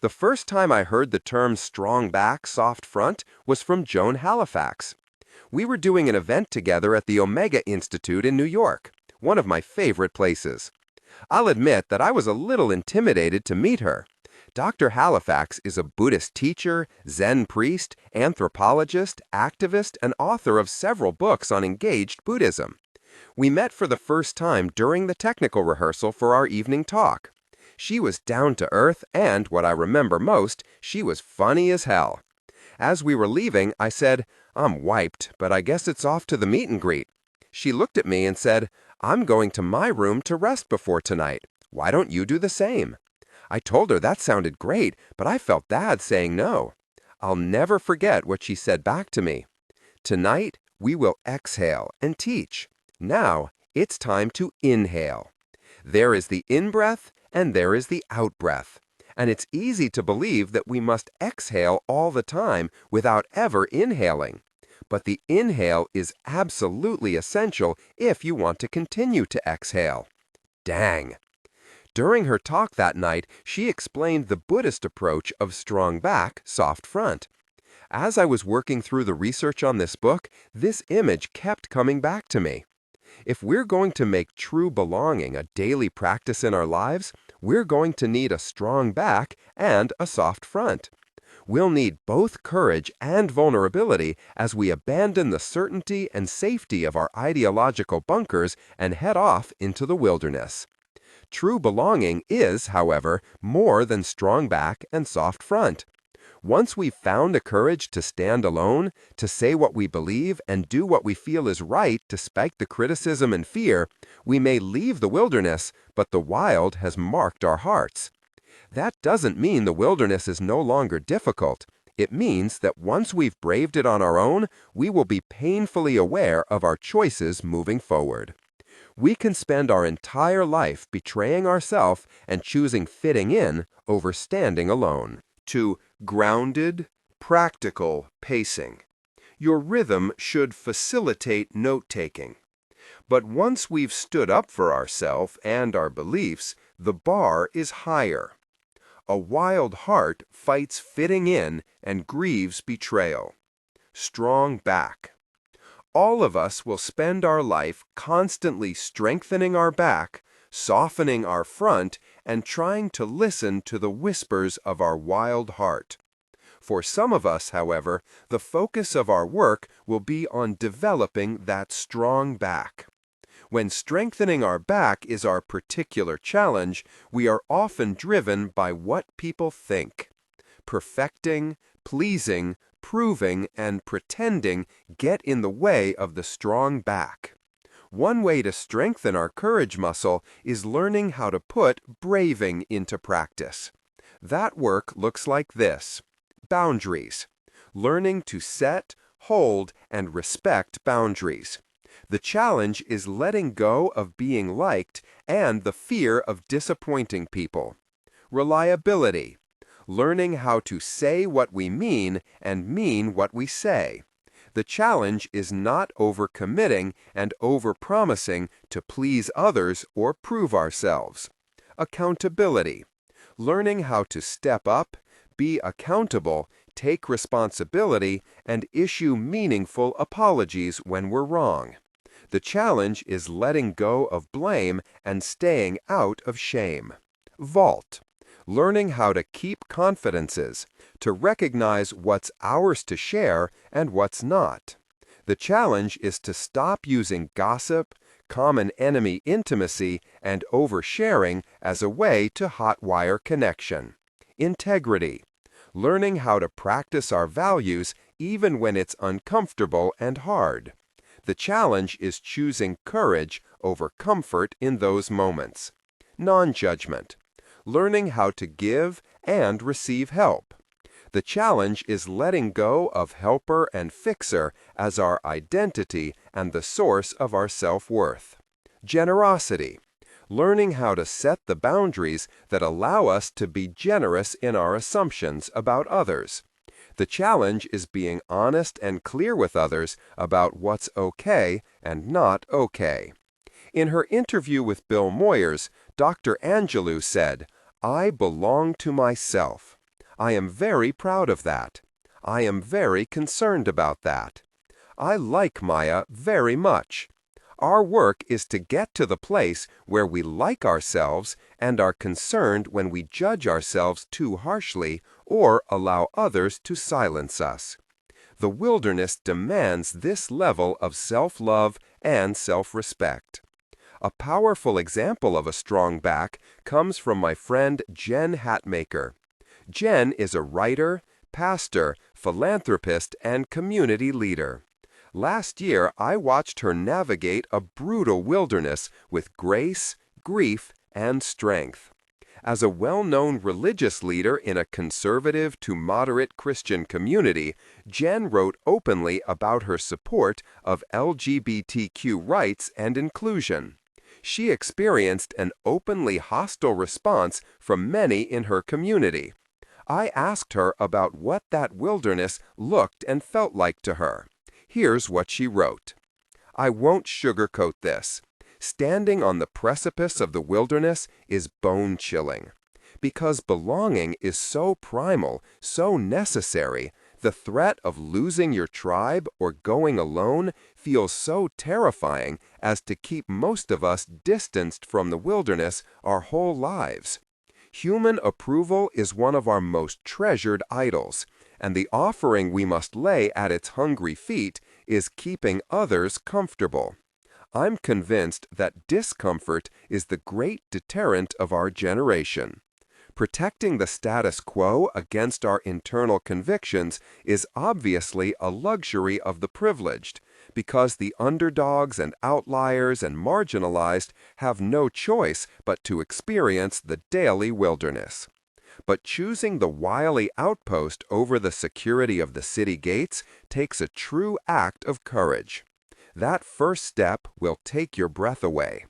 The first time I heard the term strong back, soft front was from Joan Halifax. We were doing an event together at the Omega Institute in New York, one of my favorite places. I'll admit that I was a little intimidated to meet her. Dr. Halifax is a Buddhist teacher, Zen priest, anthropologist, activist, and author of several books on engaged Buddhism. We met for the first time during the technical rehearsal for our evening talk. She was down to earth, and what I remember most, she was funny as hell. As we were leaving, I said, "I'm wiped, but I guess it's off to the meet and greet." She looked at me and said, "I'm going to my room to rest before tonight. Why don't you do the same?" I told her that sounded great, but I felt bad saying no. I'll never forget what she said back to me. "Tonight, we will exhale and teach. Now, it's time to inhale. There is the in-breath and there is the out-breath. And it's easy to believe that we must exhale all the time without ever inhaling. But the inhale is absolutely essential if you want to continue to exhale." Dang! During her talk that night, she explained the Buddhist approach of strong back, soft front. As I was working through the research on this book, this image kept coming back to me. If we're going to make true belonging a daily practice in our lives, we're going to need a strong back and a soft front. We'll need both courage and vulnerability as we abandon the certainty and safety of our ideological bunkers and head off into the wilderness. True belonging is, however, more than strong back and soft front. Once we've found the courage to stand alone, to say what we believe, and do what we feel is right despite the criticism and fear, we may leave the wilderness, but the wild has marked our hearts. That doesn't mean the wilderness is no longer difficult. It means that once we've braved it on our own, we will be painfully aware of our choices moving forward. We can spend our entire life betraying ourselves and choosing fitting in over standing alone. To grounded, practical pacing. Your rhythm should facilitate note-taking. But once we've stood up for ourselves and our beliefs, the bar is higher. A wild heart fights fitting in and grieves betrayal. Strong back. All of us will spend our life constantly strengthening our back, softening our front, and trying to listen to the whispers of our wild heart. For some of us, however, the focus of our work will be on developing that strong back. When strengthening our back is our particular challenge, we are often driven by what people think. Perfecting, pleasing, proving, and pretending get in the way of the strong back. One way to strengthen our courage muscle is learning how to put braving into practice. That work looks like this. Boundaries. Learning to set, hold, and respect boundaries. The challenge is letting go of being liked and the fear of disappointing people. Reliability. Learning how to say what we mean and mean what we say. The challenge is not overcommitting and overpromising to please others or prove ourselves. Accountability. Learning how to step up, be accountable, take responsibility, and issue meaningful apologies when we're wrong. The challenge is letting go of blame and staying out of shame. Vault. Learning how to keep confidences, to recognize what's ours to share and what's not. The challenge is to stop using gossip, common enemy intimacy, and oversharing as a way to hotwire connection. Integrity. Learning how to practice our values even when it's uncomfortable and hard. The challenge is choosing courage over comfort in those moments. Nonjudgment. Learning how to give and receive help. The challenge is letting go of helper and fixer as our identity and the source of our self-worth. Generosity. Learning how to set the boundaries that allow us to be generous in our assumptions about others. The challenge is being honest and clear with others about what's okay and not okay. In her interview with Bill Moyers, Dr. Angelou said, "I belong to myself. I am very proud of that. I am very concerned about that. I like Maya very much. Our work is to get to the place where we like ourselves and are concerned when we judge ourselves too harshly or allow others to silence us. The wilderness demands this level of self-love and self-respect." A powerful example of a strong back comes from my friend Jen Hatmaker. Jen is a writer, pastor, philanthropist, and community leader. Last year, I watched her navigate a brutal wilderness with grace, grief, and strength. As a well-known religious leader in a conservative to moderate Christian community, Jen wrote openly about her support of LGBTQ rights and inclusion. She experienced an openly hostile response from many in her community. I asked her about what that wilderness looked and felt like to her. Here's what she wrote. "I won't sugarcoat this. Standing on the precipice of the wilderness is bone-chilling. Because belonging is so primal, so necessary, the threat of losing your tribe or going alone feels so terrifying as to keep most of us distanced from the wilderness our whole lives. Human approval is one of our most treasured idols, and the offering we must lay at its hungry feet is keeping others comfortable. I'm convinced that discomfort is the great deterrent of our generation. Protecting the status quo against our internal convictions is obviously a luxury of the privileged, because the underdogs and outliers and marginalized have no choice but to experience the daily wilderness. But choosing the wily outpost over the security of the city gates takes a true act of courage. That first step will take your breath away.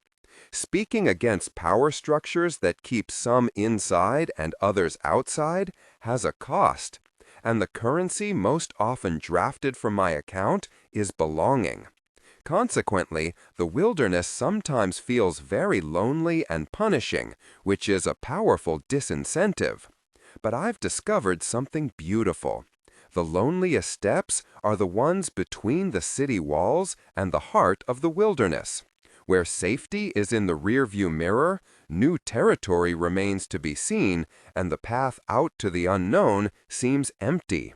Speaking against power structures that keep some inside and others outside has a cost, and the currency most often drafted from my account is belonging. Consequently, the wilderness sometimes feels very lonely and punishing, which is a powerful disincentive. But I've discovered something beautiful. The loneliest steps are the ones between the city walls and the heart of the wilderness. Where safety is in the rearview mirror, new territory remains to be seen, and the path out to the unknown seems empty.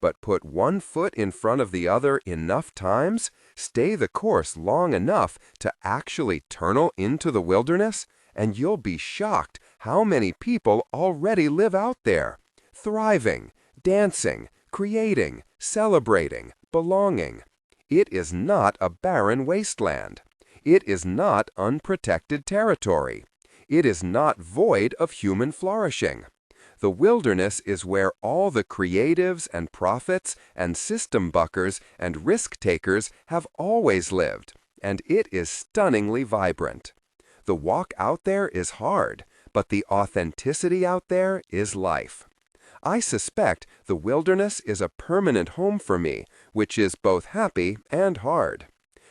But put one foot in front of the other enough times, stay the course long enough to actually tunnel into the wilderness, and you'll be shocked how many people already live out there, thriving, dancing, creating, celebrating, belonging. It is not a barren wasteland. It is not unprotected territory. It is not void of human flourishing. The wilderness is where all the creatives and prophets and system buckers and risk-takers have always lived, and it is stunningly vibrant. The walk out there is hard, but the authenticity out there is life. I suspect the wilderness is a permanent home for me, which is both happy and hard.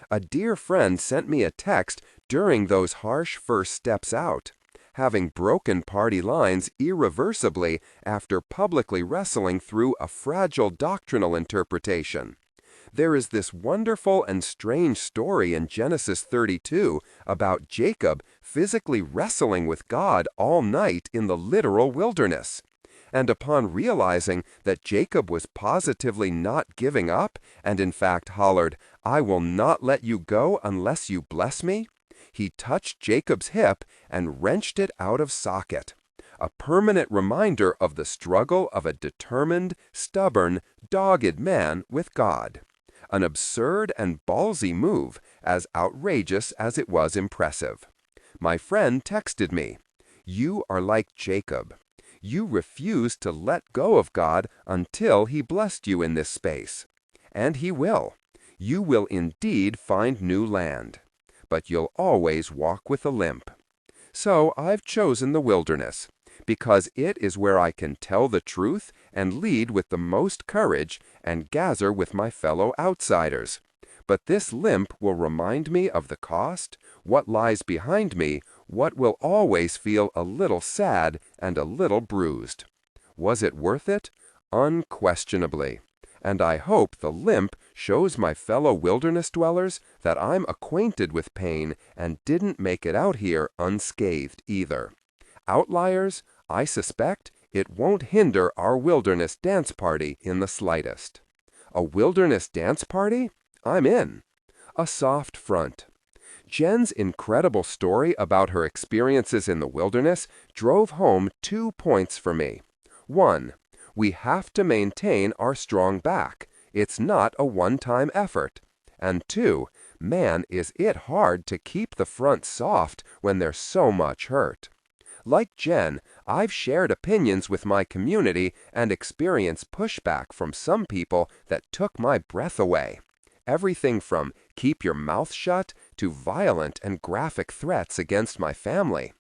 A dear friend sent me a text during those harsh first steps out, having broken party lines irreversibly after publicly wrestling through a fragile doctrinal interpretation. There is this wonderful and strange story in Genesis 32 about Jacob physically wrestling with God all night in the literal wilderness. And upon realizing that Jacob was positively not giving up, and in fact hollered, "I will not let you go unless you bless me," he touched Jacob's hip and wrenched it out of socket. A permanent reminder of the struggle of a determined, stubborn, dogged man with God. An absurd and ballsy move, as outrageous as it was impressive. My friend texted me, "You are like Jacob. You refused to let go of God until He blessed you in this space. And He will. You will indeed find new land. But you'll always walk with a limp." So I've chosen the wilderness, because it is where I can tell the truth and lead with the most courage and gather with my fellow outsiders. But this limp will remind me of the cost, what lies behind me, what will always feel a little sad and a little bruised. Was it worth it? Unquestionably. And I hope the limp shows my fellow wilderness dwellers that I'm acquainted with pain and didn't make it out here unscathed either. Outliers, I suspect it won't hinder our wilderness dance party in the slightest. A wilderness dance party? I'm in. A soft front. Jen's incredible story about her experiences in the wilderness drove home 2 points for me. 1. We have to maintain our strong back. It's not a one-time effort. And 2, man, is it hard to keep the front soft when there's so much hurt. Like Jen, I've shared opinions with my community and experienced pushback from some people that took my breath away. Everything from keep your mouth shut to violent and graphic threats against my family.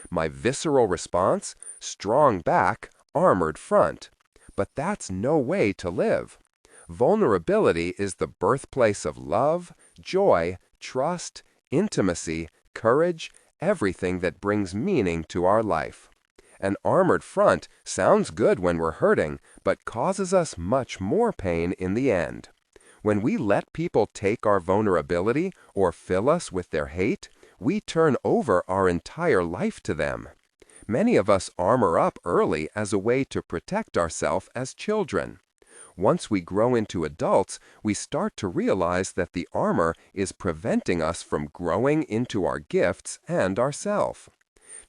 My visceral response? Strong back, armored front. But that's no way to live. Vulnerability is the birthplace of love, joy, trust, intimacy, courage, everything that brings meaning to our life. An armored front sounds good when we're hurting, but causes us much more pain in the end. When we let people take our vulnerability or fill us with their hate, we turn over our entire life to them. Many of us armor up early as a way to protect ourselves as children. Once we grow into adults, we start to realize that the armor is preventing us from growing into our gifts and ourself.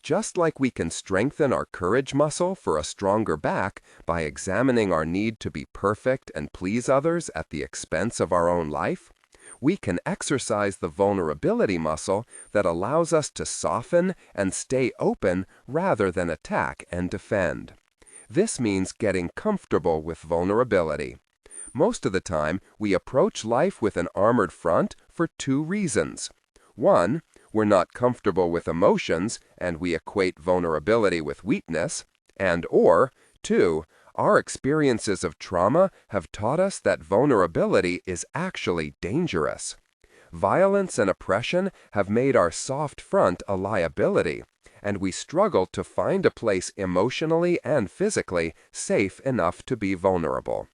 Just like we can strengthen our courage muscle for a stronger back by examining our need to be perfect and please others at the expense of our own life, we can exercise the vulnerability muscle that allows us to soften and stay open rather than attack and defend. This means getting comfortable with vulnerability. Most of the time, we approach life with an armored front for two reasons. One, we're not comfortable with emotions and we equate vulnerability with weakness. Or, two, our experiences of trauma have taught us that vulnerability is actually dangerous. Violence and oppression have made our soft front a liability, and we struggle to find a place emotionally and physically safe enough to be vulnerable.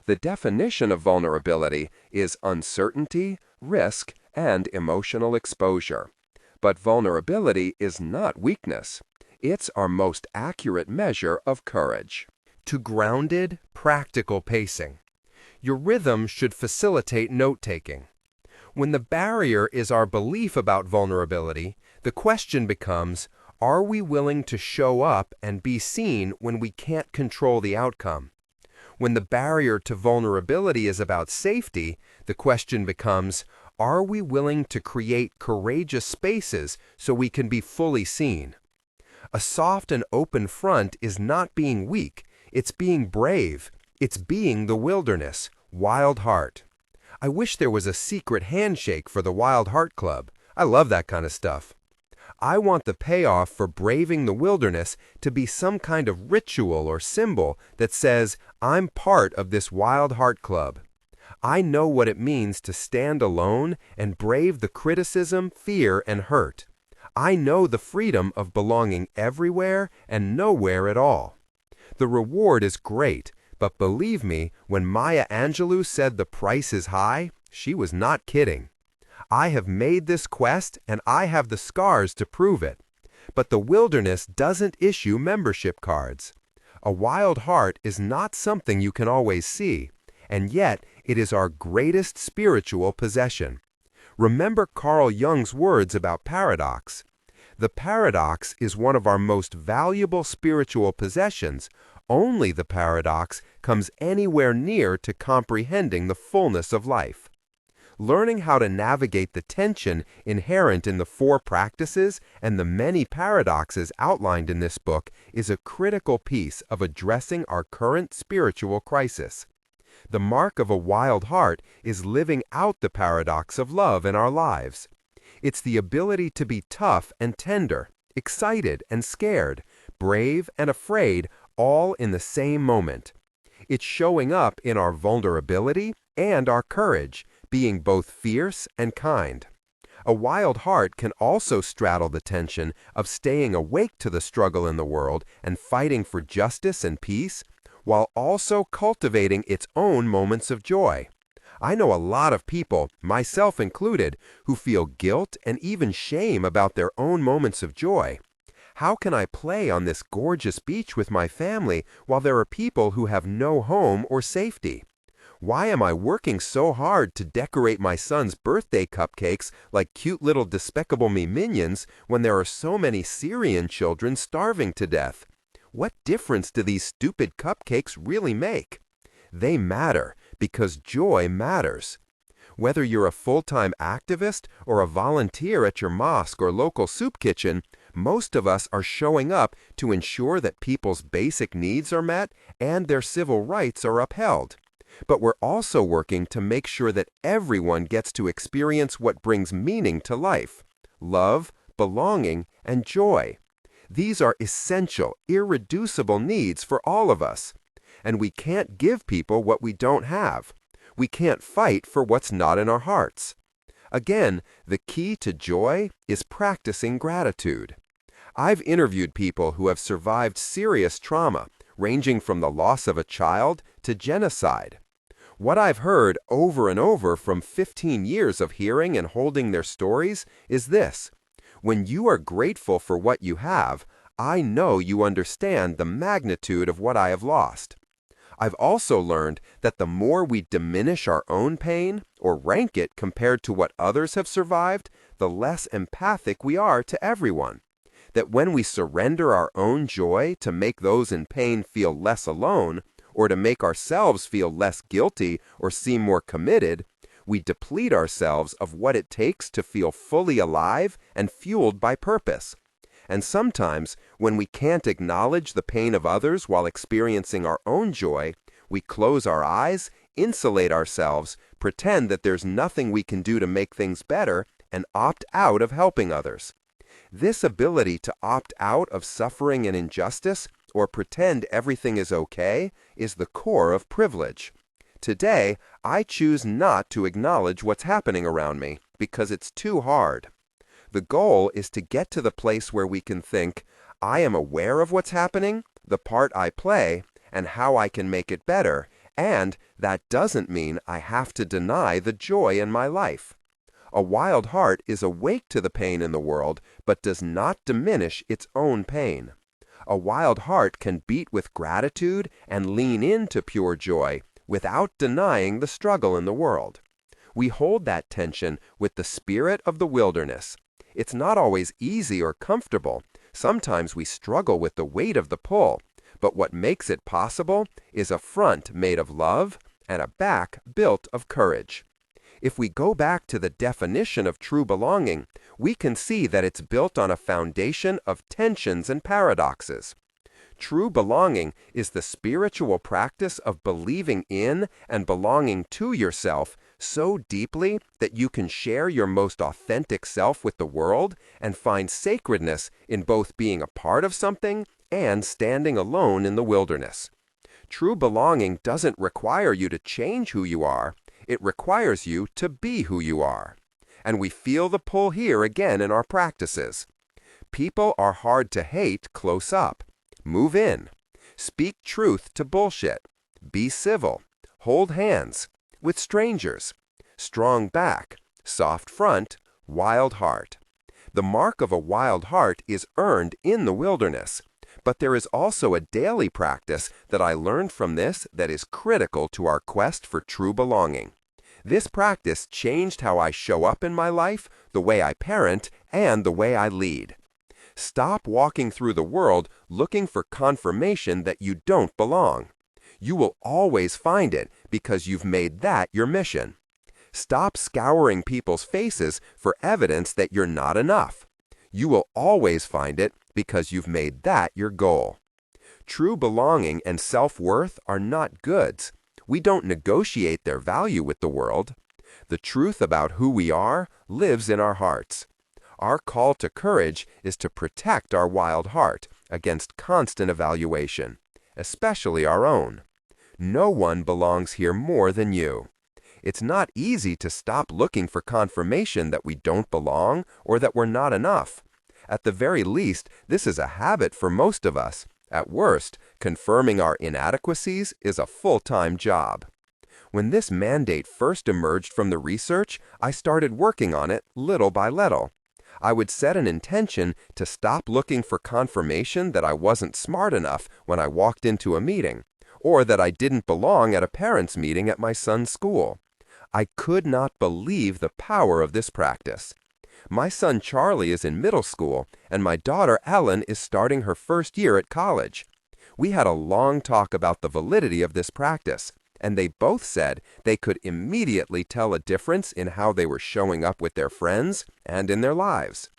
The definition of vulnerability is uncertainty, risk, and emotional exposure. But vulnerability is not weakness. It's our most accurate measure of courage. To grounded, practical pacing. Your rhythm should facilitate note-taking. When the barrier is our belief about vulnerability, the question becomes, are we willing to show up and be seen when we can't control the outcome? When the barrier to vulnerability is about safety, the question becomes, are we willing to create courageous spaces so we can be fully seen? A soft and open front is not being weak, it's being brave. It's being the wilderness, Wild Heart. I wish there was a secret handshake for the Wild Heart Club. I love that kind of stuff. I want the payoff for braving the wilderness to be some kind of ritual or symbol that says, I'm part of this Wild Heart Club. I know what it means to stand alone and brave the criticism, fear, and hurt. I know the freedom of belonging everywhere and nowhere at all. The reward is great, but believe me, when Maya Angelou said the price is high, she was not kidding. I have made this quest and I have the scars to prove it. But the wilderness doesn't issue membership cards. A wild heart is not something you can always see, and yet it is our greatest spiritual possession. Remember Carl Jung's words about paradox. The paradox is one of our most valuable spiritual possessions. Only the paradox comes anywhere near to comprehending the fullness of life. Learning how to navigate the tension inherent in the four practices and the many paradoxes outlined in this book is a critical piece of addressing our current spiritual crisis. The mark of a wild heart is living out the paradox of love in our lives. It's the ability to be tough and tender, excited and scared, brave and afraid, all in the same moment. It's showing up in our vulnerability and our courage, being both fierce and kind. A wild heart can also straddle the tension of staying awake to the struggle in the world and fighting for justice and peace, while also cultivating its own moments of joy. I know a lot of people, myself included, who feel guilt and even shame about their own moments of joy. How can I play on this gorgeous beach with my family while there are people who have no home or safety? Why am I working so hard to decorate my son's birthday cupcakes like cute little Despicable Me minions when there are so many Syrian children starving to death? What difference do these stupid cupcakes really make? They matter because joy matters. Whether you're a full-time activist or a volunteer at your mosque or local soup kitchen, most of us are showing up to ensure that people's basic needs are met and their civil rights are upheld. But we're also working to make sure that everyone gets to experience what brings meaning to life: love, belonging, and joy. These are essential, irreducible needs for all of us. And we can't give people what we don't have. We can't fight for what's not in our hearts. Again, the key to joy is practicing gratitude. I've interviewed people who have survived serious trauma, ranging from the loss of a child to genocide. What I've heard over and over from 15 years of hearing and holding their stories is this: when you are grateful for what you have, I know you understand the magnitude of what I have lost. I've also learned that the more we diminish our own pain or rank it compared to what others have survived, the less empathic we are to everyone. that when we surrender our own joy to make those in pain feel less alone, or to make ourselves feel less guilty or seem more committed, we deplete ourselves of what it takes to feel fully alive and fueled by purpose. And sometimes, when we can't acknowledge the pain of others while experiencing our own joy, we close our eyes, insulate ourselves, pretend that there's nothing we can do to make things better, and opt out of helping others. This ability to opt out of suffering and injustice, or pretend everything is okay, is the core of privilege. Today, I choose not to acknowledge what's happening around me because it's too hard. The goal is to get to the place where we can think, I am aware of what's happening, the part I play, and how I can make it better, and that doesn't mean I have to deny the joy in my life. A wild heart is awake to the pain in the world, but does not diminish its own pain. A wild heart can beat with gratitude and lean into pure joy without denying the struggle in the world. We hold that tension with the spirit of the wilderness. It's not always easy or comfortable. Sometimes we struggle with the weight of the pull, but what makes it possible is a front made of love and a back built of courage. If we go back to the definition of true belonging, we can see that it's built on a foundation of tensions and paradoxes. True belonging is the spiritual practice of believing in and belonging to yourself so deeply that you can share your most authentic self with the world and find sacredness in both being a part of something and standing alone in the wilderness. True belonging doesn't require you to change who you are. It requires you to be who you are. And we feel the pull here again in our practices. People are hard to hate close up. Move in. Speak truth to bullshit. Be civil. Hold hands. With strangers. Strong back. Soft front. Wild heart. The mark of a wild heart is earned in the wilderness. But there is also a daily practice that I learned from this that is critical to our quest for true belonging. This practice changed how I show up in my life, the way I parent, and the way I lead. Stop walking through the world looking for confirmation that you don't belong. You will always find it because you've made that your mission. Stop scouring people's faces for evidence that you're not enough. You will always find it because you've made that your goal. True belonging and self-worth are not goods. We don't negotiate their value with the world. The truth about who we are lives in our hearts. Our call to courage is to protect our wild heart against constant evaluation, especially our own. No one belongs here more than you. It's not easy to stop looking for confirmation that we don't belong or that we're not enough. At the very least, this is a habit for most of us. At worst, confirming our inadequacies is a full-time job. When this mandate first emerged from the research, I started working on it little by little. I would set an intention to stop looking for confirmation that I wasn't smart enough when I walked into a meeting, or that I didn't belong at a parents' meeting at my son's school. I could not believe the power of this practice. My son Charlie is in middle school, and my daughter Ellen is starting her first year at college. We had a long talk about the validity of this practice, and they both said they could immediately tell a difference in how they were showing up with their friends and in their lives.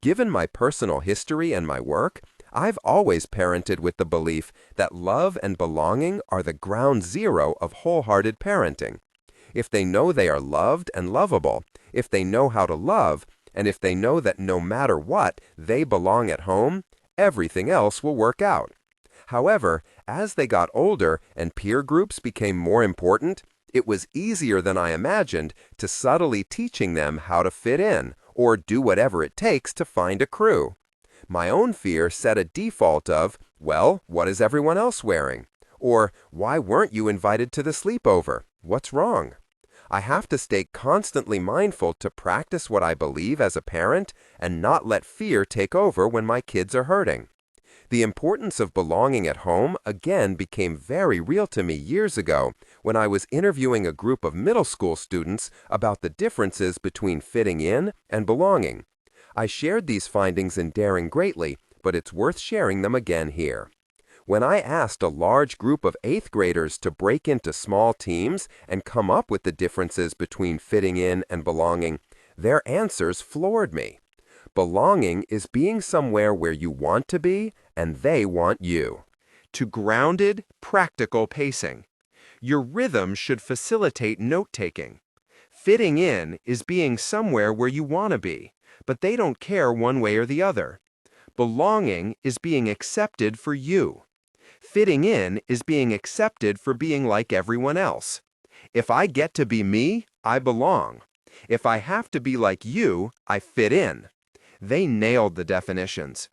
Given my personal history and my work, I've always parented with the belief that love and belonging are the ground zero of wholehearted parenting. If they know they are loved and lovable, if they know how to love, and if they know that no matter what, they belong at home, everything else will work out. However, as they got older and peer groups became more important, it was easier than I imagined to subtly teaching them how to fit in or do whatever it takes to find a crew. My own fear set a default of, well, what is everyone else wearing? Or, why weren't you invited to the sleepover? What's wrong? I have to stay constantly mindful to practice what I believe as a parent and not let fear take over when my kids are hurting. The importance of belonging at home again became very real to me years ago when I was interviewing a group of middle school students about the differences between fitting in and belonging. I shared these findings in Daring Greatly, but it's worth sharing them again here. When I asked a large group of 8th graders to break into small teams and come up with the differences between fitting in and belonging, their answers floored me. Belonging is being somewhere where you want to be and they want you. To grounded, practical pacing. Your rhythm should facilitate note-taking. Fitting in is being somewhere where you want to be, but they don't care one way or the other. Belonging is being accepted for you. Fitting in is being accepted for being like everyone else. If I get to be me, I belong. If I have to be like you, I fit in. They nailed the definitions.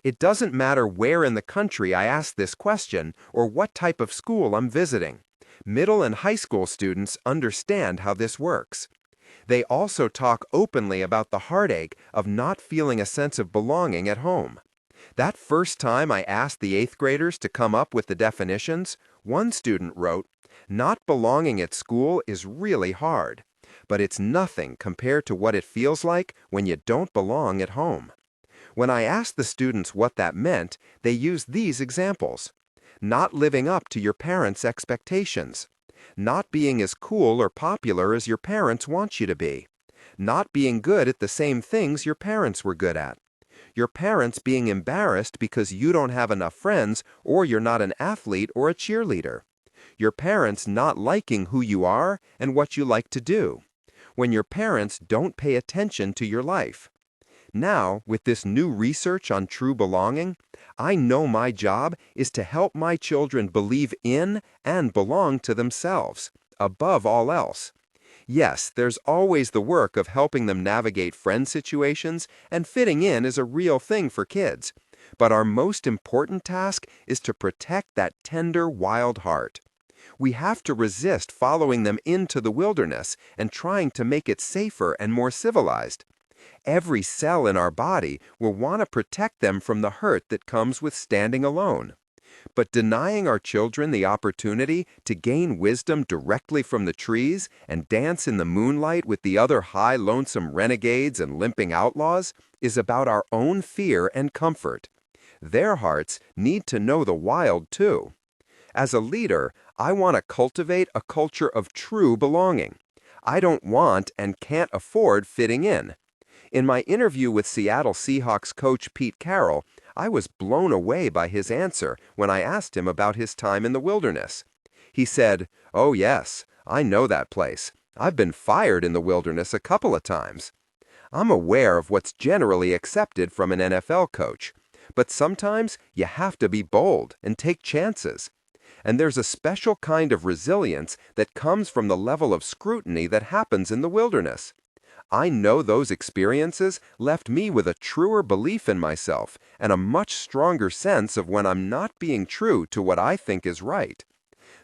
It doesn't matter where in the country I ask this question or what type of school I'm visiting. Middle and high school students understand how this works. They also talk openly about the heartache of not feeling a sense of belonging at home. That first time I asked the 8th graders to come up with the definitions, one student wrote, "Not belonging at school is really hard, but it's nothing compared to what it feels like when you don't belong at home." When I asked the students what that meant, they used these examples. Not living up to your parents' expectations. Not being as cool or popular as your parents want you to be. Not being good at the same things your parents were good at. Your parents being embarrassed because you don't have enough friends or you're not an athlete or a cheerleader. Your parents not liking who you are and what you like to do. When your parents don't pay attention to your life. Now, with this new research on true belonging, I know my job is to help my children believe in and belong to themselves, above all else. Yes, there's always the work of helping them navigate friend situations, and fitting in is a real thing for kids. But our most important task is to protect that tender, wild heart. We have to resist following them into the wilderness and trying to make it safer and more civilized. Every cell in our body will want to protect them from the hurt that comes with standing alone. But denying our children the opportunity to gain wisdom directly from the trees and dance in the moonlight with the other high lonesome renegades and limping outlaws is about our own fear and comfort. Their hearts need to know the wild too. As a leader, I want to cultivate a culture of true belonging. I don't want and can't afford fitting in. In my interview with Seattle Seahawks coach Pete Carroll, I was blown away by his answer when I asked him about his time in the wilderness. He said, "Oh yes, I know that place. I've been fired in the wilderness a couple of times." I'm aware of what's generally accepted from an NFL coach, but sometimes you have to be bold and take chances. And there's a special kind of resilience that comes from the level of scrutiny that happens in the wilderness. I know those experiences left me with a truer belief in myself and a much stronger sense of when I'm not being true to what I think is right.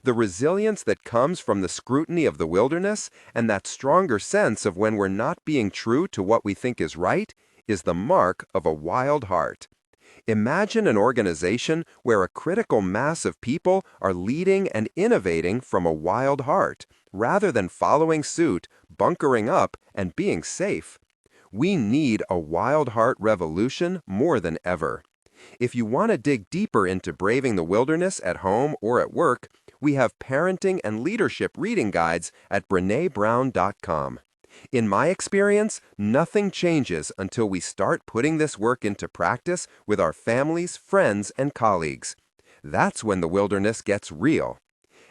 The resilience that comes from the scrutiny of the wilderness and that stronger sense of when we're not being true to what we think is right is the mark of a wild heart. Imagine an organization where a critical mass of people are leading and innovating from a wild heart, rather than following suit, bunkering up, and being safe. We need a wild heart revolution more than ever. If you want to dig deeper into braving the wilderness at home or at work, we have parenting and leadership reading guides at BrenéBrown.com. In my experience, nothing changes until we start putting this work into practice with our families, friends, and colleagues. That's when the wilderness gets real.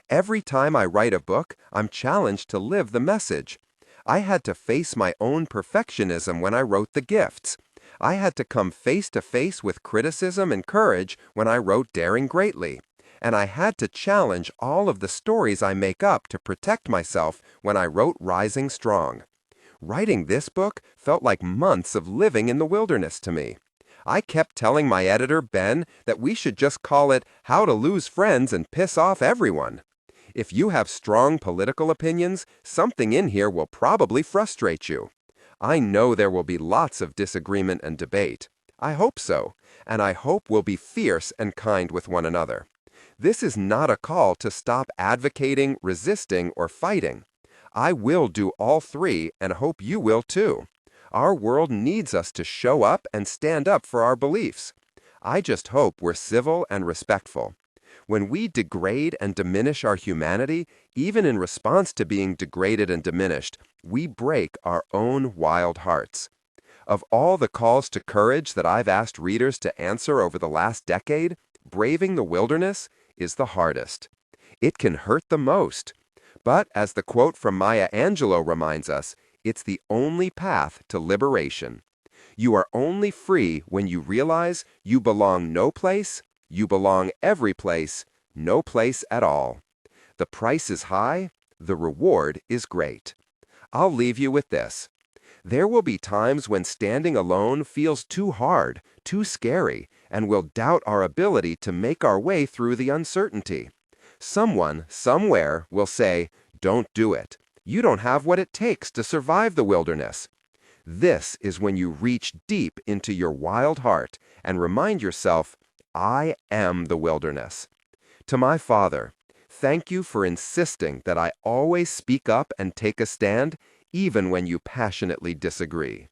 Every time I write a book, I'm challenged to live the message. I had to face my own perfectionism when I wrote The Gifts. I had to come face to face with criticism and courage when I wrote Daring Greatly. And I had to challenge all of the stories I make up to protect myself when I wrote Rising Strong. Writing this book felt like months of living in the wilderness to me. I kept telling my editor, Ben, that we should just call it How to Lose Friends and Piss Off Everyone. If you have strong political opinions, something in here will probably frustrate you. I know there will be lots of disagreement and debate. I hope so, and I hope we'll be fierce and kind with one another. This is not a call to stop advocating, resisting, or fighting. I will do all three and hope you will too. Our world needs us to show up and stand up for our beliefs. I just hope we're civil and respectful. When we degrade and diminish our humanity, even in response to being degraded and diminished, we break our own wild hearts. Of all the calls to courage that I've asked readers to answer over the last decade, braving the wilderness is the hardest. It can hurt the most. But as the quote from Maya Angelou reminds us, it's the only path to liberation. You are only free when you realize you belong no place, you belong every place, no place at all. The price is high, the reward is great. I'll leave you with this. There will be times when standing alone feels too hard, too scary, and we'll doubt our ability to make our way through the uncertainty. Someone, somewhere, will say, "Don't do it. You don't have what it takes to survive the wilderness." This is when you reach deep into your wild heart and remind yourself, "I am the wilderness." To my Father, thank you for insisting that I always speak up and take a stand, even when you passionately disagree.